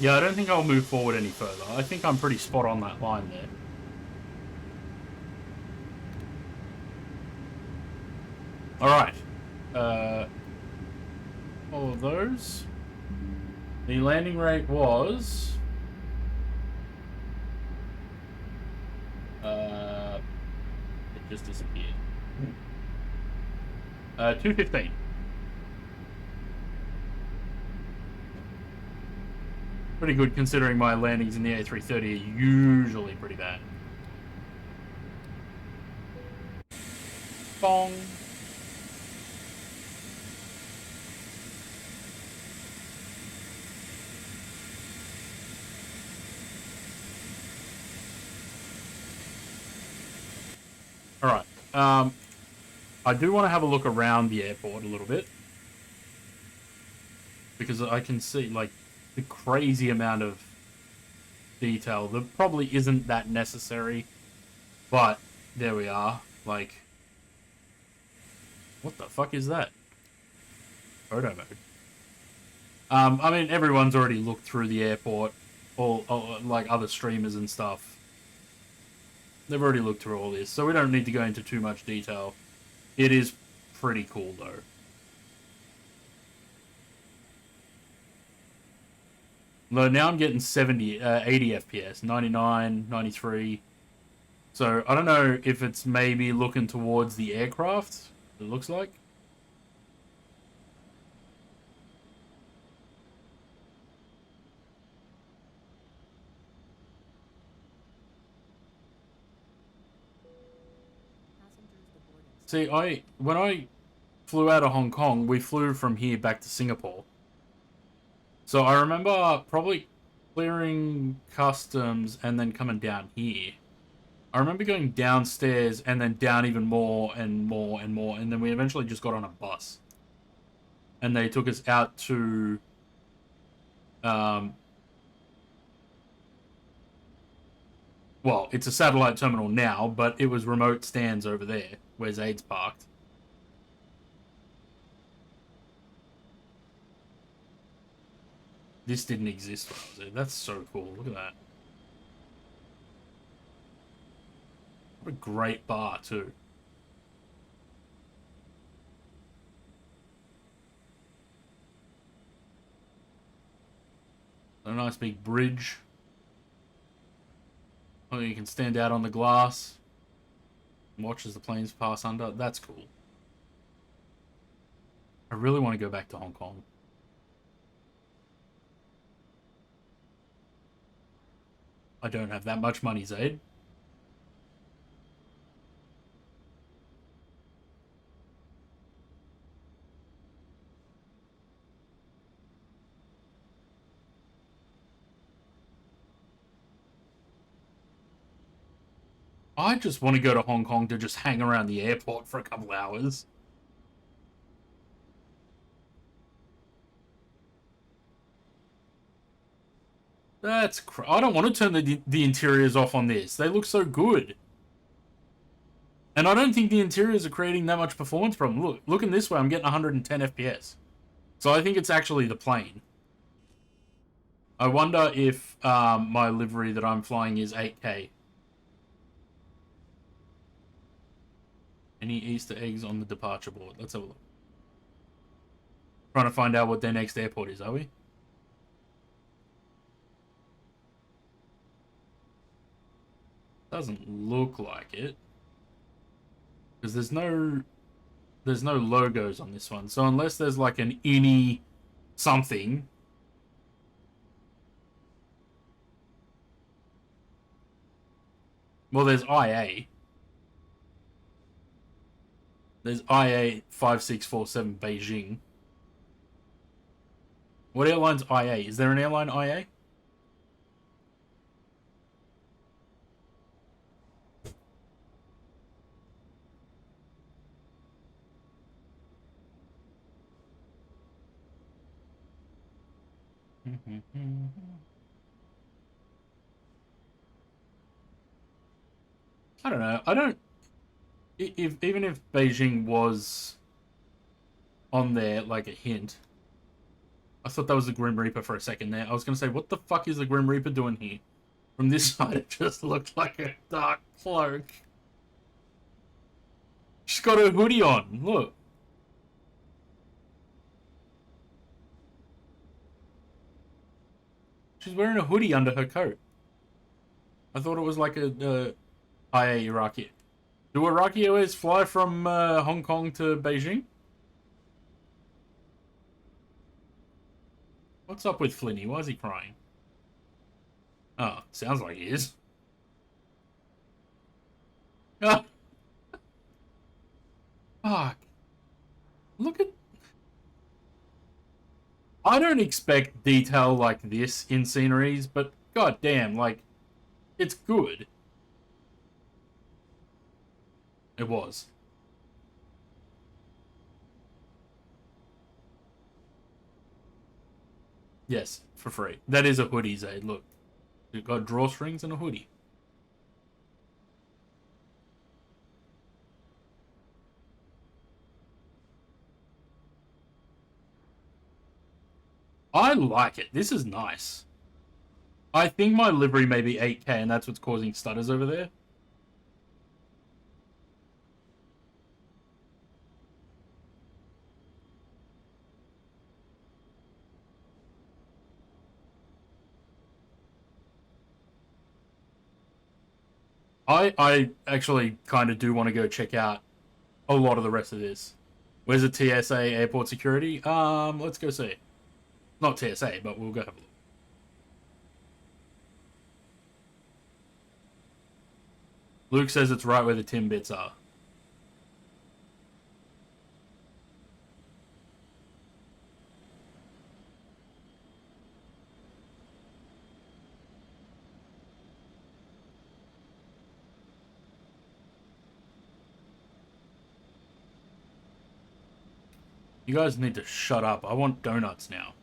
Yeah, I don't think I'll move forward any further. I think I'm pretty spot on that line there. Alright. All of those. The landing rate was... it just disappeared. 215. Pretty good considering my landings in the A330 are usually pretty bad. Bong. Alright. I do want to have a look around the airport a little bit. Because I can see, like, the crazy amount of detail that probably isn't that necessary. But, there we are. Like, what the fuck is that? Photo mode. I mean, everyone's already looked through the airport. All like, other streamers and stuff. They've already looked through all this, so we don't need to go into too much detail. It is pretty cool, though. Though now I'm getting 80 FPS, 99, 93. So, I don't know if it's maybe looking towards the aircraft, it looks like. See, when I flew out of Hong Kong, we flew from here back to Singapore. So I remember probably clearing customs and then coming down here. I remember going downstairs and then down even more and more and more, and then we eventually just got on a bus. And they took us out to... well, it's a satellite terminal now, but it was remote stands over there, where Zaid's parked. This didn't exist when I was there. That's so cool. Look at that. What a great bar, too. A nice big bridge. Oh, you can stand out on the glass and watch as the planes pass under. That's cool. I really want to go back to Hong Kong. I don't have that much money, Zaid. I just want to go to Hong Kong to just hang around the airport for a couple hours. I don't want to turn the interiors off on this. They look so good. And I don't think the interiors are creating that much performance problem. Look, looking this way, I'm getting 110 FPS. So I think it's actually the plane. I wonder if my livery that I'm flying is 8K. Any Easter eggs on the departure board? Let's have a look. Trying to find out what their next airport is, are we? Doesn't look like it. Because there's no logos on this one. So unless there's like an INI something. Well, there's IA. There's IA 5647 Beijing. What airline's IA? Is there an airline IA? I don't know. I don't... even if Beijing was on there, like a hint, I thought that was the Grim Reaper for a second there. I was going to say, what the fuck is the Grim Reaper doing here? From this side, it just looked like a dark cloak. She's got her hoodie on. Look. She's wearing a hoodie under her coat. I thought it was like a IA Iraqi. Do Iraqi Airways fly from Hong Kong to Beijing? What's up with Flinny? Why is he crying? Oh, sounds like he is. Ah. Fuck. Look at... I don't expect detail like this in Sceneries, but goddamn, like, it's good. It was. Yes, for free. That is a hoodie, Zaid. Look. You've got drawstrings and a hoodie. I like it. This is nice. I think my livery may be 8K and that's what's causing stutters over there. I actually kind of do want to go check out a lot of the rest of this. Where's the TSA airport security? Let's go see. Not TSA, but we'll go have a look. Luke says it's right where the Tim bits are. You guys need to shut up. I want donuts now.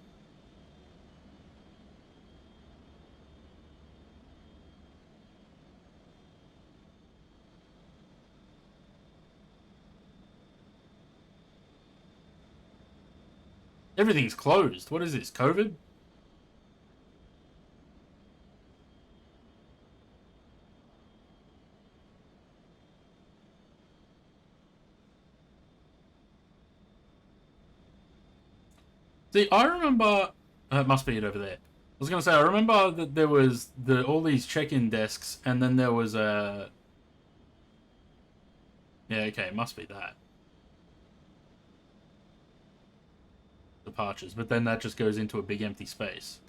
Everything's closed. What is this, COVID? See, I remember... it must be it over there. I was going to say, I remember that there was all these check-in desks, and then there was a... Yeah, okay, it must be that. Departures, but then that just goes into a big empty space.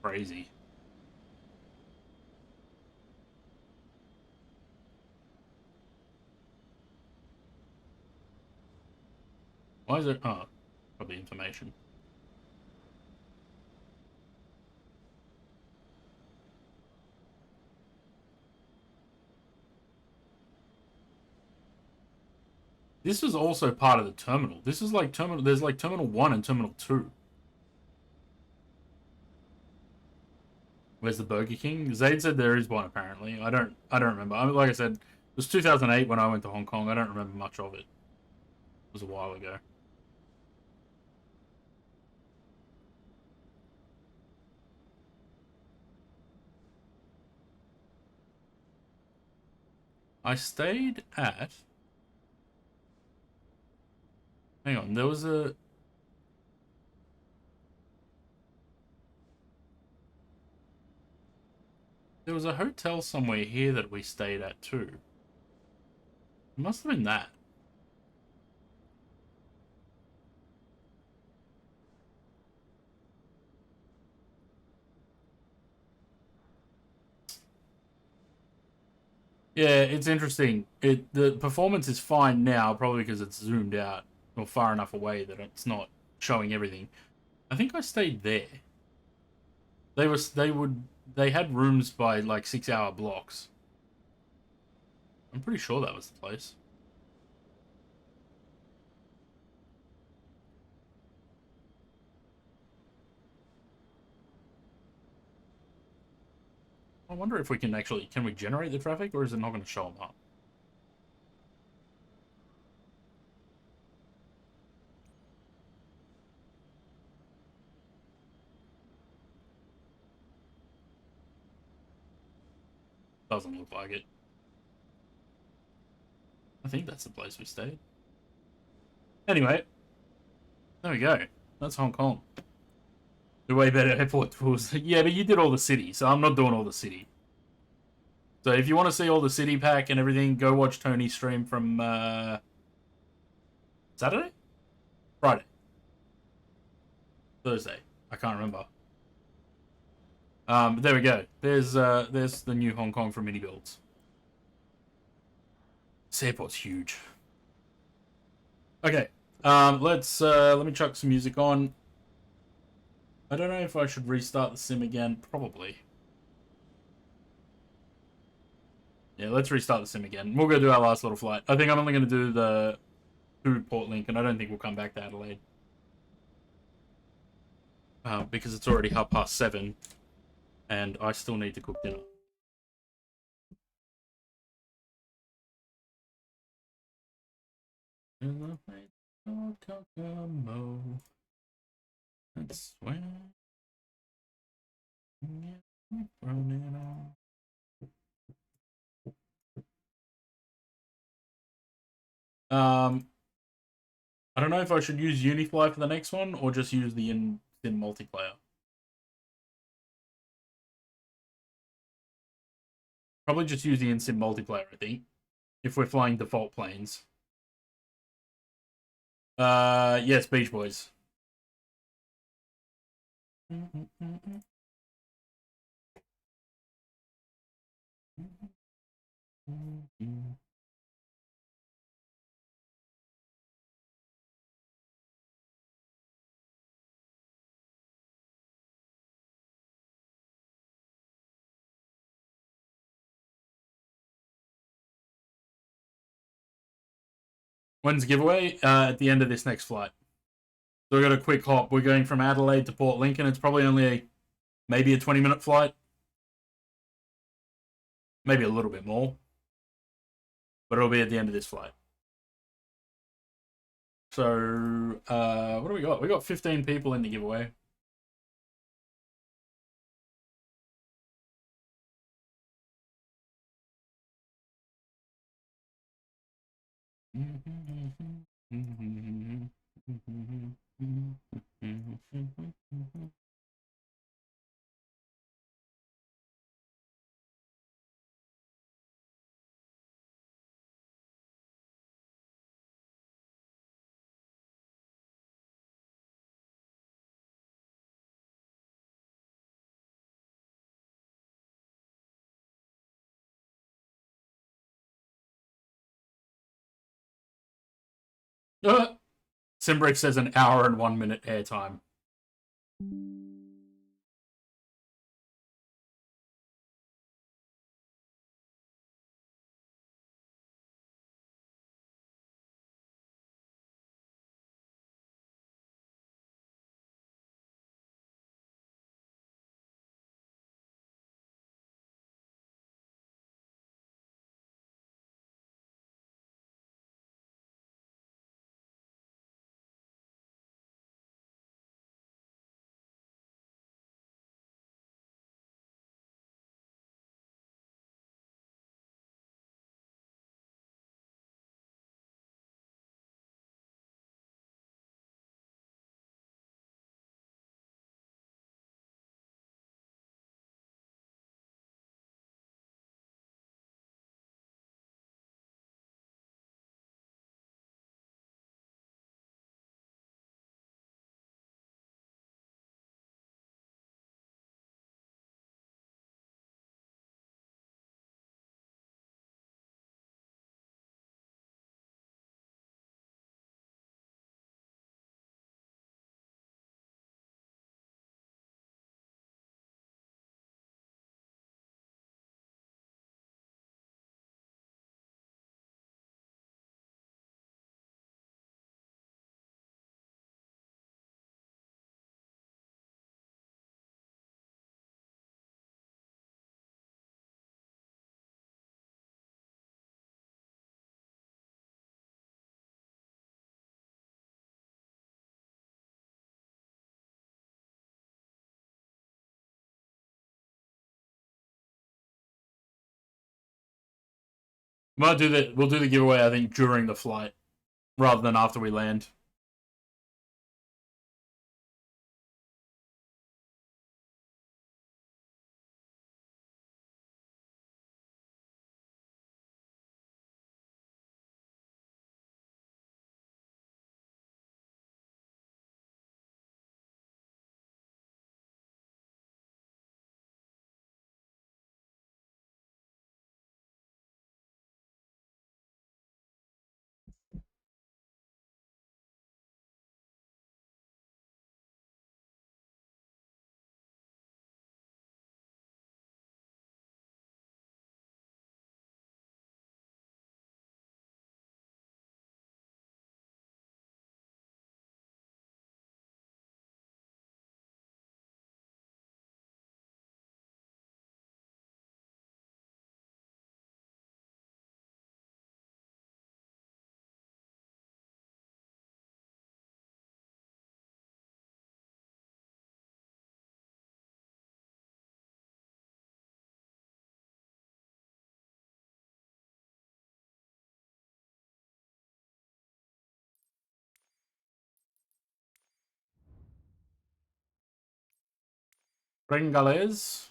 Crazy. Why is it... Oh, probably information. This is also part of the terminal. This is like terminal... There's like Terminal 1 and Terminal 2. Where's the Burger King? Zaid said there is one, apparently. I don't remember. I mean, like I said, it was 2008 when I went to Hong Kong. I don't remember much of it. It was a while ago. I stayed at... Hang on, there was a... There was a hotel somewhere here that we stayed at too. It must have been that. Yeah, it's interesting. The performance is fine now, probably because it's zoomed out or far enough away that it's not showing everything. I think I stayed there. They had rooms by like 6-hour blocks. I'm pretty sure that was the place. I wonder if we can actually, can we generate the traffic, or is it not going to show them up? Doesn't look like it. I think that's the place we stayed. Anyway, there we go. That's Hong Kong. The way better airport tours. Yeah, but you did all the city, so I'm not doing all the city. So if you want to see all the city pack and everything, go watch Tony's stream from Saturday? Friday. Thursday. I can't remember. But there we go. There's the new Hong Kong from mini builds. This airport's huge. Okay. Let me chuck some music on. I don't know if I should restart the sim again. Probably. Yeah, let's restart the sim again. We'll go do our last little flight. I think I'm only going to do the to Port Lincoln. I don't think we'll come back to Adelaide. Because it's already 7:30, and I still need to cook dinner. That's when I don't know if I should use Unifly for the next one or just use the in multiplayer. Probably just use the in-sim multiplayer, I think, if we're flying default planes. Yes, Beach Boys. When's the giveaway? At the end of this next flight. So we got a quick hop. We're going from Adelaide to Port Lincoln. It's probably only maybe a 20-minute flight. Maybe a little bit more. But it'll be at the end of this flight. So, what do we got? We got 15 people in the giveaway. Simbrick says an hour and 1 minute airtime. We'll do the giveaway, I think, during the flight, rather than after we land. Bengales.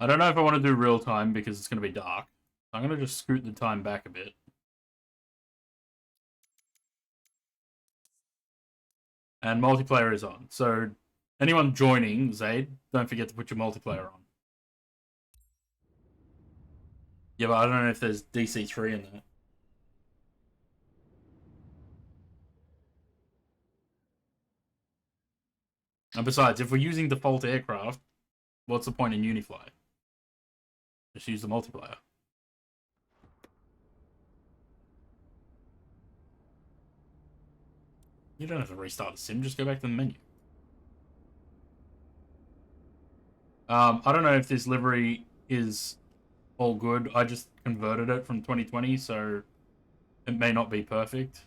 I don't know if I want to do real time because it's going to be dark. I'm going to just scoot the time back a bit. And multiplayer is on. So anyone joining, Zaid, don't forget to put your multiplayer on. Yeah, but I don't know if there's DC3 in there. And besides, if we're using default aircraft, what's the point in Unifly? Just use the multiplayer. You don't have to restart the sim, just go back to the menu. I don't know if this livery is all good. I just converted it from 2020, so it may not be perfect.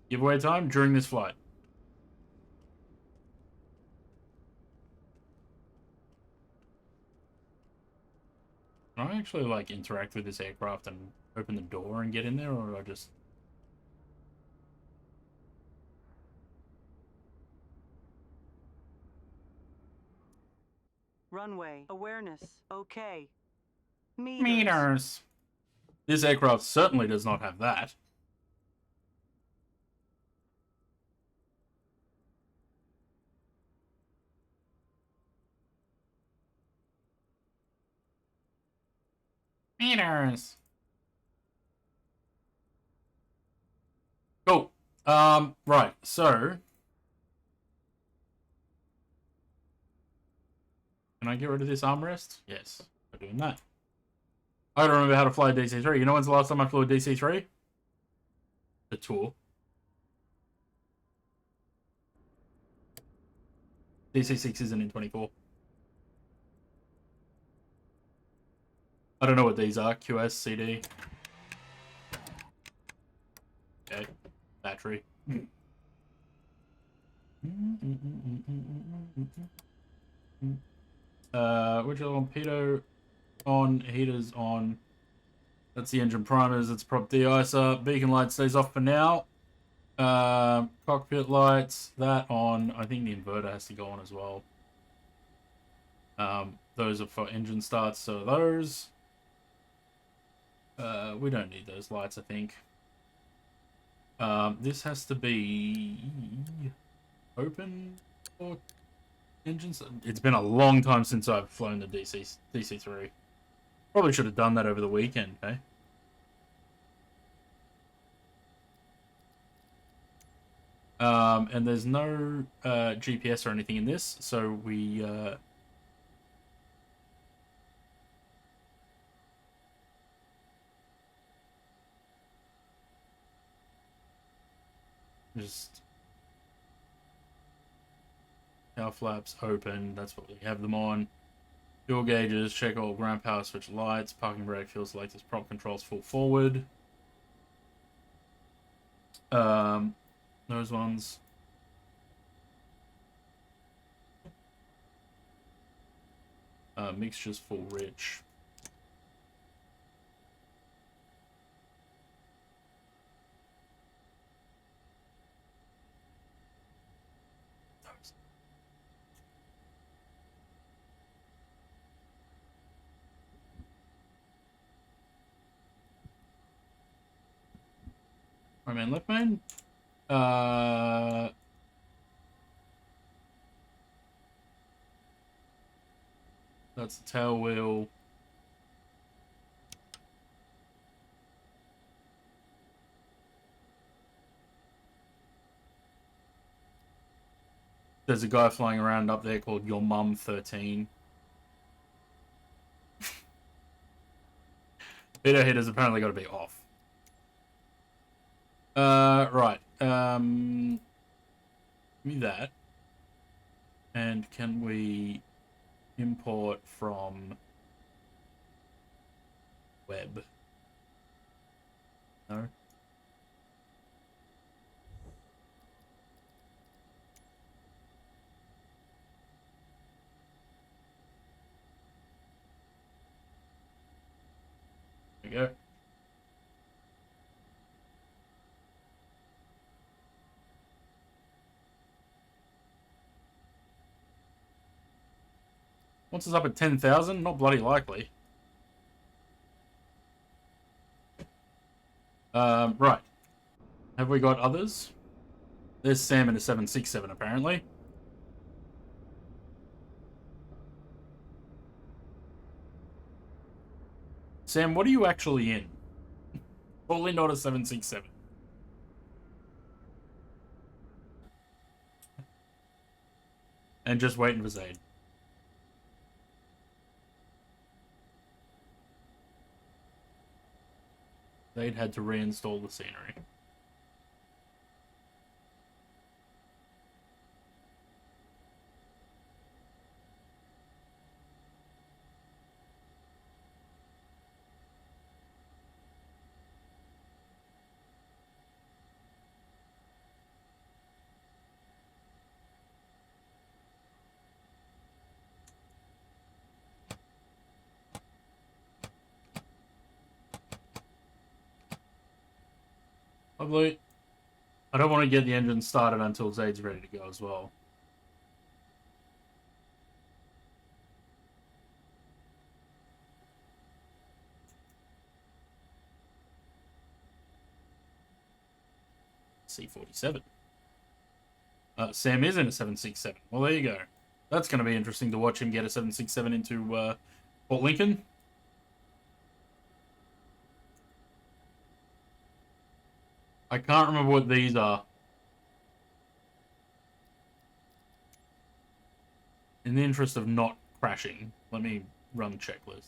Giveaway time during this flight. Can I actually, like, interact with this aircraft and open the door and get in there, or do I just... Runway awareness. Okay. Meters. This aircraft certainly does not have that. Meters. Cool. Right, so... Can I get rid of this armrest? Yes, we're doing that. I don't remember how to fly a DC-3. You know when's the last time I flew a DC-3? The tour. DC-6 isn't in 24. I don't know what these are. QS, CD. Okay. Battery. Which other one? Pitot on, heaters on. That's the engine primers. It's prop de-icer. Beacon light stays off for now. Cockpit lights, that on. I think the inverter has to go on as well. Those are for engine starts, so those. We don't need those lights, I think. This has to be open for engines. It's been a long time since I've flown the DC-3. Probably should have done that over the weekend, eh? And there's no GPS or anything in this, so we Just power flaps open. That's what we have them on. Fuel gauges, check all ground power switch lights. Parking brake, fuel selectors, prop controls full forward. Those ones. Mixtures full rich. Right main, left main. That's the tail wheel. There's a guy flying around up there called Your Mum 13. Beta header's apparently got to be off. Right. Give me that. And can we import from web? No. There we go. Once it's up at 10,000, not bloody likely. Right. Have we got others? There's Sam in a 767 apparently. Sam, what are you actually in? Probably not a 767. And just waiting for Zaid. They'd had to reinstall the scenery. Lovely. I don't want to get the engine started until Zaid's ready to go as well. C-47. Sam is in a 767. Well, there you go. That's going to be interesting to watch him get a 767 into Port Lincoln. I can't remember what these are. In the interest of not crashing, let me run the checklist.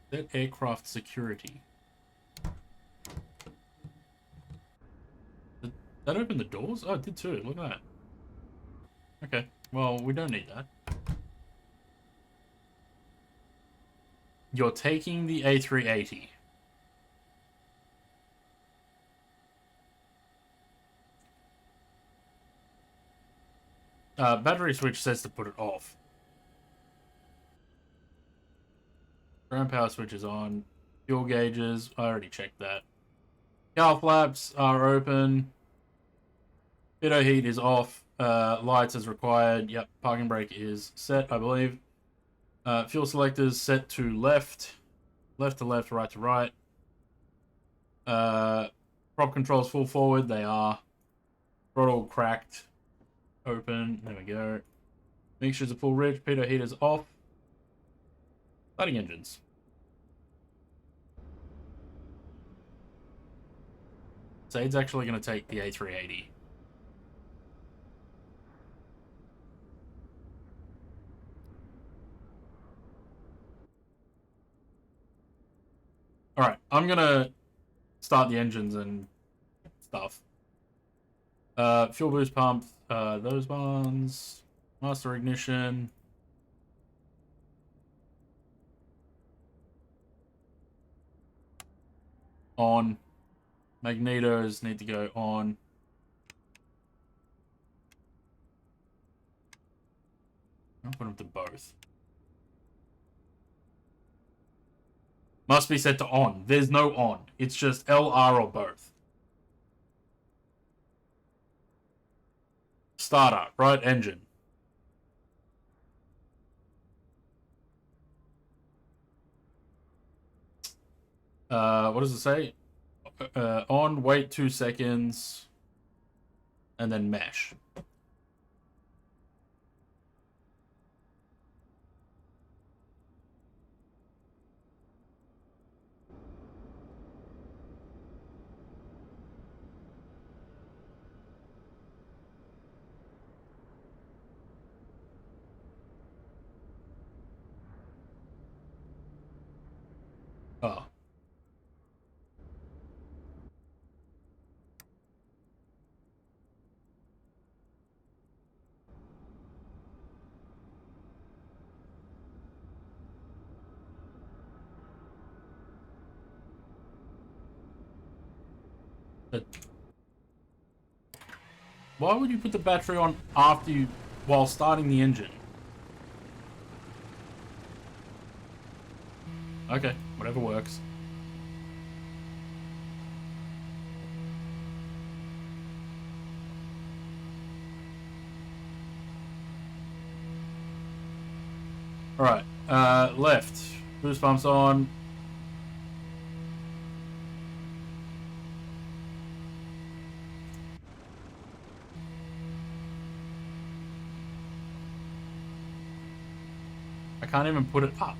Set aircraft security. Did that open the doors? Oh, it did too. Look at that. Okay. Well, we don't need that. You're taking the A380. Battery switch says to put it off. Ground power switch is on. Fuel gauges, I already checked that. Cowl flaps are open. Pitot heat is off. Lights as required. Yep, parking brake is set, I believe. Fuel selectors set to left. Left to left, right to right. Prop controls full forward, they are. Throttle cracked. Open, there we go. Mixtures are full rich, pitot heaters off. Starting engines. Zaid's actually going to take the A380. Alright, I'm gonna start the engines and stuff. Fuel boost pump, those ones. Master ignition. On. Magnetos need to go on. I'll put them to both. Must be set to on. There's no on. It's just L, R, or both. Startup, right? Engine. What does it say? On, wait 2 seconds, and then mesh. Oh. Why would you put the battery on after you, while starting the engine? Okay, whatever works. Alright, left. Boost pumps on. I can't even put it up.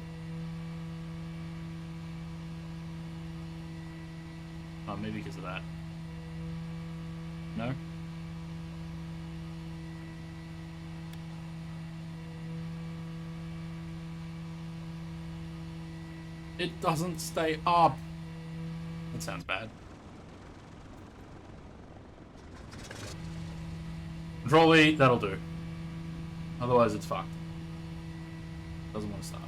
Oh, maybe because of that. No? It doesn't stay up. That sounds bad. Control E, that'll do. Otherwise it's fucked. Doesn't want to start.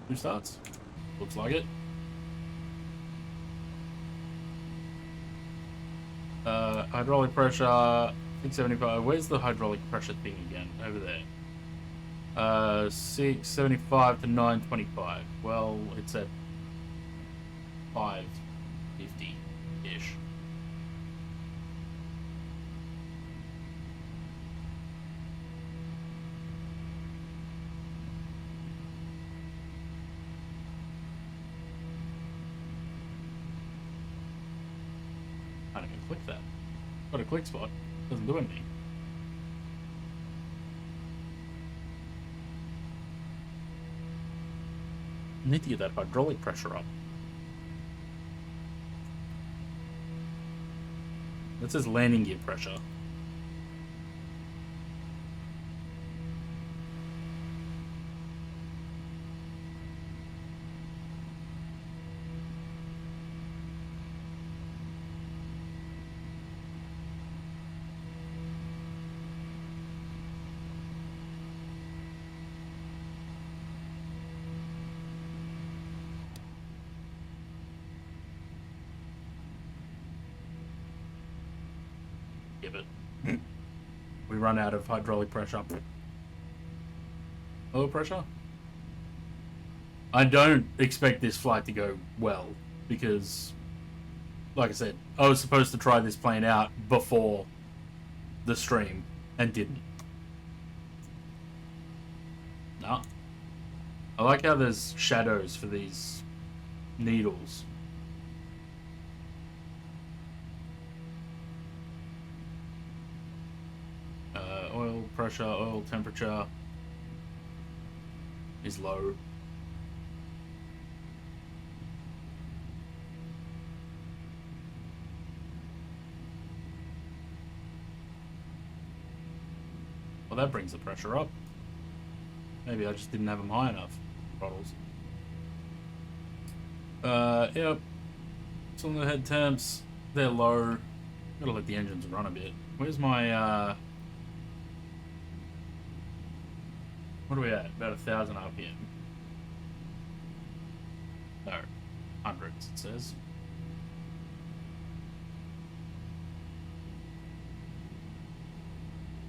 Who starts? Looks like it. Hydraulic pressure, 675. Where's the hydraulic pressure thing again? Over there. 675 to 925. Well, it's at 550-ish. I don't even click that. Got a click spot. Doesn't do anything. I need to get that hydraulic pressure up. That says landing gear pressure. Give it. We run out of hydraulic pressure. Low pressure? I don't expect this flight to go well because, like I said, I was supposed to try this plane out before the stream and didn't. Nah. I like how there's shadows for these needles. Oil pressure, oil temperature is low. Well, that brings the pressure up. Maybe I just didn't have them high enough. Throttles. Yep. Cylinder head temps, they're low. Gotta let the engines run a bit. Where's my, what are we at? About 1,000 RPM. No. Hundreds, it says.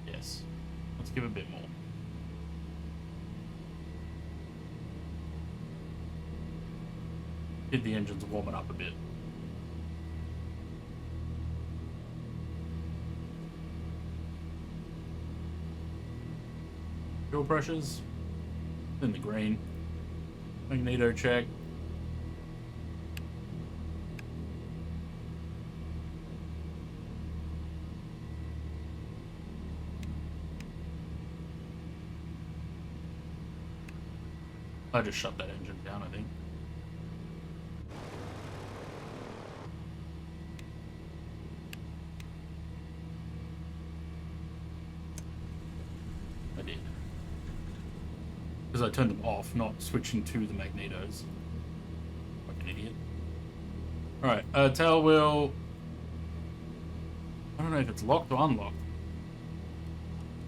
Yes. Let's give it a bit more. Get the engines warming up a bit. Fuel pressures in the green. Magneto check. I just shut that engine down, I think. I did. Because I turned them off, not switching to the magnetos. Like an idiot. Alright, tail wheel. I don't know if it's locked or unlocked.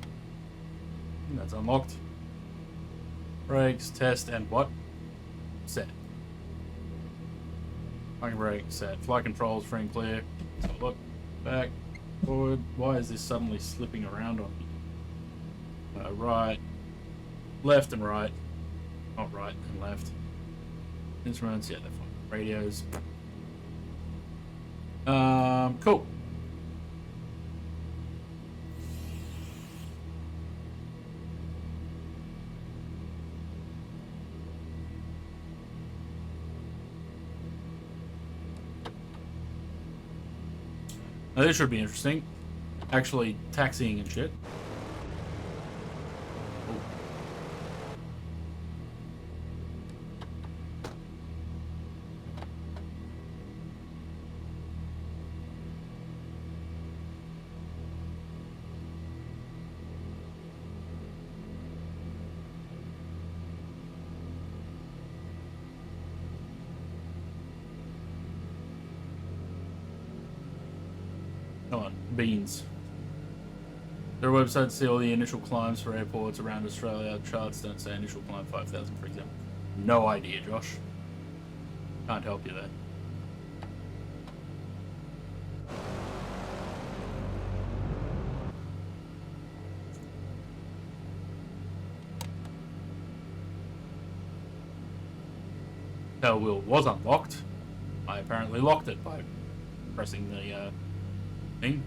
I think that's unlocked. Brakes, test, and what? Set. Parking brake, set. Flight controls, free and clear. So look, back, forward. Why is this suddenly slipping around on me? Right, left and right. Not right and left. Instruments, yeah, they're fine. Radios. Cool. Now this should be interesting. Actually taxiing and shit. Oh. Come on, beans. Their website see all the initial climbs for airports around Australia. Charts don't say initial climb 5,000, for example. No idea, Josh. Can't help you there. Tail wheel was unlocked. I apparently locked it by pressing the thing.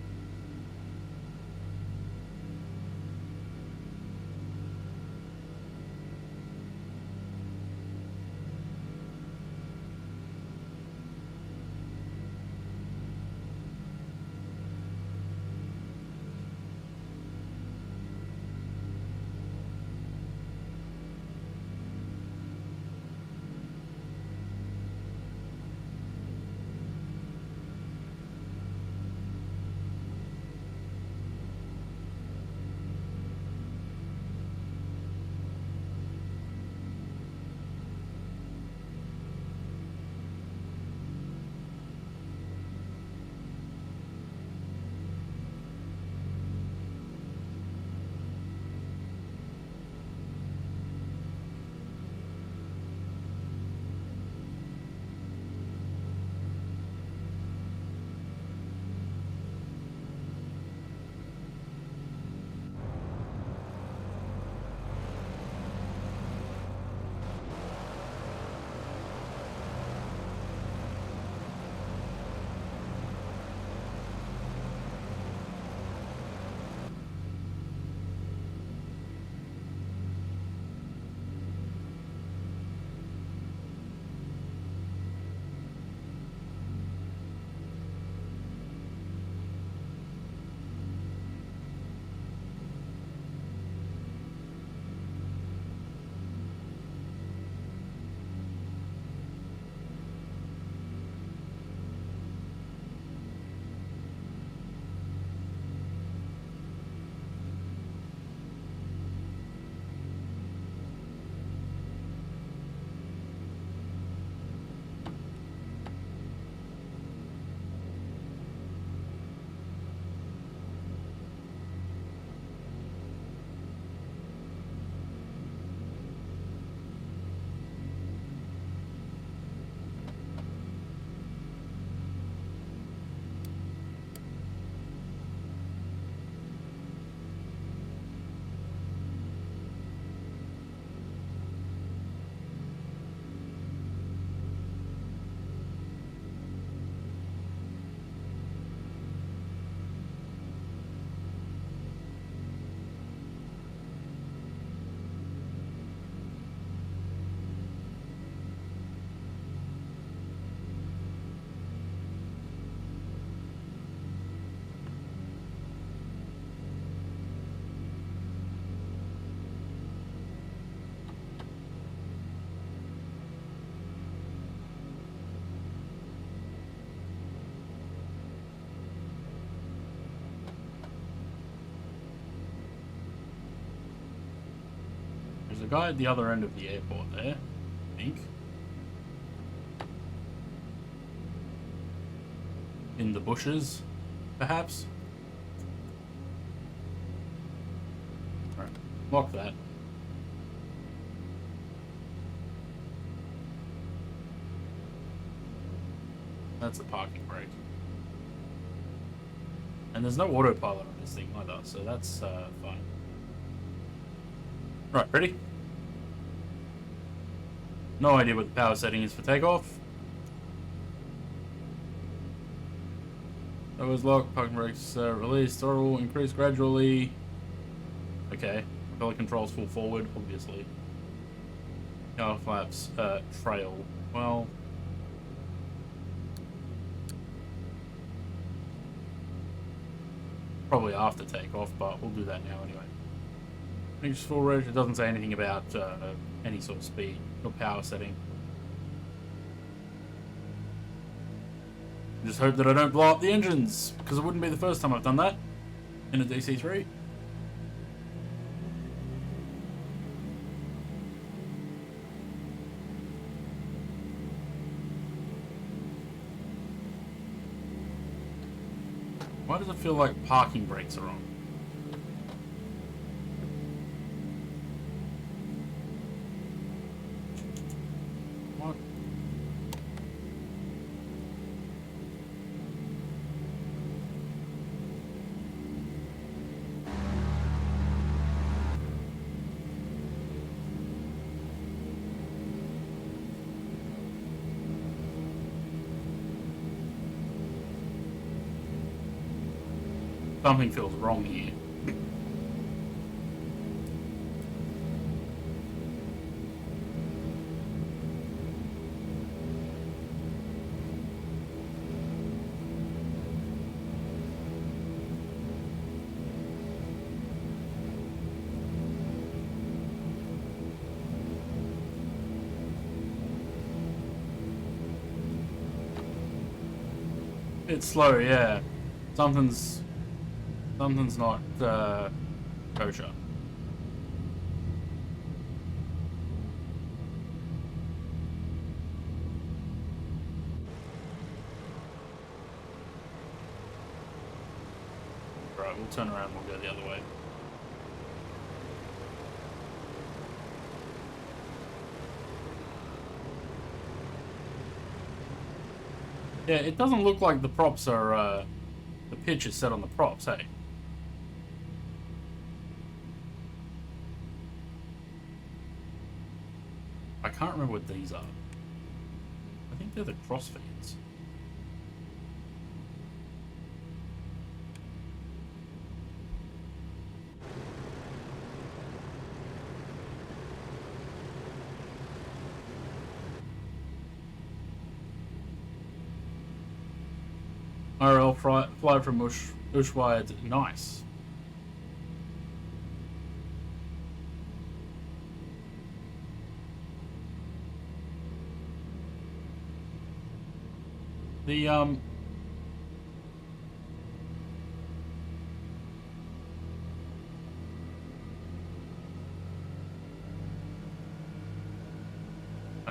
a guy at the other end of the airport there, I think. In the bushes, perhaps. Alright, lock that. That's the parking brake. And there's no autopilot on this thing either, so that's fine. Right, ready? No idea what the power setting is for takeoff. Doors locked, parking brakes released, throttle increase gradually. Okay, propeller controls full forward, obviously. Power flaps, trail. Well, probably after takeoff, but we'll do that now anyway. Next full rate, it doesn't say anything about any sort of speed or power setting. Just hope that I don't blow up the engines, because it wouldn't be the first time I've done that in a DC-3. Why does it feel like parking brakes are on? What? Something feels wrong here. It's slow, yeah. Something's not kosher. Right, we'll turn around and we'll go the other way. Yeah, it doesn't look like the props are, the pitch is set on the props, hey? I can't remember what these are. I think they're the crossfeeds. RL fly from Ushuaia. Nice. The I'm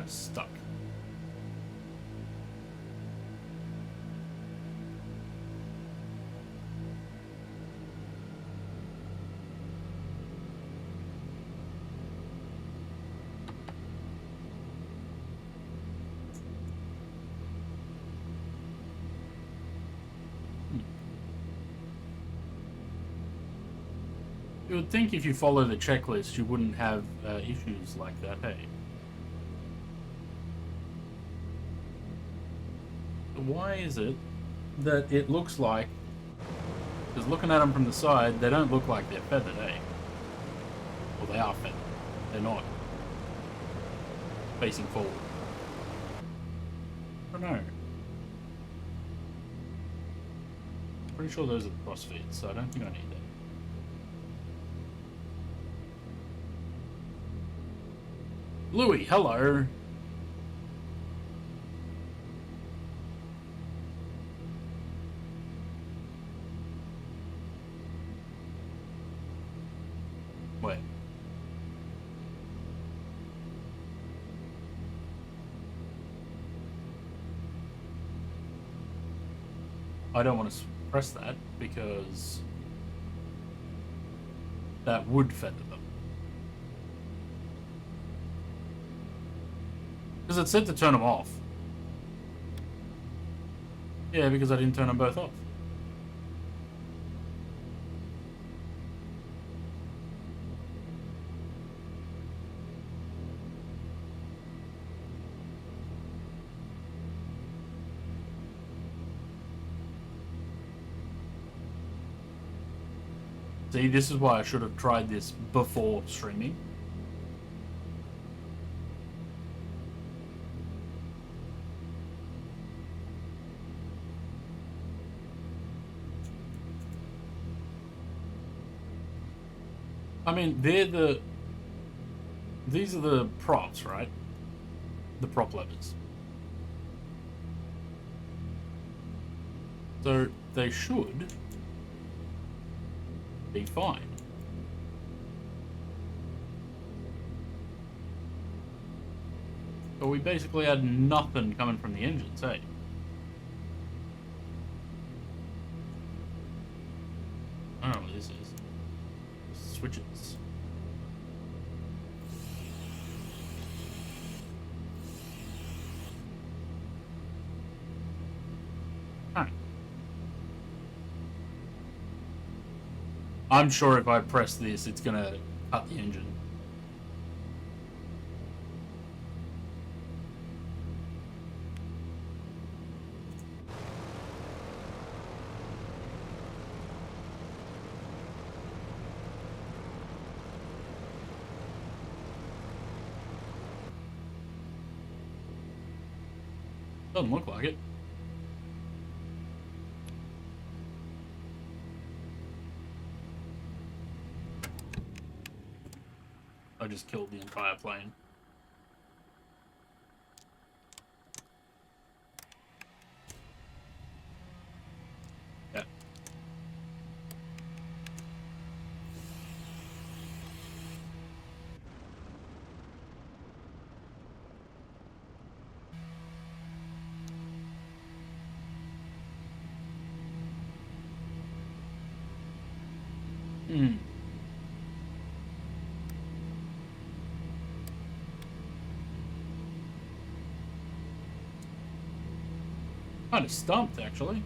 stuck. You would think if you follow the checklist, you wouldn't have issues like that, hey? Why is it that it looks like, because looking at them from the side, they don't look like they're feathered, eh? Well, they are feathered. They're not facing forward. I don't know. Pretty sure those are the crossfeeds, so I don't think I need that. Louis, hello. Wait. I don't want to press that because that would feather them. Because it said to turn them off. Yeah, because I didn't turn them both off. See, this is why I should have tried this before streaming. I mean, these are the props, right? The prop levers. So they should be fine. But we basically had nothing coming from the engines, hey? I don't know what this is. Switches. Alright. I'm sure if I press this, it's gonna cut the engine. Doesn't look like it. I just killed the entire plane. Yeah. Hmm. Kind of stumped, actually.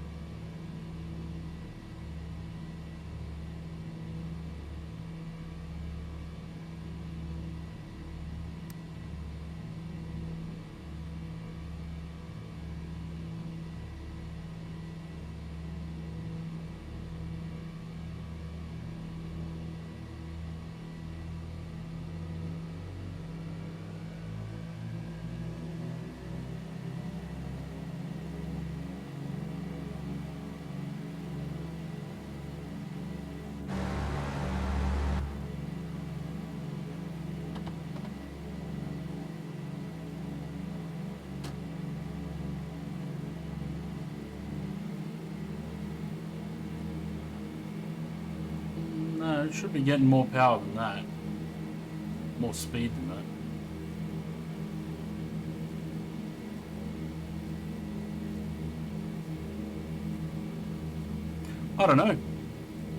No, it should be getting more power than that. More speed than that. I don't know.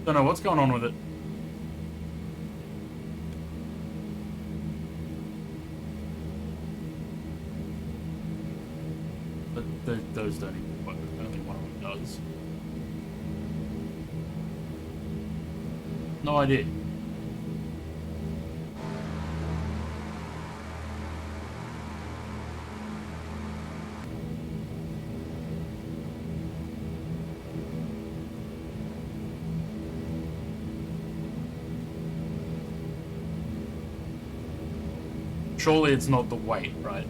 Don't know what's going on with it. But those don't even work. Only one of them does. No idea. Surely it's not the weight, right?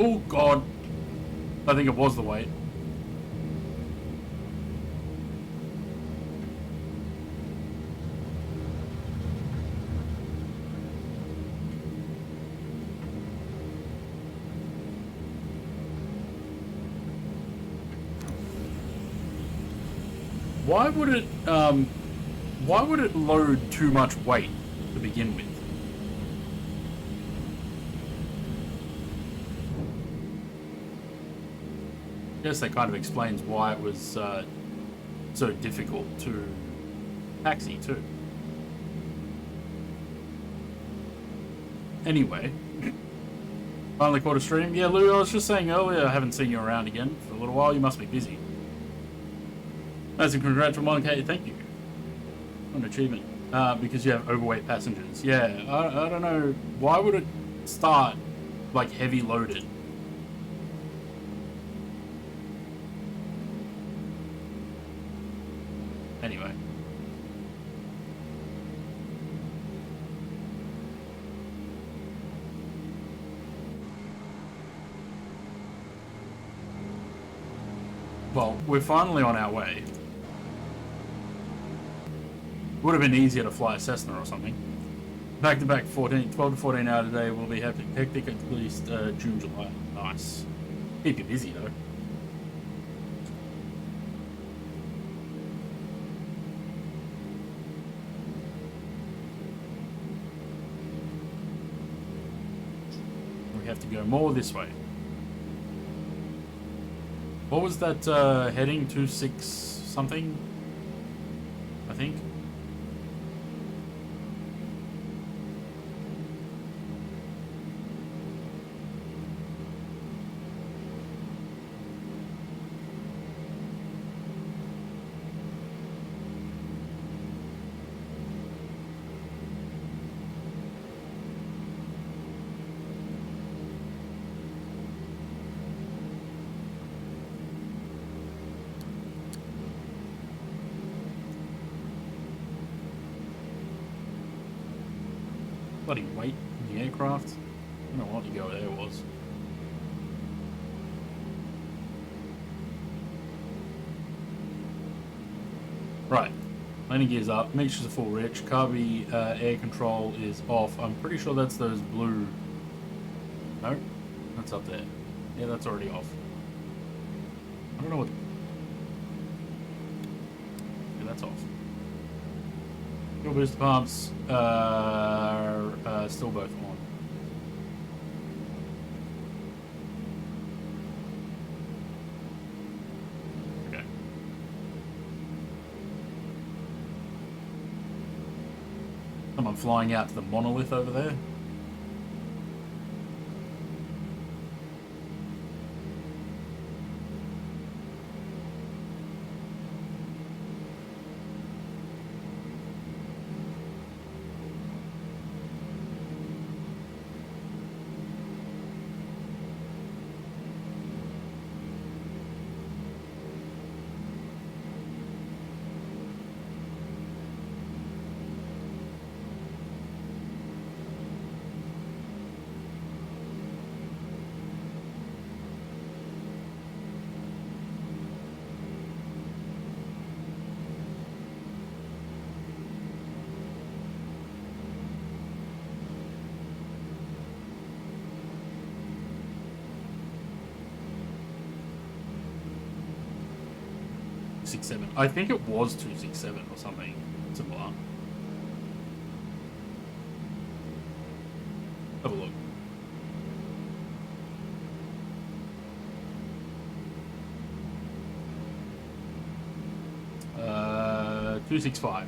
Oh god. I think it was the weight. Why would it, Why would it load too much weight to begin with? I guess that kind of explains why it was so difficult to taxi too. Anyway, finally caught a stream. Yeah, Lou, I was just saying earlier, I haven't seen you around again for a little while. You must be busy. That's a congrats from Monica. Thank you. An achievement. Because you have overweight passengers. Yeah, I don't know. Why would it start like heavy loaded? Anyway. Well, we're finally on our way. Would have been easier to fly a Cessna or something. Back to back 12 to 14 hours a day will be hectic at least June, July. Nice. Keep you busy though. We have to go more this way. What was that heading? 26 something? I think. Bloody weight in the aircraft. I don't know what the go there was. Right. Landing gears up. Mixture's a full rich. Carby air control is off. I'm pretty sure that's those blue... No? That's up there. Yeah, that's already off. I don't know what... Yeah, that's off. Fuel booster pumps are still both on. Okay. Someone flying out to the monolith over there. I think it was 267 or something similar. Have a look. Uh, 265.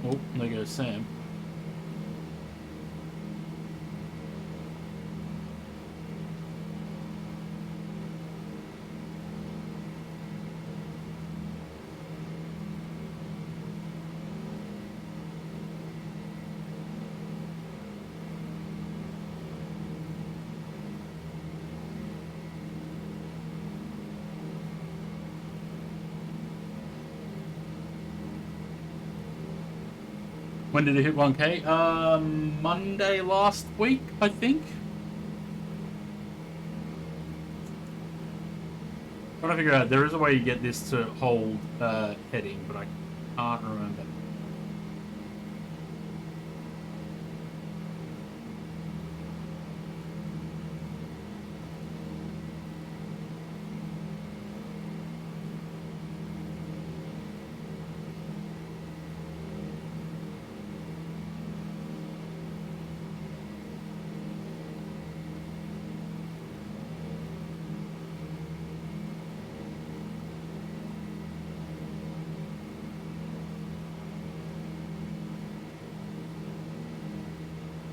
Oh, there goes Sam. When did it hit 1K? Monday last week, I think. Trying to figure out, there is a way you get this to hold heading, but I can't remember.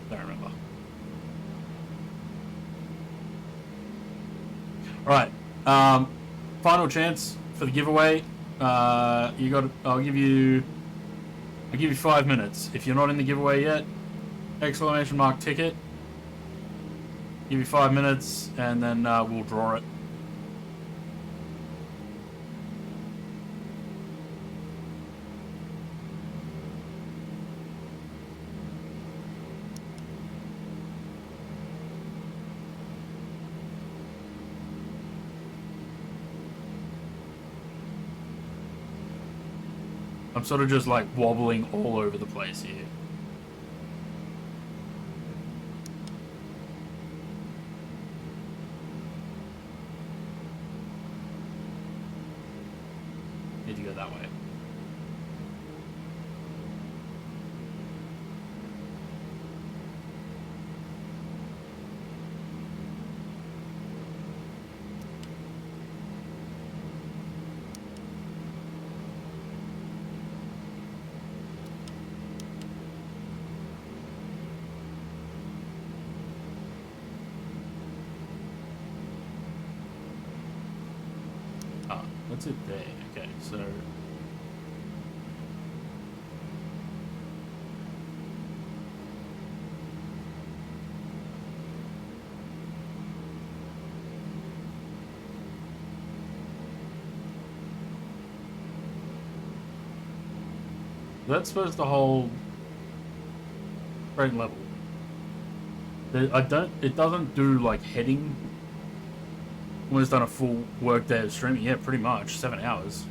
Don't remember. Alright. Final chance for the giveaway. You got. I'll give you 5 minutes. If you're not in the giveaway yet, exclamation mark ticket. Give you 5 minutes, and then we'll draw it. I'm sort of just like wobbling all over the place here. Need to go that way. What's it there? Okay, so that's supposed to hold grade level. It doesn't do like heading. Almost done a full work day of streaming. Yeah, pretty much 7 hours.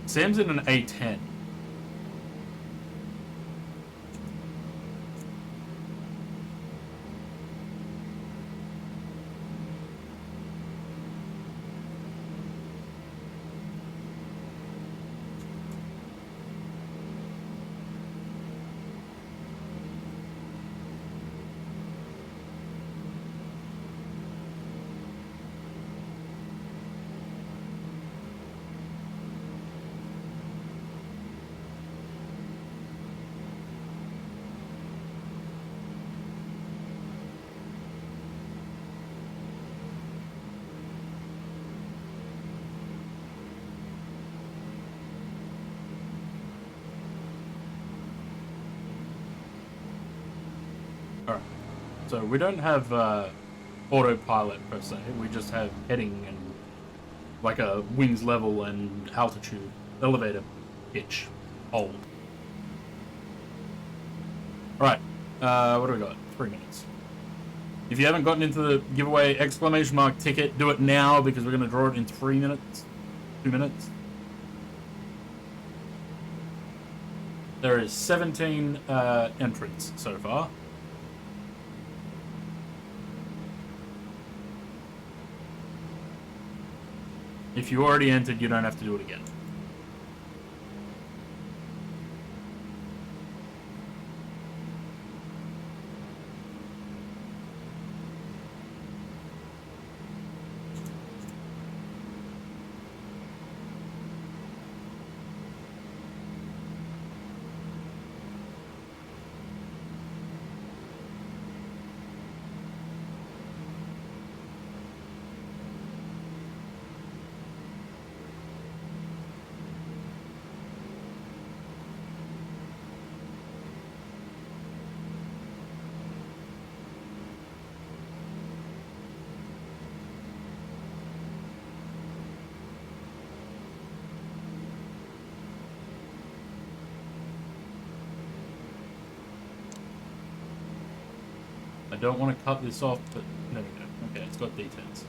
Sam's in an A10. Alright, so we don't have autopilot per se, we just have heading and like a wings level and altitude, elevator pitch, hold. Alright, what do we got? 3 minutes. If you haven't gotten into the giveaway, exclamation mark ticket, do it now because we're going to draw it in 3 minutes, 2 minutes. There is 17 entrants so far. If you already entered, you don't have to do it again. I don't want to cut this off, but there we go. Okay, it's got details.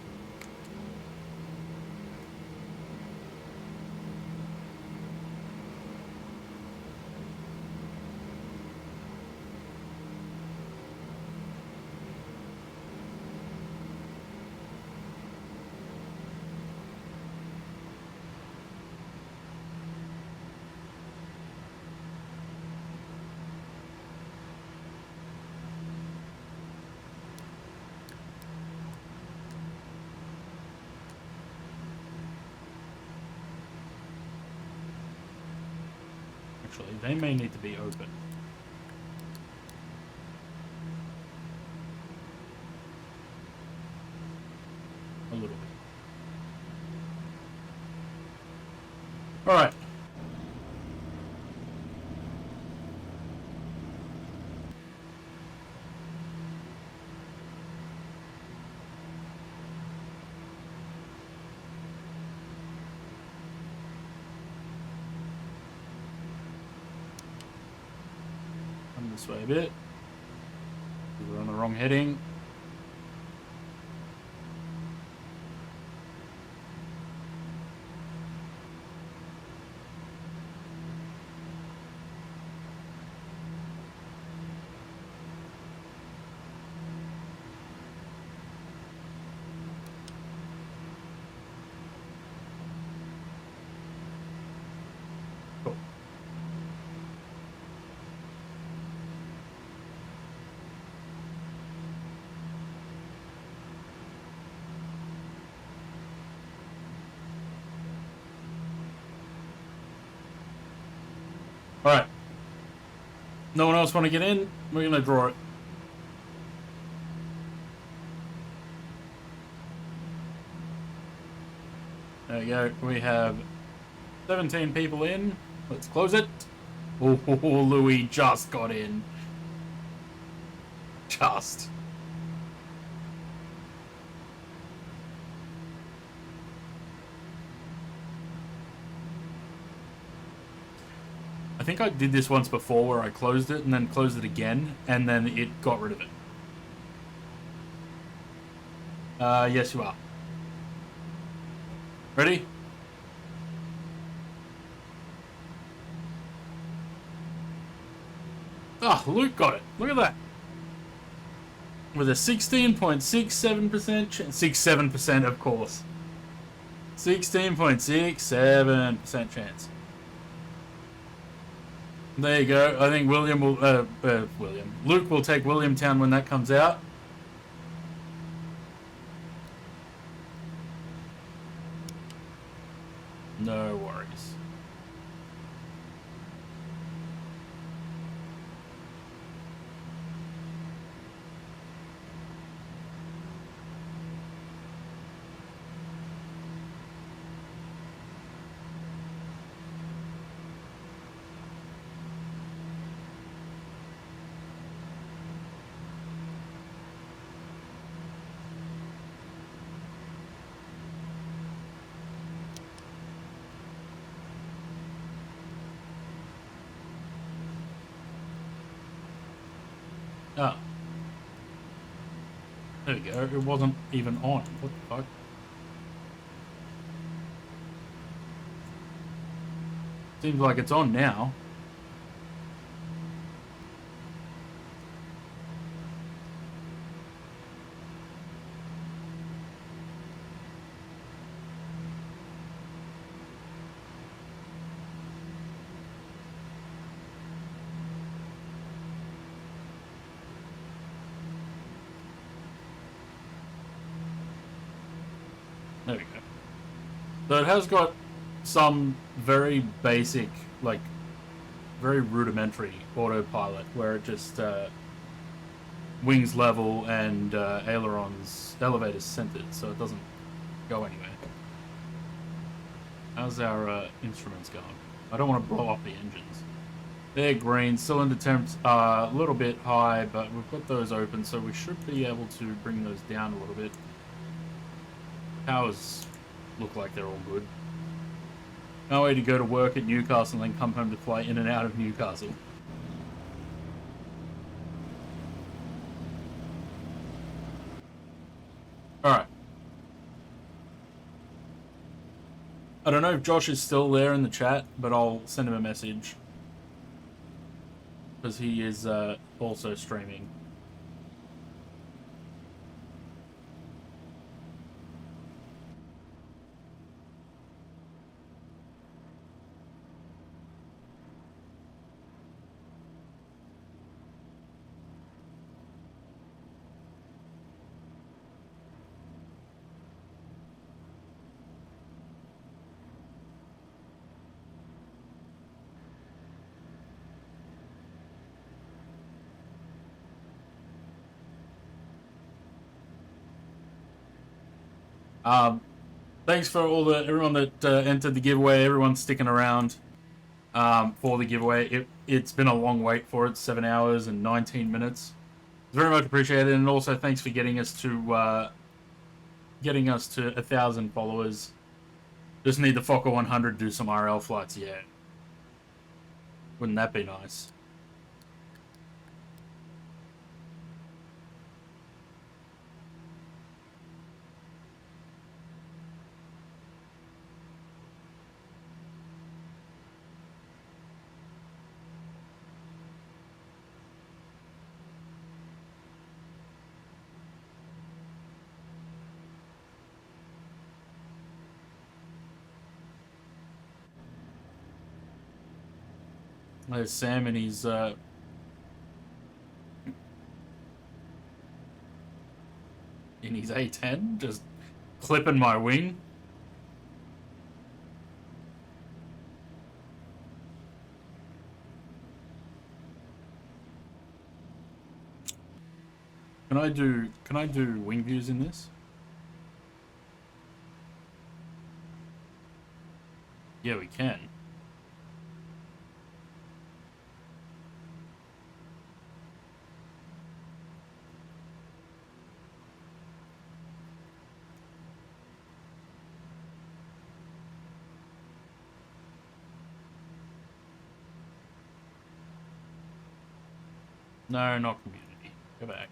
Actually, they may need to be open. A little bit. Alright. Come this way a bit. We're on the wrong heading. Cool. Alright. No one else want to get in? We're going to draw it. There we go. We have 17 people in. Let's close it. Oh, Louis just got in. Just. I think I did this once before where I closed it and then closed it again and then it got rid of it. Yes you are. Ready? Oh, Luke got it. Look at that. With a 16.67% chance. 67%, of course. 16.67% chance. There you go. I think Luke will take Williamtown when that comes out. No worries. Oh. There we go. It wasn't even on. What the fuck? Seems like it's on now. There we go. So it has got some very basic, like, very rudimentary autopilot where it just wings level and elevators centered, so it doesn't go anywhere. How's our instruments going? I don't want to blow up the engines. They're green. Cylinder temps are a little bit high, but we've got those open, so we should be able to bring those down a little bit. Powers look like they're all good. No way to go to work at Newcastle and then come home to fly in and out of Newcastle. Alright. I don't know if Josh is still there in the chat, but I'll send him a message. Because he is also streaming. Thanks for everyone that entered the giveaway. Everyone's sticking around for the giveaway. It's been a long wait for it, 7 hours and 19 minutes. Very much appreciated, and also thanks for getting us to 1,000 followers. Just need the Fokker 100 to do some RL flights. Yeah, wouldn't that be nice? There's Sam and he's in his A10, just clipping my wing. Can I do wing views in this? Yeah, we can. No, not community. Go back.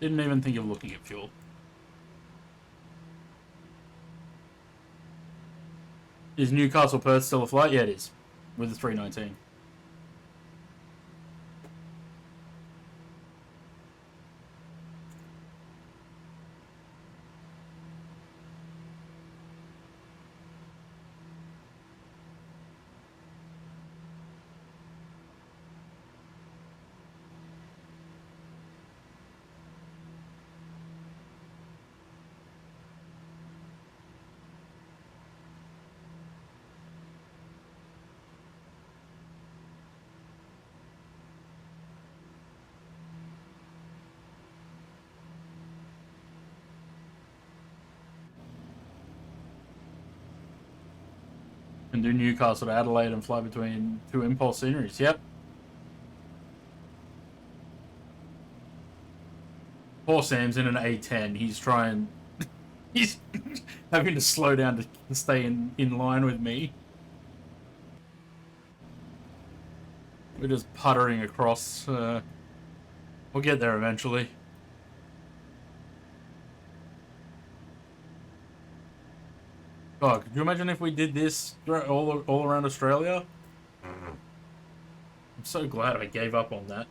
Didn't even think of looking at fuel. Is Newcastle Perth still a flight? Yeah, it is. With the 319. And do Newcastle to Adelaide and fly between two impulse sceneries. Yep. Poor Sam's in an A10. He's trying. He's having to slow down to stay in line with me. We're just puttering across. We'll get there eventually. Oh, could you imagine if we did this all around Australia? I'm so glad I gave up on that.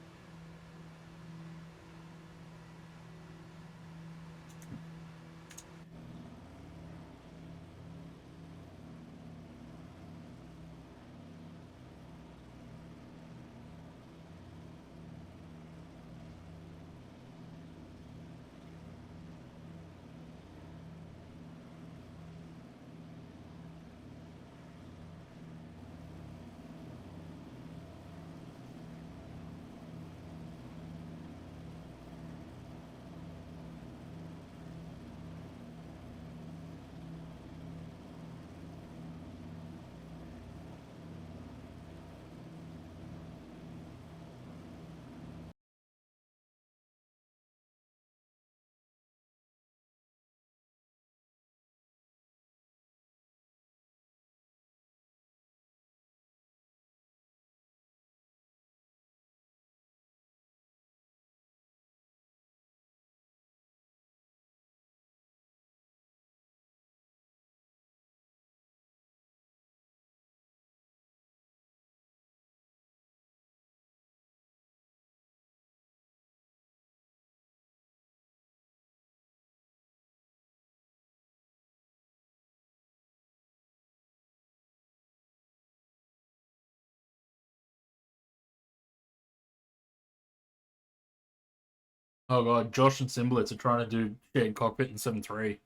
Oh god, Josh and Simblitz are trying to do shared cockpit in 7.3.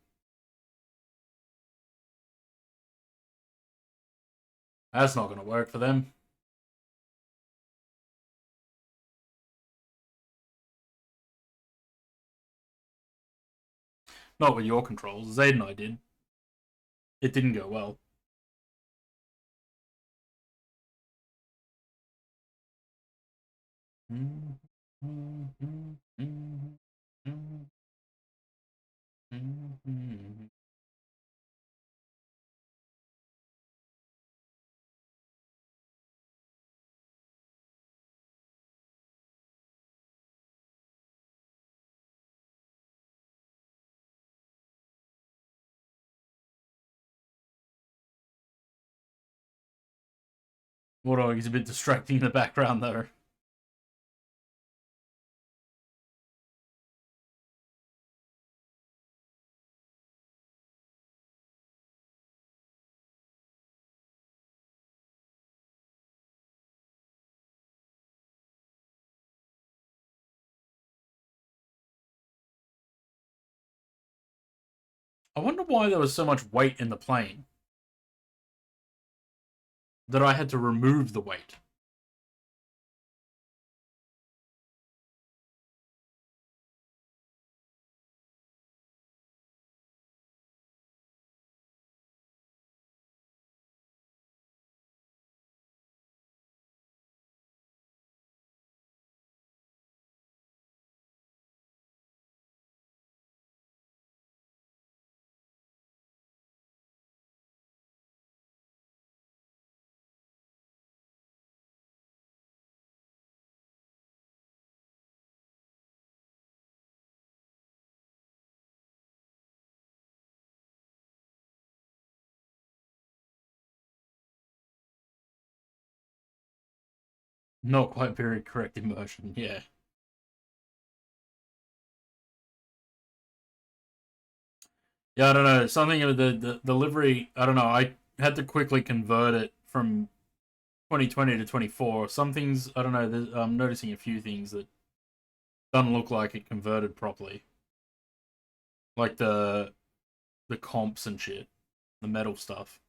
That's not going to work for them. Not with your controls. Zayd and I did. It didn't go well. Warthog is a bit distracting in the background though. I wonder why there was so much weight in the plane that I had to remove the weight. Not quite very correct immersion, yeah. Yeah, I don't know. Something of the livery, I don't know. I had to quickly convert it from 2020 to 24. Some things, I don't know. I'm noticing a few things that doesn't look like it converted properly. Like the comps and shit, the metal stuff.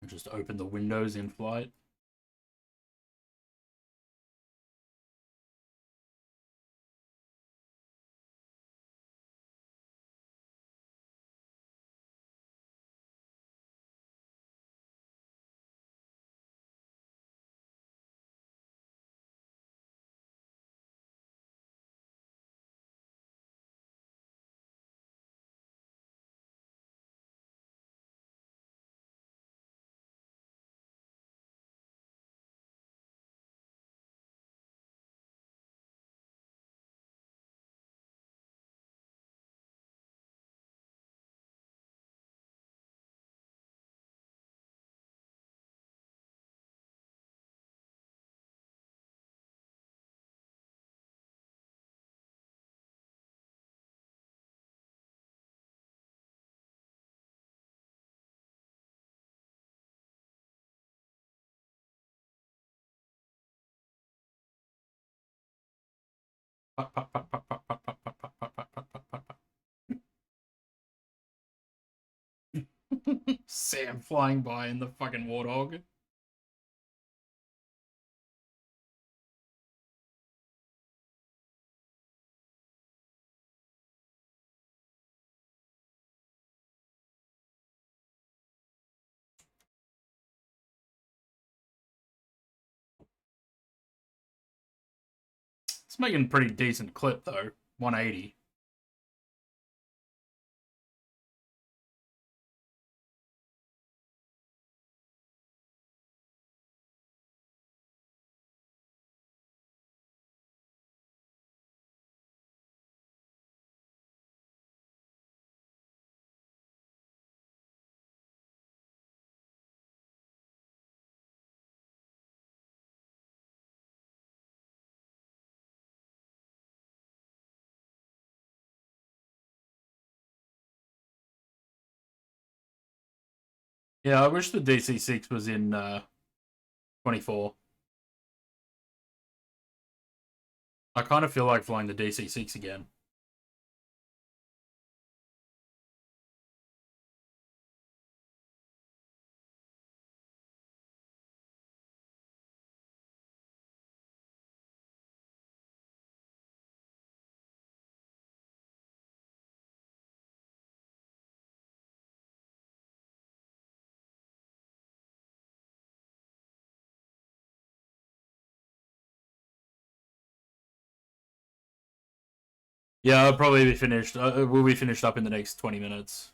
Just open the windows in flight. Sam flying by in the fucking warthog. It's making a pretty decent clip though. 180. Yeah, I wish the DC-6 was in 24. I kind of feel like flying the DC-6 again. Yeah, I'll probably be finished. We'll be finished up in the next 20 minutes.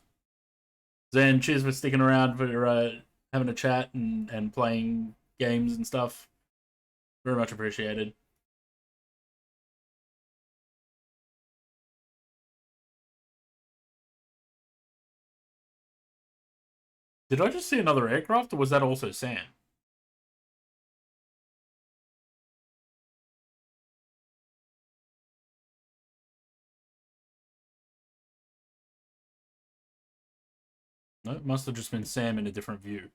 Zen, cheers for sticking around for having a chat and playing games and stuff. Very much appreciated. Did I just see another aircraft, or was that also Sam? No, it must have just been Sam in a different view.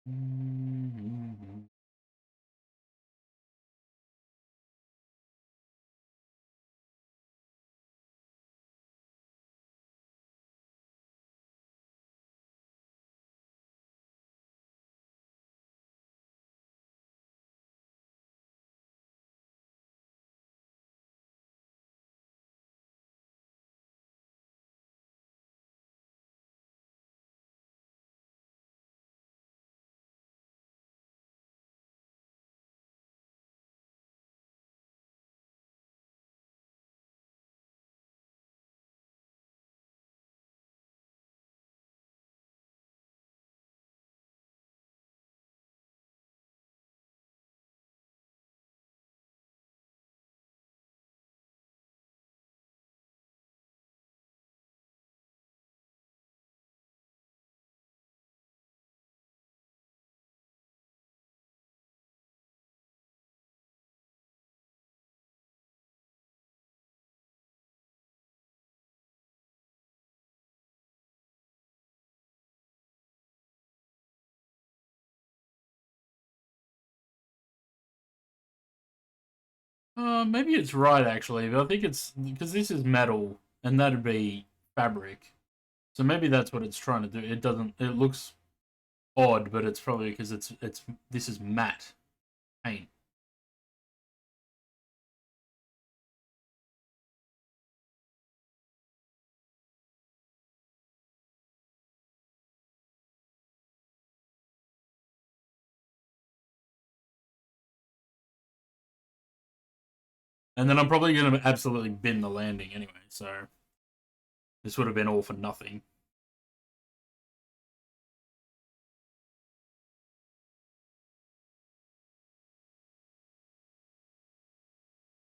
Mhm. Maybe it's right actually, but I think it's because this is metal and that'd be fabric. So maybe that's what it's trying to do. It doesn't. It looks odd, but it's probably because it's this is matte paint. And then I'm probably going to absolutely bin the landing anyway. So this would have been all for nothing.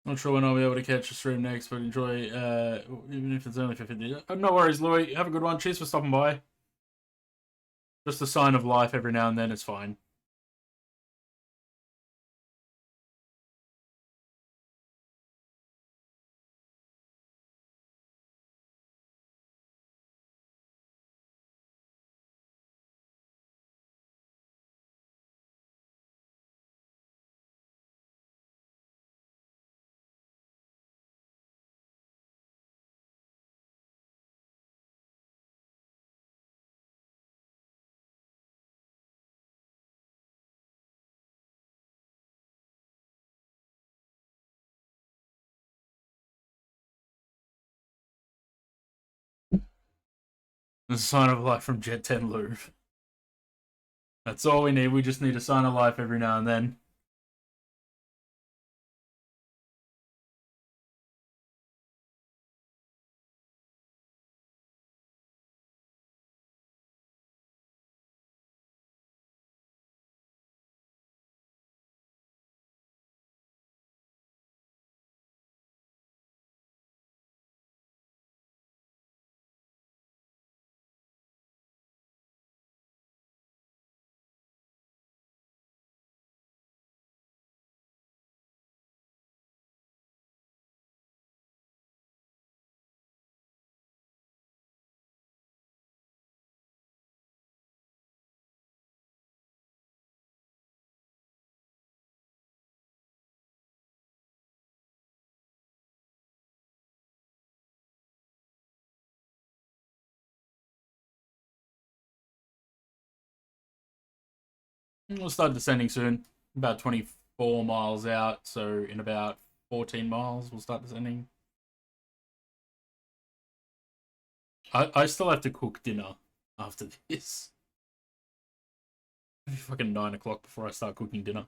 Not sure when I'll be able to catch a stream next, but enjoy, even if it's only for 50. No worries, Louis. Have a good one. Cheers for stopping by. Just a sign of life every now and then. It's fine. A sign of life from Jet 10 Louvre. That's all we need. We just need a sign of life every now and then. We'll start descending soon. About 24 miles out, so in about 14 miles, we'll start descending. I still have to cook dinner after this. It'll be fucking 9 o'clock before I start cooking dinner.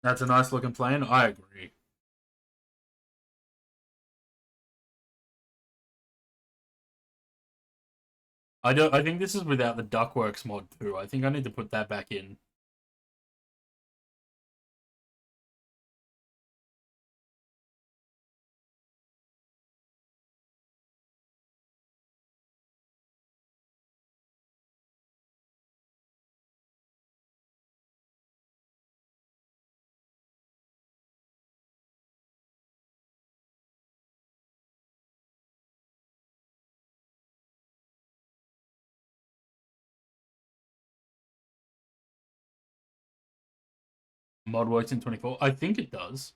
That's a nice looking plane. I agree. I think this is without the Duckworks mod too. I think I need to put that back in. Mod works in 24. I think it does.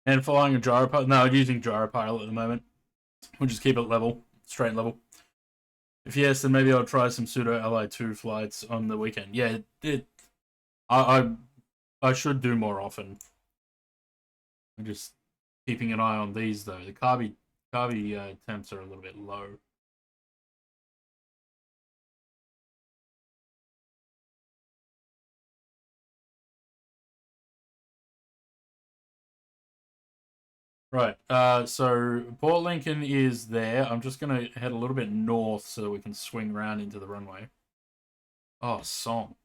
And flying a gyropilot. No, using gyropilot at the moment. We'll just keep it level, straight level. If yes, then maybe I'll try some pseudo Li2 flights on the weekend. Yeah, I I should do more often. I'm just keeping an eye on these though. The carby temps are a little bit low. Right. So Port Lincoln is there. I'm just gonna head a little bit north so that we can swing around into the runway. Oh, song.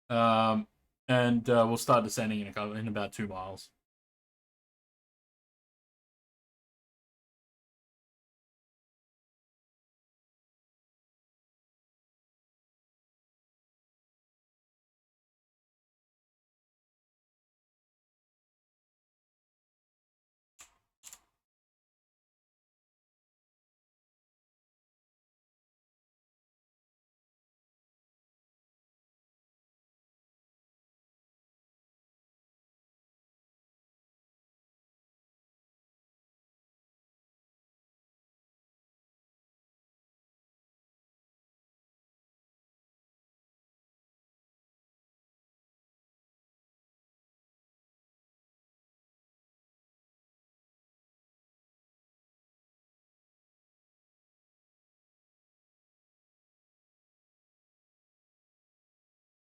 Um, and we'll start descending in about 2 miles.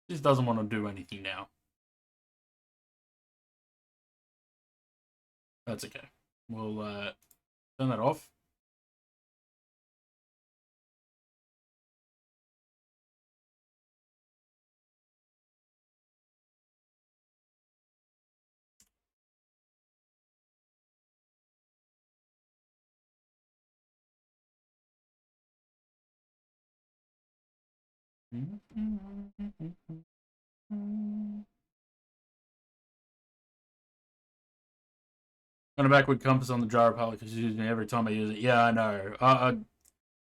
This doesn't want to do anything now. That's okay. We'll turn that off. On a backward compass on the gyropilot because you use me every time I use it. Yeah, I know.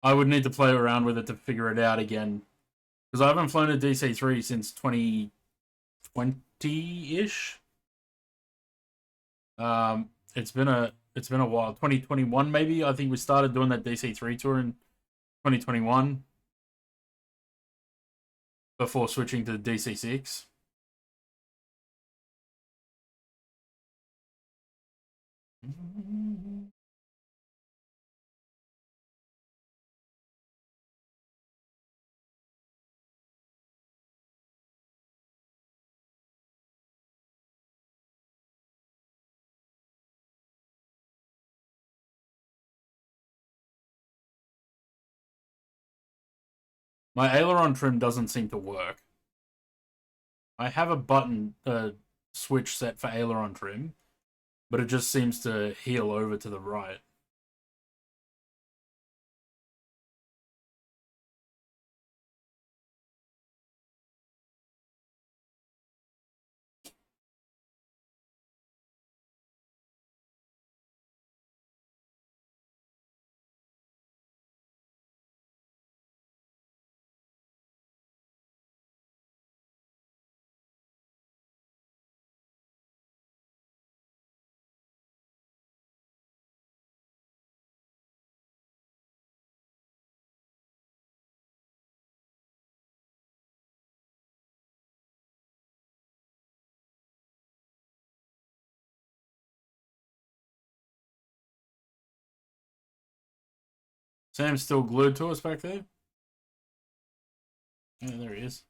I would need to play around with it to figure it out again because I haven't flown a DC-3 since 2020-ish. It's been a while. 2021 maybe. I think we started doing that DC-3 tour in 2021 before switching to the DC-6. My aileron trim doesn't seem to work. I have a button switch set for aileron trim, but it just seems to heel over to the right. Sam's still glued to us back there? Yeah, there he is.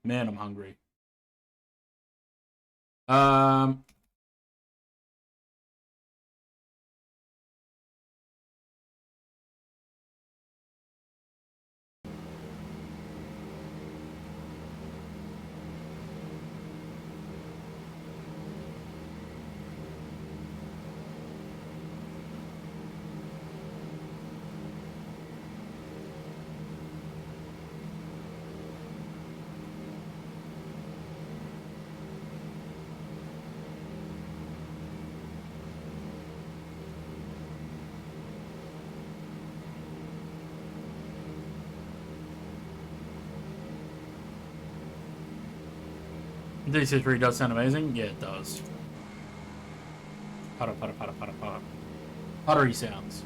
Man, I'm hungry. Um, DC3 does sound amazing. Yeah, it does. Putter, putter, putter, putter, putter. Puttery sounds.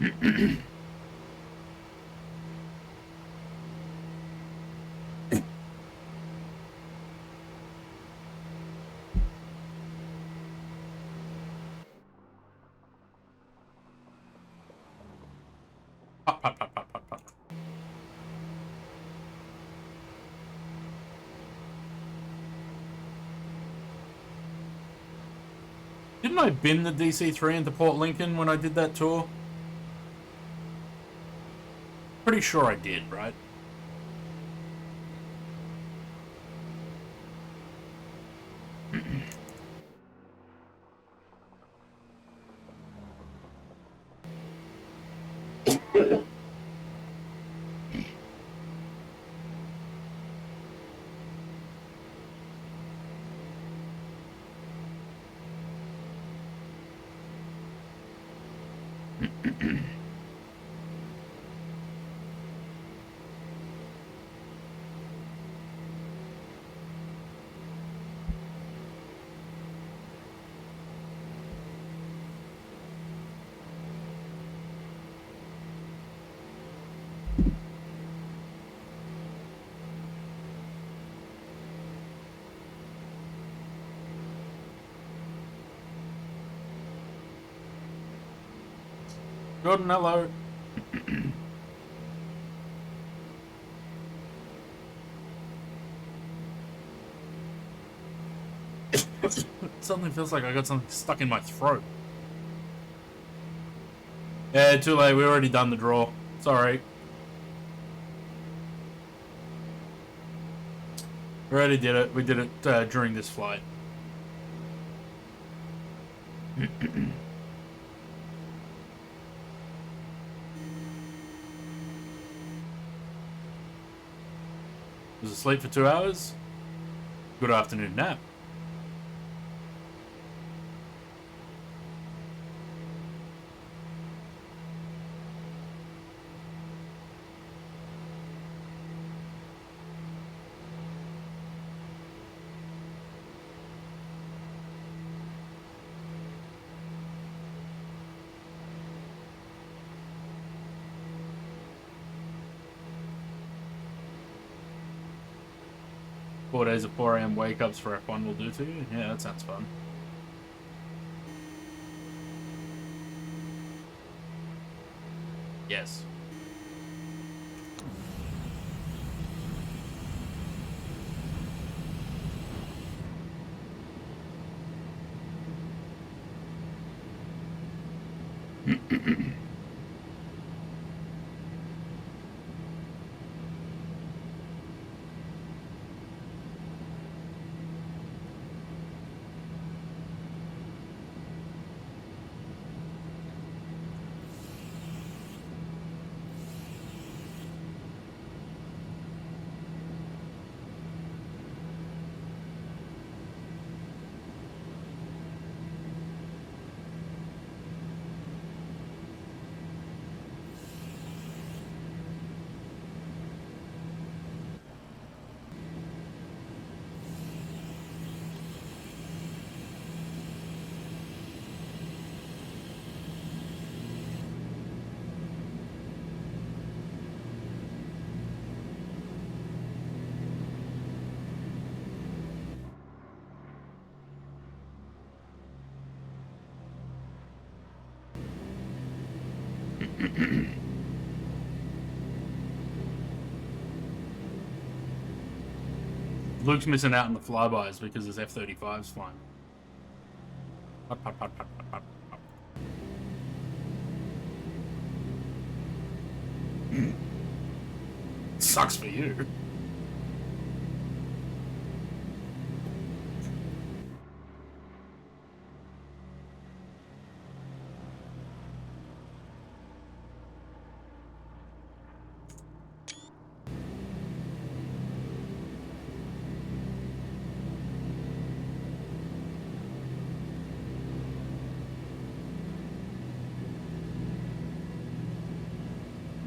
Pop, pop, pop, pop, pop, pop. Didn't I bin the DC-3 into Port Lincoln when I did that tour? Pretty sure I did, right? Jordan, hello. It suddenly feels like I got something stuck in my throat. Yeah, too late. We already done the draw. Sorry. We already did it. We did it during this flight. Was asleep for 2 hours? Good afternoon nap. Four days of 4 a.m. wake-ups for F1 will do to you? Yeah, that sounds fun. Yes. Luke's missing out on the flybys because his F-35's flying. Pop, pop, pop, pop, pop, pop, pop. Sucks for you.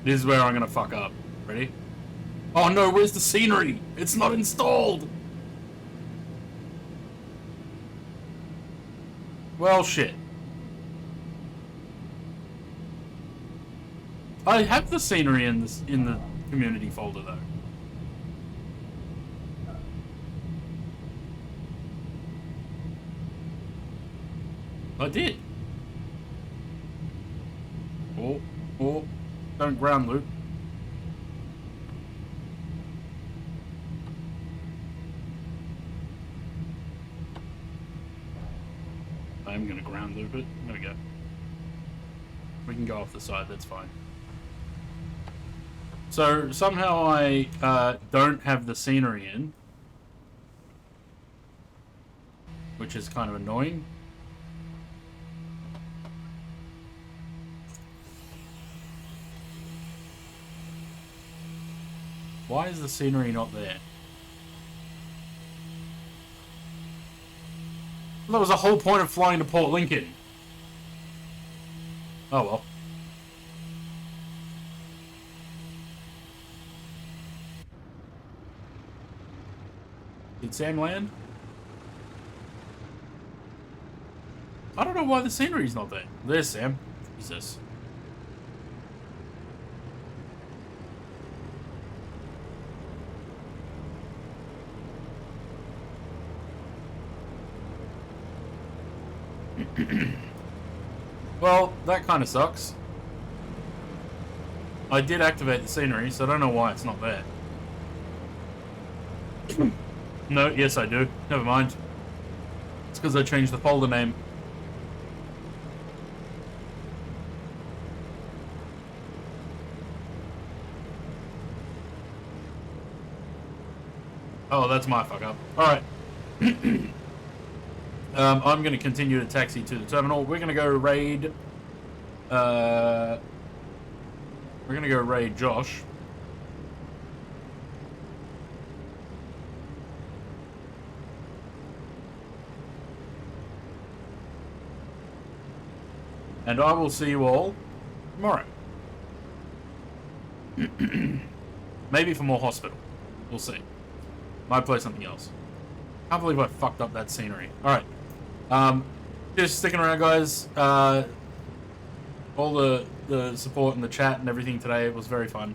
This is where I'm gonna fuck up. Ready? Oh no, where's the scenery? It's not installed! Well, shit. I have the scenery in the community folder though. I did. Oh, don't ground loop. I'm gonna ground loop it. There we go. We can go off the side, that's fine. So somehow I don't have the scenery in, which is kind of annoying. Why is the scenery not there? That was the whole point of flying to Port Lincoln. Oh well. Did Sam land? I don't know why the scenery's not there. There's Sam. Jesus. Well, that kind of sucks. I did activate the scenery, so I don't know why it's not there. No, yes I do. Never mind. It's because I changed the folder name. Oh, that's my fuck up. Alright. I'm going to continue to taxi to the terminal. We're going to go raid... we're going to go raid Josh. And I will see you all tomorrow. Maybe for more hospital. We'll see. Might play something else. Can't believe I fucked up that scenery. Alright. Just sticking around, guys. All the support in the chat and everything today was very fun.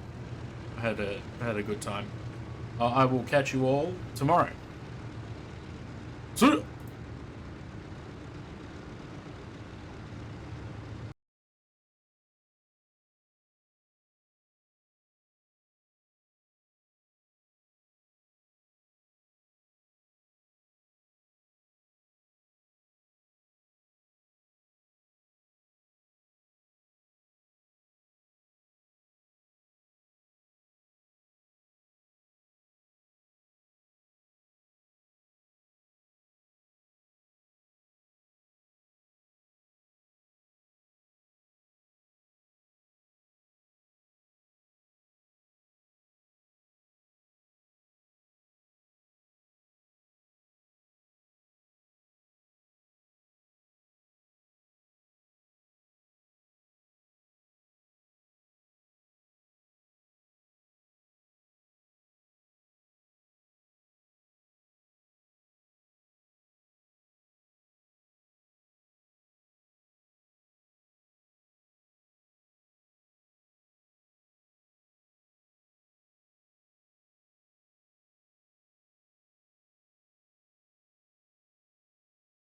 I had a good time. I will catch you all tomorrow.